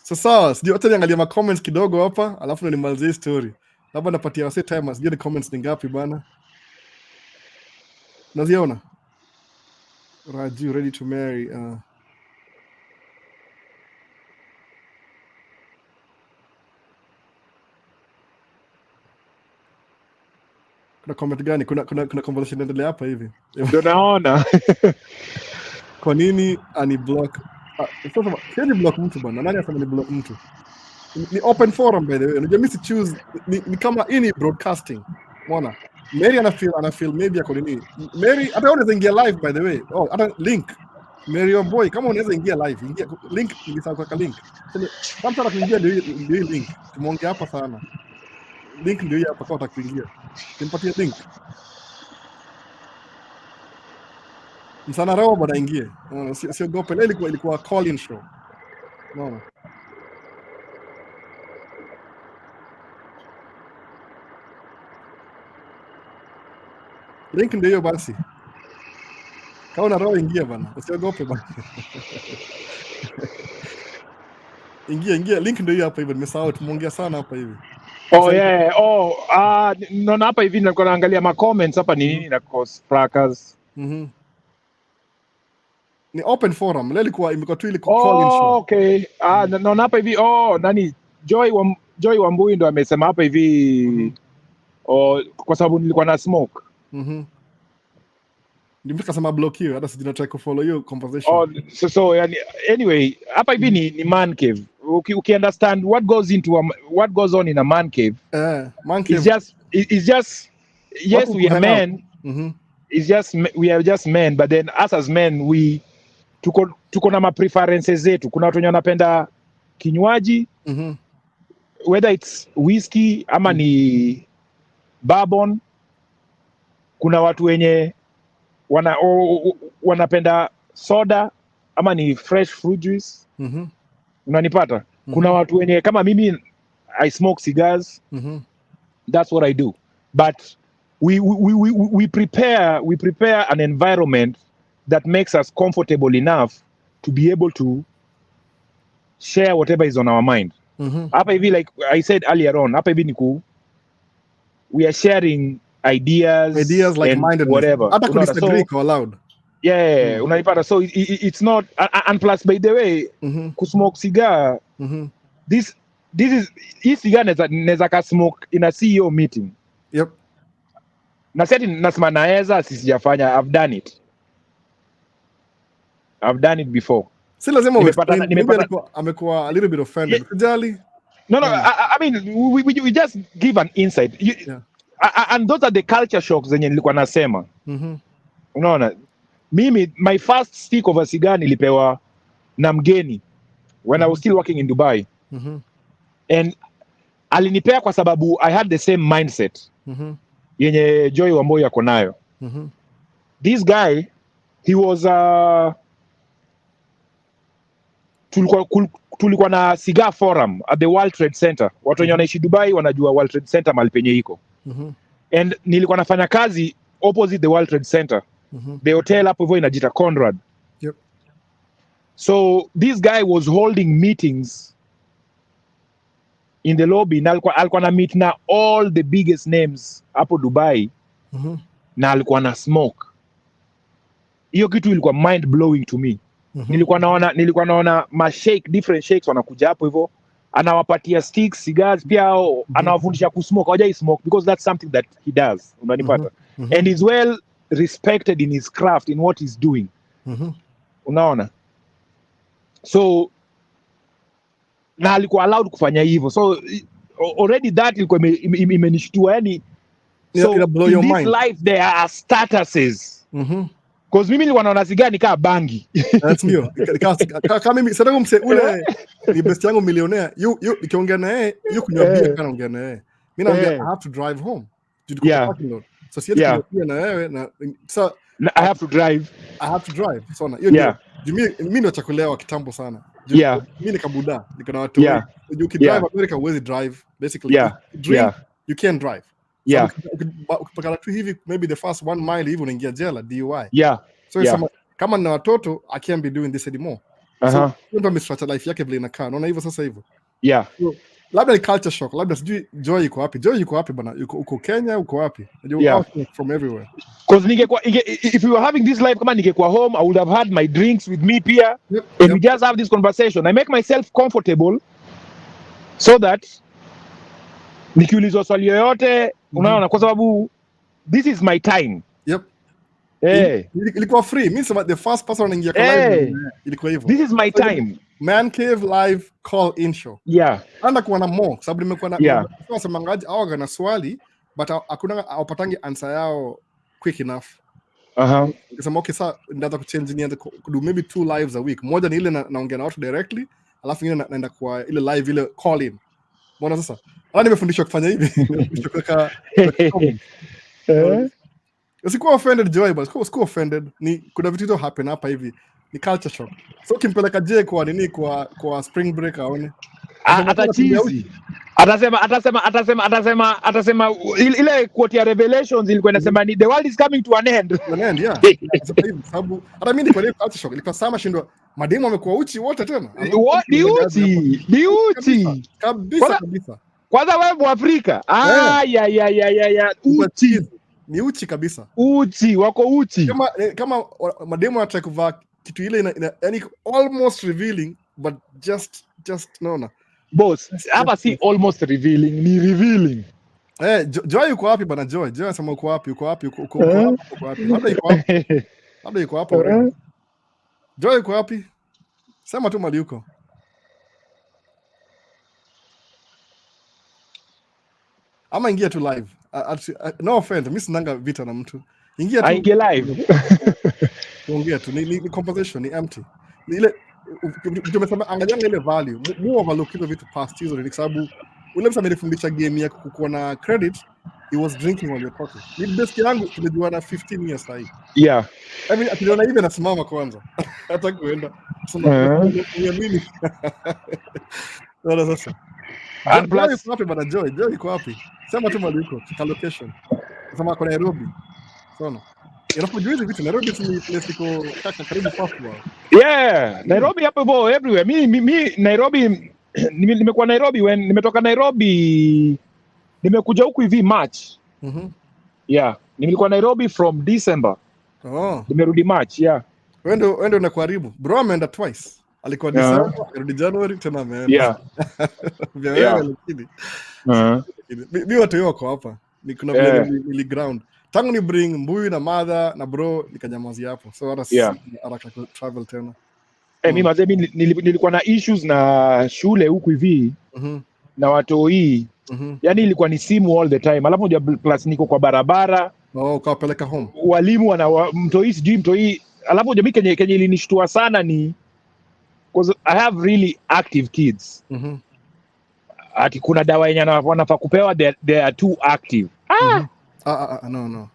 Sasa sijui hata niangalia ma comments kidogo hapa, alafu ndo nimalizie story. Labda napatia wase time, sijui ni comments ni ngapi bana. Naziona. Raju ready to marry. Kuna comment gani? Kuna conversation inaendelea hapa hivi.
Ndio naona.
Kwa nini ani block? Sasa siwezi block mtu bana. Nani asema ni block mtu? Ni open forum by the way. Unajua mimi si choose ni kama ini broadcasting. Umeona? Mary ana feel maybe ako nini? Mary hata unaweza ingia live by the way. Oh, hata link. Mary your boy, kama unaweza ingia live, ingia link, nilisahau kwa link. Kama unataka kuingia ndio link. Tumeongea hapa sana. Link ndio hapa kwa unataka kuingia. Nimpatie link. Msana roho bado ingie. Sio gope. Leo ilikuwa call in show. Unaona? Link ndio hiyo basi. Kama una roho ingia bana. Usiogope bana. Ingia link ndio hiyo hapa hivi. Nimesahau tumeongea sana hapa hivi.
Oh yeah. Naona hapa hivi nilikuwa naangalia ma comments hapa ni nini na cause fracas.
Ni open forum. Leo imekuwa tu ile call in show.
Okay. Naona hapa hivi nani Joy Wambui ndo amesema hapa hivi kwa sababu nilikuwa na smoke.
Ndio kasema block hiyo, hata sijina try kufollow hiyo conversation.
So yani, anyway, hapa hivi ni man cave. Uki understand what goes on in a man cave.
Man cave.
It's just yes, we are men. It's just we are just men, but then us as men tuko na ma preferences zetu. Kuna watu wenye wanapenda kinywaji, whether it's whiskey ama ni bourbon. Kuna watu wenye wanapenda soda ama ni fresh fruit juice. Unanipata? Kuna watu wenye kama mimi, I smoke cigars. That's what I do. But we prepare an environment that makes us comfortable enough to be able to share whatever is on our mind. Hapa hivi, like I said earlier on, hapa hivi we are sharing ideas like mindedness, whatever.
Hata kudisagree kwa loud.
Yeah, unanipata? So it's not, and plus by the way, kusmoke cigar, this is cigar neza ka smoke in a CEO meeting.
Yep.
Na seti nasema naeza sijafanya. I've done it before.
Si lazima amekuwa a little bit offended. Kujali.
No, I mean we just give an insight. And those are the culture shocks zenye nilikuwa nasema. Unaona? Mimi my first stick of a cigar nilipewa na mgeni when I was still working in Dubai. And alinipea kwa sababu I had the same mindset. Yenye Joy Wambui yako nayo. This guy, he was tulikuwa na cigar forum at the World Trade Center. Watu wenye wanaishi Dubai wanajua World Trade Center mahali penye iko. And nilikuwa nafanya kazi opposite the World Trade Center. The hotel hapo hivyo inajiita Conrad.
Yep.
So this guy was holding meetings in the lobby. Na alikuwa na meet na all the biggest names hapo Dubai. Na alikuwa na smoke. Hiyo kitu ilikuwa mind blowing to me. Nilikuwa naona different sheikhs wanakuja hapo hivyo, anawapatia sticks, cigars, pia anawafundisha kusmoke. Hawajai smoke because that's something that he does. Unanipata? And he's well respected in his craft, in what he's doing. Unaona? So na alikuwa allowed kufanya hivyo. So already that ilikuwa imenishtua yani. So in this life there are statuses. Because mimi nilikuwa naona sigani kaa bangi.
That's new. Kama mimi sasa mse ule ni best yangu millionaire. Nikiongea na yeye, kunywa bia kana ongea na yeye. Mimi naambia I have to drive home. So siwezi kunywa na wewe na so
I have to drive.
So na hiyo mimi ndio chakulewa kitambo sana. Mimi nikabuda, niko na watu wengi. You can drive America, huwezi drive basically. You can't drive. Ukipakala tu hivi maybe the first 1 mile hivi unaingia jela DUI. So kama na watoto I can't be doing this anymore. So ndio mstructure life yake vile inakaa. Unaona hivyo sasa hivyo. So, labda ni culture shock, labda sijui Joy iko wapi bana, uko Kenya, uko wapi? You're from everywhere.
Because if we were having this life kama ningekuwa home, I would have had my drinks with me pia, and we just have this conversation. I make myself comfortable so that nikiulizwa swali yoyote unaona, kwa sababu this is my time.
Ilikuwa free. Mimi sema the first person anaingia kwa live ilikuwa hivyo.
This is my time.
Man Cave live call in show. Anda kuwa na more sababu nimekuwa na sema ngaji au gana swali but hakuna apatangi answer yao quick enough. Nikasema okay sasa ndaanza kuchange nianze do maybe 2 lives a week. Moja ni ile naongea na watu directly, alafu nyingine naenda kwa ile live ile call in. Mbona sasa? Nimefundishwa kufanya hivi. Nimefundishwa kuweka Usikuwa offended Joy, but usikuwa offended. Kuna vitu happen hapa hivi. Ni culture shock. So kimpeleka je kwa nini kwa spring break aone.
Atachizi. Atasema ile quote ya Revelations ilikuwa inasema ni the world is coming to an end.
Sababu hata mimi niko ile culture shock. Ilikuwa sama shindwa mademu wamekuwa uchi wote tena.
Ni uchi.
Kabisa.
Kwanza wewe Mwafrika. Uchi.
Ni uchi kabisa.
Uchi, wako uchi.
Kama mademu wanataka kuvaa kitu ile yani almost revealing but just naona.
Boss, hapa si almost revealing, ni revealing.
Joy yuko wapi bana Joy? Joy anasema uko wapi? Labda yuko hapo. Joy yuko wapi? Sema tu mali yuko. Ama ingia tu live. No offense, mimi sinanga vita na mtu. Ingia tu.
Aingie live.
Ongea tu. Ni conversation, ni empty. Ni ile tumesema angalia ile value. Mu overlook hizo vitu past hizo ni sababu ule msa amenifundisha game ya kukuwa na credit. He was drinking while you're talking. Ni best yangu tumejuana 15 years sasa hivi. I mean akiliona hivi nasimama kwanza. Hata kuenda. Sema mimi. Ndio sasa. And plus wapi bana Joy iko wapi? Sema tu mali yuko kwa location. Sema kwa Nairobi. Sawa. Unapojua hizi vitu Nairobi ni place iko karibu festival.
Nairobi hapo bo everywhere. Mimi Nairobi nimekuwa Nairobi nimetoka Nairobi nimekuja huku hivi March. Nilikuwa Nairobi from December. Nimerudi March.
Wewe ndio unakaribu. Bro ameenda twice. Alikuwa December, rudi January tena ameenda. Lakini. Mimi watu wako hapa. Ni kuna vile ground. Tangu ni bring Mbuyu na Mother na bro nikanyamazia hapo. So hata haraka travel tena.
Mimi mazee nilikuwa na issues na shule huku hivi. Na watoi. Yaani ilikuwa ni simu all the time. Alafu ndio plus niko kwa barabara.
Ukawapeleka home.
Walimu wana mtoi. Alafu ndio mimi kenye ilinishtua sana ni because I have really active kids. Ati kuna dawa yenye wanafaa kupewa they are too active.
No.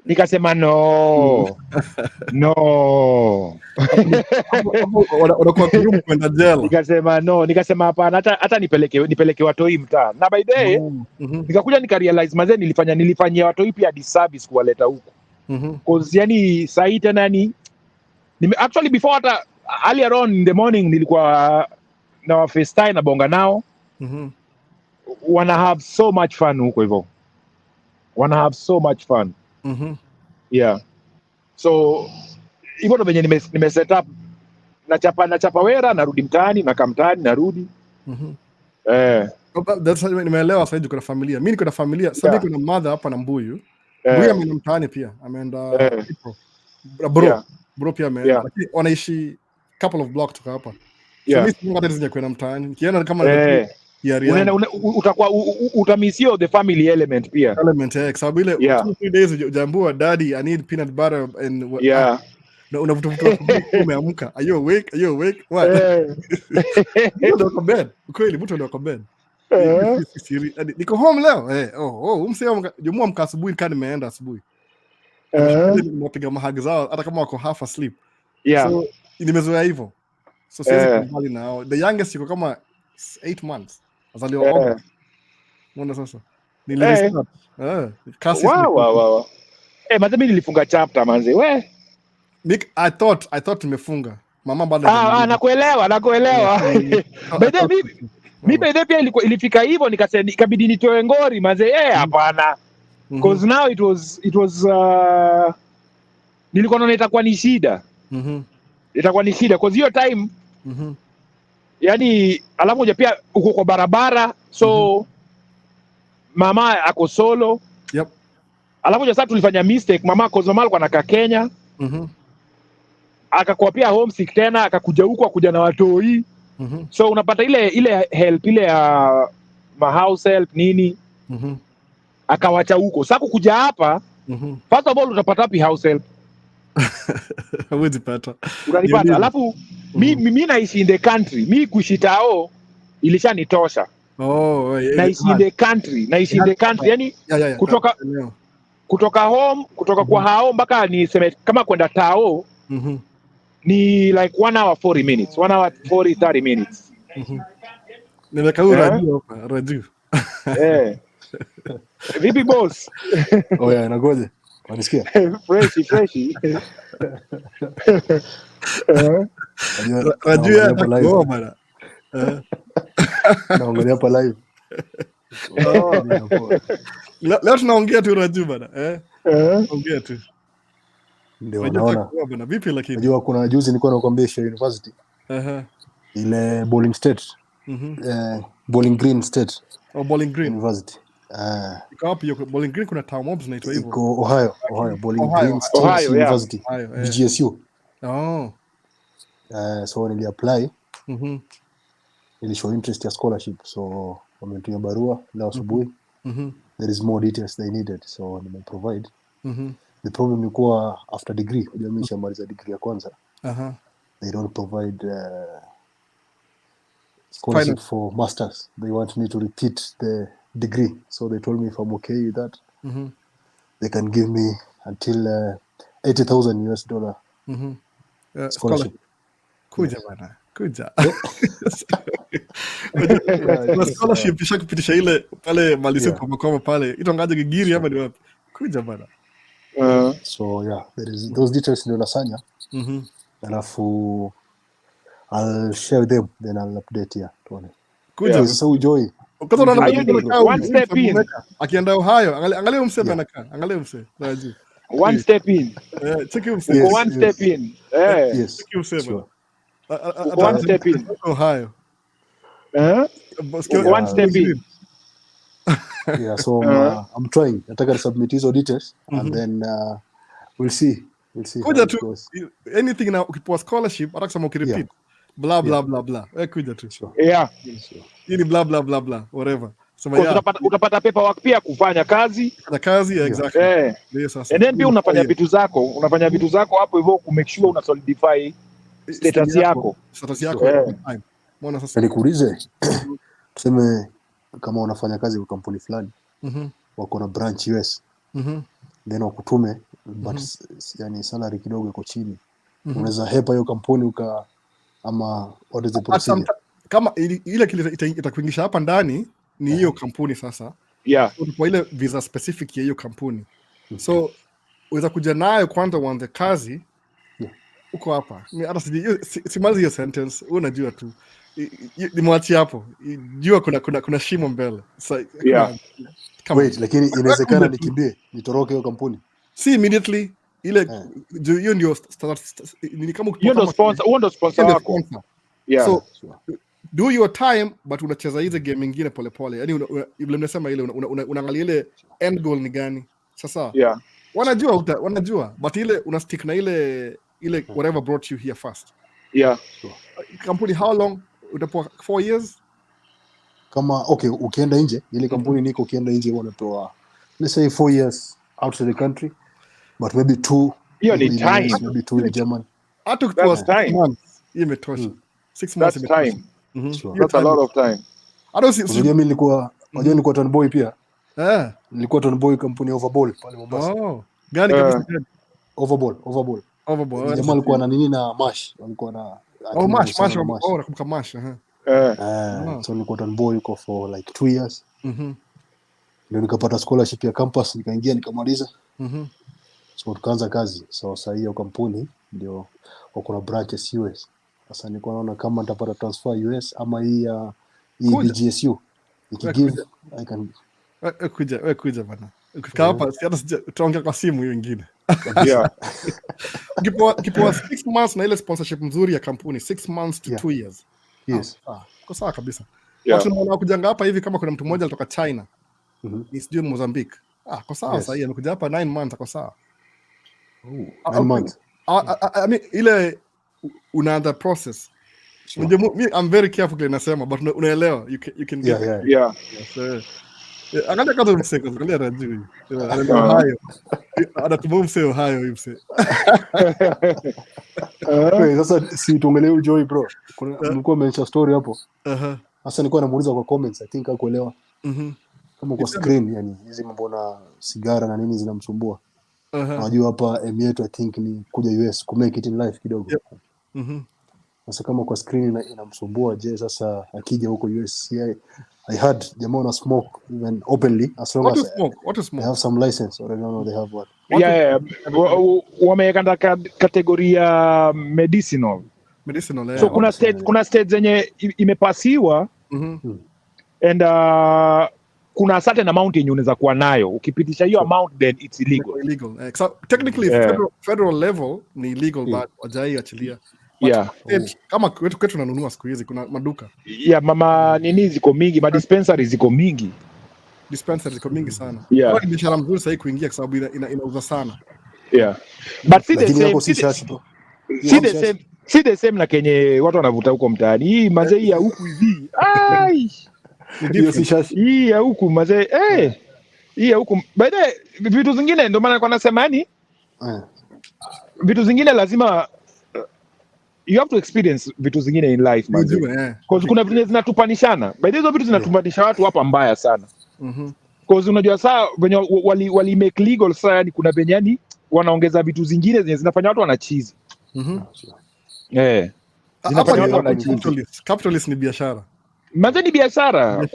Nikasema no.
Unakuwa group kwenda jela.
Nikasema hapana, hata nipeleke watoi mtaa. Na by the way, nikakuja nikarealize mazee nilifanyia watoi pia disservice kuwaleta huku. Because yani sahi tena actually before hata earlier on in the morning nilikuwa na wa FaceTime na bonga nao. Wanna have so much fun huko hivyo. So hivyo ndo venye nime set up nachapa wera narudi mtaani nakaa mtaani narudi.
Nimeelewa sasa kuna familia. Mimi niko na familia. Sasa niko na mother hapa na Mbuyu. Bro ameenda mtaani pia. Ameenda bro pia ameenda. Lakini wanaishi couple of blocks kutoka hapa. So mimi sio hata nisije kwenda mtaani. Nikienda kama
utakuwa utamisio the family element pia.
Kwa sababu ile 2-3 days ujambua daddy I need peanut butter and na unavuta umeamka. Are you awake? What? Ndio kwa bed. Kweli mtu ndio kwa bed. Niko home leo. Umsema jumua mka asubuhi kana nimeenda asubuhi. Nimepiga mahagi zao hata kama wako half asleep. So nimezoea hivyo. So siwezi kubali nao. The youngest yuko kama 8 months. Azaliwa August. Mbona sasa? Nilirestart. Kasi.
Wow. Mimi nilifunga chapter manze.
Nick, I thought nimefunga. Mama bado.
Nakuelewa. Mimi pia ilifika hivyo ikabidi nitoe ngori manze. Hapana. Because now it was nilikuwa naona itakuwa ni shida. Itakuwa ni shida because hiyo time yani alafu moja pia uko kwa barabara so mama ako solo.
Yep.
Alafu moja sasa tulifanya mistake mama alikuwa anakaa Kenya. Akakuwa pia homesick tena akakuja huko akuja na watoi. So unapata ile help ile ya house help nini. Akawacha huko. Sasa kukuja hapa first of all utapata wapi house help?
Hawezi pata.
Unanipata. Alafu mimi naishi in the country. Mimi kuishi tao ilishanitosha. Naishi in the country. Yani kutoka home, kutoka kwa hao mpaka niseme kama kwenda tao ni like 1 hour 40 minutes. 1 hour 30 minutes.
Nimeka radio hapa, radio.
Vipi boss?
Nagoje. Unasikia?
Fresh.
Radio ya bana.
Naongelea hapa live.
Leo tunaongea tu radio bana. Ongea tu.
Ndio naona.
Bana vipi lakini?
Unajua kuna juzi nilikuwa nakwambia Shell University. Ile Bowling State. Bowling Green State.
Bowling Green
University.
Iko wapi hiyo Bowling Green? Kuna town mobs naitwa hivyo.
Iko Ohio Bowling Green State University. BGSU. So nili apply. Nilishow interest ya scholarship so wamenitumia barua leo asubuhi. There is more details they needed so nime provide. The problem ni kuwa after degree hujamisha maliza degree ya kwanza. They don't provide scholarship for masters. They want me to repeat the degree. So they told me if I'm okay with that, they can give me until $80,000 scholarship.
Kuja bana, kuja. Scholarship isha kupitisha ile pale malizo kwa pale. Ito ngaje gigiri ama ni wapi? Kuja bana.
So there is those details ndio nasanya. Alafu I'll share with them then I'll update you tuone.
Kuja
sasa ujoy.
Ukaza unaona
one step in.
Akienda Ohio, angalia mseme anakaa. Angalia mseme. Najua.
One step in.
Check mseme.
One step in.
Yes.
Check mseme.
One step in.
Ohio.
One step in.
So I'm trying. Nataka to submit hizo details and then we'll see.
Kuja tu anything na ukipewa scholarship hata kama ukirepeat blah blah blah blah. Kuja tu. Hii ni blah blah blah blah whatever. So
utapata paperwork pia kufanya kazi.
Na kazi exactly.
Ndio sasa. And then pia unafanya vitu zako hapo hivyo ku make sure una solidify status yako.
Mbona sasa
nikuulize tuseme kama unafanya kazi kwa kampuni fulani wako na branch US then wakutume but yani salary kidogo iko chini unaweza hepa hiyo kampuni ama what is the procedure
kama ile kile itakuingisha hapa ndani ni hiyo kampuni sasa kwa ile visa specific ya hiyo kampuni so unaweza kuja nayo kwanza uanze kazi uko hapa hata simalizi hiyo sentence unajua tu nimwachie hapo jua kuna shimo mbele
wait lakini inawezekana nikimbie nitoroke hiyo kampuni
si immediately ile hiyo ndio ni kama
hiyo ndio sponsor wako
so do your time but unacheza hizo game nyingine polepole yani vile nimesema ile unaangalia ile end goal ni gani Sasa
Yeah.
wanajua but ile una stick na ile whatever brought you here first.
Yeah.
Kampuni how long utapewa 4 years?
Kama okay, ukienda nje ile kampuni niko ukienda nje wanapewa let's say 4 years outside the country, but maybe 2
Hiyo ni
in
time.
US, maybe 2 in Germany.
Hata ukipewa
That's time.
6 months imetosha. 6 months
That's time.
Sure.
That's a lot of time.
Hata
Unajua mimi nilikuwa Ton Boy pia. Nilikuwa Ton Boy kampuni Overball pale Mombasa.
Oh. Gani kabisa?
Overball. Jamaa alikuwa na nini na Mash, walikuwa na
Mash. Nakumbuka Mash.
So nilikuwa Ton Boy yuko for like 2 years. Ndio nikapata scholarship ya campus, nikaingia nikamaliza. So tukaanza kazi. So sasa hiyo kampuni ndio wako na branches US. Sasa nilikuwa naona kama nitapata transfer US ama hii BGSU. Nikigive I can
kuja bana. Ukifika hapa tutaongea kwa simu hiyo nyingine.
Yeah.
Ukipewa 6 months na ile sponsorship nzuri ya kampuni 6 months to 2 years.
Yes.
Kwa sawa kabisa.
Yeah.
Watu wanaona kujanga hapa hivi kama kuna mtu mmoja alitoka China. Ni sijui Mozambique. Kwa sawa
Yes.
sasa amekuja hapa 9 months kwa sawa.
9 months.
I mean ile unaanza process.
Sure.
I'm very careful kile nasema but unaelewa you can get
Yeah.
angalia kama mseko angalia rajui hayo anatumwa mseo hayo mse.
Sasa si tuongelee Joy bro. Kulikuwa mention story hapo. Sasa nilikuwa namuuliza kwa comments, I think hakuelewa. Kama kwa screen yani hizi mambo na sigara na nini zinamsumbua. Unajua hapa aim yetu I think ni kuja US ku make it in life kidogo. Sasa kama kwa screen inamsumbua, je, sasa akija huko US I heard jamaa na smoke even openly as long as
what to smoke?
They have some license or I don't know they have what.
Yeah. Wameweka kategoria medicinal. So kuna stage zenye imepasiwa and kuna certain amount yenye unaweza kuwa nayo. Ukipitisha hiyo amount then it's illegal.
So technically federal level ni illegal but wajai achilia.
Yeah.
Kama kwetu tunanunua siku hizi kuna maduka.
Yeah, mama nini ziko mingi, ma dispensaries ziko mingi.
Sana.
Yeah.
Kwa biashara mzuri sasa kuingia kwa sababu inauza sana.
Yeah. But see the same na kenye watu wanavuta huko mtaani. Hii mazee hii ya huku hivi. Ai. Hii ya huku mazee hii ya huku. By the way, vitu zingine ndio maana kwa nasema yani vitu zingine lazima you have to experience vitu zingine in life mazee. Because kuna vitu zinatupanishana. By the way, vitu zinatupanisha watu hapa mbaya sana. Because unajua saa venye wali make legal saa yani kuna venye yani wanaongeza vitu zingine zenye zinafanya watu wanachizi. Zinafanya watu wanachizi.
Capitalist ni biashara.
Mazee ni biashara.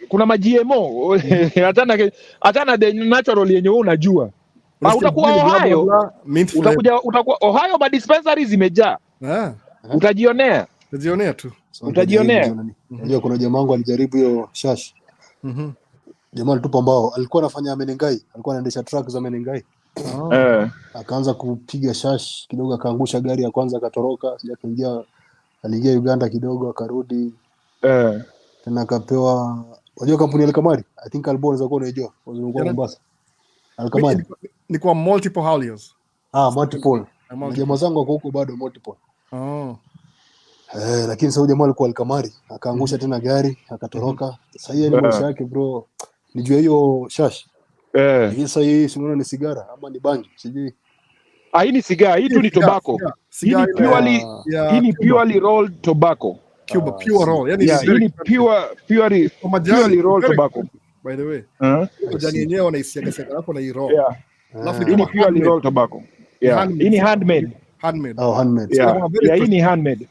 Kuna ma GMO hata the natural yenye wewe unajua. Utakuwa Ohio. Utakuwa Ohio but dispensaries zimejaa. Utajionea tu.
Unajua kuna jamaa wangu alijaribu hiyo shash. Jamaa alitupa mbao, alikuwa anafanya menengai, alikuwa anaendesha truck za menengai. Akaanza kupiga shash kidogo, akaangusha gari ya kwanza, akatoroka, aliingia Uganda kidogo, akarudi. Tena akapewa, unajua kampuni ya Alkamari, I think Albon unaweza kuwa unajua, unazungua Mombasa. Alkamari
ni kwa multiple hauliers.
Multiple. Jamaa zangu wako huko bado multiple. Lakini sasa jamaa alikuwa Alkamari, akaangusha tena gari, akatoroka. Sasa hiyo ni maisha yake bro. Nijua hiyo shash. Sasa hii sinaona ni sigara ama ni bangi, sijui.
Hii ni sigara, hii tu ni tobacco. Hii ni purely rolled tobacco.
Pure roll.
Yani hii ni purely rolled tobacco.
By the way. Jani yenyewe wanaisiaga hapo na hii roll.
Hii ni purely rolled tobacco. Hii ni handmade.
Handmade.
Hii ni handmade.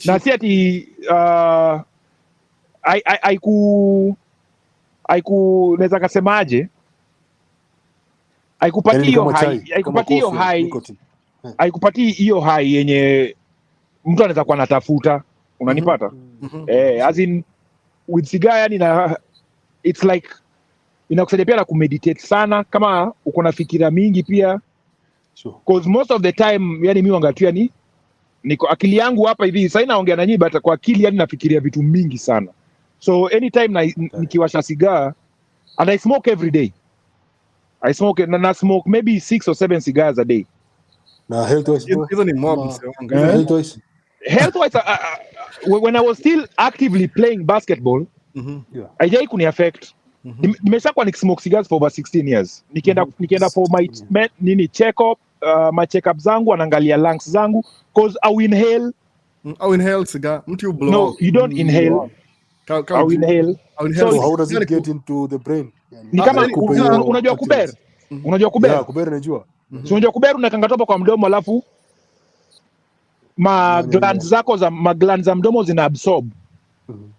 Na si ati naweza kasemaje? Haikupatii hiyo high yenye mtu anaweza kuwa anatafuta. Unanipata? As in with cigar yani it's like inakusaidia pia na kumeditate sana kama uko na fikira mingi pia. Because most of the time yani mimi wangatia niko akili yangu hapa hivi sasa naongea na nyinyi but kwa akili yani nafikiria vitu mingi sana. So anytime nikiwasha cigar and I smoke every day. I smoke na smoke maybe 6 or 7 cigars a day.
Na health wise bro.
Hizo ni mob
Ama-
mse wangu.
Health wise.
Health wise, when I was still actively playing basketball,
Yeah.
haijai kuni affect. Nimeshakuwa nikismoke cigars for over 16 years. Nikienda for my nini check up, my check up zangu, anaangalia lungs zangu, cause I will inhale.
Au inhale cigar, mtu you blow
No,
out.
you don't inhale. I will inhale.
inhale.
So how does it get into the brain?
Ni kama
Kupe hiyo
unajua kuber.
nutrients.
Unajua kuber.
Yeah, kubera najua.
So unajua kuber unakanga topa kwa mdomo alafu glands zako za glands za mdomo zina absorb.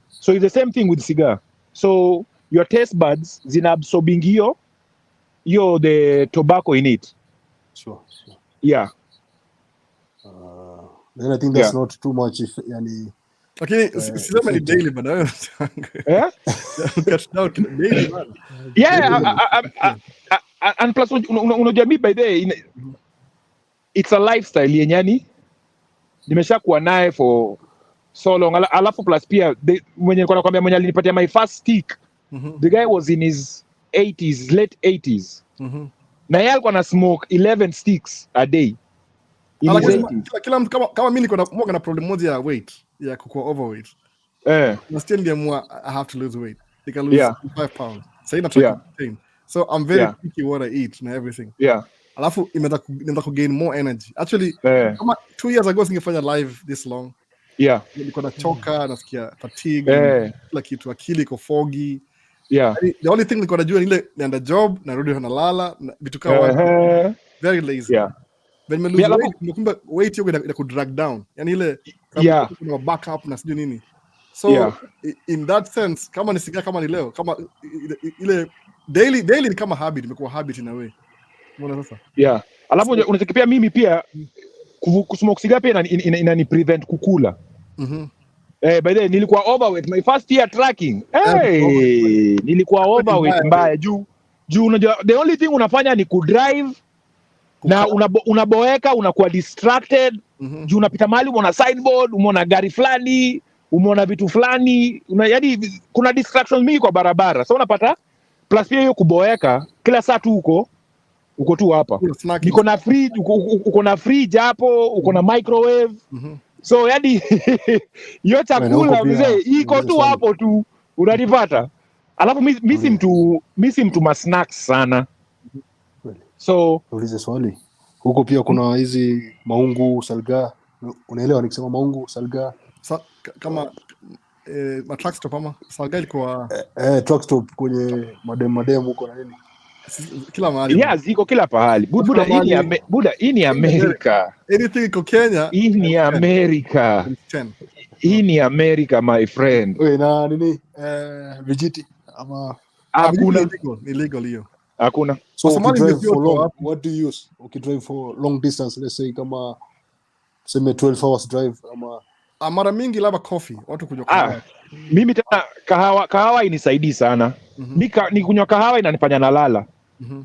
So it's the same thing with cigar. So your taste buds zina absorbing hiyo the tobacco in it.
Sure.
Yeah.
Then I think that's not too much if yani
Lakini sisema ni daily bana wewe.
Yeah.
Cut down daily bana.
Yeah, and plus unajua mi by the way, it's a lifestyle yenyani nimeshakuwa naye for so long, alafu plus pia mwenye nilikuwa nakwambia mwenye alinipatia my first stick, the guy was in his 80s, late 80s, na yeye alikuwa na smoke 11 sticks a day in his 80s.
Kila mtu kama mimi niko na problem moja ya weight, ya kuwa overweight. Na still ndiamua I have to lose weight. I can lose 5 pounds. So ina try to maintain. So I'm very picky what I eat and everything.
Yeah.
Alafu imeenda ku gain more energy. Actually, kama 2 years ago singefanya live this long.
Yeah.
Nilikuwa nachoka, nasikia fatigue, kila kitu, akili iko foggy.
Yeah.
The only thing nilikuwa najua ni ile naenda job, narudi nalala, vitu kama very lazy.
Yeah.
When me lose weight, nikumbe weight yoga ina ku drag down. Yani ile kuna back up na sijui nini. So in that sense, kama nisikia kama ni leo, kama ile daily ni kama habit, imekuwa habit in a way. Unaona sasa?
Yeah. Alafu unachokipia mimi pia kusmoke cigar pia inani prevent kukula. By the way, nilikuwa overweight my first year tracking. Nilikuwa overweight mbaya juu unajua the only thing unafanya ni kudrive na unaboeka, unakuwa distracted. Juu unapita mahali umeona sideboard, umeona gari fulani, umeona vitu fulani, yaani kuna distractions mingi kwa barabara. So unapata plus pia hiyo kuboeka kila saa tu uko tu hapa. Niko na fridge, uko na fridge hapo, uko na microwave. So yaani hiyo chakula mzee iko tu hapo tu unanipata. Alafu mimi si mtu ma snacks sana. So
ulize swali. Huko pia kuna hizi maungu, salga. Unaelewa nikisema maungu, salga?
Kama truck stop ama salga ilikuwa
truck stop kwenye madem huko na nini?
Kila mahali.
Yeah, ziko kila pahali. Buda hii ni America.
Anything iko Kenya.
Hii ni America. Hii ni America my friend.
Wewe na nini? Vijiti ama
hakuna illegal hiyo.
Hakuna.
So drive for long, what do you use? Drive for long distance, let's say kama sema 12 hours drive ama
mara mingi labda coffee, watu kunywa kahawa.
Mimi tena kahawa inisaidii sana. Ni kunywa kahawa inanifanya nalala.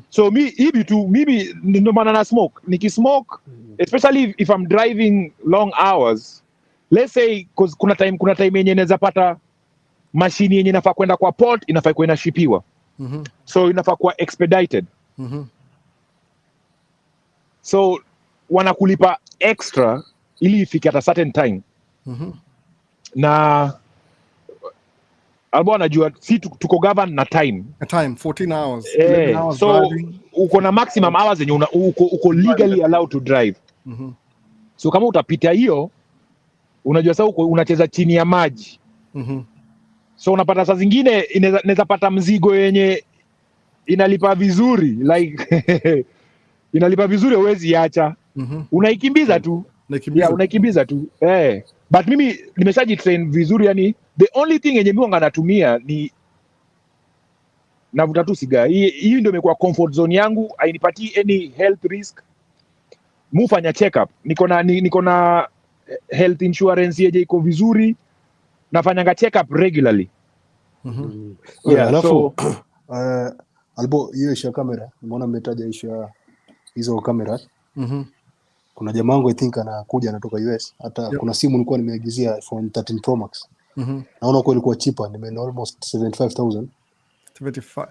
So mimi ndio maana na smoke. Nikismoke, especially if I'm driving long hours, let's say cause kuna time yenye naweza pata mashini yenye inafaa kwenda kwa port, inafaa kuwa inashipiwa. So inafaa kuwa expedited. So wanakulipa extra ili ifike at a certain time. Na albo anajua si tuko govern na time.
14 hours. 11 hours
so
driving.
Uko na maximum hours yenye uko legally allowed to drive. So kama utapita hiyo, unajua sasa unacheza chini ya maji. So unapata saa zingine inaweza pata mzigo yenye inalipa vizuri like inalipa vizuri, huwezi acha. Unaikimbiza tu. Unaikimbiza tu. But mimi nimeshajitrain vizuri, yani the only thing yenye mimi natumia ni navuta tu cigar. Hii ndio imekuwa comfort zone yangu, hainipatii any health risk. Mufanya check up. Niko na health insurance yeje iko vizuri. Nafanyanga check up regularly.
Alafu albo hiyo isha kamera, umeona mmetaja isha hizo kamera. Kuna jamaa wangu I think anakuja anatoka US. Hata kuna simu nilikuwa nimeagizia iPhone 13 Pro Max. Naona kwa ilikuwa cheaper, nimeona almost 75,000.
75.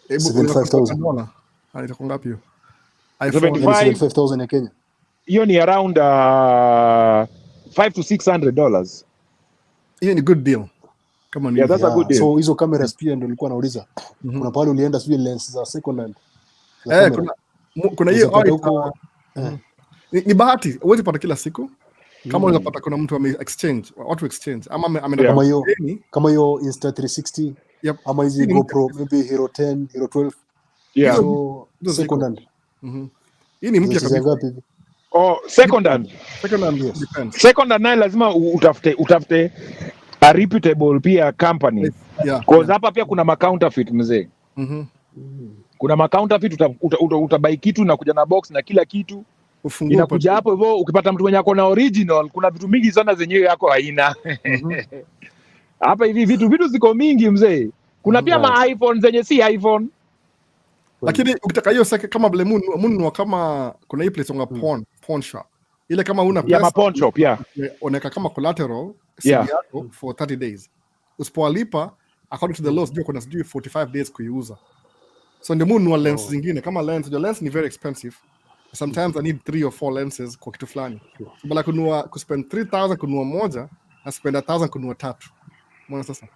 $75,000.
Itakuwa ngapi hiyo?
75,000 ya Kenya.
Hiyo ni around $500 to $600.
Hiyo ni good deal. Kama ni.
Yeah, that's a good deal.
So hizo cameras pia ndio nilikuwa nauliza. Kuna pale ulienda sio lens za second hand.
Kuna hiyo ni bahati, huwezi pata kila siku. Kama unaweza pata kuna mtu ame exchange, watu exchange ama
kama hiyo Insta 360 ama hizi GoPro maybe Hero 10, Hero 12.
Yeah.
So second hand.
Hii ni mpya kabisa.
Second hand.
Second hand, yes. Depends.
Second hand lazima utafute a reputable pia company. Because hapa pia kuna counterfeit mzee. Kuna counterfeit, utabai kitu na kuja na box na kila kitu. Inakuja hapo hivyo, ukipata mtu mwenye ako na original, kuna vitu mingi sana zenyewe yako haina. Hapa hivi vitu ziko mingi mzee. Kuna pia ma iPhone zenye si iPhone.
Lakini ukitaka hiyo kama vile mununua kama kuna hii place pawn shop. Ile kama una pesa.
Ma pawn shop,
unaweka kama collateral yako for 30 days. Usipolipa according to the laws ndio kuna 45 days kuiuza. So ndio mununua lens zingine kama lens ni very expensive. Sometimes I need 3 or 4 lenses kwa kitu fulani. So bala kuspend 3,000 kununua moja na spend 1,000 kununua 3. Mbona sasa?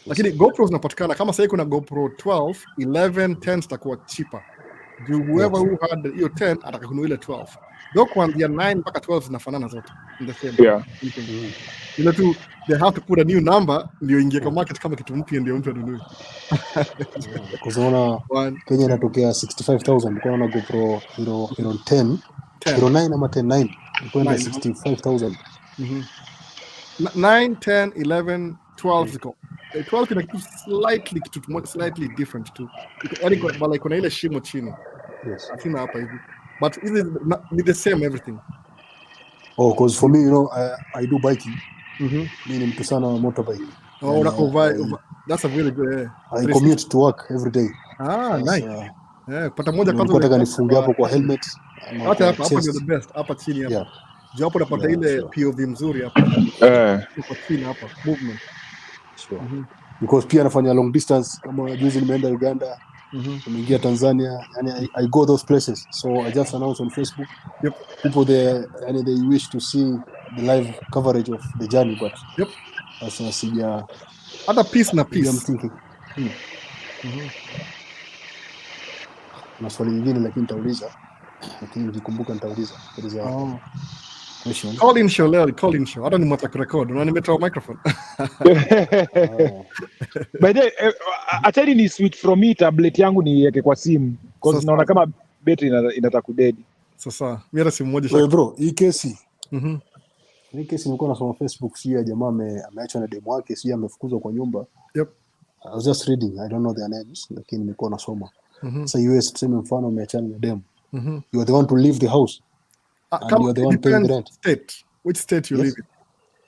Lakini GoPro zinapatikana kama sasa kuna GoPro 12, 11, 10 zitakuwa cheaper. Whoever who had hiyo 10 atakununua ile 12. Ndio kuanzia 9 mpaka 12 zinafanana zote. In the same. Ile tu they have to put a new number ndio ingie kwa market kama kitu mpya ndio mtu anunue.
Kuzoona Kenya inatokea 65,000 kwa na GoPro Hero 10, Hero 9 ama 10 kwenda 65,000.
9, 10, 11, 12 ziko. 12 ina kitu slightly different too. Yaani kwa kuna ile shimo chini.
Yes.
Sina hapa hivi. But it is the same everything.
Because for me, you know, I do biking. Mimi ni mtu sana wa motorbike.
That's a really good.
I commute to work every day.
Nice. Pata moja kwanza.
Nataka nifunge hapo kwa helmet.
Hapa ndio the best. Hapa chini hapa. Juu hapo unapata ile POV mzuri hapa. Kwa chini hapa movement.
Sure. Because pia nafanya long distance kama juzi nimeenda Uganda. Nimeingia Tanzania, yani I go those places. So I just announced on Facebook. People there, and they wish to see the live coverage of the journey, but sasa sija
hata piece na piece.
I'm thinking. Na swali nyingine lakini nitauliza. Lakini nikikumbuka nitauliza. Question.
Call in show. Hata ni mata record. Na nimetoa microphone.
By the way, atari ni switch from me tablet yangu niweke kwa simu because naona kama battery inataka kudedi.
Sasa mimi hata simu moja
bro, hii kesi. Hii kesi nilikuwa nasoma Facebook, si ya jamaa ameachwa na demo wake, si amefukuzwa kwa nyumba.
I
was just reading, I don't know their names, lakini nilikuwa nasoma. Sasa US tuseme mfano ameachana na demo. You are the one to leave the house. And you are the one paying the rent.
State. Which state you live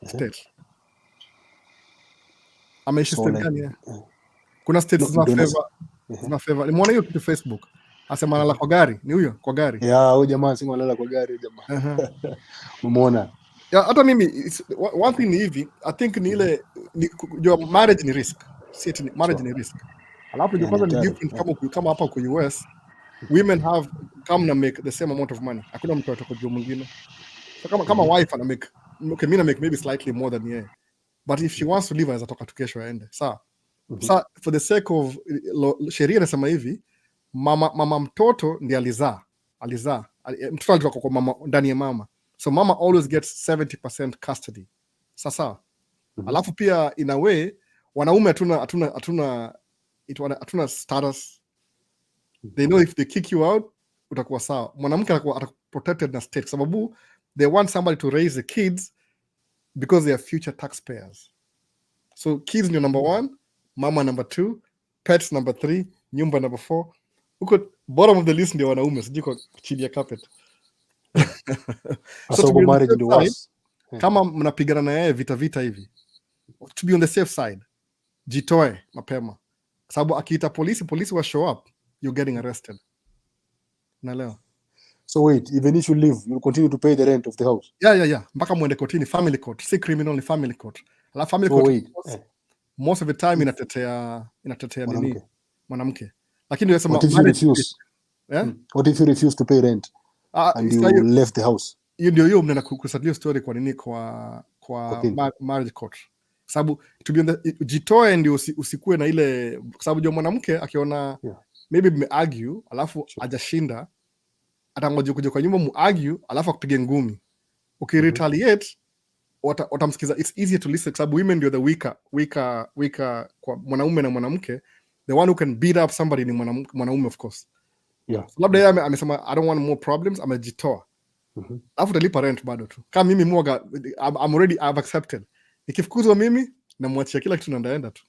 in? State. Ameishi state gani? Kuna states zina favor. Nimeona hiyo kitu Facebook. Asema analala kwa gari. Ni huyo kwa gari.
Huyo jamaa asema analala kwa gari jamaa. Umeona?
Hata mimi one thing ni hivi, I think ni ile your marriage ni risk. See marriage ni risk. Alafu ndio kwanza ni different kama hapa kwa US. Women have come na make the same amount of money. Hakuna mtu atakojua mwingine. So kama wife ana make mimi na make maybe slightly more than yeye. But if she wants to leave anaweza toka tu kesho aende. Sawa. For the sake of sheria inasema hivi, mama mtoto ndiye alizaa. Mtoto alitoka kwa mama ndani ya mama. So mama always gets 70% custody. Sasa. Alafu pia in a way wanaume hatuna status. They know if they kick you out utakuwa sawa. Mwanamke atakuwa protected na state sababu they want somebody to raise the kids because they are future taxpayers. So kids ndio number 1, mama number 2, pets number 3, nyumba number 4. Huko bottom of the list ndio wanaume, sijui kwa chini ya carpet.
So marriage ndio worse.
Kama mnapigana na yeye vita hivi, to be on the safe side, jitoe mapema. Sababu akiita polisi wa show up, you're getting arrested. Naelewa.
So wait, even if you leave, you'll continue to pay the rent of the house?
Yeah. Mpaka muende kotini, family court. Si criminal, ni family court. Ala family court, most of the time inatetea nini? Mwanamke. lakini unasema
What if you refuse? What if you refuse to pay rent and you left the house?
Hiyo mnaenda kusettle story kwa nini kwa marriage court, sababu jitoe ndio usikue na ile, kwa sababu mwanamke akiona maybe mmeargue alafu hajashinda, atangoja kuja kwa nyumba muargue alafu akupige ngumi. Retaliate watamsikiza. It's easier to listen, sababu women ndio the weaker kwa mwanaume na mwanamke. The one who can beat up somebody ni mwanaume of course. Labda yeye amesema I don't want more problems, amejitoa. Alafu talipa rent bado tu. Kama mimi mwoga, I've accepted. Nikifukuzwa mimi namwachia kila kitu na ndaenda tu.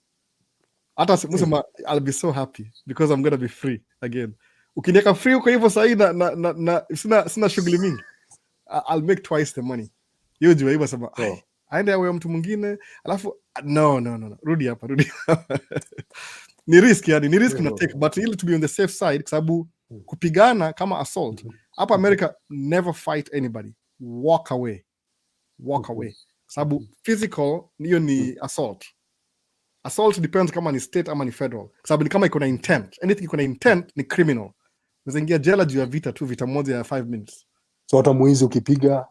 Hata msema I'll be so happy because I'm going to be free again. Ukiniweka free uko hivyo sahi na sina shughuli mingi, I'll make twice the money. Hiyo jua hivyo sema aende awe mtu mwingine alafu no rudi hapa ni risk na take, but ili to be on the safe side, kwa sababu kupigana kama assault hapa America, never fight anybody, walk away, sababu physical hiyo ni assault depends kama ni state ama ni federal, sababu ni kama iko na intent, anything iko na intent ni criminal. Unaweza ingia jela juu ya vita moja ya 5 minutes.
So hata mwizi ukipiga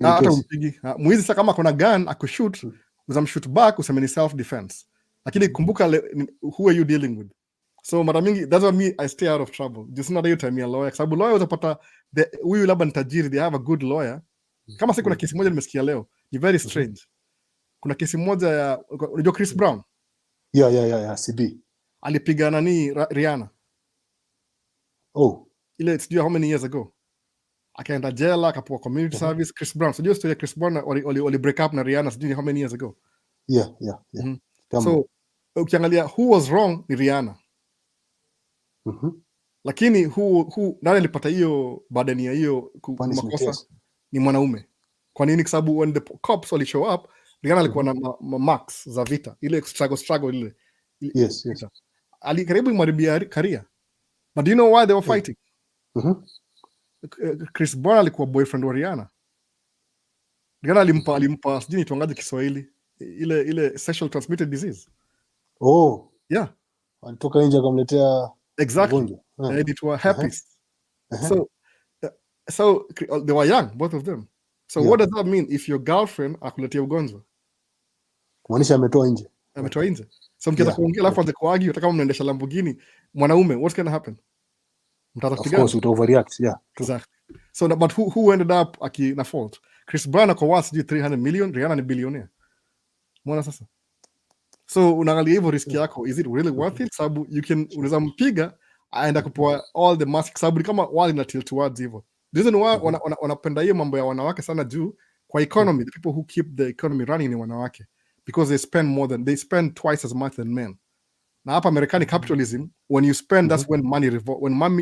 hata umpigi mwizi, sasa kama kuna gun akushoot, uzamshoot back, useme ni self defense, lakini kumbuka who are you dealing with. So mara mingi that's why me I stay out of trouble, just not you time ya lawyer, sababu lawyer utapata huyu labda ni tajiri, they have a good lawyer. Kama sasa kuna kesi moja nimesikia leo ni very strange. Kuna kesi moja ya unajua Chris Brown,
CB
alipiga nani Rihanna, ile sijui how many years ago, akaenda jela akapewa community service. Chris Brown, sijui story ya Chris Brown wali break up na Rihanna sijui how many years ago. So ukiangalia who was wrong ni Rihanna. Lakini nani alipata hiyo badani ya hiyo makosa? Ni mwanaume. Kwa nini? Kwa sababu when the cops wali show up, Rihanna alikuwa na marks za vita, ile struggle ile.
Yes.
Alikaribu imharibia career. But do you know why they were fighting? Chris Brown alikuwa boyfriend wa Rihanna. Rihanna alimpa sijui nitongaje Kiswahili, ile sexual transmitted disease.
Alitoka nje akamletea
exactly. And it was herpes. So they were young, both of them. So what does that mean if your girlfriend akuletea ugonjwa?
Kumaanisha ametoa nje.
So mkianza kuongea alafu anze kuargue, hata kama mnaendesha Lamborghini mwanaume, what's going to happen?
Of course it overreacts,
exactly. So but who ended up na fault? Chris Brown ako worth 300 million, Rihanna ni billionaire. Mbona sasa? So unaangalia hivyo risk yako, is it really worth it? Sababu unaweza mpiga aenda kupoa all the mask, sababu kama wali na tilt towards hivyo. The reason why wanapenda hiyo mambo ya wanawake sana juu kwa economy, the people who keep the economy running ni wanawake, because they spend twice as much than men. Na hapa American capitalism, when you spend, that's when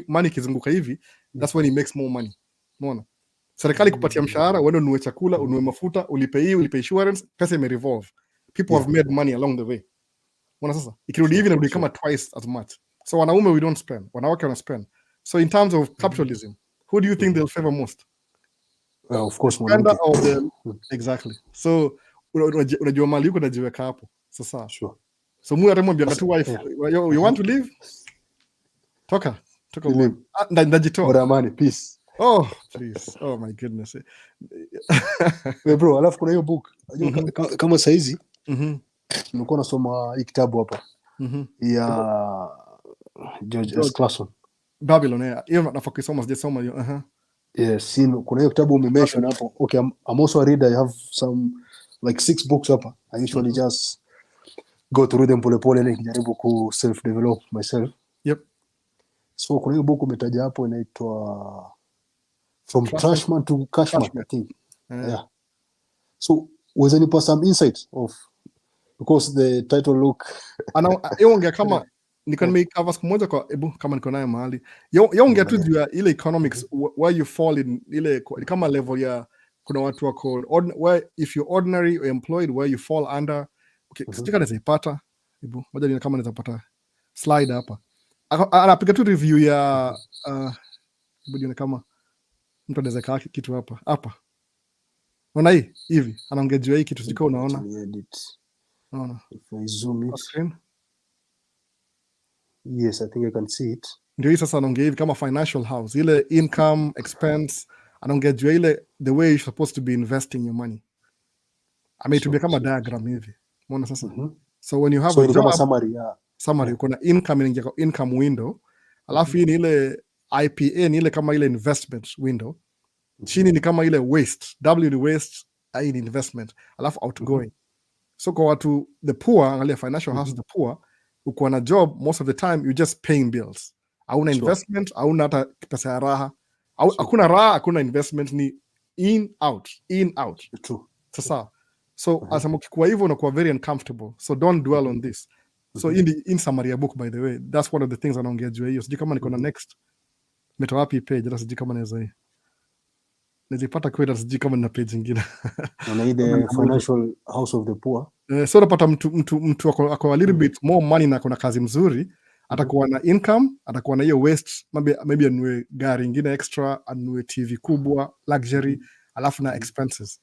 money kizunguka hivi, that's when it makes more money. Unaona? Serikali kupatia mshahara, wewe ununue chakula, ununue mafuta, ulipe insurance, pesa imerevolve. People have made money along the way. Unaona sasa? Ikirudi hivi inarudi kama twice as much. So wanaume we don't spend, wanawake wana spend. So in terms of capitalism, who do you think they'll favor most?
Well, of course
exactly. So unajua mali yuko najiweka hapo. Sasa.
Sure.
So mu atamwambia tu wife, you want to leave? Toka. Ndajitoa.
Bora amani, peace.
Oh, please. Oh my goodness.
Bro, alafu kuna hiyo book. Kama saizi nilikuwa nasoma hii kitabu hapa ya George S. Clason,
Babylon. Hiyo nafaka kusoma, sijasoma hiyo.
Yes, kuna hiyo kitabu umemention hapo. Okay, I'm also a reader. I have some like 6 books hapa. I usually just go through them pole nikijaribu ku self develop myself.
Yep.
So kuna hiyo book umetaja hapo inaitwa From Trashman to Cashman, I think. So was any some insights of, because the title look
yongea kama niko nimecover siku moja kwa kama niko nayo mahali yongea tu juu ya ile economics, where you fall in ile kama level ya kuna watu wako where if you're ordinary or employed, where you fall under. Okay, stika nizipata moja ni kama nizapata slide hapa, anapiga tu review ya ni kama mtu anaweza kaa kitu hapa. Unaona hii hivi anaongea juu hii kitu, siko unaona.
If I zoom it.
Screen.
Yes, I think I can see it.
Ndio hii sasa anaongea hivi kama financial house, ile income, expense, anaongea juu ile the way you're supposed to be investing your money. Ameitubia kama diagram hivi. Umeona sasa? So when you have
So
a
ni
job,
kama summary, yeah.
summary, uko na income inaingia kwa income window, alafu hii ni ile IPA, ni ile kama ile investment window. Chini ni kama ile waste, W ni waste, I ni investment, alafu outgoing. So kwa watu the poor, angalia financial house the poor, uko na job most of the time you just paying bills. Hauna investment, hauna hata pesa ya raha. Hakuna raha, hakuna investment, ni in out.
True.
Sasa so as ukikuwa hivyo unakuwa very uncomfortable. So don't dwell on this. So in summary book, by the way, that's one of the things anaongea juu hiyo. Sijui kama niko na next meta wapi page, hata sijui kama naweza hii. Nilipata kwenda sijui kama nina page nyingine.
Na ile financial house of the poor.
So unapata mtu ako a little bit more money na kuna kazi mzuri, atakuwa na income, atakuwa na hiyo waste, maybe anunue gari ingine extra, anunue TV kubwa, luxury, alafu na expenses.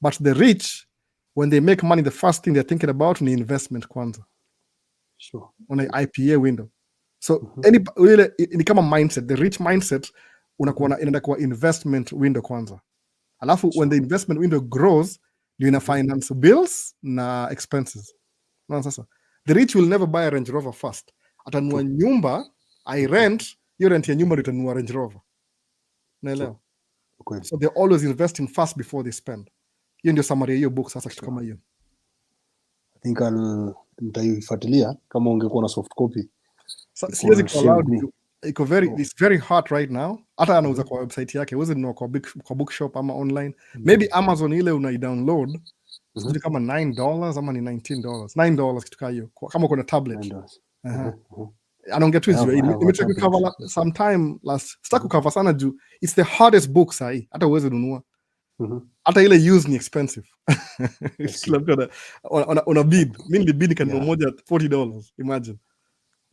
But the rich, when they make money, the first thing they're thinking about ni investment kwanza.
Sure.
On a IPA window. So ni kama mindset, the rich mindset unakuwa inaenda kwa investment window kwanza. Alafu when the investment window grows, you ina finance bills na expenses. No, sasa the rich will never buy a Range Rover first. Atanunua nyumba, I rent, hiyo rent ya nyumba ndio itanunua Range Rover. Naelewa.
Okay.
So they're always investing first before they spend. Hiyo ndio summary ya hiyo book sasa, kitu kama hiyo.
I think nitaifuatilia kama ungekuwa na soft copy.
Siwezi kwa allowed, it's very hard right now. Hata anauza kwa website yake, uweze nunua kwa bookshop ama online. Maybe Amazon ile unai-download, sijui kama $9 ama ni $19. $9 kitu kama hiyo, kama uko na tablet. Anaongea tu hizo. Nimetaka kucover sometime last, sitaki kucover sana juu it's the hardest book sahi, hata uweze nunua. Hata ile use ni expensive. Kila mtu una bid. Mimi nilibid kanunua moja $40, imagine.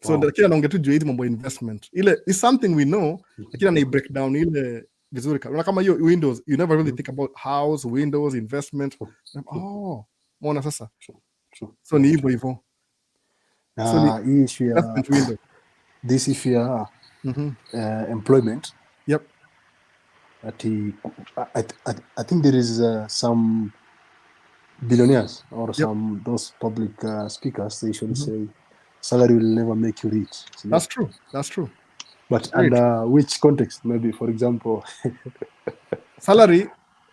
So lakini anaongea tu juu hizi mambo investment. Ile is something we know, lakini ana break down ile vizuri. Kama hiyo Windows, you never really think about house, Windows, investment. Mbona sasa? So ni hivyo.
So hii issue ya this issue ya employment.
Yep.
I think there is some billionaires or some those public speakers, they should say salary will never make you rich.
That's true.
But under which context? Maybe, for example,
salary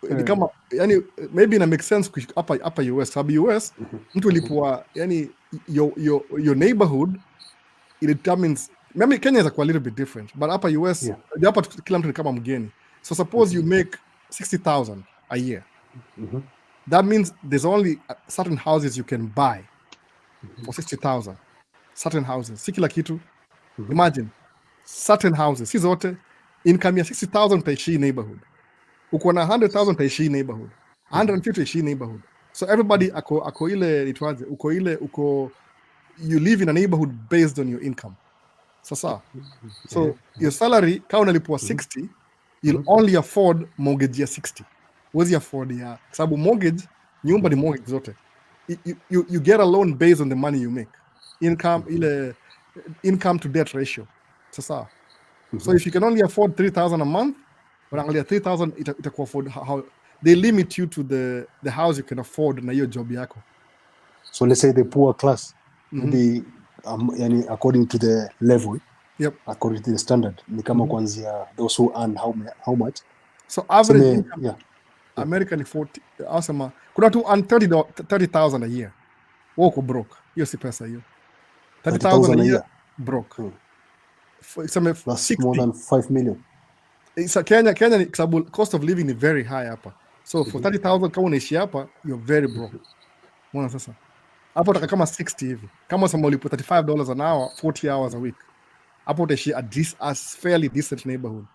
ni kama, yani maybe ina make sense hapa US. Sababu US mtu lipua, yani your neighborhood, it determines. Maybe Kenya is a little bit different, but hapa US hapa kila mtu ni kama mgeni. So suppose you make 60,000 a year. That means there's only certain houses you can buy for 60,000. Certain houses, si kila kitu. Imagine certain houses, si zote. Income ya 60,000 utaishi neighborhood. Uko na 100,000 utaishi neighborhood. 150 utaishi neighborhood. So everybody ako ile itwaje, you live in a neighborhood based on your income. Sasa. So your salary kama unalipwa 60, you'll only afford mortgage ya 60. Huwezi afford ya, sababu mortgage, nyumba ni mortgage zote. You get a loan based on the money you make. Income to debt ratio. Sasa. So if you can only afford 3,000 a month, unaangalia 3,000 itakuwa afford how they limit you to the house you can afford na hiyo job yako.
So let's say the poor class, maybe yani according to the level.
Yep.
According to the standard, ni kama kuanzia those who earn how much.
So average income, America ni 40, asema kuna tu earn 30,000 a year. Wako broke. Hiyo si pesa hiyo. 30,000 a year broke.
That's more than 5 million.
Kenya ni sababu cost of living is very high hapa. So for 30,000 kama unaishi hapa, you're very broke. Mbona sasa? Hapo utaka kama 60 hivi. Kama sema ulipo $35 an hour, 40 hours a week. Hapo utaishi a fairly decent neighborhood.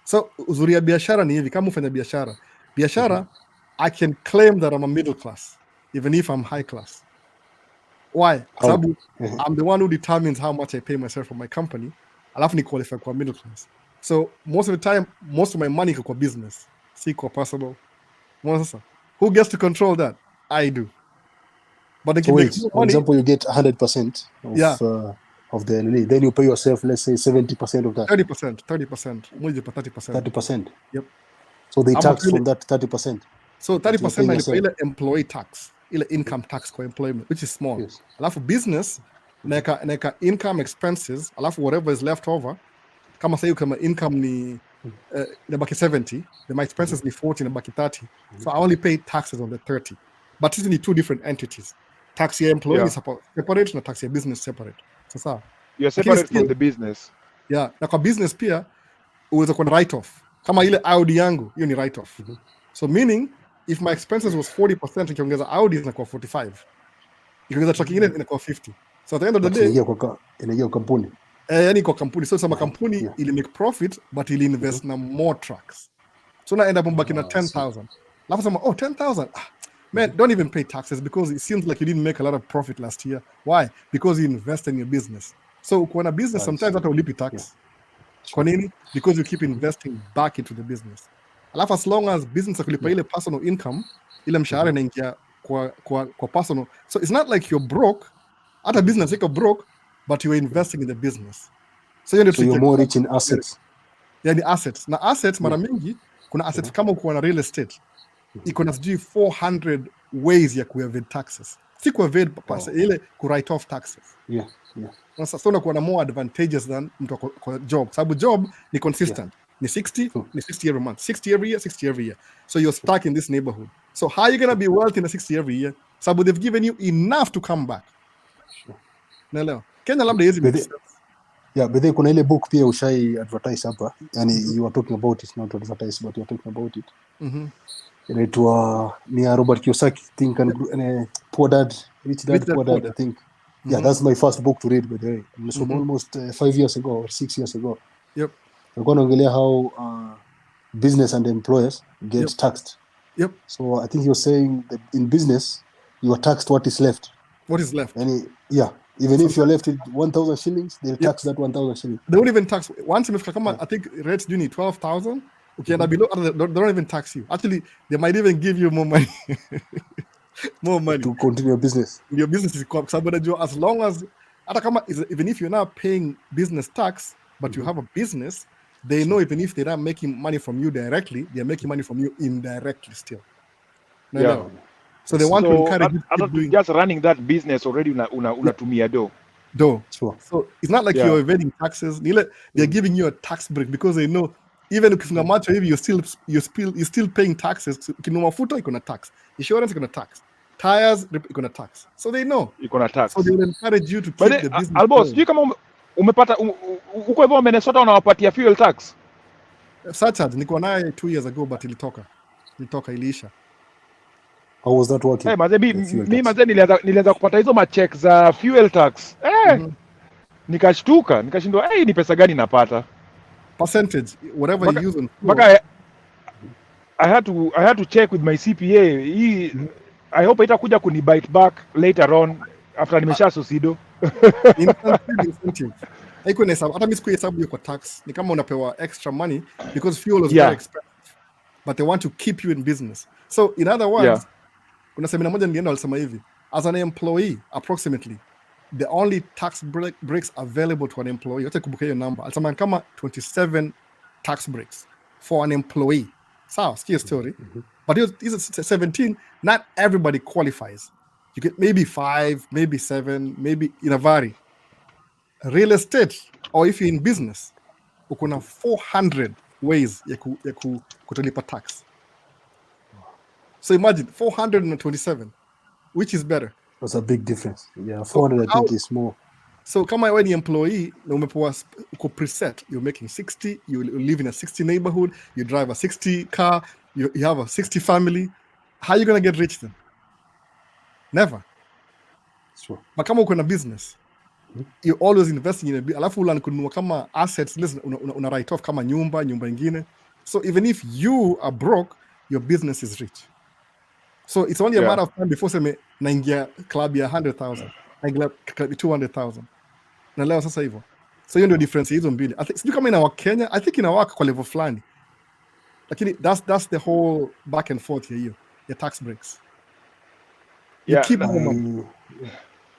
So uzuri ya biashara ni hivi, kama ufanya biashara, I can claim that I'm a middle class, even if I'm high class. Why? Sababu I'm the one who determines how much I pay myself for my company. Alafu ni qualify kwa middle class. So most of the time, most of my money iko kwa business, si kwa personal. Mbona sasa? Who gets to control that? I do. But
so wait, for example, you get 100% of of the LLA. Then you pay yourself, let's say 70% of that.
30%. Mwezi pa 30%.
30%.
Yep.
So they
Ama
tax
ile-
from that 30%.
So 30%
paying
nalipa
yourself.
ile employee tax, ile income tax kwa employment, which is small.
Yes.
Alafu business naeka income expenses, alafu whatever is left over, kama sahiyo kama income ni inabaki 70, then my expenses ni 40, inabaki 30. So I only pay taxes on the 30. But these ni two different entities. Tax ya employee is separate na tax ya business separate. Sasa
You're separate from the business.
yeah, na kwa business pia uweza kuwa na write off. Kama ile Audi yangu, hiyo ni write off. So meaning if my expenses was 40%, nikiongeza Audi inakuwa 45. Ikiongeza truck ingine inakuwa 50. So at the end of the day
inaingia kwa kampuni.
Yani kwa kampuni. So sama kampuni ili make profit but ili invest na more trucks. So na end up mbaki na 10,000. Alafu sama 10,000. Man, don't even pay taxes because it seems like you didn't make a lot of profit last year. Why? Because you invest in your business. So ukiwa na business sometimes hata ulipi tax. Kwa nini? Because you keep investing back into the business. Alafu as long as business akulipa ile personal income, ile mshahara inaingia kwa personal. So it's not like you're broke. Hata business iko broke, but you're investing in the business. So you're
more rich in assets.
Yani assets. Na assets mara mingi, kuna assets kama uko na real estate. Iko na 400 ways ya kuevade taxes. Si kuevade ile ku write off taxes.
Yeah.
Sasa unakuwa na more advantages than mtu kwa job. Sababu job ni consistent. Ni 60 every month. 60 every year. So you're stuck in this neighborhood. So how are you going to be wealthy in a 60 every year? Sababu they've given you enough to come back. Naelewa. Kenya labda hizi
but then kuna ile book pia ushai advertise hapa. Yani you are talking about it, not advertise, but you are talking about it. Inaitwa ni Robert Kiyosaki, Think and Poor Dad, Rich Dad, Poor Dad, I think. Yeah, that's my first book to read, by the way. It was from almost 5 years ago or 6 years ago.
Yep.
We're going to ongelea how business and employers get taxed.
Yep.
So I think you're saying that in business, you are taxed what is left.
What is left?
Even if you're left with 1,000 shillings, they'll tax that 1,000 shillings.
They won't even tax. Once you come, I think rates do need 12,000. Okay, and below, they don't even tax you. Actually, they might even give you more money. More money
to continue your business.
Your business is as long as even if you're not paying business tax, but you have a business, they know even if they're not making money from you directly, they're making money from you indirectly still. No. So they want to encourage you to doing
just running that business already unatumia
do.
Sure.
So it's not like you're evading taxes. They're giving you a tax break because they know even ukifunga macho hivi you're still paying taxes. Ukinunua mafuta iko na tax. Insurance iko na tax. Tires iko na tax. So they know.
Iko na tax.
So they will encourage you to keep the business.
Albo, sijui kama umepata uko hivyo Minnesota unawapatia fuel tax.
Surcharge niko naye 2 years ago but ilitoka iliisha.
How was that working?
Mimi nilianza kupata hizo macheck za fuel tax. Nikashtuka, nikashindwa ni pesa gani napata?
Percentage whatever you use on
fuel. I had to check with my CPA. I hope itakuja kuni bite back later on after nimesha susido.
Incentive. Haiko na hesabu. Hata mimi sikuhesabu hiyo kwa tax. Ni kama unapewa extra money because fuel is very expensive. But they want to keep you in business. So in other words, kuna semina moja nilienda walisema hivi, as an employee approximately the only tax breaks available to an employee, wacha kubuka hiyo number, alisema kama 27 tax breaks for an employee. Sawa, sikia story. But these 17, not everybody qualifies. You get maybe 5, maybe 7, maybe in a vary. Real estate, or if you're in business, ukuna 400 ways ya kutolipa tax. So imagine 427, which is better?
That's a big difference. Yeah, 400 I think is more.
So kama wewe ni employee na umepewa uko preset, you're making 60, you live in a 60 neighborhood, you drive a 60 car, you have a 60 family, how are you going to get rich then? Never.
Sure.
But kama uko na business, you're always investing in a alafu unanunua kama assets, una write off kama nyumba ingine. So even if you are broke, your business is rich. So it's only a matter of time before seme naingia club ya 100,000, naingia club 200,000. Na leo sasa hivyo. So hiyo ndio difference hizo mbili. I think sijui kama inawaka Kenya, I think inawaka kwa level fulani. Lakini that's the whole back and forth hiyo ya tax breaks. You keep more money.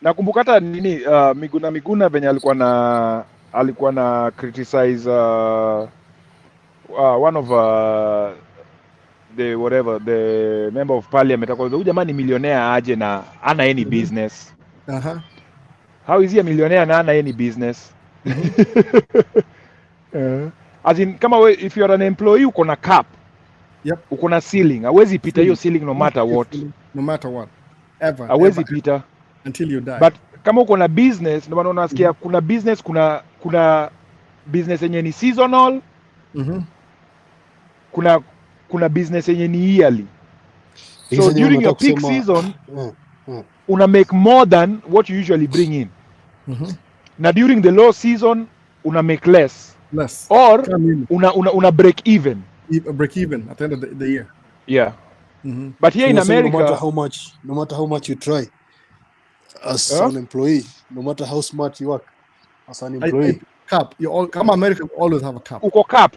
nakumbuka hata nini Miguna venye alikuwa na criticize one of the member of parliament akauza huyu jamani millionaire aje na ana any business. How is he a millionaire na ana any business? As in kama if you are an employee uko na cap, uko na ceiling, hawezi pita hiyo ceiling no matter what
ever,
hawezi pita
until you die.
But kama uko na business, ndio maana unasikia kuna business, kuna business yenye ni seasonal, kuna business yenye ni yearly. So during your peak season una make more than what you usually bring in. Na during the low season una make less. Or una break even.
Break even at the end of the year.
Yeah. But here in America,
no matter how much you try as an employee, no matter how smart you work as an employee,
cap. Come America always have a cap.
Uko cap.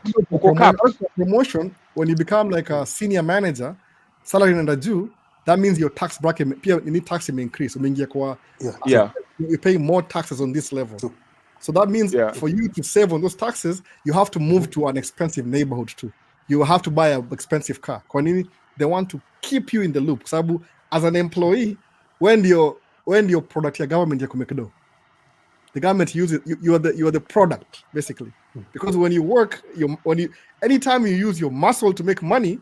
Promotion, when you become like a senior manager, salary under due, that means your tax bracket, you need tax may increase. You pay more taxes on this level.
True.
So that means for you to save on those taxes, you have to move to an expensive neighborhood too. You have to buy an expensive car. They want to keep you in the loop. Sabu, as an employee, when your product your government the government uses you are the product basically. Because when you work, anytime you use your muscle to make money,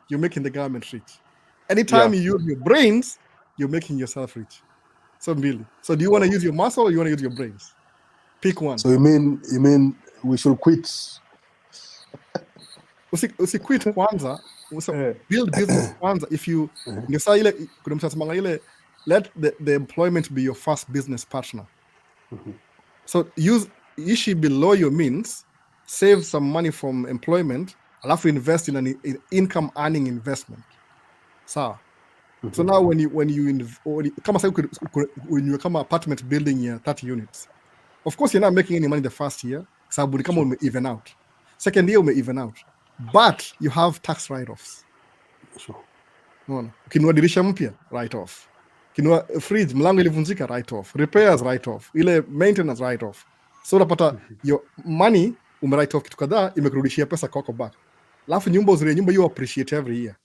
you're making the government rich. Anytime you use your brains, you're making yourself rich. So really. So do you want to use your muscle or you want to use your brains? Pick one.
So you mean we should quit?
Quit kwanza. Build business kwanza. If you let the employment be your first business partner. So ishi below your means, save some money from employment, alafu invest in an income earning investment. So now when you come apartment building here 30 units, of course you're not making any money the first year, sababu kama ume even out. Second year ume even out. But you have tax write-offs. Unaona? Ukinunua dirisha mpya, write off. Ukinunua fridge, mlango ilivunjika, write off. Repairs, write off. Ile maintenance, write off. So unapata your money ume write off kitu kadhaa, imekurudishia pesa kwako back. Alafu nyumba you appreciate every year.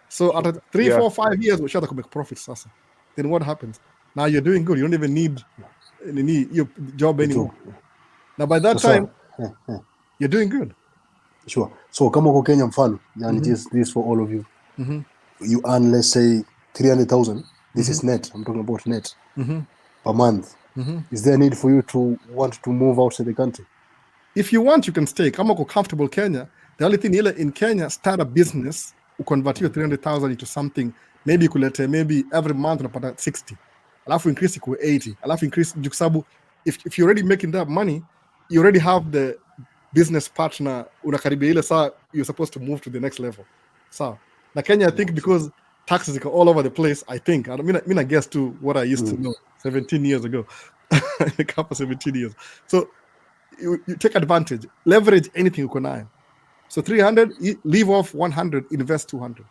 So at 3, 4, 5 years, we make profits sasa. Then what happens? Now you're doing good. You don't even need your job anymore. Now by that time, you're doing good.
Sure. So kama uko Kenya mfano, and this for all of you. You earn, let's say, 300,000. This is net. I'm talking about net per month. Is there a need for you to want to move outside the country?
If you want, you can stay. Kama uko comfortable Kenya, the only thing in Kenya, start a business, convert your 300,000 into something, maybe every month unapata 60. Alafu increase to 80. Alafu increase jukusabu. If you're already making that money, you already have the business partner unakaribia ile saa you're supposed to move to the next level. So, na Kenya, I think because taxes are all over the place, I mean I guess to what I used to know 17 years ago. A couple 17 years. So you take advantage, leverage anything you can. So 300, leave off 100, invest 200.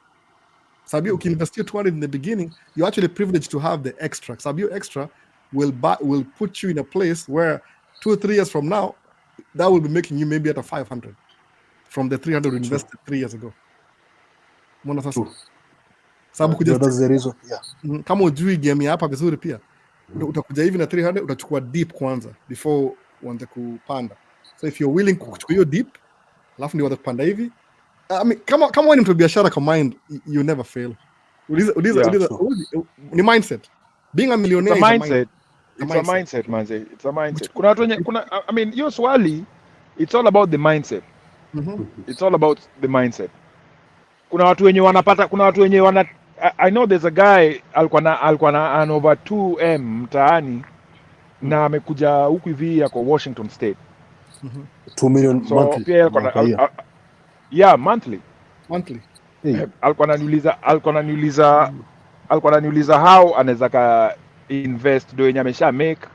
Sabi, you invest 200 in the beginning, you're actually privileged to have the extra. Sabi, extra will put you in a place where 2 or 3 years from now, that will be making you maybe at a 500 from the 300 invested 3 years ago. Sababu
that's the reason. Yeah.
Kama ujui game hapa vizuri pia, utakuja hivi na 300 utachukua deep kwanza before uanze kupanda. So if you're willing kuchukua hiyo deep, alafu ndio kupanda hivi. I mean, kama wewe ni mtu biashara kwa mind, you never fail. Ni mindset. Being a millionaire is a mindset.
It's a mindset, manze. It's a mindset. I mean, hiyo swali, it's all about the mindset. It's all about the mindset. Kuna watu wenye I know there's a guy alikuwa na an over 2M mtaani na amekuja huku hivi yako Washington State.
2 million
so,
monthly.
Pia monthly.
Hey.
Alikuwa ananiuliza how anaweza ka invest do yenye amesha make.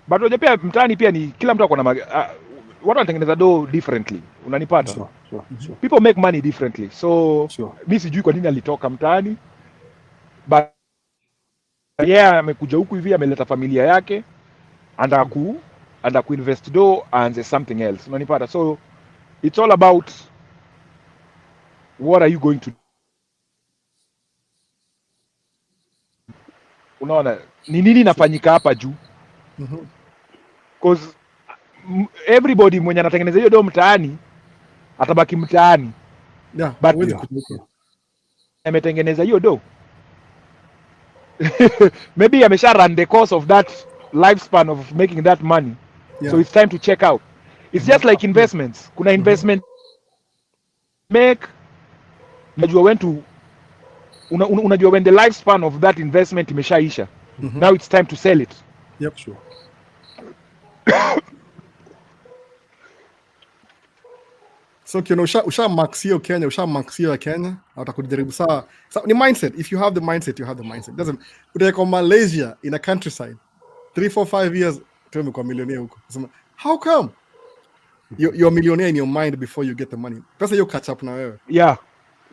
But pia mtaani pia ni kila mtu akona watu wanatengeneza do differently. Unanipata?
Sure.
People make money differently. So mimi sijui kwa nini alitoka mtaani. But yeah, amekuja huku hivi ameleta familia yake anda ku invest do and something else. Unanipata? So it's all about what are you going to, unaona ni nini inafanyika hapa juu, because everybody mwenye anatengeneza hiyo do mtaani atabaki mtaani,
Yeah,
but
huwezi kutoka.
ametengeneza hiyo do maybe amesha run the course of that lifespan of making that money.
Yeah.
So it's time to check out. It's just like investments. Kuna investment make, unajua when to unajua when the lifespan of that investment imeshaisha. Now it's time to sell it.
Yep, sure. So kino usha maxio Kenya, usha maxio Kenya, utakujaribu sawa. So ni mindset. If you have the mindset, you have the mindset. Doesn't utako Malaysia in a countryside 3, 4, 5 years tume kwa millionaire huko. How come? You're a millionaire in your mind before you get the money. Pesa you catch up na wewe.
Yeah.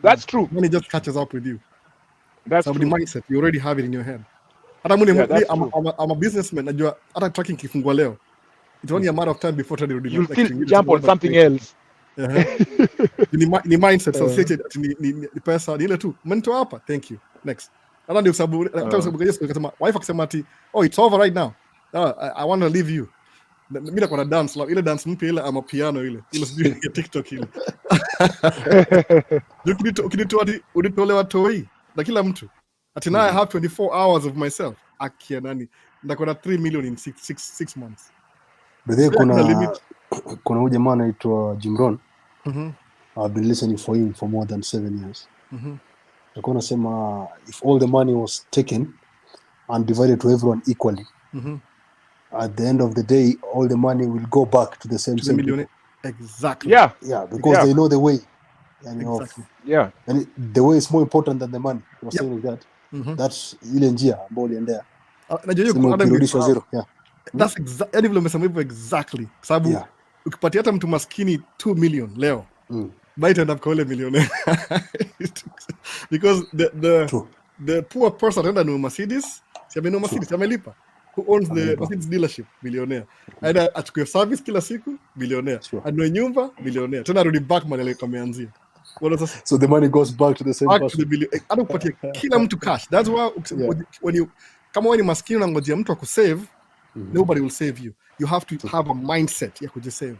That's true.
Money just catches up with you.
That's
so
true.
The mindset, you already have it in your head. Hata mimi I'm a businessman, najua hata tracking kifungwa leo. It's only a matter of time before tadi rudi.
You'll still jump on something else.
Ni mindset associated ni pesa ni ile tu. Mento hapa, thank you. Next. Hata ndio sababu Yesu akasema wife akasema ati it's over right now. I want to leave you. Mimi nakuwa na dance ile dance mpya ile ama piano ile sijui ya TikTok ile. Ukitolewa toi na kila mtu. Ati now I have 24 hours of myself. Akia nani? Ndakuwa na 3 million in 6 months.
But kuna huyu jamaa anaitwa Jimron. I've been listening for him for more than 7 years. Alikuwa anasema if all the money was taken and divided to everyone equally, at the end of the day, all the money will go back to the same
million. Exactly.
Yeah, because they know the way. And
exactly.
And the way is more important than the money. You were saying like that. That's ile njia ambayo uliendea.
Najua zero. Yeah. That's exactly vile umesema hivyo exactly. Sababu ukipatia hata mtu maskini 2 million leo, might end up kwa ile millionaire. Because the poor person anaenda na Mercedes, si amenunua Mercedes, amelipa. Who owns the Mercedes dealership? Billionaire. Aida achukue service kila siku, billionaire. Anunue nyumba, billionaire. Tena rudi back mahali kameanzia.
So the money goes back to the same person.
Hata kupatia kila mtu cash. That's why when you kama wewe ni maskini unangojea mtu akusave, nobody will save you. You have to have a mindset ya kujisave.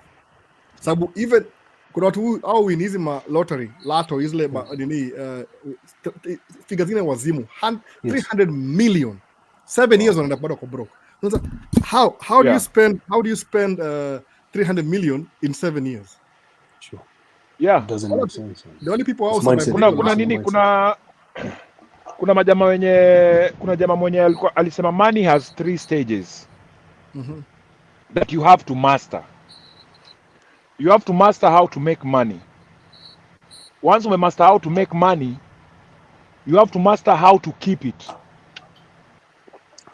Sababu even kuna watu au win hizi ma lottery, lato izile nini figure zingine wazimu 300 million 7 years wanaenda bado kwa broke. How do you spend 300 million in 7 years?
Sure.
Yeah.
Doesn't make sense.
The only people who
kuna jamaa mwenye alisema money has 3 stages that you have to master. You have to master how to make money. Once you master how to make money, you have to master how to keep it.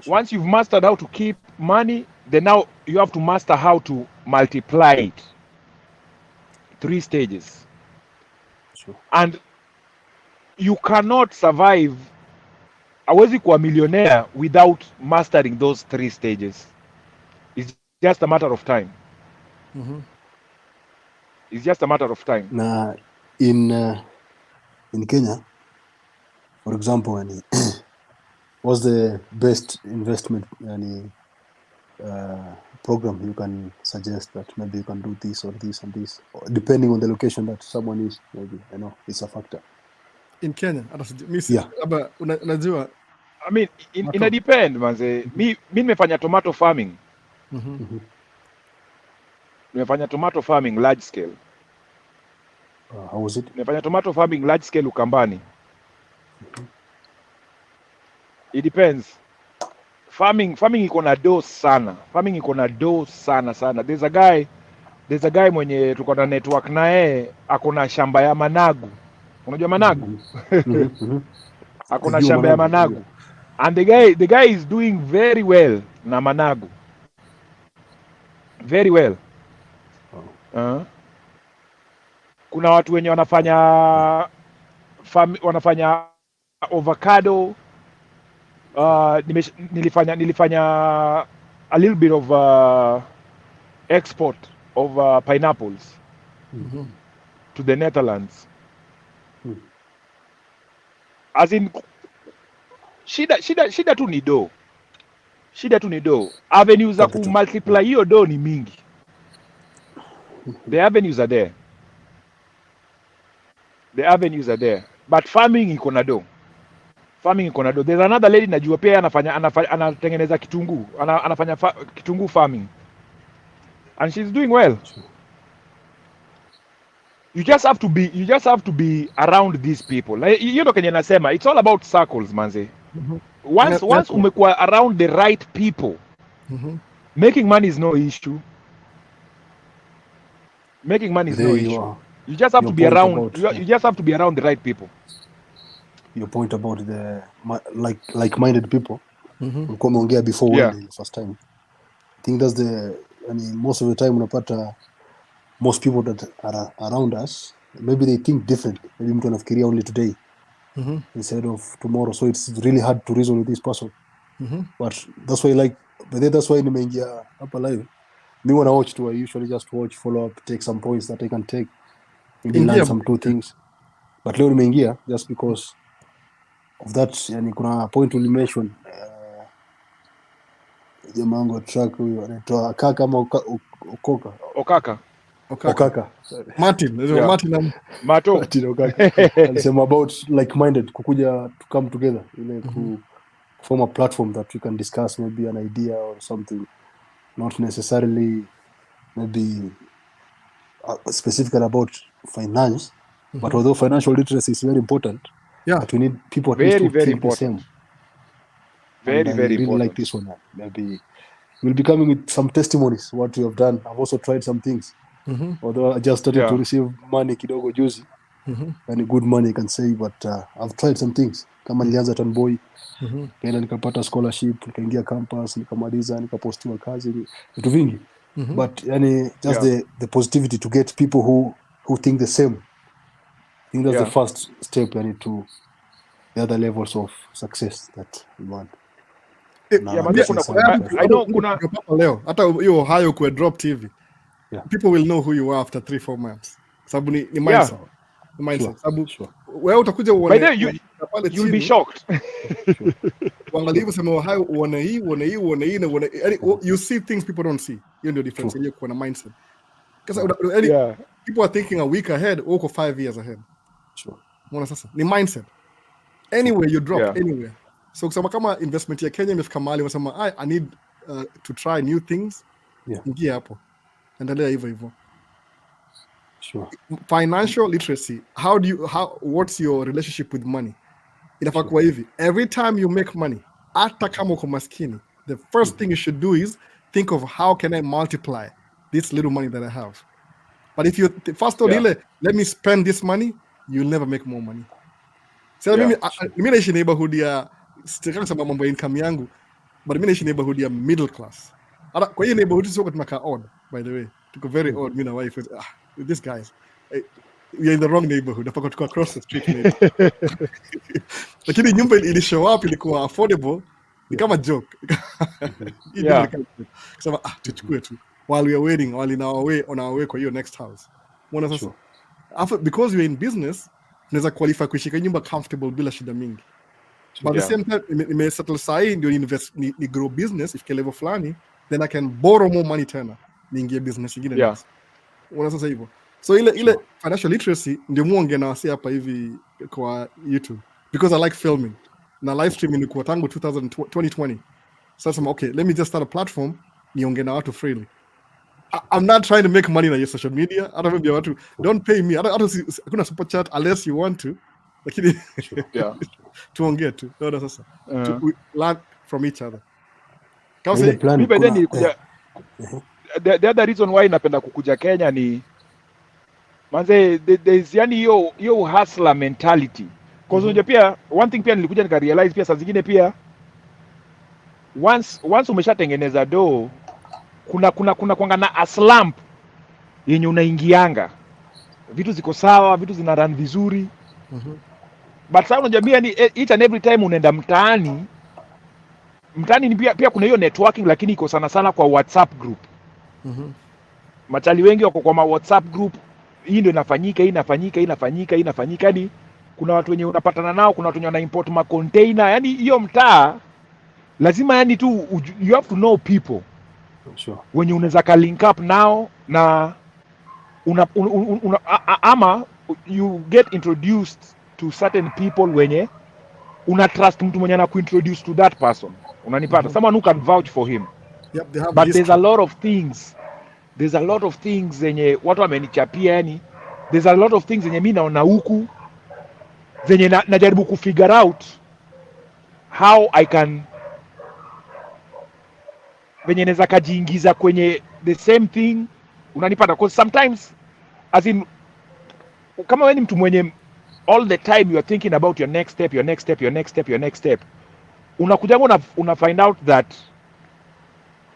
Once you've mastered how to keep money, then now you have to master how to multiply it. 3 stages.
Sure.
And you cannot survive, hawezi kuwa millionaire without mastering those 3 stages. It's just a matter of time. It's just a matter of time.
Na in Kenya, for example, what's the best investment program you can suggest that maybe you can do this or this and this, depending on the location that someone is? Maybe I know it's a factor.
In Kenya, unajua,
I mean, ina depend manze. Mi nimefanya tomato farming. Nimefanya tomato farming large scale.
How was it?
Nimefanya tomato farming large scale Ukambani. It depends. Farming iko na do sana. Farming iko na do sana. There's a guy mwenye tuko na network naye akona shamba ya managu. Unajua managu? Akona shamba ya managu. And the guy is doing very well na managu. Very well. Kuna watu wenye wanafanya avocado, Nilifanya a little bit of export of pineapples to the Netherlands. As in, shida tu ni do. Shida tu ni do. Avenues za ku multiply hiyo do ni mingi. The avenues are there. The avenues are there. But farming iko na do. Farming iko na do. There's another lady najua pia anatengeneza kitunguu. Anafanya kitunguu farming. And she's doing well. You just have to be around these people. Like, you know kenye nasema, it's all about circles, manze. Once umekuwa around the right people, making money is no issue. Making money is no issue. You just have to be around. You just have to be around the right people.
Your point about the like-minded people. Ulikuwa umeongea before one day, first time. I think that's most of the time unapata most people that are around us, maybe they think differently. Maybe mtu anafikiria only today instead of tomorrow. So it's really hard to reason with this person. But that's why that's why nimeingia hapa live. Me when I watch too, I usually just watch, follow up, take some points that I can take, maybe learn some two things. But leo nimeingia just because of that. Yani kuna point you mentioned, jamaa wangu track huyo anaitwa Kaka ama Okaka. Martin Okaka. Alisema about like-minded kukuja to come together, ile ku form a platform that we can discuss maybe an idea or something, not necessarily maybe specific about finance, but although financial literacy is very important, but we need people at least to think the same. Very really important. Like this one, maybe we'll be coming with some testimonies what we have done. I've also tried some things, although I just started to receive money kidogo juzi, and good money I can say, but I've tried some things. Kama nilianza Tanboy, kaenda nikapata scholarship, nikaingia campus, nikamaliza, nikapostiwa kazi, vitu vingi. But yani just the positivity to get people who think the same. I think that's the first step to the other levels of success that we want.
I know kuna
leo hata hiyo Ohio kwa drop TV. People will know who you are after 3-4 months. Sababu ni mindset. Mindset. Sababu wewe utakuja uone
pale you'll be shocked.
Wangalia hivyo sema Ohio uone hii na uone, you see things people don't see. Hiyo ndio difference ile kwa na mindset. Because people are thinking a week ahead or 5 years ahead. Mbona sasa ni mindset. Anywhere you drop, anywhere. So kusema kama investment ya Kenya imefika mahali unasema I need to try new things. Ingia hapo. Endelea hivyo. Financial literacy. What's your relationship with money? Inafaa kuwa hivi. Every time you make money, hata kama uko maskini, the first thing you should do is think of how can I multiply this little money that I have. But if you first let me spend this money, you'll never make more money. So mimi naishi neighborhood ya sitaki kusema mambo ya income yangu, but mimi naishi neighborhood ya middle class. Kwa hiyo neighborhood sio tunakaa odd, by the way. Tuko very odd, mimi na wife. These guys, we are in the wrong neighborhood. Hapa tuko across the street. Lakini nyumba ili show up ilikuwa affordable, ni kama joke. Kusema tuchukue tu while we are waiting, while on our way kwa hiyo next house. Mbona sasa? Because we are in business, tunaweza qualify kushika nyumba comfortable bila shida mingi. But at the same time, nimesettle sahi ndio invest ni grow business ifike level fulani, then I can borrow more money tena niingie business nyingine. Unaona sasa hivyo. So ile financial literacy ndio muongea na wasi hapa hivi kwa YouTube, because I like filming. Na live streaming ni kwa tangu 2020. So I'm okay, let me just start a platform niongee na watu freely. I'm not trying to make money na social media. I don't want to. Don't pay me. I don't kuna super chat unless you want to. Lakini tuongee tu. Ndio sasa. To learn from each other. Kama
the other reason why napenda kukuja Kenya ni manze there's yani hiyo hustler mentality. Because unajua pia one thing pia nilikuja nika realize pia saa zingine pia once umeshatengeneza do kuna kwanga na a slump yenye unaingianga. Vitu ziko sawa, vitu zina run vizuri. But sasa unajua ni each and every time unaenda mtaani mtani pia kuna hiyo networking, lakini iko sana kwa WhatsApp group. Machali wengi wako kwa WhatsApp group, hii ndio inafanyika, hii inafanyika. Yani kuna watu wenye unapatana nao, kuna watu wenye wana import ma container. Yani hiyo mtaa lazima yani tu you have to know people.
Sure.
Wenye unaweza ka link up nao na ama you get introduced to certain people wenye una trust mtu mwenye ana kuintroduce to that person. Unanipata? Someone who can vouch for him.
Yep, they have
But
history.
there's a lot of things zenye watu wamenichapia, yani there's a lot of things zenye mimi naona huku zenye najaribu kufigure out how I can venye naweza kajiingiza kwenye the same thing. Unanipata? Because sometimes as in kama wewe ni mtu mwenye all the time you are thinking about your next step, unakuja una find out that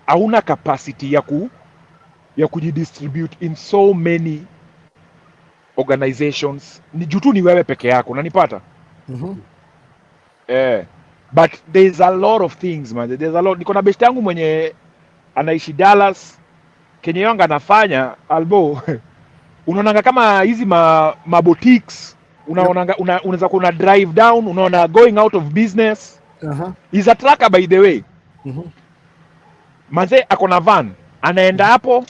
hauna capacity ya kujidistribute in so many organizations. Ni jutu ni wewe peke yako. Unanipata? But there's a lot of things, man. There's a lot. Niko na best yangu mwenye anaishi Dallas, Kenya yanga anafanya albo unaonanga kama hizi ma boutiques, unaonanga unaweza kuna drive down, unaona going out of business. He's a trucker by the way. Manze ako na van, anaenda hapo,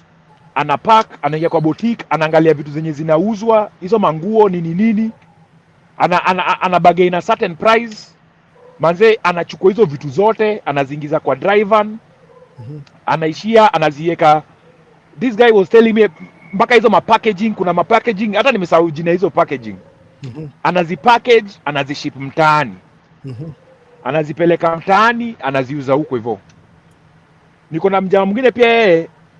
anapack, anaingia kwa boutique, anaangalia vitu zenye zinauzwa, hizo manguo nini, ana bargain a certain price. Manze anachukua hizo vitu zote, anaziingiza kwa driver, anaishia, anaziweka. This guy was telling me mpaka hizo mapackaging, kuna mapackaging hata nimesahau jina hizo packaging. Anazipackage, anaziship mtaani. Anazipeleka mtaani, anaziuza huko hivyo. Niko na mjamaa mwingine pia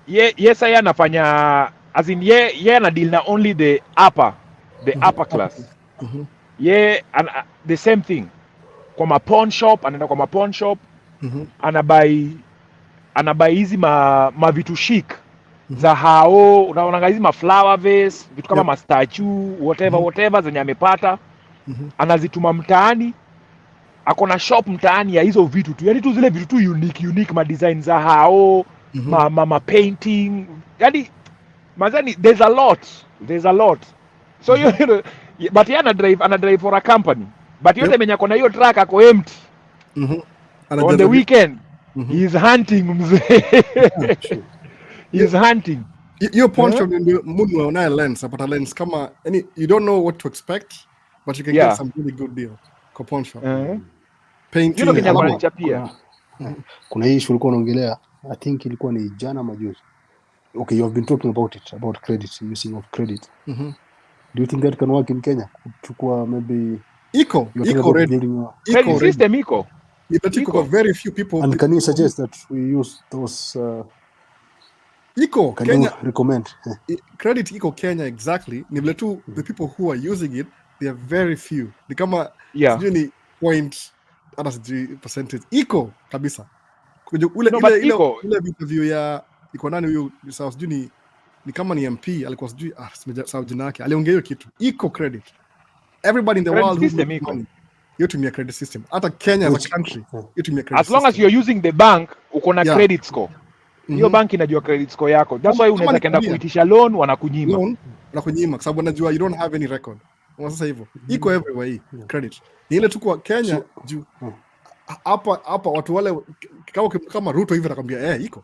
yeye anafanya as in yeye ana deal na only the upper class. The same thing. Kwa ma pawn shop, anaenda kwa ma pawn shop, anabai hizi ma vitu chic za hao, unaona hizi ma flower vase, vitu kama ma statue, whatever zenye amepata, anazituma mtaani. Ako na shop mtaani ya hizo vitu tu. Yaani tu zile vitu tu unique ma design za hao, ma painting. Yaani mazani there's a lot. So you know, but he ana drive for a company. But yote menya kona hiyo truck ako empty. On the weekend he is hunting mzee. He is hunting.
Your point from Munwa on a lens, apata lens kama any you don't know what to expect, but you can get some really good deal. Kwa pawn shop. Painting.
Yule Kenya anachapia.
Kuna hii issue ulikuwa unaongelea, I think ilikuwa ni jana majuzi. Okay, you have been talking about it, about credit, using of credit. Do you think that can work in Kenya? Kuchukua maybe
Eco ready.
Credit system eco.
But got very few people.
And can you suggest that we use those
Eco
can
Kenya
you recommend?
Credit Eco Kenya exactly. Ni vile tu the people who are using it, they are very few. Ni kama sijui point hata sijui percentage. Eco kabisa. Ile video ya iko nani huyo sijui ni kama ni MP alikuwa sijui sijui jina yake. Aliongea hiyo kitu. Eco credit. Everybody in the world who makes money, you tumia credit system. Hata Kenya as a country, you tumia credit
system. As long as you're using the bank, uko na credit score. Hiyo bank inajua credit score yako. That's why unaweza kenda kuitisha loan wanakunyima. Kwa
sababu wanajua you don't have any record. Sasa hivyo. Iko everywhere hii credit. Ni ile tu kwa Kenya juu hapa watu wale kama Ruto hivi atakwambia iko.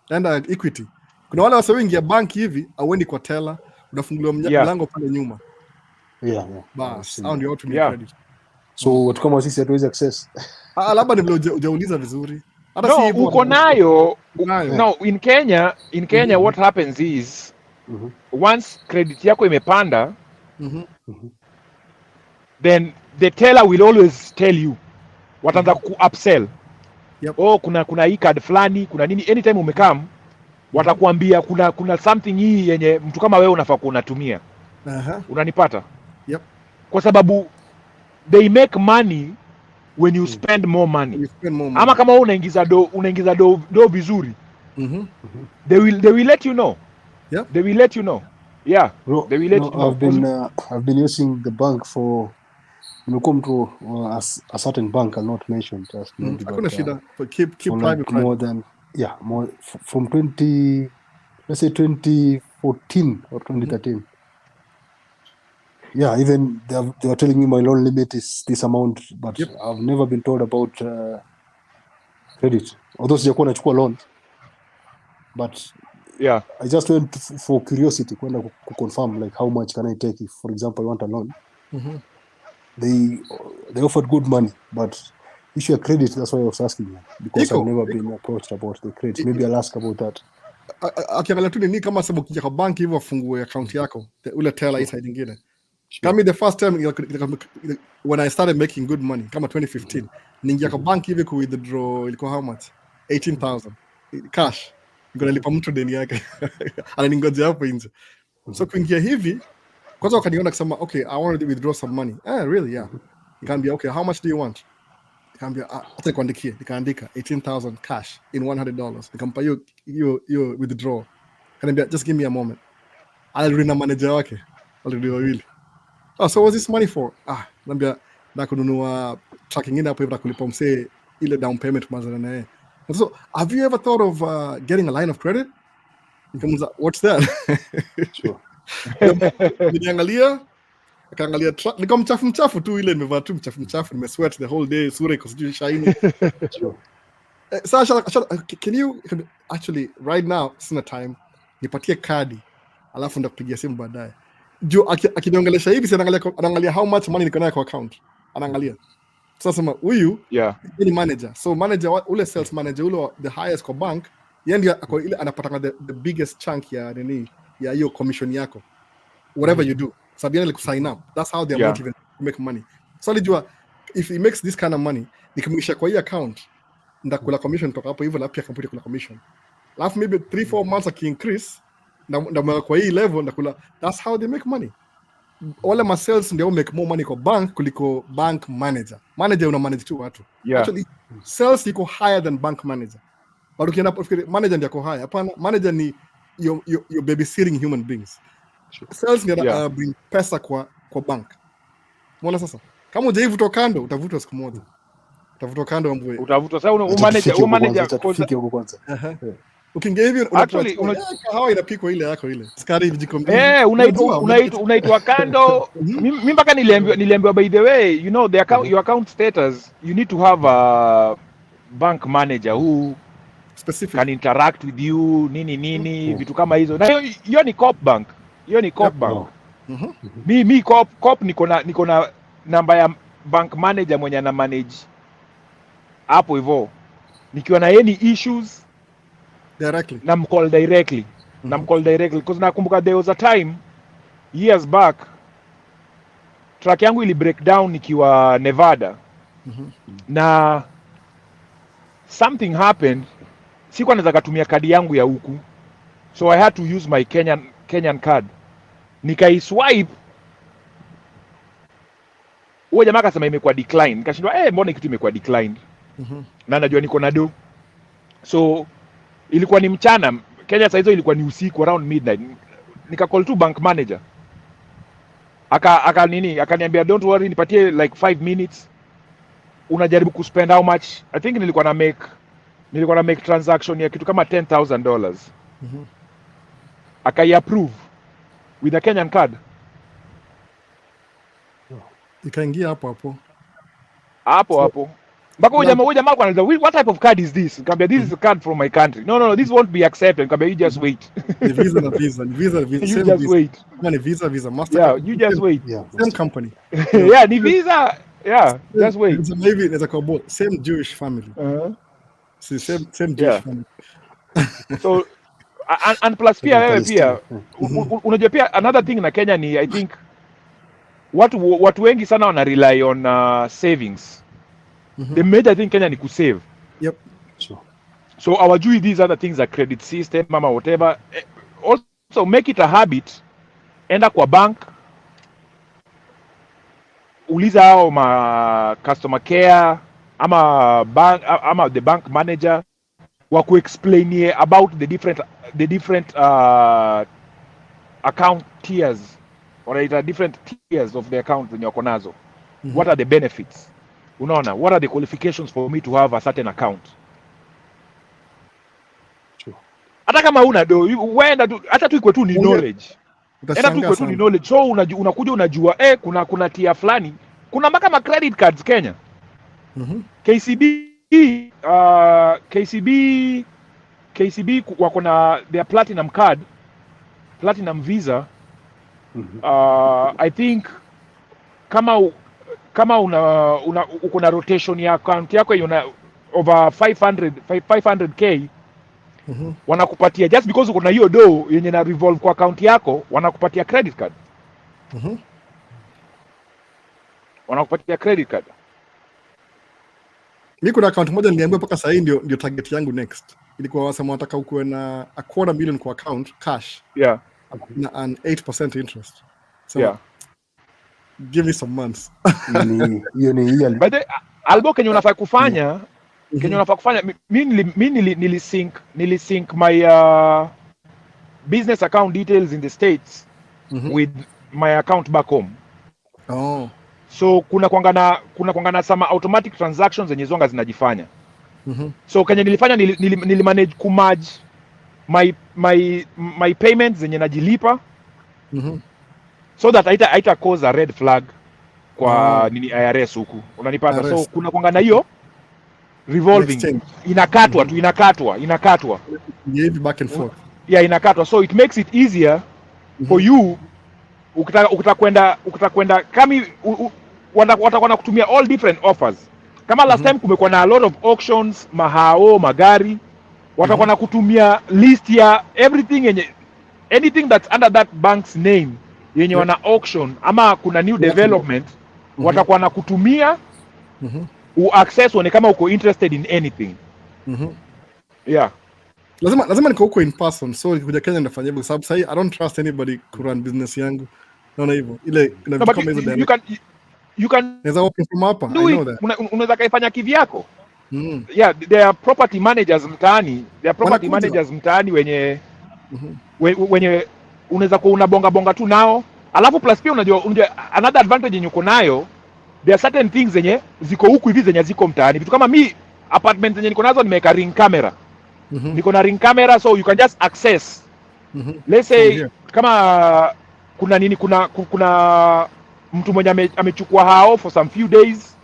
Enda Equity. Kuna wale wase wengi ya bank hivi auendi kwa teller, unafunguliwa mlango pale nyuma. Bas, au ndio watu ni credit.
So watu kama sisi hatuwezi access.
Labda ni hujauliza vizuri.
Hata si hivyo. Uko nayo. No, in Kenya what happens is once credit yako imepanda, then the teller will always tell you wataanza ku upsell. Kuna hii card fulani, kuna nini, anytime umekam watakuambia kuna something hii yenye mtu kama wewe unafaa kunatumia. Unanipata? Kwa sababu they make money when you spend more money. Ama kama unaingiza do vizuri. They will let you know. They will let you know. They will let you know.
I've been using the bank for nimekuwa mtu a certain bank I'll not mention just maybe,
Hakuna
but
shida. Keep
for
private.
like more than from 2014 or 2013. Yeah, even they were telling me my loan limit is this amount, but I've never been told about credit. Although sijakuwa nachukua loan, but I just went for curiosity kwenda confirm like how much can I take if, for example, I want a loan. They offered good money, but issue a credit, that's why I was asking you, because I've never been approached about the credit. Maybe I'll ask about that.
Akiangalia tu ni kama sababu ukija kwa banki hivyo afungue account yako ule teller side nyingine. Kama the first time when I started making good money kama 2015 ningia kwa banki hivi ku withdraw ilikuwa how much 18,000 cash nilipa mtu deni yake ananingoja hapo nje. So kuingia hivi kwanza wakaniona kusema okay I want to withdraw some money. Really? Yeah. Nikaambia okay how much do you want? Nikaambia hata kuandikia, nikaandika 18,000 cash in $100. Nikampa hiyo withdraw. Kaniambia just give me a moment. Alirudi na manager wake. Alirudi wawili. So what's this money for? Nambia na kununua truck ingine hapo hivi na kulipa msee ile down payment mazana na yeye. So have you ever thought of getting a line of credit? Nikamuuliza what's that?
Sure.
Niliangalia akaangalia truck, niko mchafu tu ile nimevaa tu mchafu nimesweat the whole day, sura iko sijui shiny.
Sure.
Sasa can you actually right now sina time nipatie kadi alafu ndakupigia simu baadaye. Juu akiniongelesha hivi anaangalia how much money niko nayo kwa account. Anaangalia. Sasa sema huyu ni manager. So manager ule sales manager ule the highest kwa bank, yeye ndiye ile anapata the biggest chunk ya nini ya hiyo commission yako. Whatever you do. Sababu yeye sign up. That's how they are motivated to make money. So alijua if he makes this kind of money, nikimwisha kwa hii account ndakula commission kutoka hapo hivyo na pia kampuni kula commission. Alafu maybe 3-4 months aki-increase na kwa hii level ndakula. That's how they make money. Wale ma sales ndio make more money kwa bank kuliko bank manager. Manager una manage tu watu. Actually sales iko higher than bank manager. But ukienda manager ndio ako higher. Hapana, manager ni you're babysitting human beings. Sales ndio bring pesa kwa bank. Umeona sasa? Kama hujaivuta kando utavutwa siku moja. Utavutwa kando mbwe.
Utavutwa sasa manager
kwanza.
Ukiingia hivi
actually
kahawa inapikwa ile yako ile. Sukari hivi jiko mbili.
Unaitwa kando. Mimi mpaka niliambiwa by the way, you know your account status, you need to have a bank manager who
specific
can interact with you nini vitu kama hizo. Na hiyo ni Coop Bank. Hiyo ni Coop Bank. Mimi Coop niko na namba ya bank manager mwenye ana manage hapo hivyo. Nikiwa na any issues
directly
namcall directly because nakumbuka there was a time years back truck yangu ili break down nikiwa Nevada. Na something happened, sikuwa naweza kutumia kadi yangu ya huku, so I had to use my Kenyan card. Nikaiswipe, huyo jamaa akasema imekuwa declined. Nikashindwa mbona kitu imekuwa declined? Na najua niko na do. So ilikuwa ni mchana, Kenya saa hizo ilikuwa ni usiku around midnight. Nikacall tu bank manager. Akaniambia don't worry, nipatie like 5 minutes. Unajaribu kuspend how much? I think nilikuwa na make transaction ya kitu kama $10,000. Akai-approve with a Kenyan card.
Ikaingia hapo.
Mpaka huyo jamaa anauliza what type of card is this? Nikamwambia this is a card from my country. No, this won't be accepted. Nikamwambia you just wait.
Ni visa.
You just wait.
Ni visa Mastercard.
You just wait.
Same company.
Ni visa. Just wait.
Maybe inaweza kuwa both same Jewish family. Same Jewish family.
So and plus pia wewe pia unajua pia another thing na Kenya ni I think watu wengi sana wana rely on savings. The major thing Kenya ni kusave.
Yep.
Sure.
So hawajui these other things like credit system mama whatever. Also make it a habit, enda kwa bank, uliza hao ma customer care ama the bank manager wa kuexplain about the different account tiers or different tiers of the account zenye wako nazo. what are the benefits, unaona, what are the qualifications for me to have a certain account. Hata kama una do uenda tu, hata tu iko tu ni knowledge, enda tu iko tu ni knowledge. So unakuja unajua kuna tier fulani, kuna mpaka credit cards Kenya. KCB wako na their platinum card, platinum visa. I think kama uko na rotation ya account yako una over 500k, wanakupatia just because uko na hiyo do yenye na revolve kwa account yako, wanakupatia credit card. Wanakupatia credit card.
Mimi kuna account moja niliambiwa mpaka sasa hii ndio target yangu next. Ilikuwa wasema wataka ukuwe na $250,000 kwa account cash.
Yeah.
Na an 8% interest. So
Yeah.
Give me some months.
Hiyo ni yearly.
But albo Kenya unafaa kufanya, Kenya unafaa kufanya, mimi nilisync my business account details in the States with my account back home.
Oh.
So kuna kwangana some automatic transactions zenye zonga zinajifanya. So Kenya nilifanya nilimanage kumerge my payments zenye najilipa. So that haita cause a red flag kwa nini IRS huku. Unanipata? So kuna kwangana hiyo revolving inakatwa.
Yeah, back and forth.
Yeah, inakatwa. So it makes it easier for you ukitakwenda kama watakuwa kutumia all different offers. Kama last time kumekuwa na a lot of auctions, mahao, magari, watakuwa kutumia list ya everything yenye anything that's under that bank's name yenye wana auction ama kuna new development, watakuwa kutumia access one kama uko interested in anything. Yeah.
Lazima niko huko in person, so nikikuja Kenya nafanya hivyo sababu sasa I don't trust anybody ku run business yangu. Naona hivyo. Ile kuna vitu kama hizo
you can
naweza work from hapa. I know that.
Unaweza kaifanya kivyako. Yeah, there are property managers mtaani. Wenye wenye unaweza kuwa unabonga tu nao. Alafu plus pia unajua another advantage yenye uko nayo, there are certain things zenye ziko huku hivi zenye ziko mtaani. Vitu kama mi apartment zenye niko nazo nimeweka ring camera. Niko na ring camera, so you can just access. Let's say kama kuna mtu mmoja amechukua hao for some few days.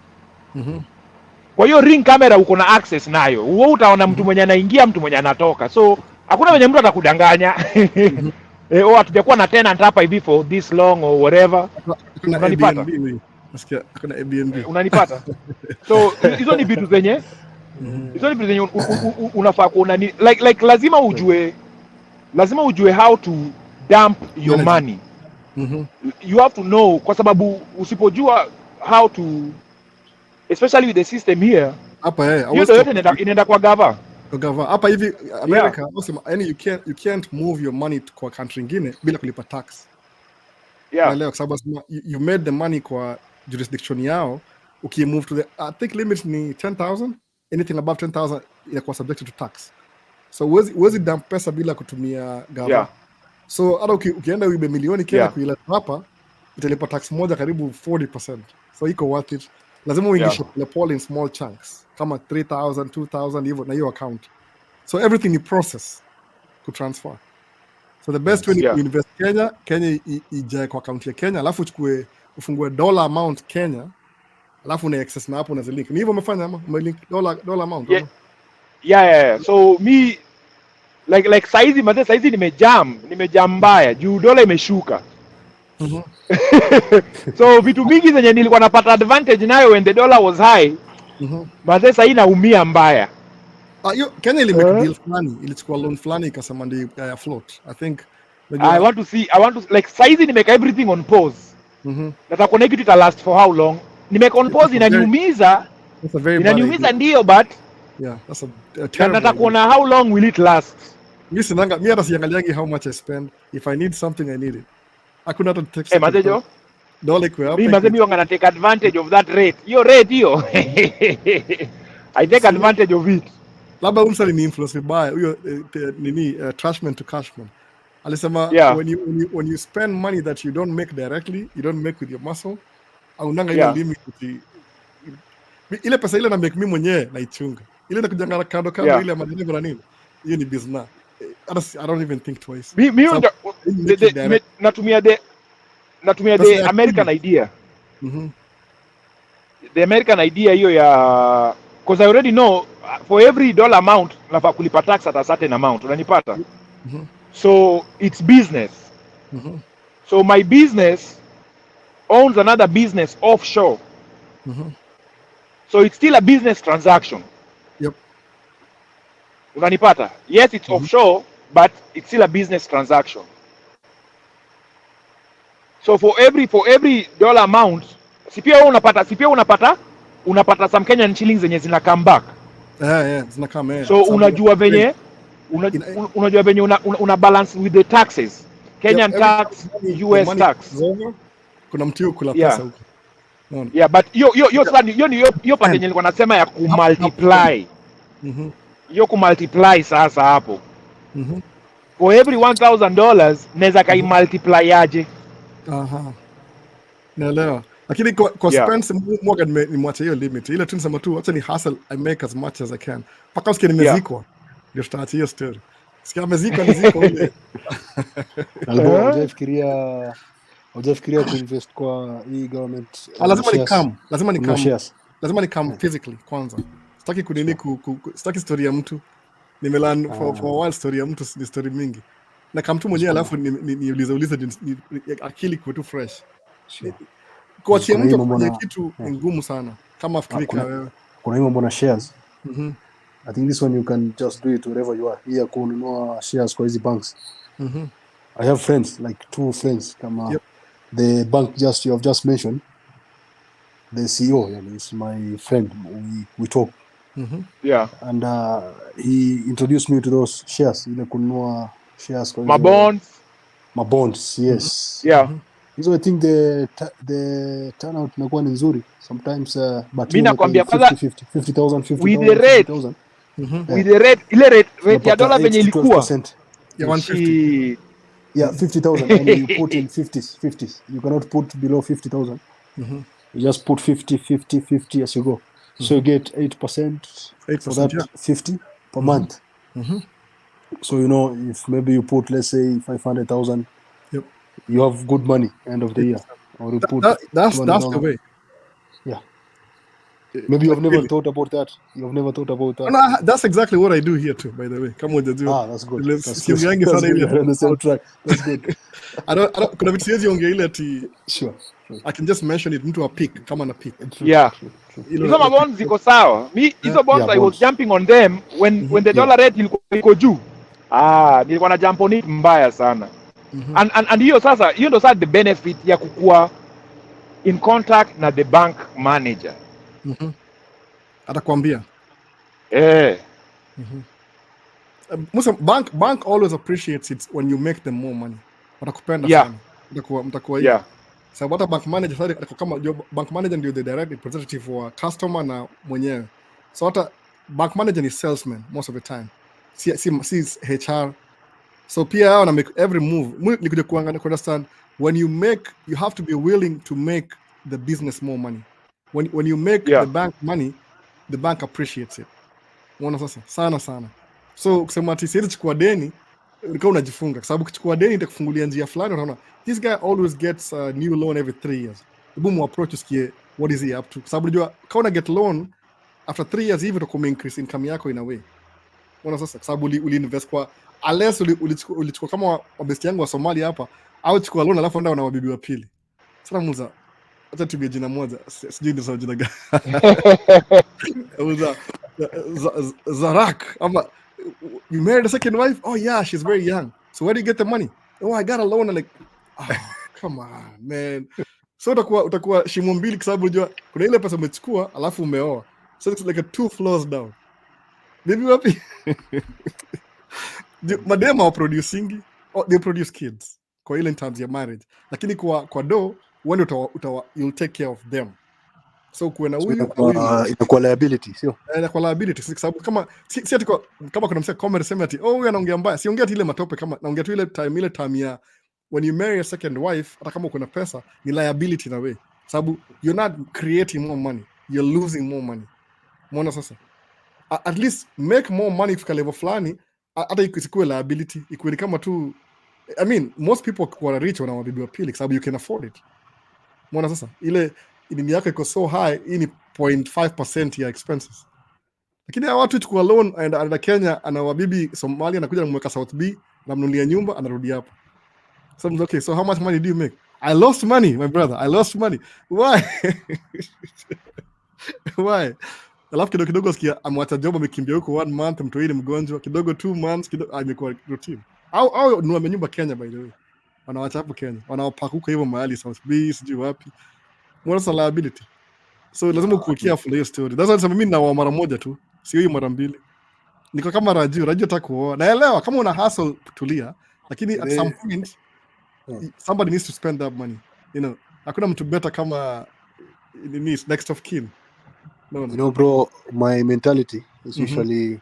Kwa hiyo ring camera uko na access nayo. Wewe utaona mtu mmoja anaingia, mtu mmoja anatoka. So hakuna mwenye mtu atakudanganya. Hatujakuwa na tenant hapa hivi for this long or whatever. Unanipata?
Nasikia kuna Airbnb.
Unanipata? So hizo ni vitu zenye unafaa kuona ni like lazima ujue how to dump your money. You have to know, kwa sababu usipojua how to, especially with the system here hapa yote inaenda kwa gava
hapa hivi America. Yani you can't move your money kwa country nyingine bila kulipa tax. Leo kwa sababu you made the money kwa jurisdiction yao, ukimove to the I think limit ni 10,000, anything above 10,000 inakuwa subjected to tax. So uwezi dump pesa bila kutumia gava. So hata ukienda uibe milioni Kenya kuileta hapa, utalipa tax moja karibu 40%. So iko worth it. Lazima uingishe pole in small chunks kama 3,000, 2,000 hivyo na hiyo account. So everything you process to transfer. So the best way to invest Kenya ijae kwa account ya Kenya, alafu ufungue dollar amount Kenya, alafu una access na hapo na link. Ni hivyo umefanya ama umelink dollar amount?
Yeah. So me like saizi nimejam mbaya juu dola imeshuka. So vitu mingi zenye nilikuwa napata advantage nayo when the dollar was high, but sasa inaumia mbaya.
Kenya ile make deal fulani, ilichukua loan fulani ikasema ndio float. I think
I want to like saizi nimeka everything on pause. Nataka kuona kitu ita last for how long. Nimeka on pause, inaniumiza ndio, but
that's a terrible.
Nataka kuona how long will it last.
Mimi hata siangaliagi how much I spend. If I need something, I need it. Hakuna hata text.
Mazejo?
Dole kwa hapo.
Mimi wanga na take advantage of that rate. Hiyo rate hiyo. I take advantage of it.
Labda umsali ni influence vibaya. Huyo trashman to cashman. Alisema when you spend money that you don't make directly, you don't make with your muscle, Haunanga ile limit. Ile pesa ile na make mimi mwenyewe naichunga. Ile na kujanga kando ile madeni na nini. Hiyo ni business. I don't even think twice.
Natumia the American idea. The American idea hiyo ya, because I already know for every dollar amount nafaa kulipa tax at a certain amount, unanipata? So it's business. So my business owns another business offshore. So it's still a business transaction.
Yep.
Unanipata? Yes, it's offshore, but it's still a business transaction. So for every dollar amount, si pia unapata some Kenyan shillings zenye zina come back.
Zina come.
So unajua venye una balance with the taxes. Kenyan tax, US tax.
Kuna mtu kula pesa huko.
Yeah, but hiyo pande nilikuwa nasema ya kumultiply. Hiyo kumultiply sasa hapo. For every $1,000 naweza kai multiply aje?
Naelewa. Lakini kwa spends mwaga nimwacha hiyo limit. Ile tu nisema tu acha ni hustle, I make as much as I can. Paka usikie nimezikwa. Ndio start hiyo story. Sikia amezikwa ule.
Hujafikiria kuinvest kwa hii government?
Lazima ni come physically kwanza. Sitaki kunini sitaki story ya mtu. Nimelan for a while story ya mtu ni story mingi. Na kama mtu mwenyewe alafu niulize akili kwa tu fresh. Kuachia mtu kufanya kitu ngumu sana. Kama fikirika wewe.
Kuna hiyo mbona shares? I think this one you can just do it wherever you are. Here kununua shares kwa hizi banks. I have friends, like 2 friends kama the bank you have just mentioned. The CEO, is my friend. We talk. And he introduced me to those shares. Ile kununua shares kwa my bonds, yes. So I think the turnout inakuwa ni nzuri sometimes, but
mimi nakwambia kwanza
50,000
with the rate ile rate ya dola venye ilikuwa
150.
50,000 and you put in 50s. You cannot put below 50,000. You just put 50 as you go. So you get 8% for that 50 per month. So if maybe you put, let's say, 500,000, you have good money end of the year. Or you put
that's the way.
Maybe you've never thought about that.
No, that's exactly what I do here too, by the way. Come on, do.
That's good. That's good.
We're
on the same track. That's good.
I don't kuna vitu siwezi ongea ile ati
sure.
I can just mention it mtu a pick kama na pick.
Hizo mabonds ziko sawa. Hizo bonds I was jumping on them when the dollar rate ilikuwa juu. Nilikuwa na jump on it mbaya sana. And hiyo ndo sasa the benefit ya kukua in contact na the bank manager.
Atakwambia. Musa bank always appreciates it when you make them more money. Watakupenda sana. Mtakuwa hiyo. So what a bank manager kama bank manager ndio the direct representative for customer na mwenyewe. So what bank manager ni salesman most of the time. Si HR. So pia hao na make every move. Nikuja kuangalia understand when you have to be willing to make the business more money. When you make the bank money, the bank appreciates it. Unaona sasa sana. So kusema ati siwezi chukua deni, ulikuwa unajifunga. Kwa sababu kuchukua deni itakufungulia njia fulani, unaona this guy always gets a new loan every 3 years. Hebu mu approach usikie what is he up to. Kwa sababu unajua kama una get loan after 3 years hivi utakuwa increase income yako in a way. Unaona sasa kwa sababu uliinvest kwa unless ulichukua kama wabesti yangu wa Somalia hapa au chukua loan alafu ndio na wabibi wa pili. Sasa muza hata tubie jina moja sijui ndio jina gani. Muza Zarak ama you married a second wife? Oh yeah, she's very young. So where do you get the money? Oh, I got a loan. I'm like, come on, man. So utakuwa shimo mbili kwa sababu unajua kuna ile pesa umechukua alafu umeoa. So it's like a 2 floors down. Baby wapi? Madema wa producing, they produce kids. Kwa ile in terms ya marriage. Lakini kwa do, when you'll take care of them. So kuna huyu
inakuwa liability, sio?
Inakuwa liability kwa sababu si ati kama kuna msema comment sema ati huyu anaongea mbaya. Siongea ati ile matope kama naongea tu ile time ya when you marry a second wife hata kama kuna pesa ni liability na wewe. sababu you're not creating more money, you're losing more money. Umeona sasa? At least make more money kufika level fulani, hata isikuwe liability, ikuwe kama tu, I mean most people who are rich wana mabibi wa pili sababu you can afford it. Umeona sasa? Ile nini yako iko so high, hii ni 0.5% ya expenses. Lakini hawa watu chukua loan anaenda Kenya, ana wabibi Somalia, anakuja anamweka South B, anamnunulia nyumba, anarudi hapo. So okay, so how much money do you make? I lost money, my brother. I lost money. Why? Why? Alafu kidogo sikia amwacha job, amekimbia huko 1 month, mtu yule mgonjwa, kidogo 2 months, kidogo amekuwa routine. Au nunua nyumba Kenya by the way. Wanaacha hapo Kenya. Wanaopakuka hivyo mahali South B, sijui wapi. Mbona liability? So lazima ukukia full hiyo story. That's why mimi na mara moja tu, sio hiyo mara mbili. Niko kama Raju hata kuoa. Naelewa kama una hustle tulia, lakini at some point somebody needs to spend that money. You know, hakuna mtu better kama next of kin. No.
You know, bro, my mentality is usually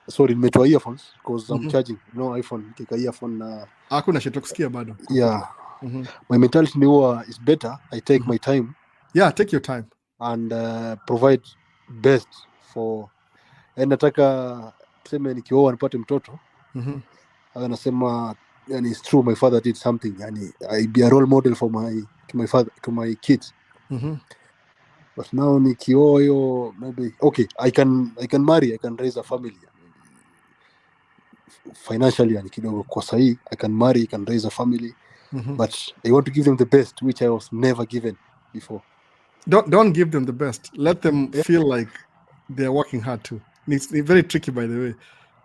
sorry, nimetoa earphones because I'm charging. No iPhone, kika earphone na
hakuna shit kusikia bado.
Yeah. My mentality is better I take my time.
Yeah, take your time
and provide best for, and nataka tuseme nikioa nipate mtoto. Anasema yani it's true, my father did something, yani I be a role model for my father, to my kids. But now nikioa hiyo, maybe okay, I can marry, I can raise a family financially, yani kidogo kwa sahi I can marry, I can raise a family. But I want to give them the best which I was never given before.
Don't give them the best. Let them feel like they're working hard too. It's very tricky, by the way.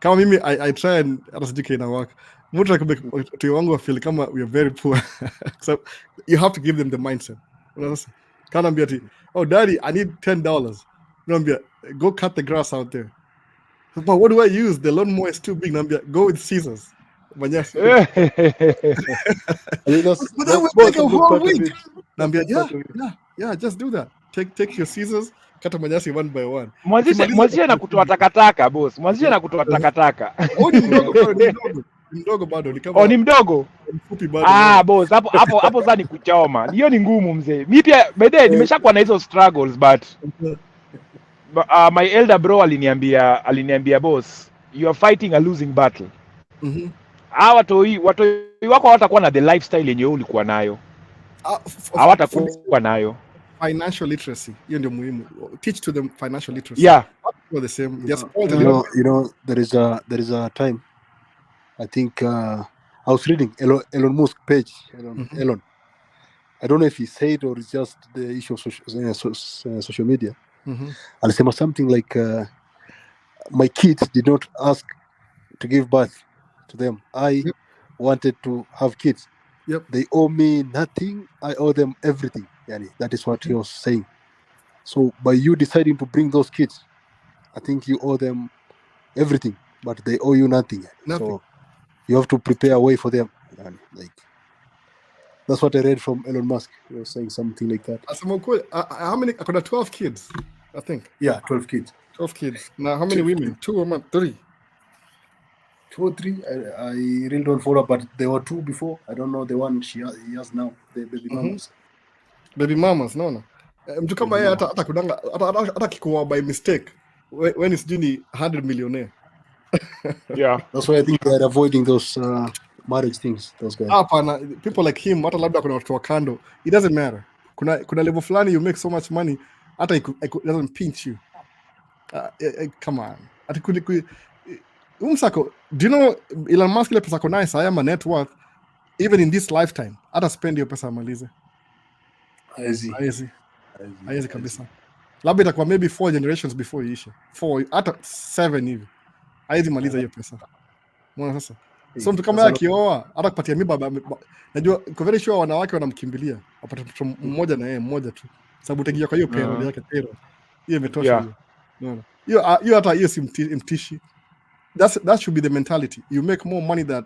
Kama mimi, I try and RSDK na work. Mtu akubeki wangu feel kama we are very poor. So you have to give them the mindset. Kana ambia ati, oh daddy, I need $10. Nambia, go cut the grass out there. But what do I use? The lawnmower is too big. Nambia, go with scissors. But that will take a whole week. Nambia, yeah, just do that. Take your scissors, kata manyasi one by one.
Mwanzishe na kutoa takataka, boss. Mwanzishe na kutoa takataka.
Ni mdogo bado, ni kama.
Ni mdogo.
Mfupi bado.
Boss, hapo sasa ni kuchoma. Hiyo ni ngumu mzee. Mimi pia baadaye nimeshakuwa na hizo struggles, but my elder bro aliniambia boss, you are fighting a losing battle. Watu wako hawatakuwa na the lifestyle yenye ulikuwa nayo. Hawatakuwa nayo.
Financial literacy, hiyo ndio muhimu. Teach to them financial literacy.
Yeah.
All the same.
You know, there is a time, I think I was reading Elon Musk page. Elon. I don't know if he said or it's just the issue of social media. Alisema something like, my kids did not ask to give birth to them. I wanted to have kids. They owe me nothing. I owe them everything. Yani, that is what he was saying. So by you deciding to bring those kids, I think you owe them everything, but they owe you nothing. So you have to prepare a way for them. Yani, like, that's what I read from Elon Musk. He was saying something like that.
How many? I got 12 kids, I think.
Yeah, 12 kids.
12 kids. Now, how many women? 2 or 3?
2 or 3. I really don't follow, but there were 2 before. I don't know the one he has now. The baby mamas.
Baby mamas, no. Mtu kama yeye hata kudanga hata kikuwa by mistake when it's juni 100 millionaire.
Yeah.
That's why I think they're avoiding those marriage things, those guys.
Hapana, people like him, hata labda kuna watu wa kando, it doesn't matter. Kuna level fulani you make so much money, hata it doesn't pinch you. Come on. Ati umsako, do you know Elon Musk ile pesa kona isa ama net worth, even in this lifetime, hata spend hiyo pesa amalize. Haizi kabisa. Labda itakuwa maybe 4 generations before iishe. 4 hata 7 hivi. Haizi maliza hiyo pesa. Mbona sasa? So mtu kama akioa hata kupatia mimba, najua kwa very sure wanawake wanamkimbilia. Wapata mtoto mmoja na yeye mmoja tu. Sababu utaingia kwa hiyo payroll yake payroll. Hiyo imetosha hiyo. Unaona? Hiyo hata hiyo si mtishi. That should be the mentality. You make more money that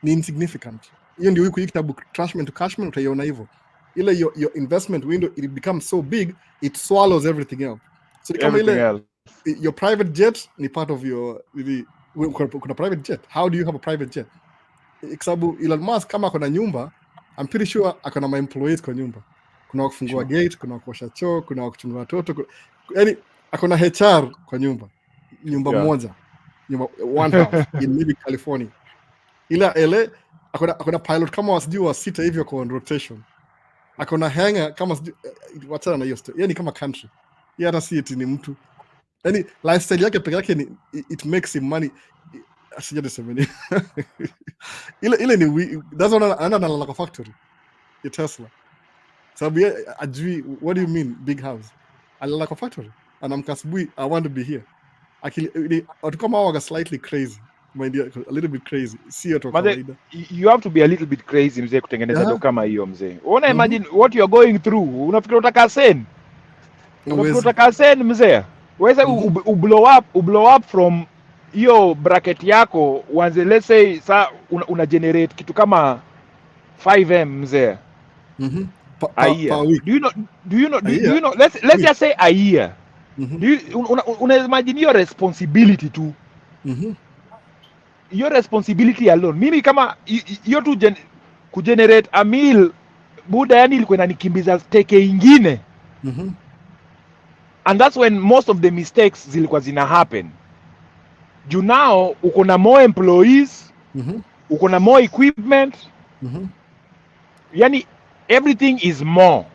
ni insignificant. Hiyo ndio hiki kitabu Trashman to Cashman utaiona hivyo. Ile your investment window, it becomes so big it swallows everything else. So kama ile your private jet ni part of your kuna private jet. How do you have a private jet? Sababu Elon Musk kama akona nyumba, I'm pretty sure akona my employees kwa nyumba. kuna kufungua gate, kuna kuosha choo, kuna kuchunga watoto, yani akona HR kwa nyumba moja, one house in maybe California. Ila LA akona pilot kama wasijui wa sita hivyo kwa rotation, akona hangar kama sijui, wachana na hiyo story. Yani kama country yeye hata si eti ni mtu, yani lifestyle yake peke yake ni it makes him money. Asijadesema ile ni that's what ana kwa factory ya Tesla. Sababu yeye ajui what do you mean big house, alala kwa factory, anamka asubuhi I want to be here. Akili watu kama hao waga slightly crazy, my dear, a little bit crazy. See it kawaida.
You have to be a little bit crazy mzee kutengeneza do kama hiyo mzee. Una imagine what you are going through. Unafikiri utaka sen? Unafikiri utaka sen mzee? Wewe ublow up from hiyo bracket yako uanze, let's say una generate kitu kama 5M mzee.
A year.
Do you know let's just say a year. Una imagine your responsibility tu. Your responsibility alone. Mimi kama hiyo tu kugenerate a meal buda, yani ilikuwa inanikimbiza teke ingine. And that's when most of the mistakes zilikuwa zina happen. You now uko na more employees, uko na more equipment. Yani everything is more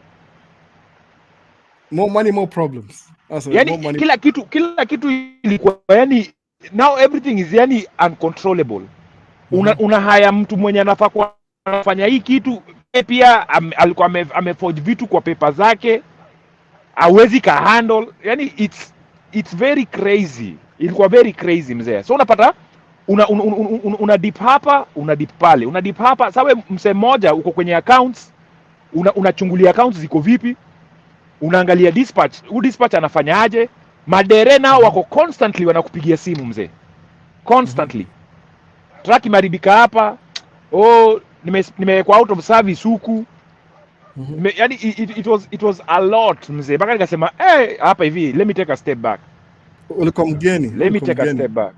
money, more problems.
Yani more money. Kila kitu ilikuwa yani now everything is yani uncontrollable. Una haya mtu mwenye anafaa kufanya hii kitu, pia alikuwa ameforge vitu kwa paper zake, hawezi ka handle. Yani it's very crazy. Ilikuwa very crazy mzee. So unapata una dip hapa, una dip pale, una dip hapa. Sawa, mse mmoja uko kwenye accounts, unachungulia accounts ziko vipi, unaangalia dispatch, dispatch anafanyaje. Madere nao wako constantly wanakupigia simu mzee, constantly. Truck imaribika hapa, nimewekwa out of service huku. Yani it was a lot mzee, mpaka nikasema hapa hivi, let me take a step back.
Ulikuwa mgeni,
let me take a step back.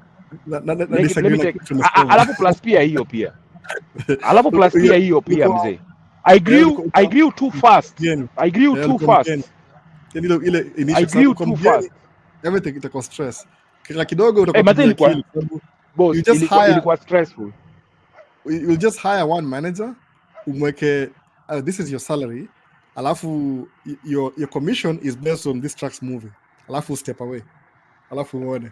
Alafu plus pia hiyo pia alafu plus pia hiyo pia mzee, I grew too fast. I grew too fast.
Ile initial too fast. Everything itakuwa stress. Kila kidogo utakuwa
ilikuwa stressful.
You'll just hire one manager, umweke this is your salary, alafu your commission is based on this truck's moving, alafu step away, alafu uone,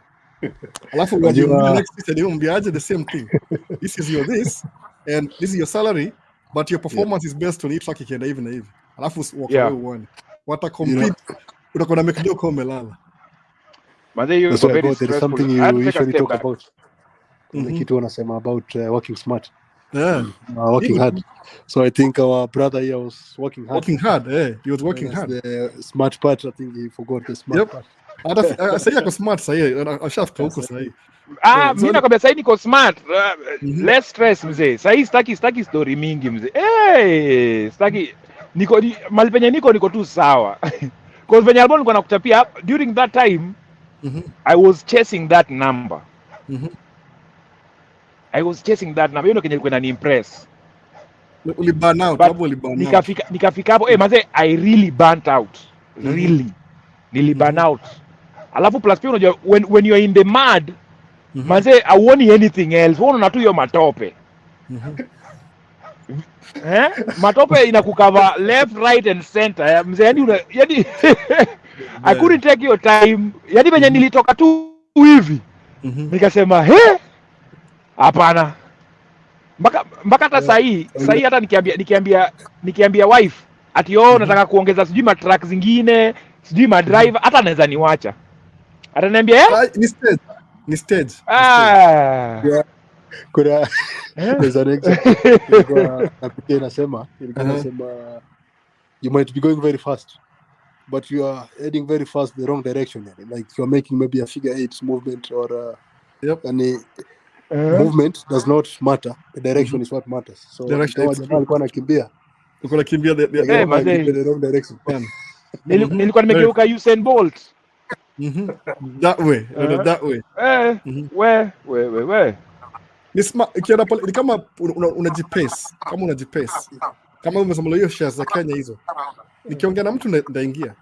alafu next day umbiaje the same thing. This is your this and this is your salary, but your performance is based on each truck ikienda hivi na hivi, alafu walk away uone wata compete. Utakuwa na mekdo kwa melala.
There is
something you usually talk about. Kitu wanasema about working smart. Working hard. So I think our brother here was working hard.
He was working hard.
The smart part, I think he forgot the smart part.
Sasa yako smart sasa, ashafika huko sasa.
Mimi nakwambia sasa niko smart. Less stress mzee. Sasa sitaki story mingi mzee. Sitaki mali penye niko tu sawa. Kwa venye album nilikuwa nakuchapia during that time, I was chasing that number. I was chasing that number. Kenye ilikuwa inaniimpress.
Uliburn out,
nikafika hapo manze, I really burnt out. Really. Niliburn out. Alafu plus pia unajua when you are in the mud, manze, I want anything else. Unaona tu hiyo matope. Matope inakukava left, right and center. Mzee, yani I couldn't take your time. Yani venye nilitoka tu hivi. Nikasema, hapana. Mpaka hata sahi hata nikiambia wife ati nataka kuongeza sijui matrack zingine, sijui madriver, hata anaweza niwacha. Ataniambia
ni stage.
Kuna there's an example nasema you might be going very fast, but you are heading very fast the wrong direction, like you are making maybe a figure 8 movement or movement does not matter, the direction is what matters. So alikuwa anakimbia the wrong direction.
Nilikuwa nimegeuka Usain Bolt.
That way.
We
ni kama unajipace, kama umesema hiyo shares za Kenya hizo, nikiongea na mtu ndaingia.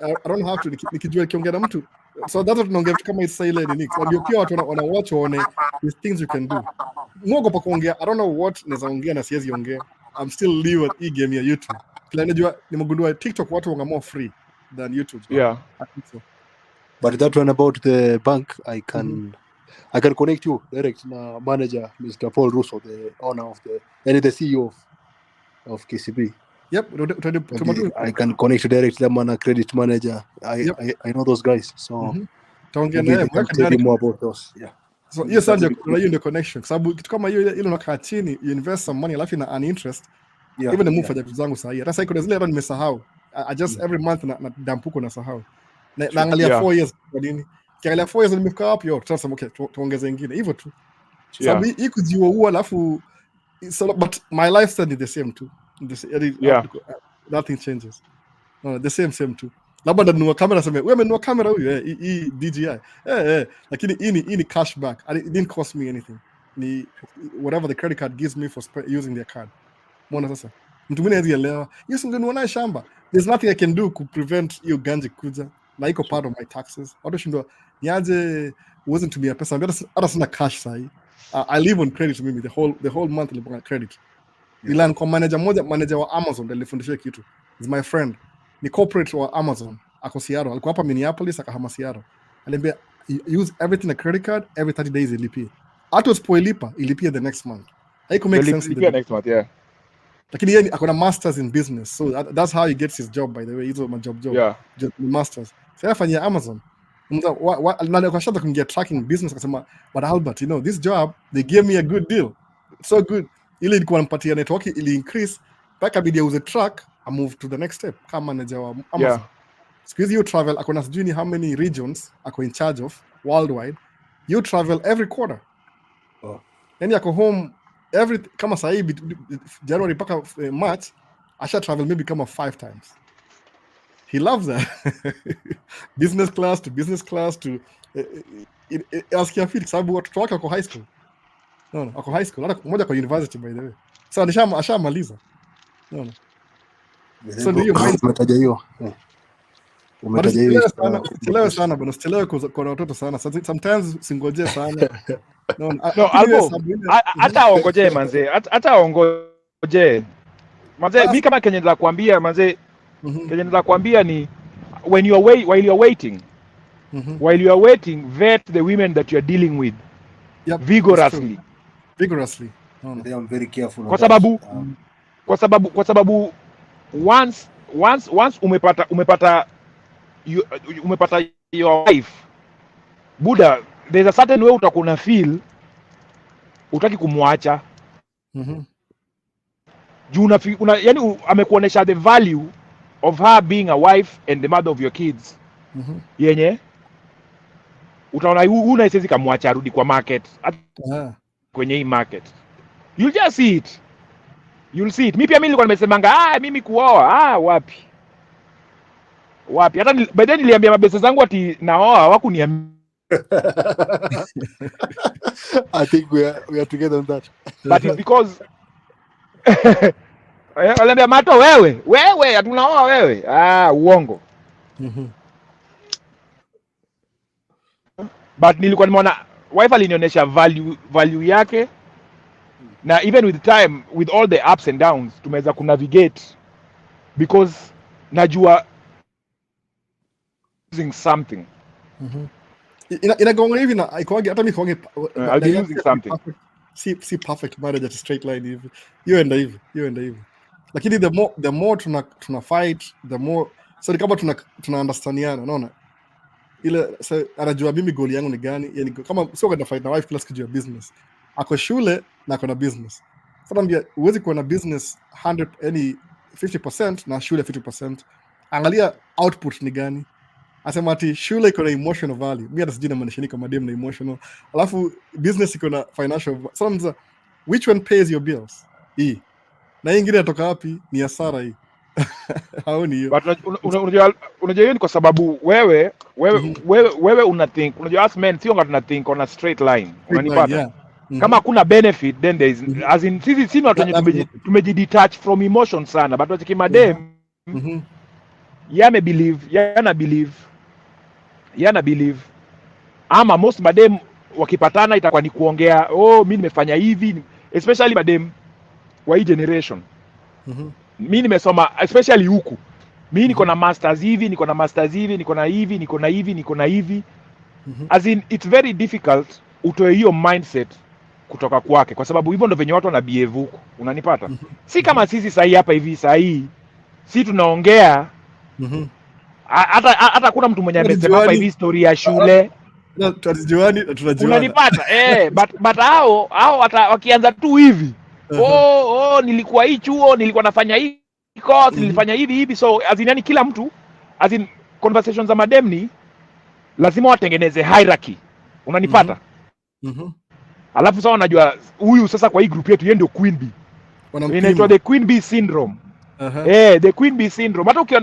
I don't have to nikijua nikiongea na mtu. So that's what tunaongea vitu kama isa ile nini. So ndio pia watu wana watch waone these things you can do. Mwogopa kuongea. I don't know what naweza ongea na siwezi ongea. I'm still live at e-game ya YouTube. Kila najua nimegundua TikTok watu wanga more free than YouTube.
Yeah.
I think so.
But that one about the bank, I can connect you direct na manager Mr. Paul Russo, the owner of the CEO of KCB.
Yep,
I can connect you direct them on a credit manager. I know those guys. So
taongea naye
tell you more about those. Yeah.
So hiyo sasa ndio connection. Sababu kitu kama hiyo ile unakaa chini, you invest some money alafu ina an interest.
Yeah.
Even the move vitu zangu sahihi. Hata sasa kuna zile nimesahau. I just every month na dampuko na sahau. Naangalia 4 years kwa nini? Kiangalia 4 years nimefika wapi yo? Tutasema okay, tuongeze nyingine. Hivyo tu. Sababu hii kujiua alafu so, but my lifestyle is the same too. Nothing changes. No, the same too. Labda ndanunua kamera sema wewe umenunua kamera huyu hii DJI. Lakini hii ni cashback. It didn't cost me anything. Ni whatever the credit card gives me for using their card. Mbona sasa? Mtu mwingine hazielewa. Yes, ungenunua naye shamba. There's nothing I can do to prevent you ganji kuja. Na iko part of my taxes. Watu shindwa niaje wasn't to be a person. Hata sina cash sahi. I live on credit mimi the whole month live on credit. Nilan kwa manager wa Amazon nilifundishia kitu. Is my friend. Ni corporate wa Amazon. Ako Seattle. Alikuwa hapa Minneapolis akahama Seattle. Aliambia use everything a credit card every 30 days ilipie. Hata usipoilipa ilipie the next month. Haiko make sense
ilipie next month, yeah.
Lakini yeye akona masters in business. So that's how he gets his job, by the way. He's my job.
Yeah.
Masters. Sasa afanyia Amazon. Na kwa shata kuingia tracking business akasema, but Albert, you know, this job, they gave me a good deal. So good. Ile ilikuwa nampatia network ili increase. Mpaka bidi auze track, I move to the next step. Kama manager wa Amazon. Yeah. Squeeze you travel, akona sijui how many regions ako in charge of worldwide. You travel every quarter.
Oh.
Yani ako home kama sahi January mpaka March, asha travel maybe kama 5 times. He loves that. business class to askia fit sababu watoto wake wako high school. No, wako high school. Hata mmoja kwa university, by the way. So ashamaliza. No. So ndio
umetaja hiyo. Umetaja hiyo.
Usichelewe sana bwana, usichelewe kwa watoto sana. Sometimes singoje sana.
No, Albo, hata ongoje manze. Hata ongoje. Manze, mimi kama Kenya ndio kuambia manze, Kenya ndio kuambia ni while you're waiting, vet the women that you're dealing with.
Yep, vigorously.
No. They are very careful.
Kwa sababu once umepata your wife, Buddha, there's a certain way utakuna feel utaki kumwacha. Juu yani amekuonesha the value of her being a wife and the mother of your kids. Yenye utaona una isezi kamwacha arudi kwa market. Kwenye hii market. You'll just see it. Mimi pia nilikuwa nimesemanga mimi kuoa wapi. Hata baadaye niliambia mabesa zangu ati naoa hawakuniambia.
I think we are together on that.
But it's because waliambia Mato wewe hatunaoa wewe. Uongo. But nilikuwa nimeona wife alinionyesha value yake, na even with time, with all the ups and downs, tumeweza kunavigate because najua using something.
Inagonga hivi na ikoage hata mimi koage
I'll be using something.
See perfect marriage at a straight line hivi. You enda hivi. Lakini the more tuna fight, the more so kama tuna understandiana, unaona? Ile anajua mimi goal yangu ni gani, yani kama sio kwenda fight na wife kila siku juu ya business. Ako shule na ako na business. Sasa naambia uwezi kuwa na business 50% na shule 50%. Angalia output ni gani. Asema ati shule iko na emotional value. Mimi hata sijui na maanisha nini kama dem na emotional. Alafu business iko na financial. Sometimes which one pays your bills? Hii. Na nyingine inatoka wapi? Ni hasara hii. Haoni hiyo.
But unajua hiyo ni kwa sababu wewe una think. Unajua us men sio tuna think on a straight line. Unanipata? Yeah. Kama hakuna benefit then there is as in sisi watu wenye tumejidetach from emotion sana, but wakikima dem yana believe ama most madem wakipatana itakuwa ni kuongea mimi nimefanya hivi, especially madem wa hii generation. Mimi nimesoma especially huku, mimi niko na masters hivi, niko na hivi. As in it's very difficult utoe hiyo mindset kutoka kwake, kwa sababu hivyo ndio venye watu wana behave huku, unanipata? Si kama sisi sahii si tunaongea hata kuna mtu mwenye amesema hapa hivi story ya shule unanipata? But hao hata wakianza tu hivi nilikuwa hii chuo, nilikuwa nafanya hii course, nilifanya hivi. So as in, yani kila mtu as in conversations za madem ni lazima watengeneze hierarchy, unanipata? Alafu sasa wanajua huyu sasa kwa hii group yetu yeye ndio queen bee, inaitwa the queen bee syndrome. The queen bee syndrome. Hata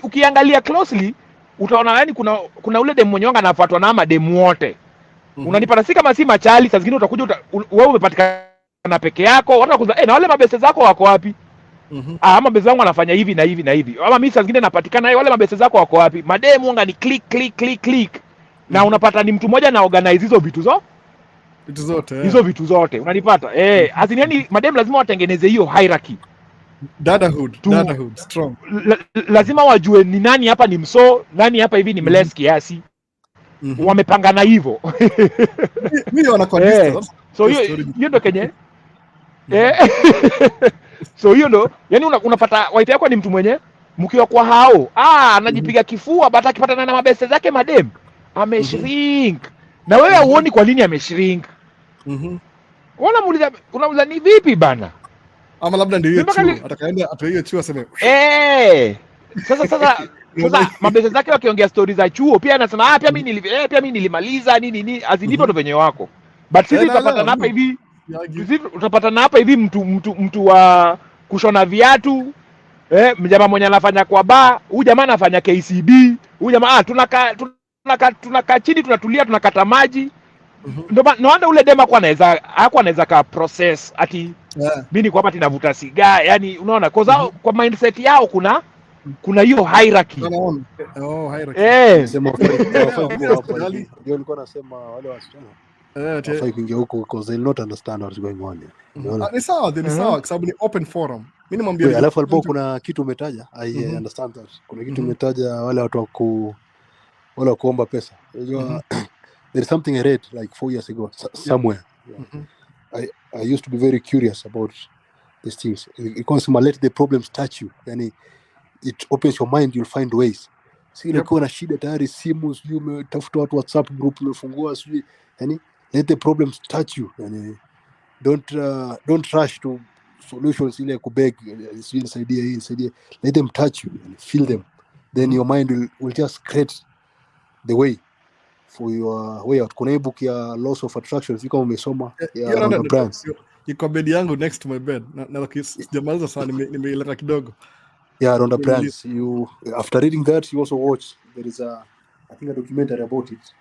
ukiangalia closely utaona yani kuna ule dem mwenye anafuatwa na madem wote, unanipata? Si kama si machali, saa zingine utakuja wewe umepatikana peke yako, watu wakuza na wale mabeste zako wako wapi? Ama beste zangu anafanya hivi na hivi na hivi. Ama mimi saa zingine napatikana wale mabeste zako wako wapi? Madem wanga ni click na unapata ni mtu mmoja na organize hizo vitu zote, unanipata? Azini yani madem lazima watengeneze hiyo hierarchy,
Dadahood strong.
Lazima wajue ni nani hapa ni mso, nani hapa hivi ni mless kiasi. Wamepangana hivyo.
Mimi wana condition.
So hiyo ndo kenye so hiyo ndo yani unapata wife yako ni mtu mwenye mkiwa kwa hao anajipiga kifua, but akipatana na mabeste zake madem ameshrink. Na wewe huoni kwa nini ameshrink? Unamuuliza ni vipi bana? Ama labda ndio hiyo chuo, atakaenda atoe hiyo chuo aseme sasa mabeste zake wakiongea stories za chuo pia anasema pia mimi nilimaliza nini azinipo ndo venye wako. But sisi tutapata hapa hivi mtu wa kushona viatu, mjamaa mwenye anafanya kwa bar, huyu jamaa anafanya KCB, huyu jamaa tunakaa chini tunatulia tunakata maji. Ndio maana ule dema kwa anaweza ka process ati mimi niko hapa tinavuta sigaa, yani unaona kwa mindset yao kuna hiyo hierarchy.
Hierarchy. Sema ndio nilikuwa nasema wale wasichana hafai kuingia huko because they not understand what's going on.
Ni sawa kwa sababu ni open forum. Mimi nimwambia
alafu alipo kuna kitu umetaja, I understand that. Kuna kitu umetaja wale watu wale kuomba pesa. Unajua there is something I read like 4 years ago somewhere. I used to be very curious about these things. Because let the problems touch you. Yani it opens your mind, you'll find ways. Si ilikuwa na shida tayari, simu sijui umetafuta watu WhatsApp group umefungua sijui, yani let the problems touch you. Yani don't rush to solutions ile kubeg sijui nisaidie. Let them touch you and feel them. Then your mind will just create the way for your way out. Kuna ebook ya Laws of Attraction kama umesoma ya Ronda Brands.
Iko bed yangu next to my bed. Na sijamaliza sana, nimeileta kidogo.
Yeah, Ronda Brands. You after reading that you also watch, there is I think a documentary about it.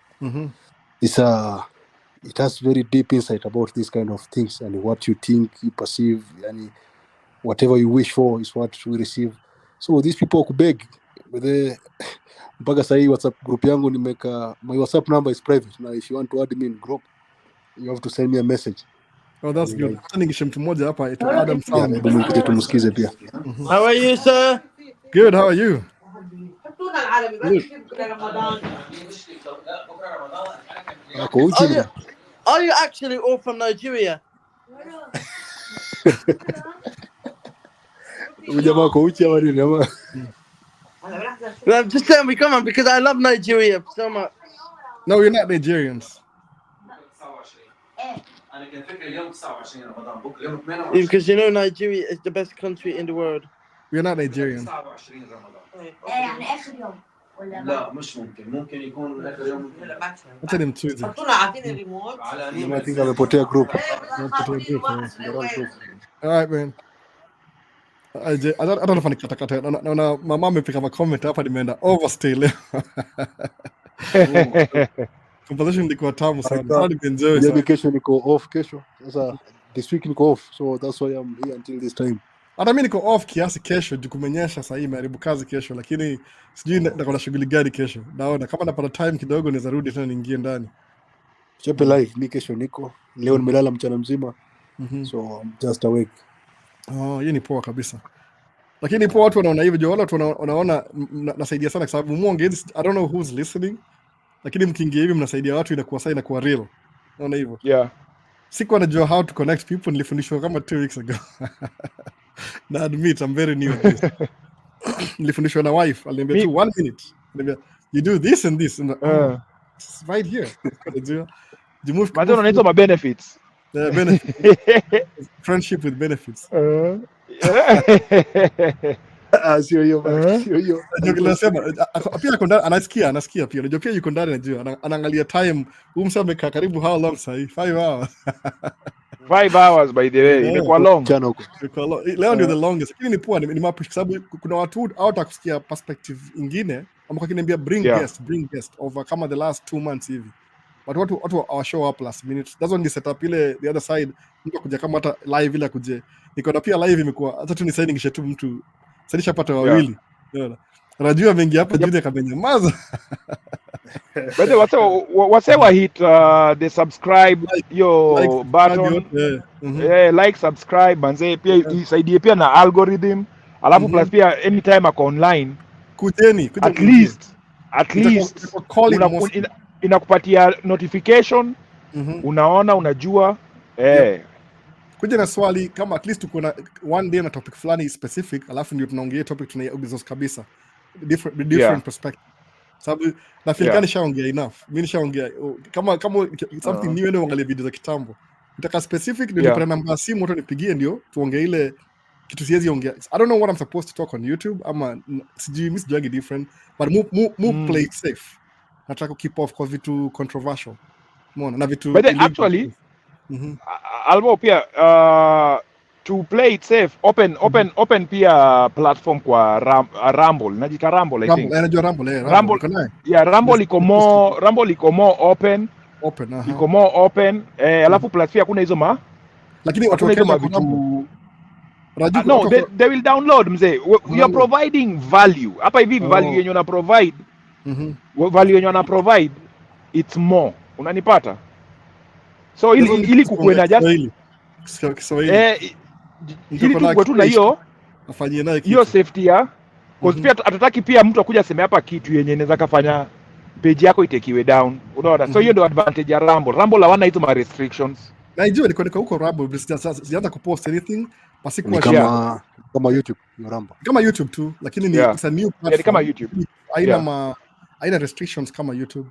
It has very deep insight about these kind of things and what you think, you perceive, and whatever you wish for is what we receive. So these people could beg with the mpaka sahi WhatsApp group yangu nimeka, my WhatsApp number is private. Now if you want to add me in group you have to send me a message.
Oh, that's good. Hata ningishe mtu mmoja hapa ito Adam Sound.
Mkuje tumsikize pia.
How are you, sir?
Good, how are you?
Are you actually all from Nigeria?
Ujamaa kwa uchi ama nini ama?
I'm just telling me, come on, because I love Nigeria so much.
No, you're not Nigerians.
Because you know Nigeria is the best country in the world.
We're not Nigerians. Hata ni mchuzi.
I think amepotea group.
All right, man. I don't know if nikata. Naona mama amepika comment hapa nimeenda overstay leo. Conversation ilikuwa tamu sana. Sana nimeenjoy.
Kesho niko off kesho. Sasa this week niko off, so that's why I'm here until this time.
Hata mimi niko off kiasi kesho, juu kumenyesha sasa, imeharibu kazi kesho, lakini sijui niko na shughuli gani kesho. Naona kama napata time kidogo naweza rudi tena niingie ndani.
Chape live, mi kesho niko. Leo nimelala mchana mzima. So I'm just awake.
Hii ni poa kabisa. Lakini poa watu wanaona hivyo, wale watu wanaona nasaidia sana kwa sababu muonge, I don't know who's listening. Lakini mkiingia hivi mnasaidia watu, inakuwa sasa inakuwa real. Unaona hivyo?
Yeah.
Sikuwa najua how to connect people, nilifundishwa kama 2 weeks ago. Na admit I'm very new at this. Nilifundishwa na wife, aliniambia tu 1 minute. Aliniambia you do this and this, and it's right here. You move.
But don't need my benefits.
Benefits. Friendship with benefits.
Sio hiyo.
Pia anasikia pia. Unajua pia yuko ndani, najua anaangalia time. Huyu msema amekaa karibu how long sasa? 5 hours.
5 hours by the way. Imekuwa long.
Leo ndio the longest. Lakini ni poa, ni mapishi kwa sababu kuna watu hawataka kusikia perspective nyingine. Ambao kiniambia bring guest over kama the last 2 months hivi. But watu our show up last minute. That's when the setup ile the other side mtu kuja kama hata live ile kuje. Niko na pia live imekuwa hata tu ni signing shetu mtu sadisha pata wawili. Unaona? Unajua mengi hapa juu kamenyamaza.
But whatever hit the subscribe your button. Like subscribe manze, pia isaidie pia na algorithm. Alafu plus pia anytime ako online
kujeni
at least inakupatia notification. Unaona, unajua
kuja na swali kama at least tuko na one day na topic fulani specific, alafu ndio tunaongea topic tunaongeza kabisa different perspective. Sababu na feel kani shaongea enough. Mimi nishaongea kama something new, ndio angalia video za kitambo. Nitaka specific ndio nipata namba ya simu watu nipigie ndio tuongee ile kitu siwezi ongea. I don't know what I'm supposed to talk on YouTube ama sijui miss jagi different, but move play it safe. Nataka keep off kwa vitu controversial. Umeona na vitu
but actually Albo pia to play it safe open pia platform kwa Rumble. Najita Rumble I think.
Najua Rumble.
Rumble iko more open. Iko more open. Alafu plus pia kuna hizo
lakini watu kama vitu
no, they will download mzee. You are providing value. Hapa hivi value yenye una provide. Value yenye una provide it's more. Unanipata? So ili kukuwe na just
Kiswahili.
Ili tuko tu na hiyo
afanyie nayo
hiyo safety ya because pia atataki pia mtu akuja sema hapa kitu yenye inaweza kafanya page yako itekiwe down. Unaona? So hiyo ndio advantage ya Rumble. Rumble hawana hizo ma restrictions.
Na hiyo niko huko Rumble, sijaanza kupost anything basi kwa
kama YouTube ni Rumble.
Kama YouTube tu, lakini ni it's a new platform.
Kama YouTube.
Haina restrictions kama YouTube.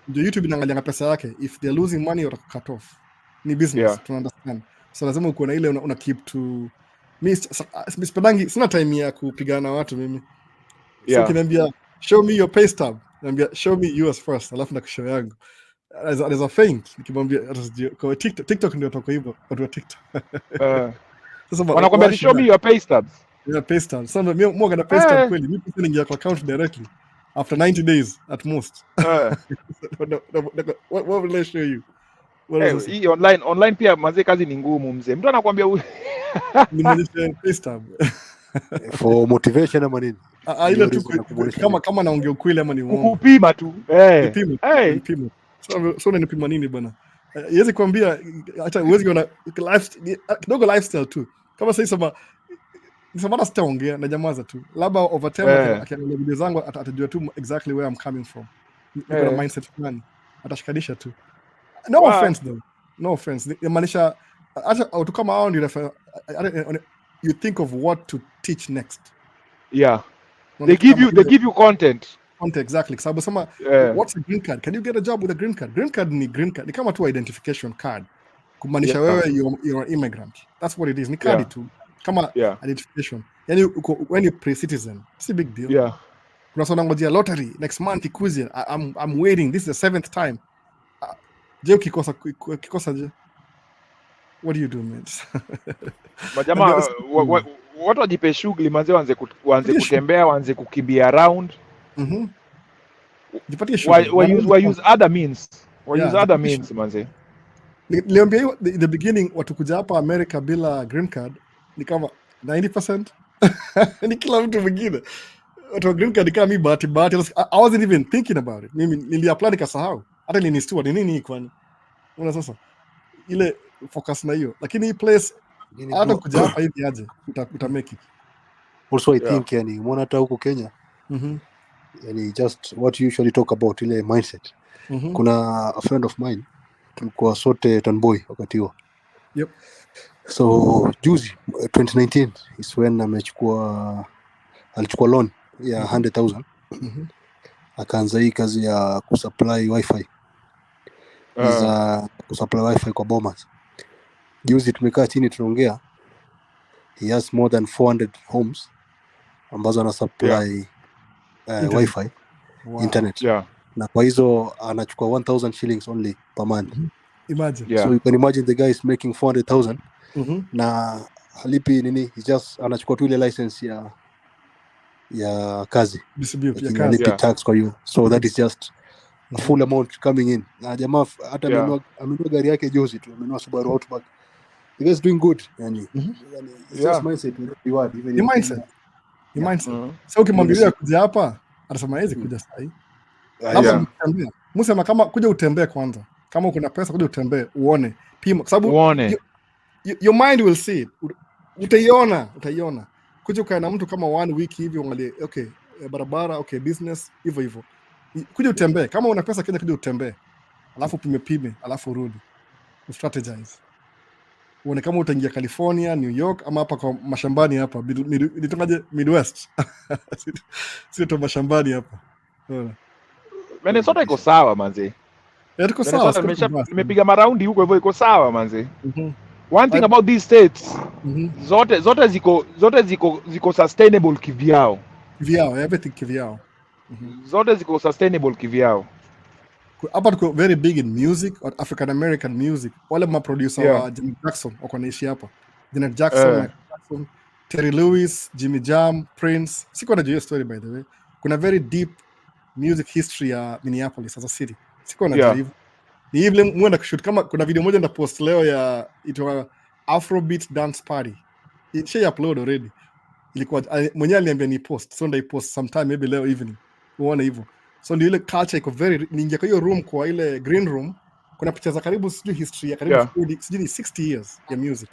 Ndio YouTube inaangalia pesa yake. If they're losing money or cut off. Ni business, to understand. So lazima uko na ile una keep to mimi sipedangi, sina time ya kupigana na watu mimi. So kiniambia show me your pay stub, niambia show me yours first, alafu nakushow yangu. As a feint nikimwambia kwa TikTok ndio toka hivyo watu wa TikTok.
Sasa wanakuambia show me your pay stubs.
Yeah, pay stubs. So mimi mmoja na pay stub kweli, mimi ninaingia kwa account directly after 90 days at most. What will I show you?
Hii online pia manze kazi ni ngumu mzee. Mtu anakuambia
nimeonyesha pay stub
for motivation ama nini?
Ile tu kama naongea ukweli ama ni uongo.
Kupima tu.
Kupima. So unanipima nini bwana? Yezi kuambia hata uwezi kuona kidogo lifestyle tu. Kama sasa nisamana sitaongea na jamaza tu. Labda over time akiangalia video zangu atajua tu exactly where I'm coming from. Niko na mindset fulani. Atashikanisha tu. No offense though. No offense. Maanisha hata watu kama hao ndio you think of what to teach next.
They give you content.
Exactly. Sababu sema what's a green card? Can you get a job with a green card? Green card ni kama tu identification card. Kumaanisha wewe you're an immigrant. That's what it is. Ni card tu. Kama identification. Yani when you pre-citizen, it's a big deal. Unasoma ngojea lottery next month ikuzie. I'm waiting. This is the 7th time. Je, ukikosa je? What do you do, man?
Majamaa watu wajipe shughuli manze, waanze kutembea, waanze kukimbia around.
Jipatie shughuli.
Use other means. Use other means manze.
Niliambia in the beginning watu kuja hapa America bila green card ni kama 90%. Ni kila mtu mwingine. Watu wa green card kama mimi bahati. I wasn't even thinking about it. Mimi niliapply nikasahau. Hata nilistua ni nini kwani. Una sasa ile focus na hiyo. Lakini hii place hata kuja hapa hivi aje uta make it.
Also I think yani umeona hata huko Kenya. Yani just what you usually talk about ile mindset. Kuna a friend of mine tulikuwa sote Tanboy wakati huo.
Yep.
So juzi 2019 is when alichukua loan ya 100,000. Akaanza hii kazi ya kusupply wifi. Kusupply wifi kwa Bomas. Juzi tumekaa chini tunaongea. He has more than 400 homes ambazo ana supply wifi internet. Na kwa hizo anachukua 1,000 shillings only per month.
Imagine.
So you can imagine the guy is making 400,000 na halipi nini, he just anachukua tu ile license ya kazi.
Distribute ya
kazi. Tax kwa hiyo. So that is just a full amount coming in. Na jamaa hata amenunua gari yake juzi tu, amenunua Subaru Outback. The guy is doing good yani. It's just mindset reward even
your mindset. So ukimwambia kuja hapa atasema hizi kuja sahi. Msema kama kuja utembee kwanza. Kama uko na pesa kuja utembee uone. Pima sababu your mind will see it. Utaiona. Kuja ukae na mtu kama 1 week hivi uangalie okay barabara okay business hivyo. Kuja utembee. Kama una pesa kuja utembee. Alafu pime alafu urudi. Strategize. Uone kama utaingia California, New York ama hapa kwa mashambani hapa. Nitongaje Midwest. Sio tu mashambani hapa.
Minnesota iko sawa manzi.
Iko sawa.
Nimepiga maraundi huko hivyo iko sawa manzi. One thing about these states, zote ziko sustainable kivyao.
Everything kivyao.
Zote ziko sustainable kivyao.
Hapa tuko very big in music, or African American music. Wale producer wa Janet Jackson wako naishi hapa. Janet Jackson, Terry Lewis, Jimmy Jam, Prince. Siko najua story by the way. Kuna very deep music history ya Minneapolis as a city. Siko najua hivyo. Ni hivi mwenda kushoot kama kuna video moja nda post leo ya itwa Afrobeat dance party. She upload already. Ilikuwa mwenyewe aliniambia ni post. So ndai post sometime maybe leo evening. Uone hivyo. So ndio ile culture iko very ningia kwa hiyo room kwa ile green room kuna picha za karibu sijui history ya karibu 60 years ya music.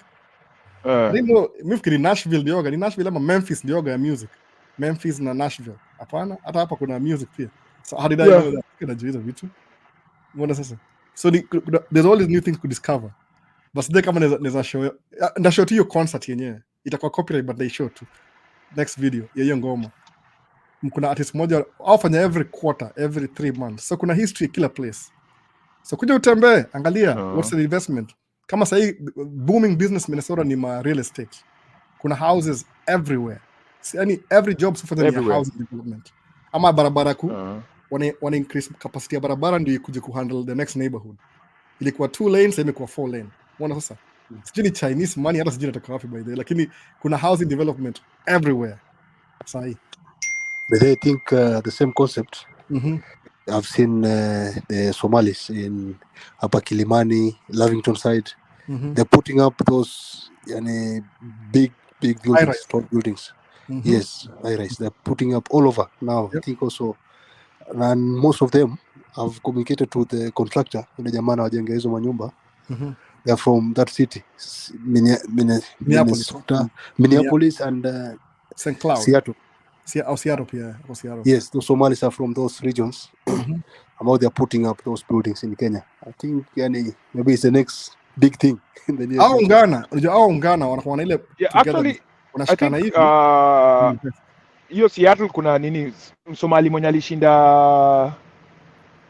Ndio mimi Nashville ndio ni Nashville ama Memphis ndio ya music. Memphis na Nashville. Hapana, hata hapa kuna music pia. So how did I know that? Kuna hizo vitu. Mbona sasa? So there's always new things to discover. But sije kama naweza show nda show hiyo concert yenyewe. Itakuwa copyright but they show tu. Next video ya hiyo ngoma. Kuna artist moja aufanya every quarter, every 3 months. So kuna history kila place. So kuja utembee, angalia what's the investment. Kama sasa booming business Minnesota ni ma real estate. Kuna houses everywhere. Yani every job sufanya ni housing development. Ama barabara ku wana increase capacity ya barabara ndio ikuje ku handle the next neighborhood. Ilikuwa 2 lanes imekuwa 4 lane. Unaona sasa? Sijui ni Chinese money hata sijui nataka wapi by the way, lakini kuna housing development everywhere. Sahi.
But I think the same concept. I've seen the Somalis in Upper Kilimani, Lavington side. They're putting up those big buildings, tall buildings. Yes, high-rise. They're putting up all over now. I think also, and most of them have communicated to the contractor. Ile jamaa wajenga hizo manyumba. They're from that city, Minneapolis and
St. Cloud.
Seattle.
Seattle.
Yes, the Somalis are from those regions. And now they're putting up those buildings in Kenya. I think maybe it's the next big thing in the near future.
Ungana wanakuwa ile
actually unashikana hivi. Hiyo Seattle kuna nini Somali mwenye alishinda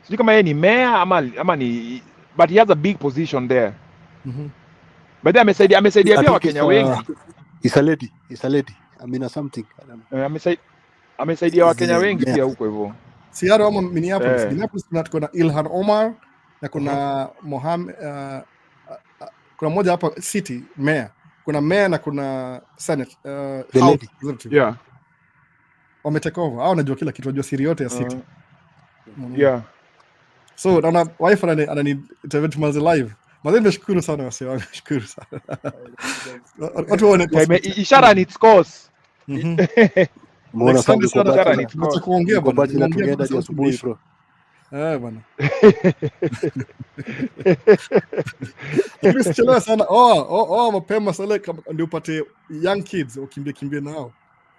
sijui kama yeye ni mayor ama ni but he has a big position there. But amesaidia pia Wakenya wengi.
It's a lady. I mean something. I don't know.
Amesaidia Wakenya wengi pia huko hivyo.
Seattle ama Minneapolis. Minneapolis kuna Ilhan Omar na kuna Mohamed kuna moja hapa city mayor. Kuna mayor na kuna senate house representative. Wametake over. Hao wanajua kila kitu, wanajua siri yote ya city. So naona wife anani interview miles live. Mazee nashukuru sana wase wangu, nashukuru sana. Watu waone
ishara ni its course.
Mbona sababu
Asante sana
Ishara
sana.
ni its
Acha kuongea
kwa
bwana.
bati na
Tunaongea
tungeenda
mpaka
hadi asubuhi
imeisha.
bro.
Bwana. Lakini usichelewe sana. Mapema sana ndio upate young kids ukimbie nao.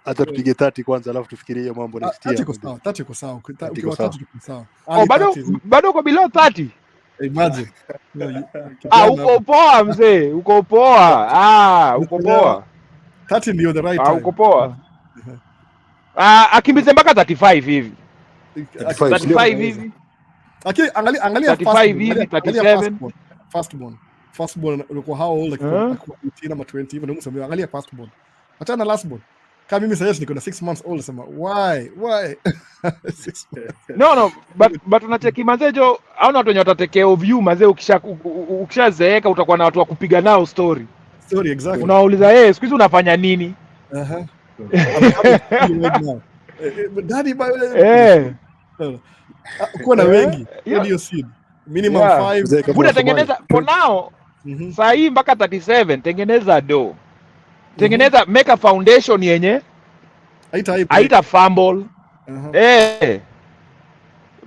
Hata tupige 30 kwanza alafu tufikirie hiyo mambo next year.
30 iko sawa. Ukiwa 30 tuko sawa.
Bado uko below 30.
Imagine.
Uko poa mzee, uko poa. Uko poa.
30 ndio the right time.
Uko poa. Akimbize mpaka 35 hivi. 35 hivi.
Lakini angalia
35 hivi, 37.
Firstborn ulikuwa how old like 18 ama 20 even unasema angalia firstborn. Hata na lastborn. Kama mimi sasa niko na 6 months old sema why?
No, but unacheki mazejo, hauna watu wenye watatekea of you mazee, ukishazeeka utakuwa na watu wa kupiga nao story
exactly.
Unawauliza siku hizi unafanya nini?
Daddy kuwa na wengi hiyo seed minimum 5
buda tengeneza for now. Saa hii mpaka 37 tengeneza do. Tengeneza make a foundation yenye haita fumble.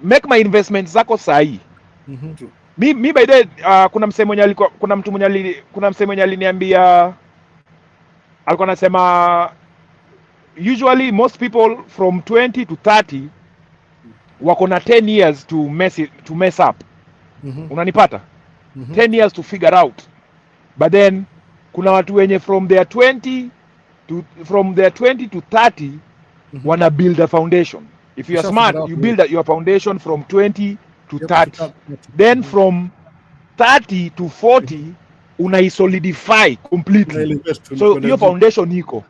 Make my investments zako saa hii. Mi by the way, kuna mtu mwenye aliniambia, alikuwa anasema usually most people from 20 to 30 wako na 10 years to mess up. Unanipata? 10 years to figure out. But then kuna watu wenye from their 20 to 30 wana build a foundation. If you are smart, you build your foundation from 20 to 30. Then from 30 to 40 unaisolidify completely. So your foundation iko.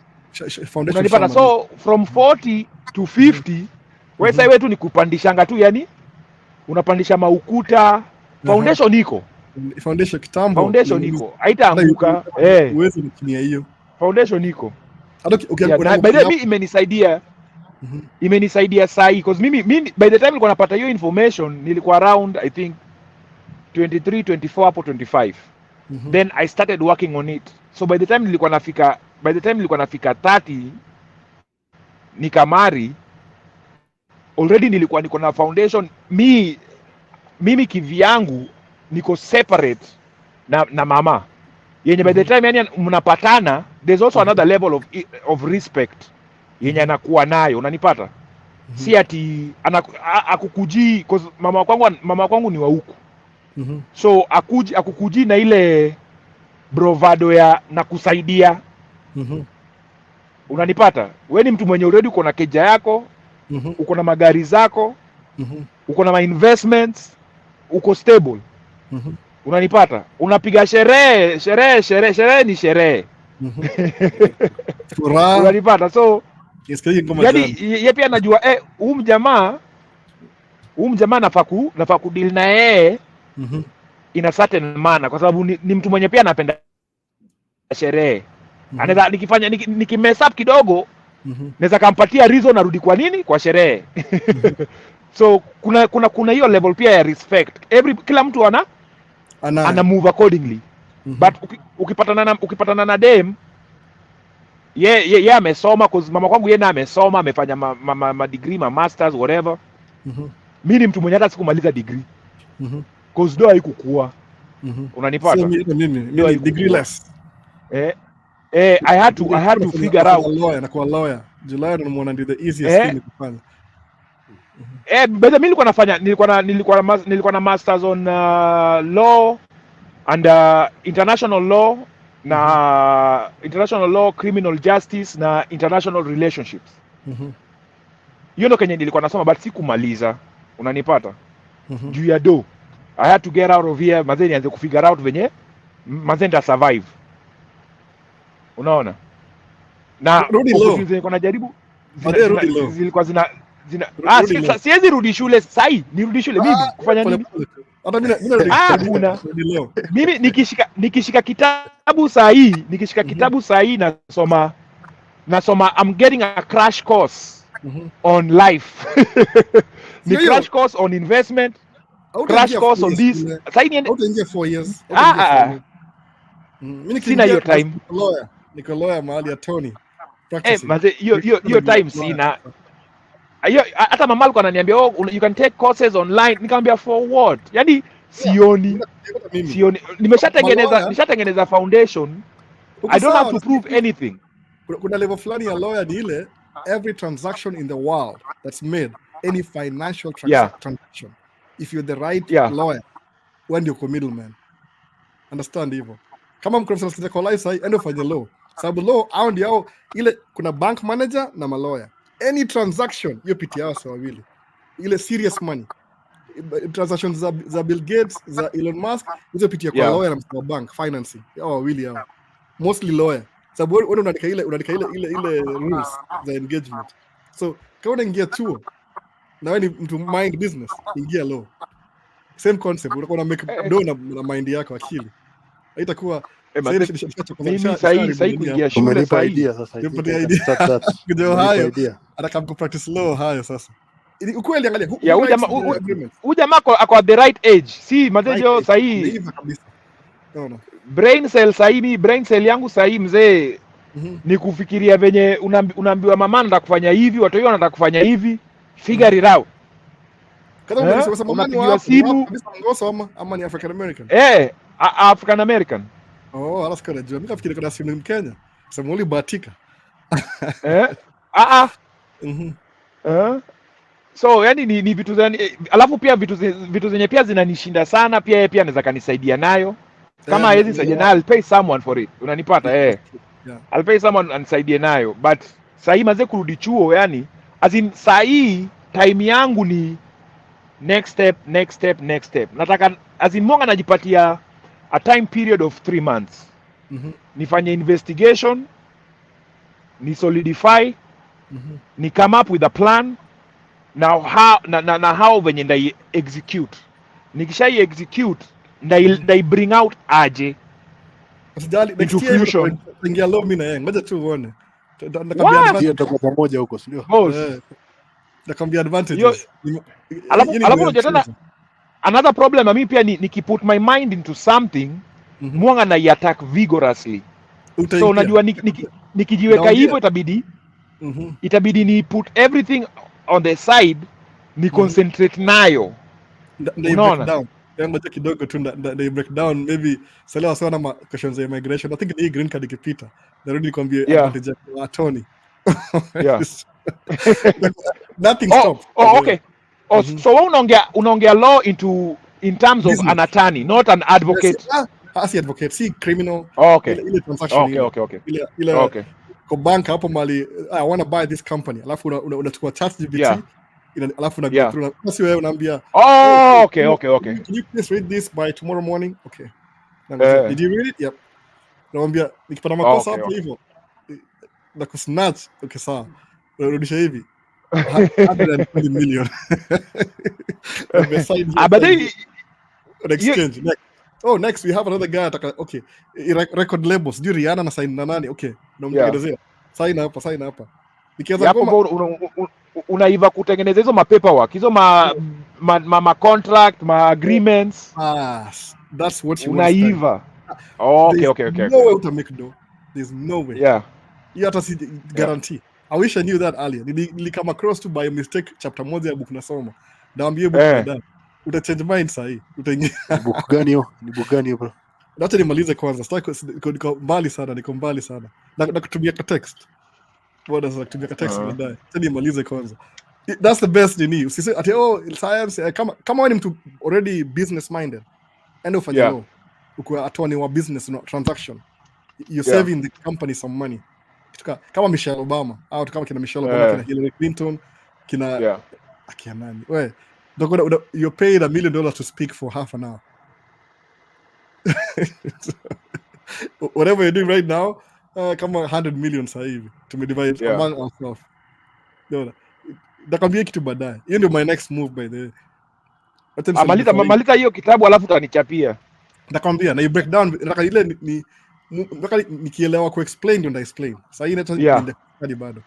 Unanipata? So from 40 to 50 wewe wetu ni kupandishanga tu, yani unapandisha maukuta. Foundation iko.
Foundation kitambo.
Foundation iko. Haitaanguka.
Uweze kutumia hiyo.
Foundation iko. By the way imenisaidia. Imenisaidia sahi because mimi by the time nilikuwa napata hiyo information nilikuwa around I think 23, 24 hapo 25. Then I started working on it. So by the time nilikuwa nafika 30 nikamari already nilikuwa niko na foundation. Mimi kivyangu niko separate na mama yenye by the time yani mnapatana, there's also another level of respect yenye anakuwa nayo, unanipata? Si ati akukuji cause mama kwangu ni wa huku. So akukuji na ile bravado ya na kusaidia. Unanipata? Wewe ni mtu mwenye already uko na keja yako, uko na magari zako, uko na investments, uko stable. Unanipata? Unapiga sherehe ni sherehe. Unanipata? So yani yeye pia anajua huyu mjamaa nafaa kudeal na yeye in a certain manner kwa sababu ni mtu mwenye pia anapenda sherehe. Anaweza nikimess up kidogo naweza kampatia reason arudi kwa nini kwa sherehe. So kuna hiyo level pia ya respect. Kila mtu ana move accordingly. But ukipatana na dem ye amesoma cause mama kwangu yeye na amesoma, amefanya ma degree, ma masters whatever. Mimi ni mtu mwenye hata sikumaliza degree. Cause do haikukua. Unanipata?
So mimi degree-less.
I had to figure out.
Lawyer. July ndo muona ndio the easiest thing kufanya.
Bado mimi nilikuwa na masters on law and international law na international law, criminal justice na international relationships. Hiyo ndo kenye nilikuwa nasoma but sikumaliza. Unanipata? Juu ya do. I had to get out of here, mazeni nianze kufigure out venye mazeni survive. Unaona? Na nilikuwa najaribu zilikuwa zina siwezi rudi shule sasa. Nirudi shule mimi kufanya nini?
Hata mimi
mimi nikishika kitabu saa hii nasoma I'm getting a crash course on life. Ni crash course on investment, crash course on this. Sasa niende
utaingia 4 years. Mimi
sina hiyo time.
Niko lawyer mahali ya Tony.
Maze hiyo time sina. Hata mama alikuwa ananiambia you can take courses online. Nikamwambia for what? Yaani sioni. Nimeshatengeneza foundation. I don't have to prove anything.
Kuna level fulani ya lawyer ni ile every transaction in the world that's made, any financial transaction, if you're the right lawyer, when you're middleman. Understand hivyo? Kama mkrosa kwa life sai endo fanya law. Sababu law au ndio ile kuna bank manager na malawyer. Any transaction hiyo piti yao sawa wawili. Ile serious money. Transactions za Bill Gates, za Elon Musk, hizo piti kwa lawyer na msema bank financing. Hao wawili hao. Mostly lawyer. Sababu wewe unaandika ile rules za engagement. So kama unaingia chuo na wewe ni mtu mind business, ingia law. Same concept, unakuwa na make do na mind yako akili. Haitakuwa
mimi sahi kuingia shule sahi.
Ndio hayo. Anataka practice law hayo sasa. Ukweli angalia.
Huyu jamaa ako the right age. Si mazejo sahi.
No.
Brain cell sahi, brain cell yangu sahi mzee. Ni kufikiria venye unaambiwa mama anataka kufanya hivi, watu wao wanataka kufanya hivi. Figure it out.
Kada unapigiwa simu ama ni African American?
African American.
Alafu najua mimi nafikiri kuna simu Mkenya. Sema ulibahatika.
So yani ni vitu alafu pia vitu zenye pia zinanishinda sana, pia yeye pia anaweza kanisaidia nayo. Kama hizi saidia nayo, I'll pay someone for it. Unanipata I'll pay someone anisaidie nayo, but sahi maze kurudi chuo yani as in sahi time yangu ni next step. Nataka as in Monga najipatia a time period of 3 months. Nifanye investigation, ni solidify, ni come up with a plan. Now how venye ndai execute. Nikisha execute ndai bring out aje.
Usijali next year ingia law mimi na yeye. Ngoja tu uone.
Nakwambia tutakuwa pamoja huko, si ndio?
Nakwambia advantages.
Alafu unajua another problem mimi pia nikiput my mind into something, Mwanga na attack vigorously. So unajua nikijiweka hivyo itabidi ni put everything on the side, ni concentrate nayo.
Unaona? Ngoja kidogo tu they break down maybe sala sana ma questions ya immigration. I think ni green card ikipita. Narudi nikwambie advantage ya Tony. Nothing stops.
Okay. So unaongea law in terms of an attorney, not an advocate.
As advocate, see criminal. Ile transaction.
Okay.
Ile kwa bank hapo mali I want to buy this company. Alafu unachukua ChatGPT. Alafu na go through. Sio wewe unaambia.
Okay.
Can you please read this by tomorrow morning? Okay. Did you read it? Yep. Naambia nikipata makosa hapo hivyo na kusnatch. Okay, sawa. Rudisha hivi. 120 million.
But then
exchange. Next we have another guy okay. Record labels. Do Rihanna na sign na nani? Okay. Naomba sign hapa. Nikianza
ngoma unaiva kutengeneza hizo paperwork, hizo ma contract, ma agreements.
That's what you
unaiva. Okay.
No way to make do. There's no way. You have to guarantee. I wish I knew that earlier. Nilikama across to by mistake chapter moja ya book nasoma. Naambia book dada. Utachange mind sahi. Utaingia.
Book gani hiyo? Ni book gani hiyo bro?
Acha nimalize kwanza. Niko mbali sana. Na kutumia text. Bwana sasa kutumia text baadaye. Acha nimalize kwanza. That's the best you need. Usiseme ati science kama wewe ni mtu already business minded. And ufanye law. Uko attorney wa business transaction. You're saving the company some money. Kama Michelle Obama au kama kina Michelle Obama, kina Hillary Clinton, kina akina nani wewe you're paid $1 million to speak for half an hour. Whatever you're doing right now, kama 100 million sasa hivi tumedivide among ourselves. Nakwambia kitu baadaye. Hiyo ndio my next move by the way.
Malita hiyo kitabu alafu utanichapia.
Nakwambia na you break down nataka ile nikielewa ku explain ndio nda explain. Sasa hii inaitwa bado.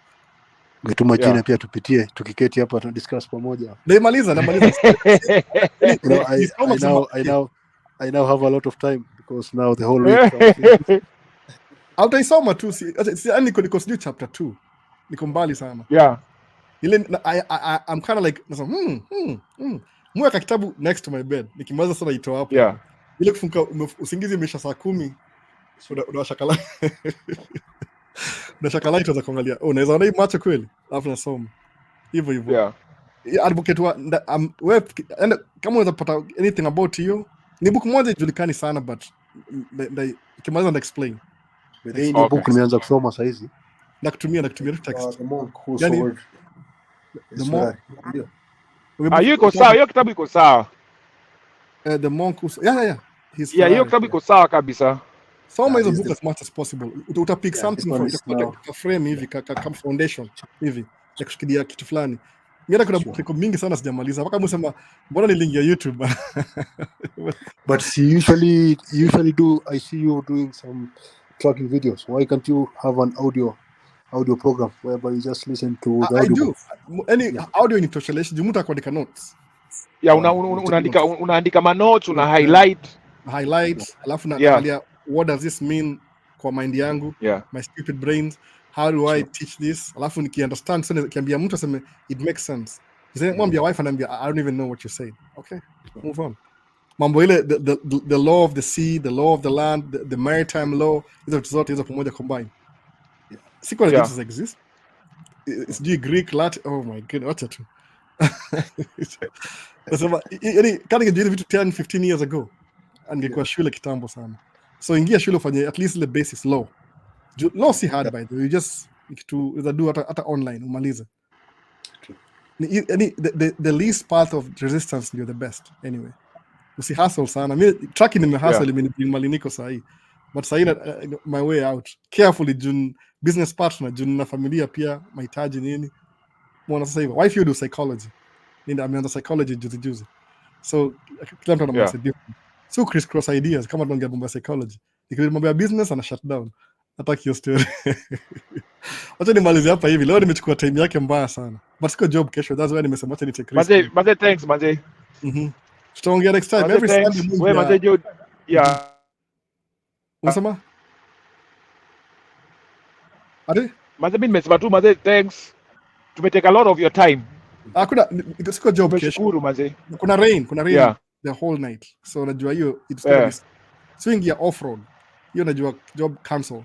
Ngetuma jina pia tupitie tukiketi hapa tu discuss pamoja.
Namaliza.
You know, I now have a lot of time because now the whole week
Utaisoma tu yani niko sijui chapter 2. Niko mbali sana.
Yeah.
Ile I'm kind of like mweka kitabu next to my bed. Nikimaliza sana itoa hapo.
Yeah.
Ile kufunga usingizi imesha saa 10. Unawashakala. Unashakala itaanza kuangalia. Unaweza ona hii macho kweli? Alafu nasoma. Hivyo.
Yeah.
Advocate wewe kama unaweza pata anything about you. Ni book moja ijulikani sana but kimaliza na explain.
Hii ni book nimeanza kusoma saa hizi.
Nakutumia text.
The Monk Who
Yani,
Sold.
The Monk.
Yuko sawa, hiyo kitabu iko sawa.
The Monk Who yeah.
Hiyo kitabu iko sawa kabisa.
Soma hizo book as much as possible. Utapick something from the frame hivi kama foundation hivi ya kushikilia kitu fulani. Mimi kuna book mingi sana sijamaliza. Mpaka msema mbona nilingia YouTube.
But usually do I see you doing some tracking videos. Why can't you have an audio program whereby you just listen to the audio?
I do. Any audio initoshelesha jumuta kuandika notes.
Unaandika ma notes, una highlight,
alafu naangalia what does this mean kwa mind yangu, my stupid brains, how do I teach this? Alafu nikiunderstand so nikiambia mtu aseme it makes sense. Mwambia wife anaambia I don't even know what you said. Okay, move on. Mambo ile the law of the sea, the law of the land, the maritime law, hizo zote hizo pamoja combine. Siko na things exist. It's Greek, Latin. Oh my goodness, wacha tu. Nasema yani kama ningejifunza vitu 10 15 years ago angekuwa shule kitambo sana. So ingia shule ufanye at least the basics law. Law si hard by the way. You just do hata online umalize. The least path of resistance ndio the best anyway. Usi hustle sana. Mimi tracking nimehustle imeniniko sahi. But sahi my way out. Carefully jun business partner jun na familia pia mahitaji nini. Mwana sasa hivi. Wife you do psychology. Ndio ameanza psychology juzi. So kila mtu ana message different. So cross ideas kama tunaongea mambo ya psychology. Nikirudi mambo ya business ana shut down. Nataka hiyo story. Acha nimalize hapa hivi. Leo nimechukua time yake mbaya sana. But siko job kesho. That's why nimesema acha nitake risk.
Maze thanks maze.
Tutaongea next time. Every Sunday.
Wewe maze Jude. Yeah.
Unasema? Ade?
Maze mimi nimesema tu maze thanks. Tumetake a lot of your time.
Kuna siko job kesho.
Shukuru maze.
Kuna rain the whole night. So najua hiyo it's going to be swing ya off road. Hiyo najua job cancel.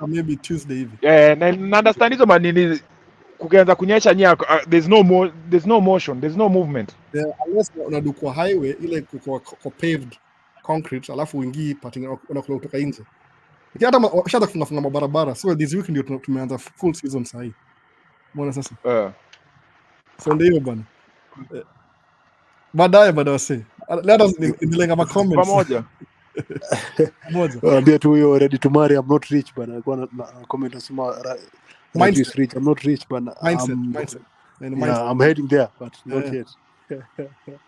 Maybe Tuesday hivi.
Na understand hizo manini kukianza kunyesha there's no motion, there's no movement.
Unless unadukua highway ile kwa paved concrete alafu uingii parting unakula kutoka nje. Hata washaanza kufunga mabarabara. So this week ndio tumeanza full season sahi. Mbona sasa? So ndio bana. Baadaye wase. Let us nilenga ma comments.
Pamoja.
Ndio tu hiyo ready to marry, I'm not rich bana. Alikuwa na comment nasema mindset rich, I'm not rich bana.
Mindset.
Yeah, I'm heading there but not yet.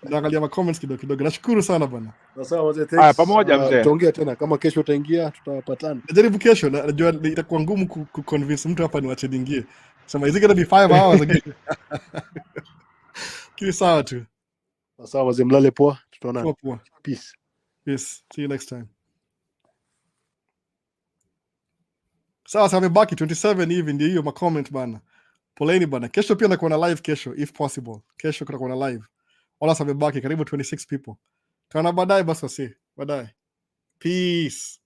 Naangalia ma comments kidogo. Nashukuru sana bana.
Sawa wazee, thanks.
Pamoja mzee.
Tutaongea tena kama kesho utaingia tutapatana.
Najaribu kesho, najua itakuwa ngumu kuconvince mtu hapa niwache niingie. Sema is it going to be 5 hours again? Kile sawa tu.
Sawa wazee, mlale poa, tutaonana.
Poa.
Peace.
Yes, see you next time. Sawa, amebaki 27 hivi ndio hiyo ma comment bana. Poleni bana. Kesho pia nakuwa na live kesho if possible. Kesho kutakuwa na live. Wala amebaki karibu 26 people. Tuna baadaye basi wasi. Baadaye. Peace.